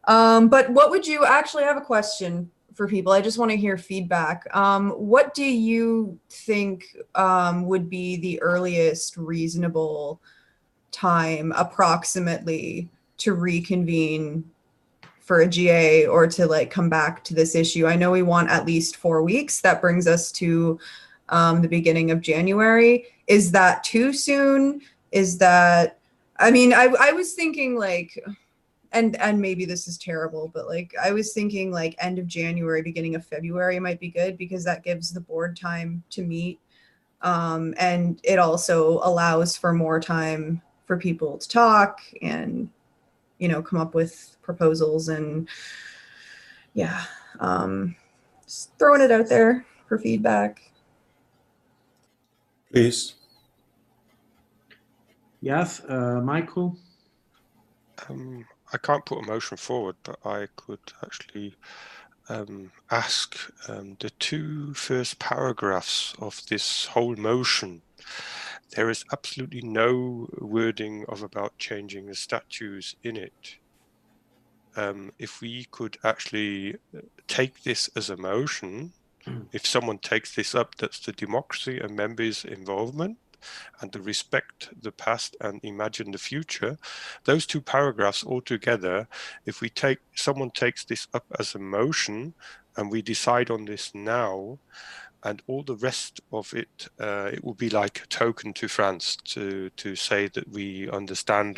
But what would you actually, I have a question for people. I just want to hear feedback. What do you think would be the earliest reasonable time approximately to reconvene for a GA, or to like come back to this issue? I know we want at least 4 weeks. That brings us to the beginning of January. Is that too soon? Is that, I mean, I was thinking like, and maybe this is terrible, but like I was thinking like end of January, beginning of February might be good, because that gives the board time to meet. And it also allows for more time for people to talk and, you know, come up with proposals. And yeah, just throwing it out there for feedback. Please. Yes, Michael? I can't put a motion forward, but I could actually ask the 2 first paragraphs of this whole motion. There is absolutely no wording of about changing the statutes in it. If we could actually take this as a motion, if someone takes this up, that's the democracy and members' involvement and the respect the past and imagine the future. Those 2 paragraphs altogether, if we someone takes this up as a motion and we decide on this now, and all the rest of it, it will be like a token to France to say that we understand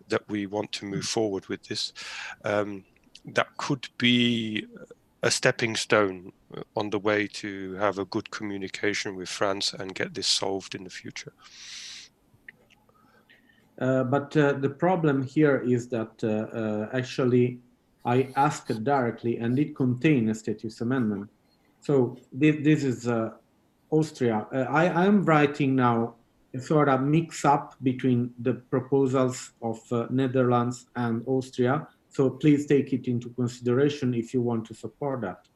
that we want to move forward with this. That could be a stepping stone on the way to have a good communication with France and get this solved in the future. But the problem here is that actually I asked directly and it contained a status amendment. So this is Austria. I am writing now a sort of mix up between the proposals of Netherlands and Austria. So please take it into consideration if you want to support that.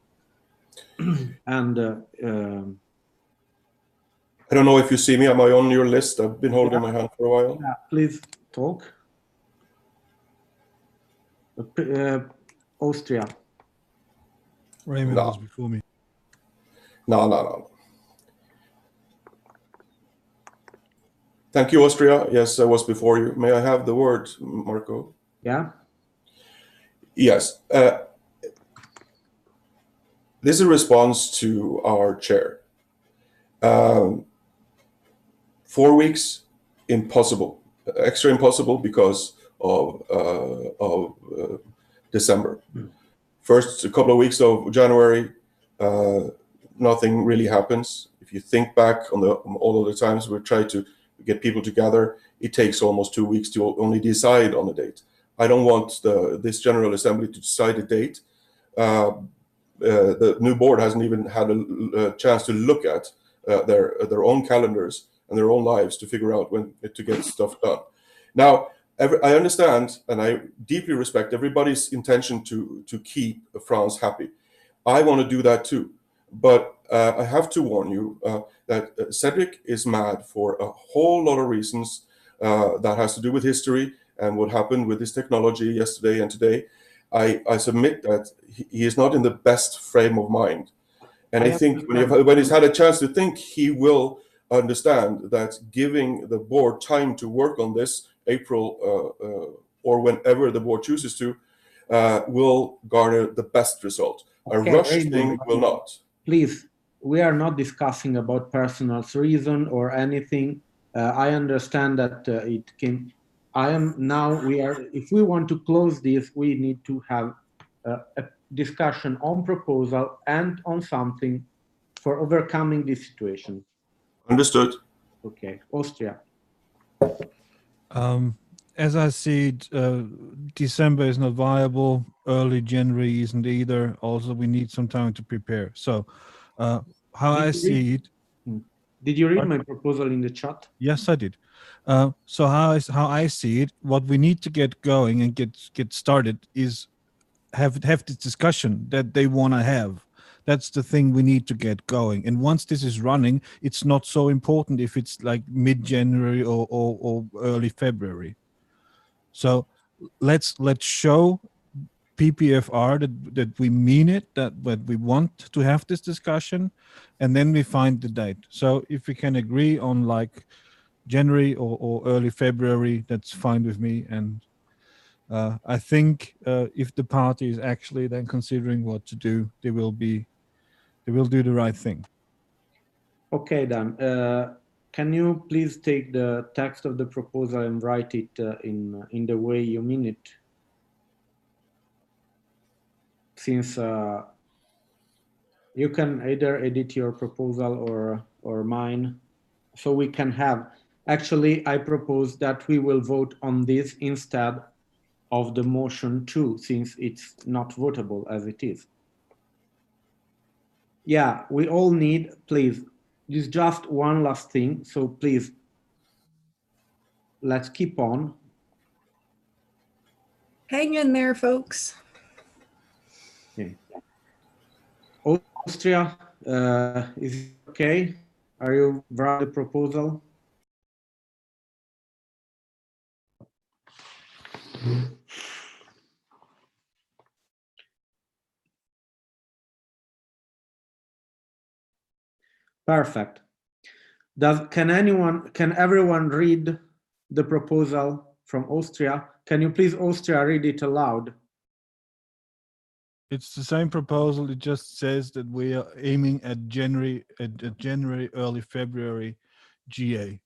And I don't know if you see me. Am I on your list? I've been holding my hand for a while. Yeah, please talk. Austria. Raymond was before me. No. Thank you, Austria. Yes, I was before you. May I have the word, Marco? Yeah. Yes. This is a response to our chair. 4 weeks, impossible. Extra impossible because of December. First a couple of weeks of January, nothing really happens. If you think back on all of the times we tried to get people together, it takes almost 2 weeks to only decide on a date. I don't want this General Assembly to decide a date. The new board hasn't even had a chance to look at their own calendars and their own lives to figure out when to get stuff done. Now, I understand and I deeply respect everybody's intention to keep France happy. I want to do that too. But I have to warn you that Cedric is mad for a whole lot of reasons that has to do with history and what happened with this technology yesterday and today. I submit that he is not in the best frame of mind. And I think when he's had a chance to think, he will understand that giving the board time to work on this April or whenever the board chooses to will garner the best result. A rush thing will not. Please, we are not discussing about personal reason or anything. I understand that it can. If we want to close this, we need to have a discussion on proposal and on something for overcoming this situation. Understood. Okay, Austria. As I see it, December is not viable. Early January isn't either. Also, we need some time to prepare. So, how I see it. Did you read my proposal in the chat? Yes, I did. So how I see it, what we need to get going and get started is have this discussion that they want to have. That's the thing we need to get going. And once this is running, it's not so important if it's like mid-January or early February. So let's show PPFR that we mean it, that we want to have this discussion, and then we find the date. So if we can agree on like January or early February, that's fine with me. And I think if the party is actually then considering what to do, they will do the right thing. Okay, Dan. Can you please take the text of the proposal and write it in the way you mean it? Since you can either edit your proposal or mine, so we can have. Actually, I propose that we will vote on this instead of the motion 2, since it's not votable as it is. Yeah, we all need, please, this is just one last thing, so please, let's keep on. Hang in there, folks. Okay. Austria, is it okay? Are you write the proposal? Perfect. Can everyone read the proposal from Austria? Can you please, Austria, read it aloud? It's the same proposal. It just says that we are aiming at January, early February, GA.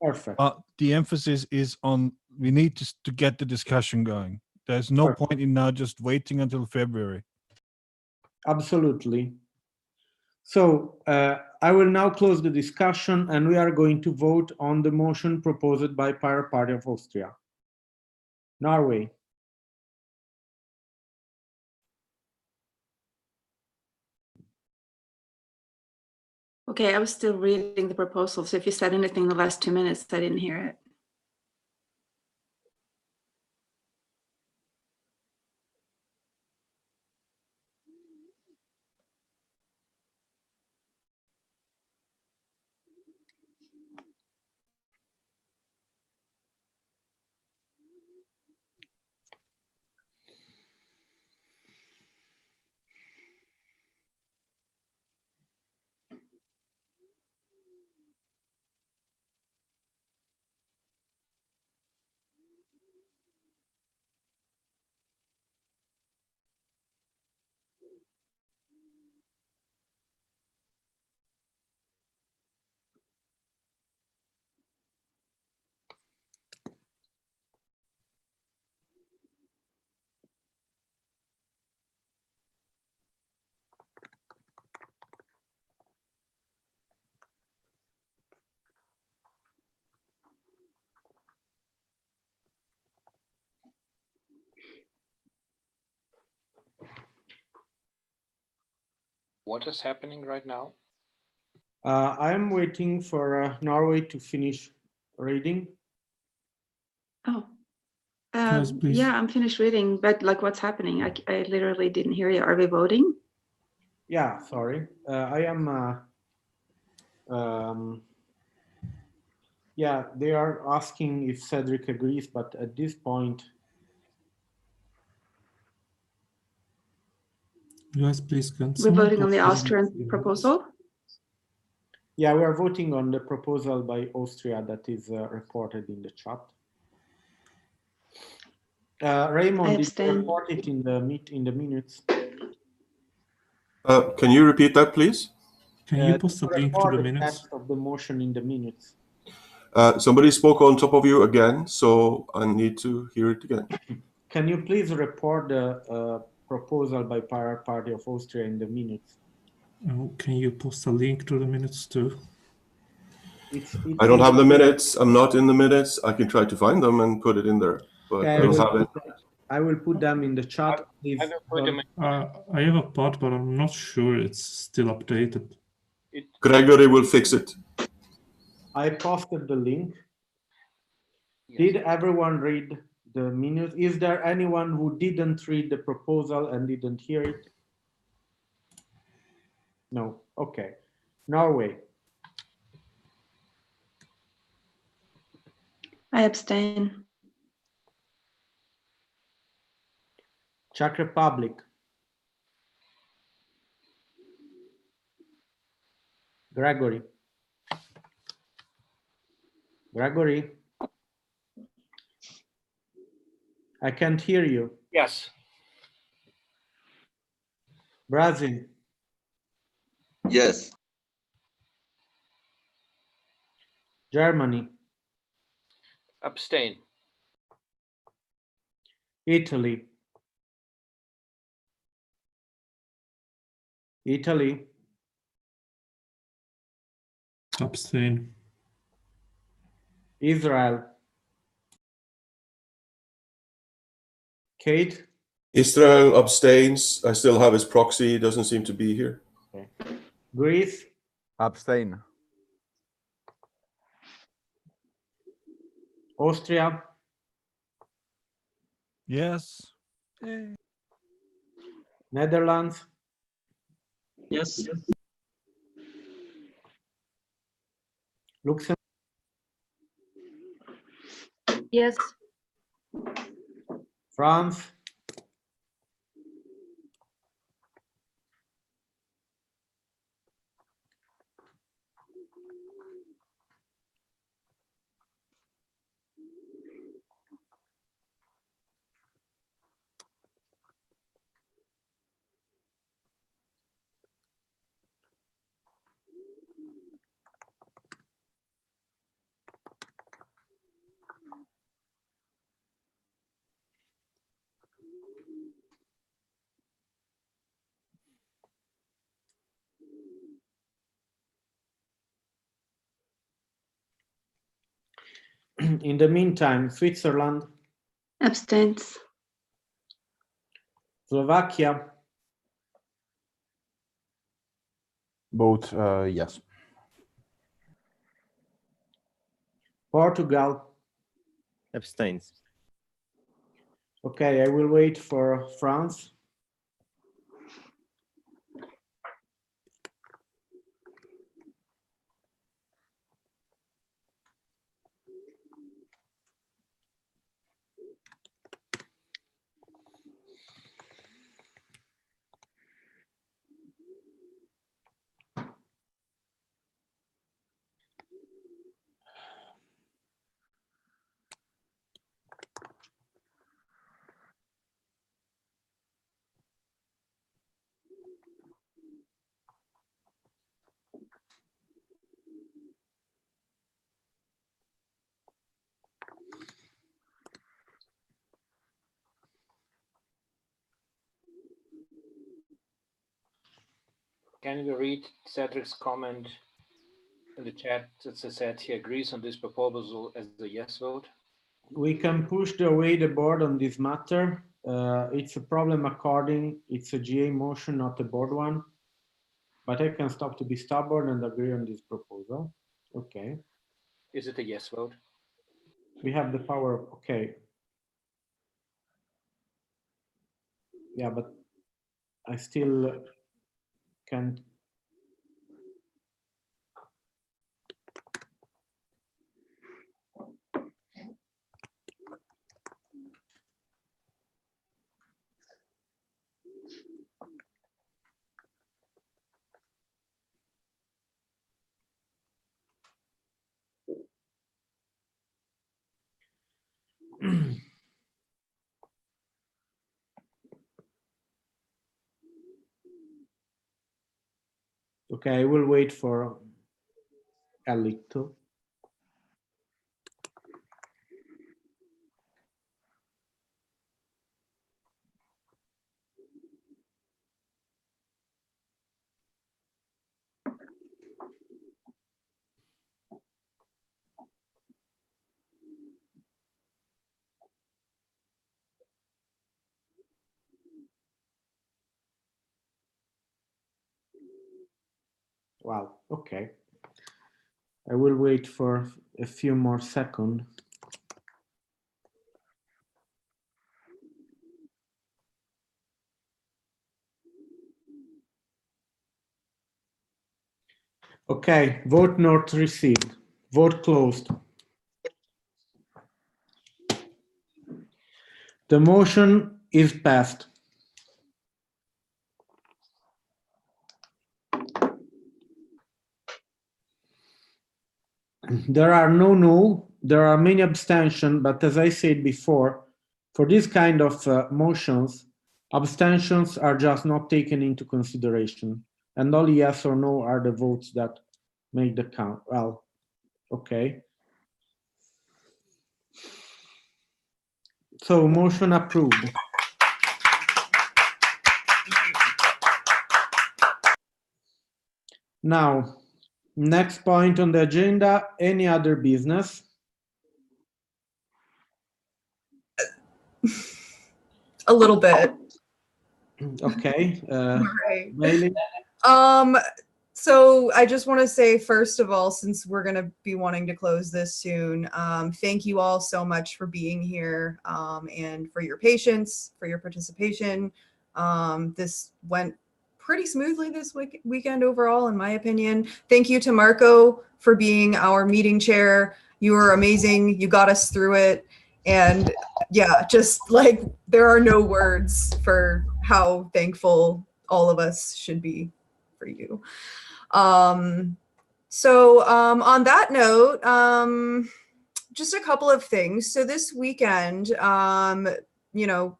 Perfect. The emphasis is on we need to get the discussion going. There's no point in now just waiting until February. Absolutely. So I will now close the discussion and we are going to vote on the motion proposed by Pirate Party of Austria. Norway. Okay, I was still reading the proposal, so if you said anything in the last 2 minutes, I didn't hear it. What is happening right now? I am waiting for Norway to finish reading. Oh, Yes, please. yeah, I'm finished reading, but like what's happening? I literally didn't hear you. Are we voting? Yeah, sorry. I am, yeah, they are asking if Cedric agrees, but at this point. Yes, please. We're voting on the Austrian proposal? Yeah, we are voting on the proposal by Austria that is reported in the chat. Raymond, did you report it in the minutes? Can you repeat that, please? Can you post a link to record the the minutes? text of the motion in the minutes. Somebody spoke on top of you again, so I need to hear it again. Can you please report the proposal by Pirate Party of Austria in the minutes? Can you post a link to the minutes too? I don't have the minutes. I'm not in the minutes. I can try to find them and put it in there, but Okay, I don't have it. I will put them in the chat. Please I have a pod, but I'm not sure it's still updated. Gregory will fix it. I posted the link. Did everyone read the minutes? Is there anyone who didn't read the proposal and didn't hear it? No. Okay. Norway. I abstain. Czech Republic. Gregory. Gregory. I can't hear you. Yes. Brazil. Yes. Germany. Abstain. Italy. Italy. Abstain. Israel. Kate. Israel abstains. I still have his proxy. He doesn't seem to be here. Okay. Greece. Abstain. Austria. Yes. Netherlands. Yes. Luxembourg. Yes. France. In the meantime, Switzerland. Abstains. Slovakia. Both, yes. Portugal. Abstains. Okay, I will wait for France. Can we read Cedric's comment in the chat that said he agrees on this proposal as a yes vote? We can push away the board on this matter. It's a problem it's a GA motion, not a board one. But I can stop to be stubborn and agree on this proposal. Okay. Is it a yes vote? We have the power. Okay. Yeah, but I still can't. Okay, I will wait for a little. Wow, okay. I will wait for a few more seconds. Okay, vote not received. Vote closed. The motion is passed. There are no, there are many abstentions, but as I said before, for this kind of motions, abstentions are just not taken into consideration, and only yes or no are the votes that make the count. Well, okay. So motion approved. Now, next point on the agenda, any other business? A little bit. Okay. Right. Bailey? So I just want to say, first of all, since we're going to be wanting to close this soon, thank you all so much for being here and for your patience, for your participation. This went pretty smoothly this weekend overall, in my opinion. Thank you to Marco for being our meeting chair. You were amazing. You got us through it. And yeah, just like there are no words for how thankful all of us should be for you. On that note, just a couple of things. So this weekend, you know,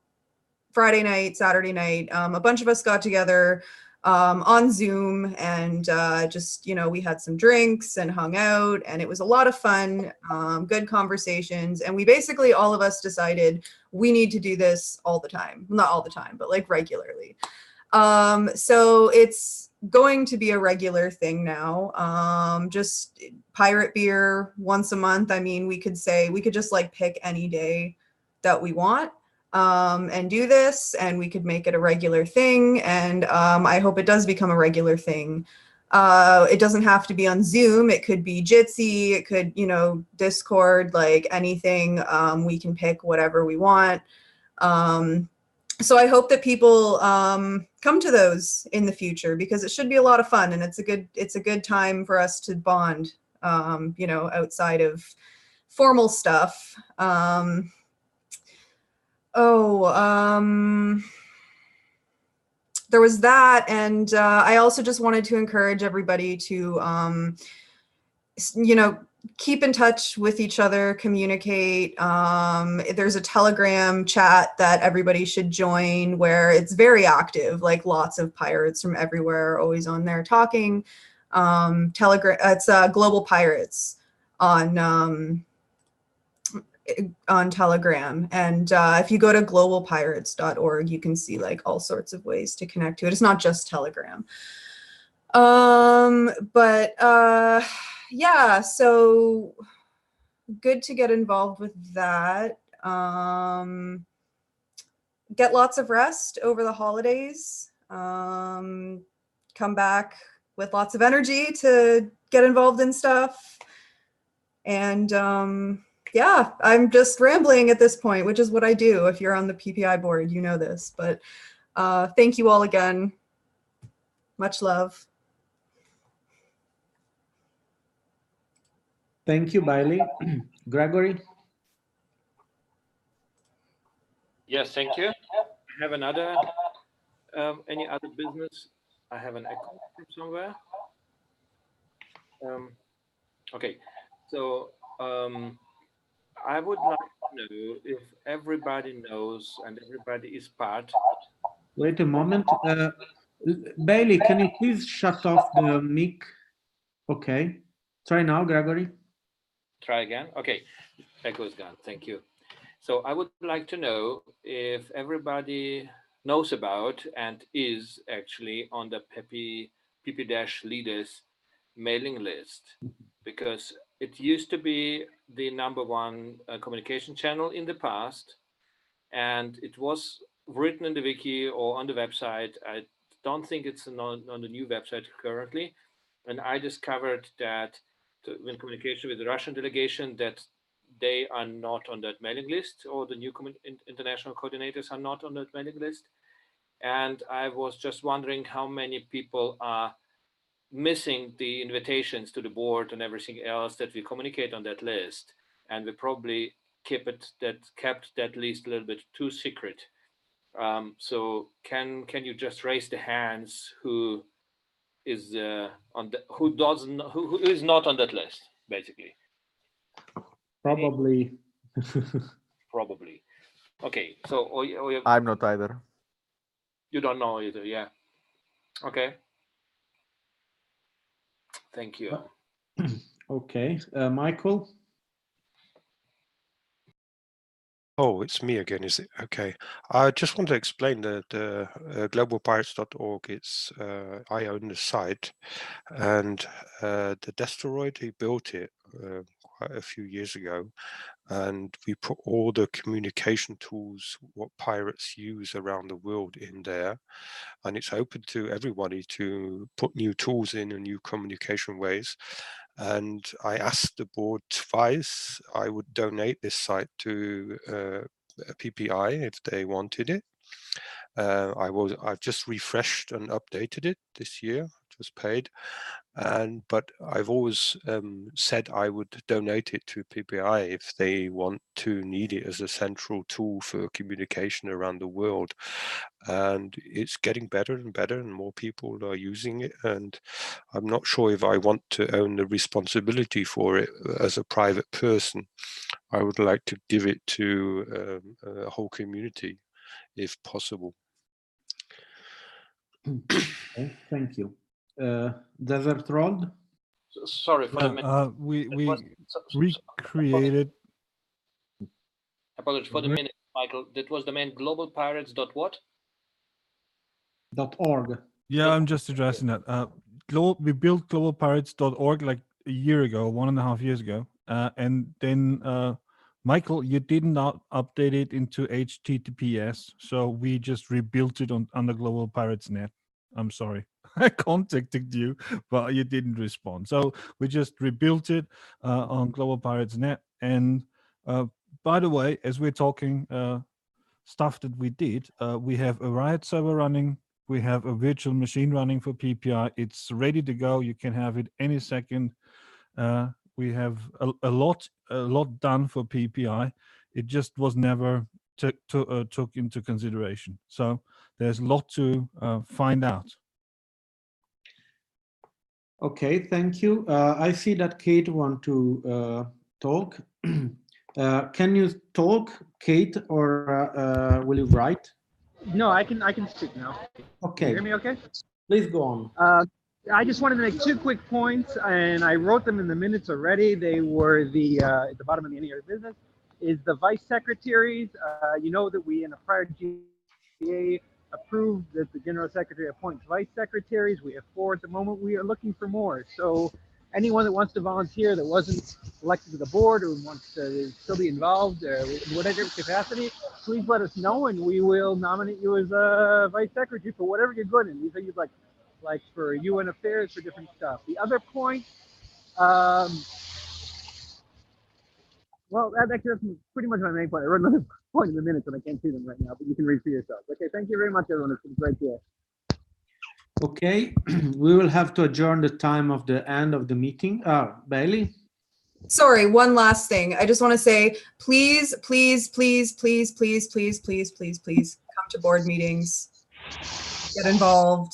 Friday night, Saturday night, a bunch of us got together on Zoom and just, you know, we had some drinks and hung out and it was a lot of fun, good conversations. And we basically, all of us decided we need to do this all the time. Not all the time, but like regularly. So it's going to be a regular thing now. Just pirate beer once a month. I mean, we could just like pick any day that we want and do this, and we could make it a regular thing. And I hope it does become a regular thing. It doesn't have to be on Zoom. It could be Jitsi. It could, you know, Discord, like anything. We can pick whatever we want. So I hope that people come to those in the future because it should be a lot of fun and it's a good time for us to bond, you know, outside of formal stuff. There was that, and I also just wanted to encourage everybody to, you know, keep in touch with each other, communicate. There's a Telegram chat that everybody should join where it's very active, like lots of pirates from everywhere are always on there talking. Telegram, it's Global Pirates on Telegram. And if you go to globalpirates.org, you can see like all sorts of ways to connect to it. It's not just Telegram. Yeah, so good to get involved with that. Get lots of rest over the holidays. Come back with lots of energy to get involved in stuff. And yeah, I'm just rambling at this point, which is what I do. If you're on the PPI board, you know this. But thank you all again. Much love. Thank you, Bailey. Gregory? Yes, thank you. I have another, any other business? I have an echo from somewhere. Okay, so I would like to know if everybody knows and everybody is part. Wait a moment. Bailey, can you please shut off the mic? Okay. Try now, Gregory. Try again. Okay, echo is gone. Thank you. So I would like to know if everybody knows about and is actually on the PP-leaders mailing list, because it used to be the #1 communication channel in the past, and it was written in the wiki or on the website. I don't think it's on the new website currently. And I discovered that in communication with the Russian delegation that they are not on that mailing list, or the new international coordinators are not on that mailing list. And I was just wondering how many people are missing the invitations to the board and everything else that we communicate on that list. And we probably kept that list a little bit too secret. So can you just raise the hands who is who is not on that list, basically? Probably. Probably. Okay, so I'm not either. You don't know either, yeah. Okay. Thank you. Okay, Michael. Oh, it's me again, is it? Okay. I just want to explain the globalpirates.org. It's I own the site, and the Destoroid, he built it quite a few years ago, and we put all the communication tools what pirates use around the world in there, and it's open to everybody to put new tools in and new communication ways. And I asked the board twice I would donate this site to PPI if they wanted it. I've just refreshed and updated it this year, just paid, but I've always said I would donate it to PPI if they want to need it as a central tool for communication around the world. And it's getting better and better, and more people are using it. And I'm not sure if I want to own the responsibility for it as a private person. I would like to give it to a whole community, if possible. Okay, thank you. Desert Rod. Sorry for the minute. We recreated. Apologies for the minute, Michael. That was the main globalpirates.what? .org. Yeah, I'm just addressing that. We built globalpirates.org like a year ago, 1.5 years ago, and then Michael, you did not update it into HTTPS, so we just rebuilt it on the Global Pirates Net. I'm sorry, I contacted you, but you didn't respond. So we just rebuilt it on Global Pirates Net. And by the way, as we're talking stuff that we did, we have a Riot server running. We have a virtual machine running for PPI. It's ready to go. You can have it any second. We have a lot done for PPI. It just was never took into consideration. So there's a lot to find out. Okay, thank you. I see that Kate want to talk. Can you talk, Kate, or will you write? No, I can speak now. Okay. Can you hear me okay? Please go on. I just wanted to make 2 quick points, and I wrote them in the minutes already. They were at the bottom of the any other business. Is the vice secretaries? You know that we in a prior GA approved that the general secretary appoints vice secretaries. We have 4 at the moment. We are looking for more. So anyone that wants to volunteer that wasn't elected to the board or wants to still be involved in whatever capacity, please let us know, and we will nominate you as a vice secretary for whatever you're good in. These are you'd like for UN affairs, for different stuff. The other point, well, that's pretty much my main point. I wrote another point in the minutes and I can't see them right now, but you can read for yourself. Okay, thank you very much, everyone. It's been great day. Okay, we will have to adjourn the time of the end of the meeting. Bailey? Sorry, one last thing. I just want to say, please, please, please, please, please, please, please, please, please come to board meetings, get involved,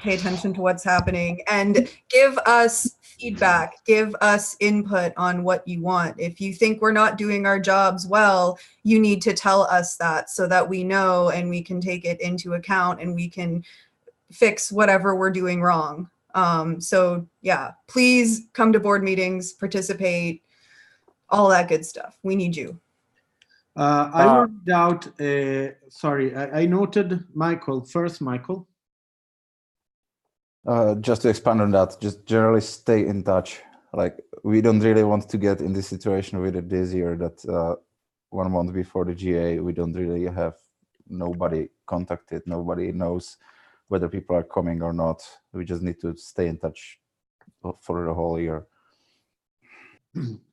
pay attention to what's happening, and give us feedback, give us input on what you want. If you think we're not doing our jobs well, you need to tell us that so that we know and we can take it into account and we can fix whatever we're doing wrong. So yeah, please come to board meetings, participate, all that good stuff. We need you. I will read out, sorry, I noted Michael, first Michael. Just to expand on that, just generally stay in touch. Like, we don't really want to get in this situation with it this year that 1 month before the GA, we don't really have nobody contacted, nobody knows whether people are coming or not. We just need to stay in touch for the whole year.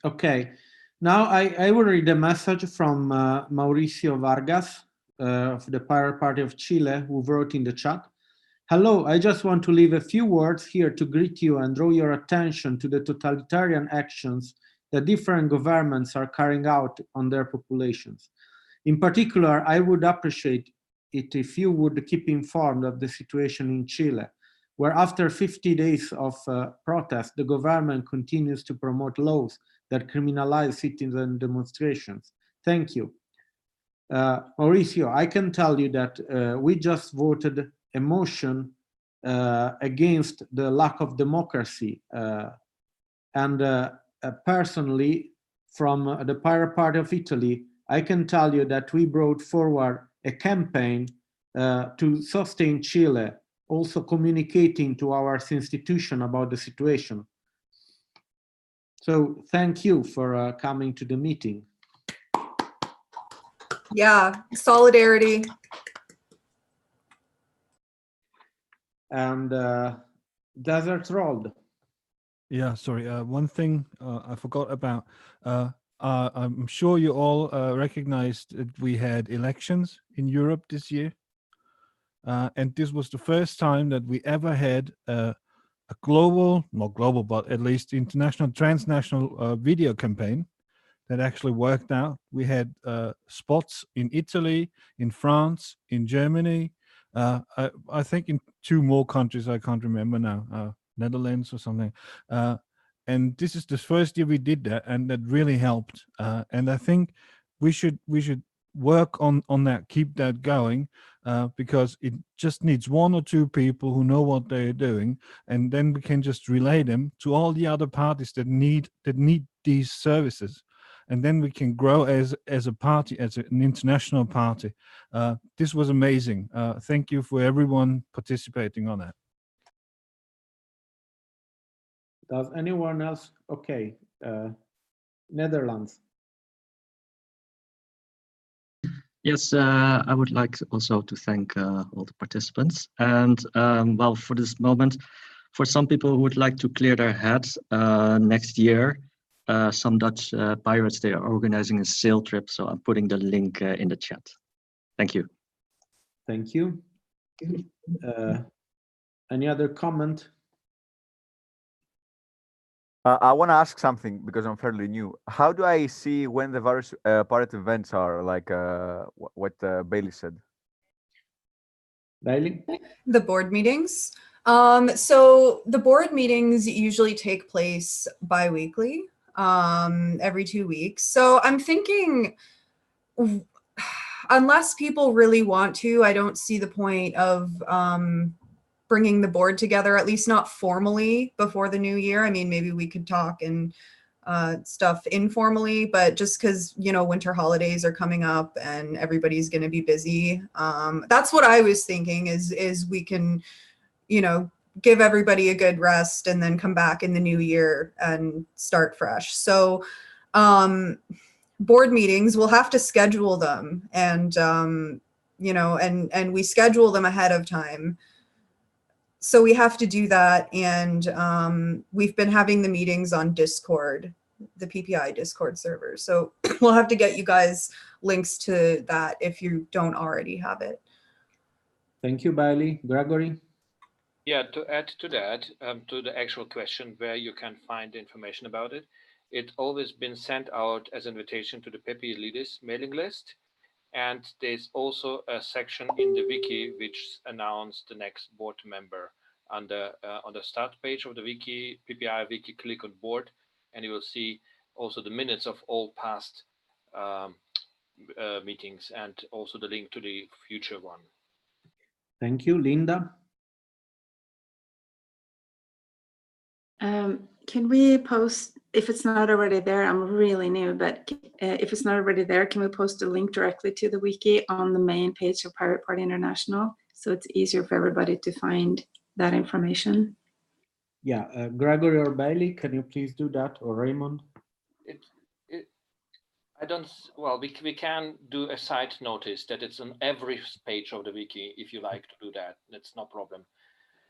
Okay, now I will read a message from Mauricio Vargas of the Pirate Party of Chile, who wrote in the chat. Hello, I just want to leave a few words here to greet you and draw your attention to the totalitarian actions that different governments are carrying out on their populations. In particular, I would appreciate it if you would keep informed of the situation in Chile, where after 50 days of protest, the government continues to promote laws that criminalize citizen demonstrations. Thank you. Mauricio, I can tell you that we just voted a motion against the lack of democracy. And personally, from the Pirate Party of Italy, I can tell you that we brought forward a campaign to sustain Chile, also communicating to our institution about the situation. So thank you for coming to the meeting. Yeah, solidarity. And Desert Road. Yeah, sorry. One thing I forgot about. I'm sure you all recognized that we had elections in Europe this year. And this was the first time that we ever had a global, not global, but at least international, transnational video campaign that actually worked out. We had spots in Italy, in France, in Germany, I think in 2 more countries, I can't remember now, Netherlands or something. And this is the first year we did that, and that really helped. And I think we should work on that, keep that going, because it just needs 1 or 2 people who know what they're doing, and then we can just relay them to all the other parties that need these services, and then we can grow as a party, as an international party. This was amazing. Thank you for everyone participating on that. Does anyone else? Okay, Netherlands. Yes, I would like also to thank all the participants. And well, for this moment, for some people who would like to clear their heads, next year, some Dutch pirates, they are organizing a sail trip. So I'm putting the link in the chat. Thank you. Thank you. Any other comment? I want to ask something because I'm fairly new. How do I see when the various pirate events are, like what Bailey said? Bailey? The board meetings. So the board meetings usually take place bi-weekly, every 2 weeks. So I'm thinking, unless people really want to, I don't see the point of bringing the board together, at least not formally before the new year. I mean, maybe we could talk and stuff informally, but just because, you know, winter holidays are coming up and everybody's going to be busy. That's what I was thinking is we can, you know, give everybody a good rest and then come back in the new year and start fresh. So board meetings, we'll have to schedule them, and you know, and we schedule them ahead of time. So we have to do that, and we've been having the meetings on Discord, the PPI Discord server. So we'll have to get you guys links to that if you don't already have it. Thank you, Bailey. Gregory? Yeah, to add to that, to the actual question where you can find information about it, it's always been sent out as invitation to the PPI leaders mailing list. And there's also a section in the wiki which announced the next board member. On the start page of the wiki, PPI wiki, click on board, and you will see also the minutes of all past meetings and also the link to the future one. Thank you, Linda. Can we post, if it's not already there, I'm really new, but if it's not already there, can we post a link directly to the wiki on the main page of Pirate Party International? So it's easier for everybody to find that information. Yeah, Gregory or Bailey, can you please do that, or Raymond? I don't, well, we can do a side notice that it's on every page of the wiki if you like to do that. That's no problem.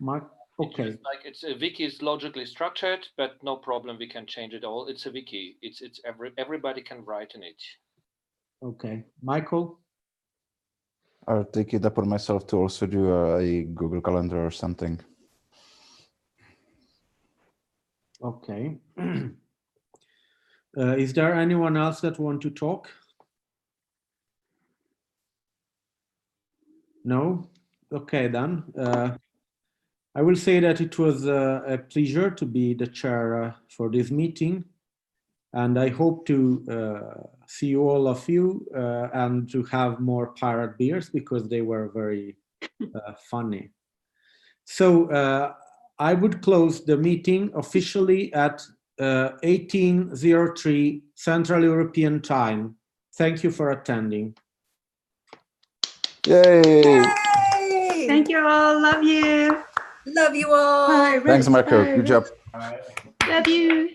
Mark, okay. It's just like it's a wiki is logically structured, but no problem. We can change it all. It's a wiki. It's everybody can write in it. Okay, Michael. I'll take it upon myself to also do a Google Calendar or something. Okay. Is there anyone else that want to talk? No? Okay, then. I will say that it was a pleasure to be the chair for this meeting. And I hope to see all of you and to have more pirate beers because they were very funny. So I would close the meeting officially at 18:03 Central European Time. Thank you for attending. Yay! Thank you all. Love you. Love you all. Bye, Thanks, Rich. Marco. Bye, Good job. Love you.